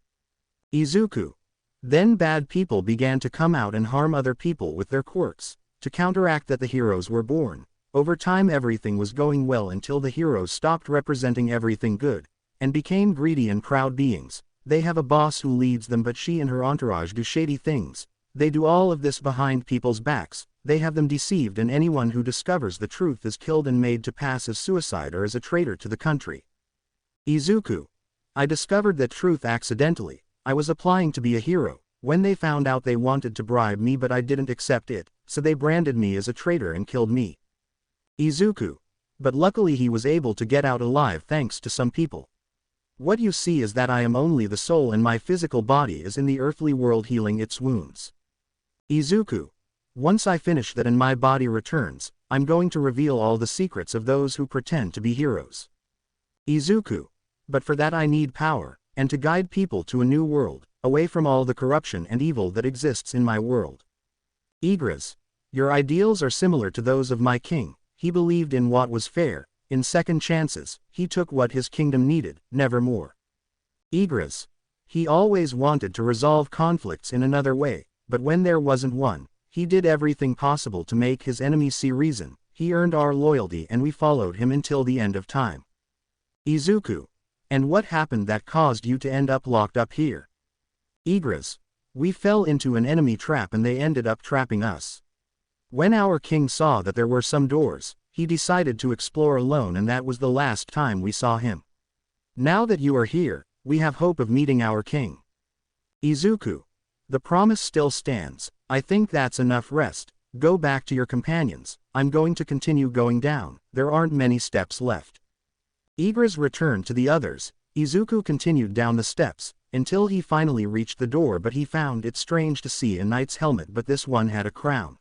Izuku. Then bad people began to come out and harm other people with their quirks, to counteract that the heroes were born. Over time everything was going well until the heroes stopped representing everything good, and became greedy and proud beings. They have a boss who leads them, but she and her entourage do shady things. They do all of this behind people's backs. They have them deceived, and anyone who discovers the truth is killed and made to pass as suicide or as a traitor to the country. Izuku. I discovered that truth accidentally. I was applying to be a hero. When they found out, they wanted to bribe me, but I didn't accept it, so they branded me as a traitor and killed me. Izuku. But luckily he was able to get out alive thanks to some people. What you see is that I am only the soul and my physical body is in the earthly world healing its wounds. Izuku. Once I finish that and my body returns, I'm going to reveal all the secrets of those who pretend to be heroes. Izuku. But for that I need power, and to guide people to a new world, away from all the corruption and evil that exists in my world. Igris. Your ideals are similar to those of my king. He believed in what was fair. In second chances, he took what his kingdom needed, never more. Igris. He always wanted to resolve conflicts in another way, but when there wasn't one, he did everything possible to make his enemies see reason. He earned our loyalty and we followed him until the end of time. Izuku. And what happened that caused you to end up locked up here? Igris. We fell into an enemy trap and they ended up trapping us. When our king saw that there were some doors, he decided to explore alone, and that was the last time we saw him. Now that you are here, we have hope of meeting our king. Izuku. The promise still stands. I think that's enough rest. Go back to your companions. I'm going to continue going down. There aren't many steps left. Igris returned to the others. Izuku continued down the steps, until he finally reached the door, but he found it strange to see a knight's helmet, but this one had a crown.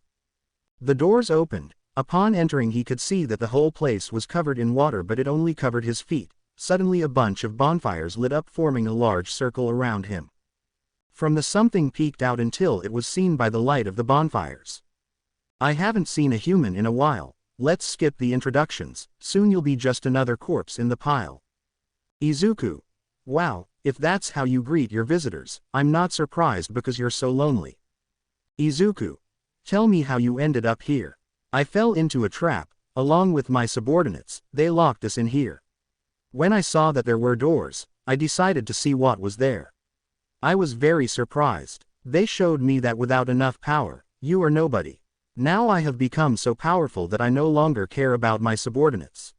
The doors opened. Upon entering he could see that the whole place was covered in water, but it only covered his feet. Suddenly a bunch of bonfires lit up, forming a large circle around him. From the something peeked out until it was seen by the light of the bonfires. I haven't seen a human in a while. Let's skip the introductions, soon you'll be just another corpse in the pile. Izuku. Wow, if that's how you greet your visitors, I'm not surprised because you're so lonely. Izuku. Tell me how you ended up here. I fell into a trap, along with my subordinates. They locked us in here. When I saw that there were doors, I decided to see what was there. I was very surprised. They showed me that without enough power, you are nobody. Now I have become so powerful that I no longer care about my subordinates.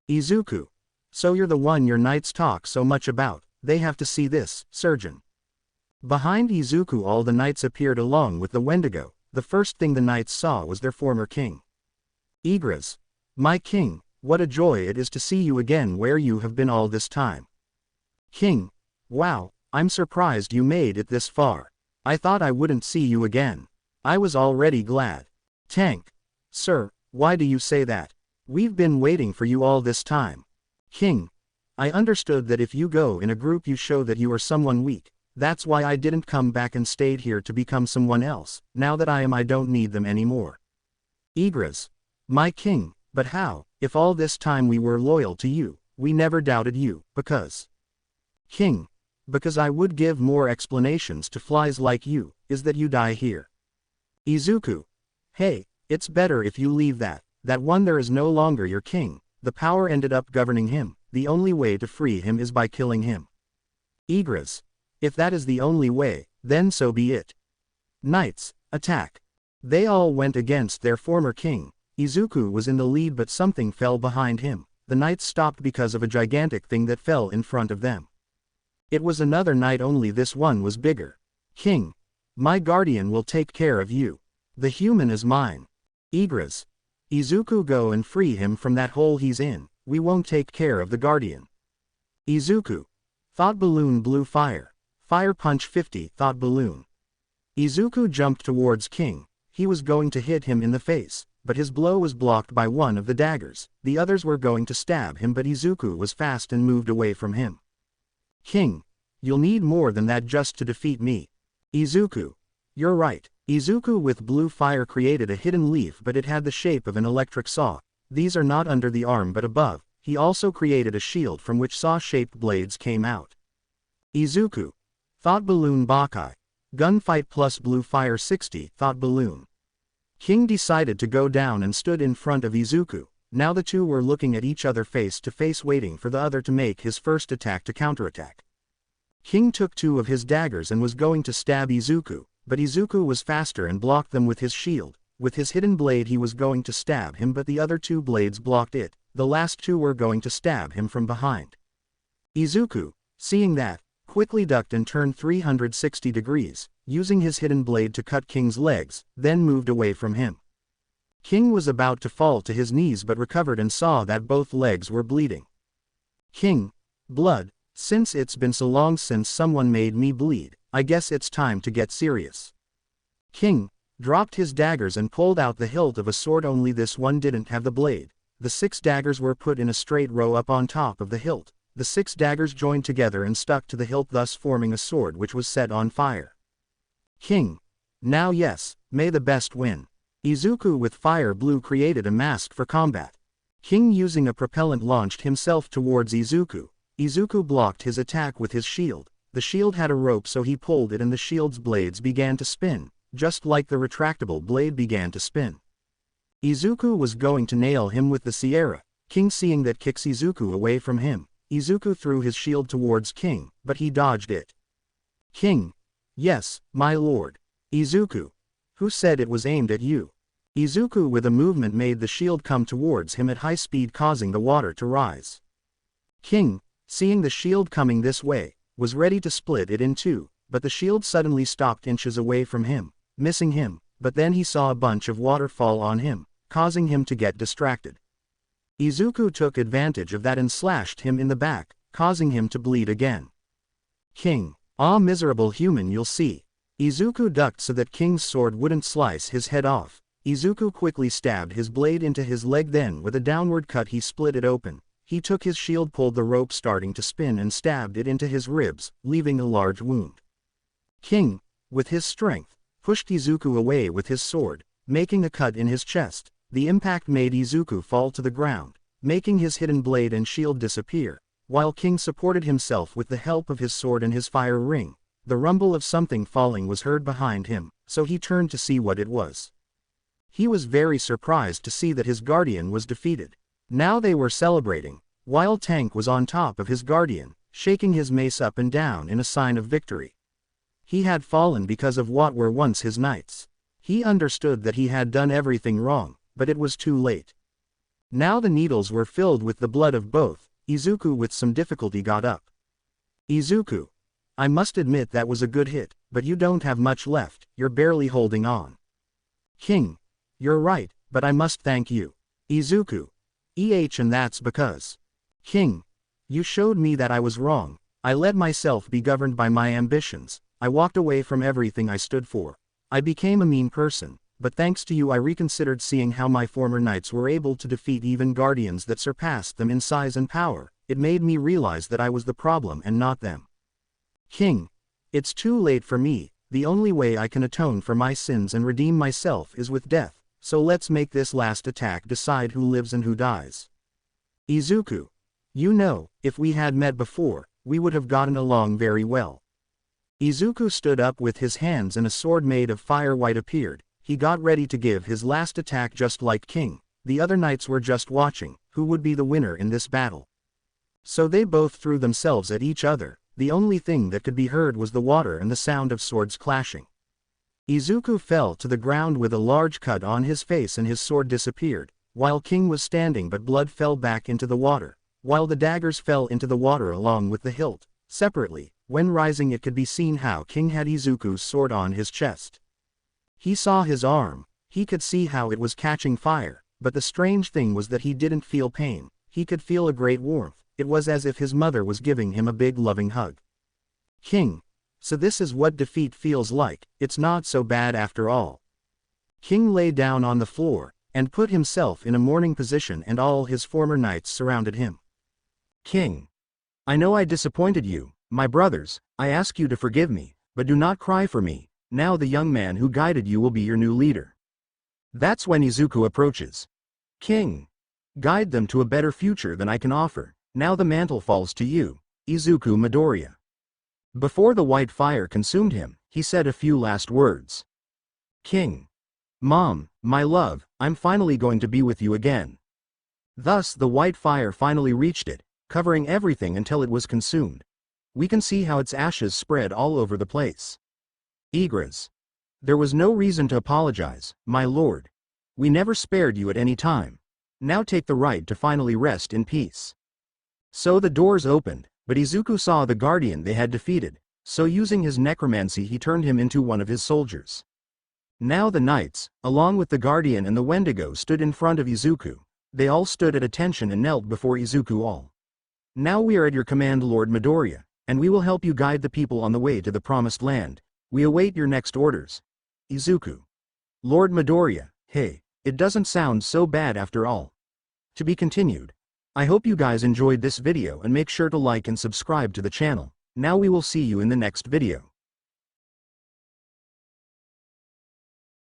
Izuku. So you're the one your knights talk so much about. They have to see this, surgeon. Behind Izuku all the knights appeared along with the Wendigo. The first thing the knights saw was their former king. Igris. My king, what a joy it is to see you again. Where you have been all this time. King. Wow, I'm surprised you made it this far. I thought I wouldn't see you again. I was already glad. Tank. Sir, why do you say that? We've been waiting for you all this time. King. I understood that if you go in a group you show that you are someone weak. That's why I didn't come back and stayed here to become someone else. Now that I don't need them anymore. Igras. My king, but how, if all this time we were loyal to you, we never doubted you, because. King. Because I would give more explanations to flies like you, is that you die here. Izuku. Hey, it's better if you leave that one there is no longer your king, the power ended up governing him, the only way to free him is by killing him. Igras. If that is the only way, then so be it. Knights, attack. They all went against their former king. Izuku was in the lead but something fell behind him. The knights stopped because of a gigantic thing that fell in front of them. It was another knight, only this one was bigger. King. My guardian will take care of you. The human is mine. Igras. Izuku, go and free him from that hole he's in, we won't take care of the guardian. Izuku. Thought balloon, blue fire. Fire punch 50, thought balloon. Izuku jumped towards King. He was going to hit him in the face, but his blow was blocked by one of the daggers. The others were going to stab him but Izuku was fast and moved away from him. King. You'll need more than that just to defeat me. Izuku. You're right. Izuku with blue fire created a hidden leaf but it had the shape of an electric saw. These are not under the arm but above. He also created a shield from which saw-shaped blades came out. Izuku. Thought balloon Bakai. Gunfight plus blue fire 60, thought balloon. King decided to go down and stood in front of Izuku. Now the two were looking at each other face to face, waiting for the other to make his first attack to counterattack. King took two of his daggers and was going to stab Izuku, but Izuku was faster and blocked them with his shield. With his hidden blade he was going to stab him but the other two blades blocked it. The last two were going to stab him from behind. Izuku, seeing that, quickly ducked and turned 360 degrees, using his hidden blade to cut King's legs, then moved away from him. King was about to fall to his knees but recovered and saw that both legs were bleeding. King. Blood. Since it's been so long since someone made me bleed, I guess it's time to get serious. King. Dropped his daggers and pulled out the hilt of a sword, only this one didn't have the blade. The 6 daggers were put in a straight row up on top of the hilt. The 6 daggers joined together and stuck to the hilt, thus forming a sword which was set on fire. King. Now yes, may the best win. Izuku with fire blue created a mask for combat. King using a propellant launched himself towards Izuku. Izuku blocked his attack with his shield. The shield had a rope so he pulled it and the shield's blades began to spin, just like the retractable blade began to spin. Izuku was going to nail him with the Sierra. King seeing that kicks Izuku away from him. Izuku threw his shield towards King, but he dodged it. King. Yes, my lord. Izuku. Who said it was aimed at you? Izuku with a movement made the shield come towards him at high speed, causing the water to rise. King, seeing the shield coming this way, was ready to split it in two, but the shield suddenly stopped inches away from him, missing him, but then he saw a bunch of water fall on him, causing him to get distracted. Izuku took advantage of that and slashed him in the back, causing him to bleed again. King. Ah, miserable human, you'll see. Izuku ducked so that King's sword wouldn't slice his head off. Izuku quickly stabbed his blade into his leg, then with a downward cut he split it open. He took his shield, pulled the rope starting to spin and stabbed it into his ribs, leaving a large wound. King, with his strength, pushed Izuku away with his sword, making a cut in his chest. The impact made Izuku fall to the ground, making his hidden blade and shield disappear, while King supported himself with the help of his sword and his fire ring. The rumble of something falling was heard behind him, so he turned to see what it was. He was very surprised to see that his guardian was defeated. Now they were celebrating, while Tank was on top of his guardian, shaking his mace up and down in a sign of victory. He had fallen because of what were once his knights. He understood that he had done everything wrong, but it was too late. Now the needles were filled with the blood of both. Izuku with some difficulty got up. Izuku. I must admit that was a good hit, but you don't have much left, you're barely holding on. King. You're right, but I must thank you. Izuku. And that's because. King. You showed me that I was wrong. I let myself be governed by my ambitions. I walked away from everything I stood for. I became a mean person, but thanks to you I reconsidered, seeing how my former knights were able to defeat even guardians that surpassed them in size and power. it made me realize that I was the problem and not them. King, it's too late for me, the only way I can atone for my sins and redeem myself is with death, so let's make this last attack decide who lives and who dies. Izuku. You know, if we had met before, we would have gotten along very well. Izuku stood up with his hands and a sword made of fire white appeared. He got ready to give his last attack just like King. The other knights were just watching, who would be the winner in this battle. So they both threw themselves at each other. The only thing that could be heard was the water and the sound of swords clashing. Izuku fell to the ground with a large cut on his face and his sword disappeared, while King was standing but blood fell back into the water, while the daggers fell into the water along with the hilt. Separately, when rising it could be seen how King had Izuku's sword on his chest. He saw his arm, he could see how it was catching fire, but the strange thing was that he didn't feel pain, he could feel a great warmth. It was as if his mother was giving him a big loving hug. King. So this is what defeat feels like, it's not so bad after all. King lay down on the floor, and put himself in a mourning position and all his former knights surrounded him. King. I know I disappointed you, my brothers, I ask you to forgive me, but do not cry for me, now the young man who guided you will be your new leader. That's when Izuku approaches. King. Guide them to a better future than I can offer. Now the mantle falls to you, Izuku Midoriya. Before the white fire consumed him, he said a few last words. King. Mom, my love, I'm finally going to be with you again. Thus the white fire finally reached it, covering everything until it was consumed. We can see how its ashes spread all over the place. Igras. There was no reason to apologize, my lord. We never spared you at any time. Now take the right to finally rest in peace. So the doors opened, but Izuku saw the guardian they had defeated, so using his necromancy he turned him into one of his soldiers. Now the knights, along with the guardian and the Wendigo stood in front of Izuku. They all stood at attention and knelt before Izuku all. Now we are at your command Lord Midoriya, and we will help you guide the people on the way to the promised land. We await your next orders. Izuku. Lord Midoriya, hey, it doesn't sound so bad after all. To be continued. I hope you guys enjoyed this video and make sure to like and subscribe to the channel. Now we will see you in the next video.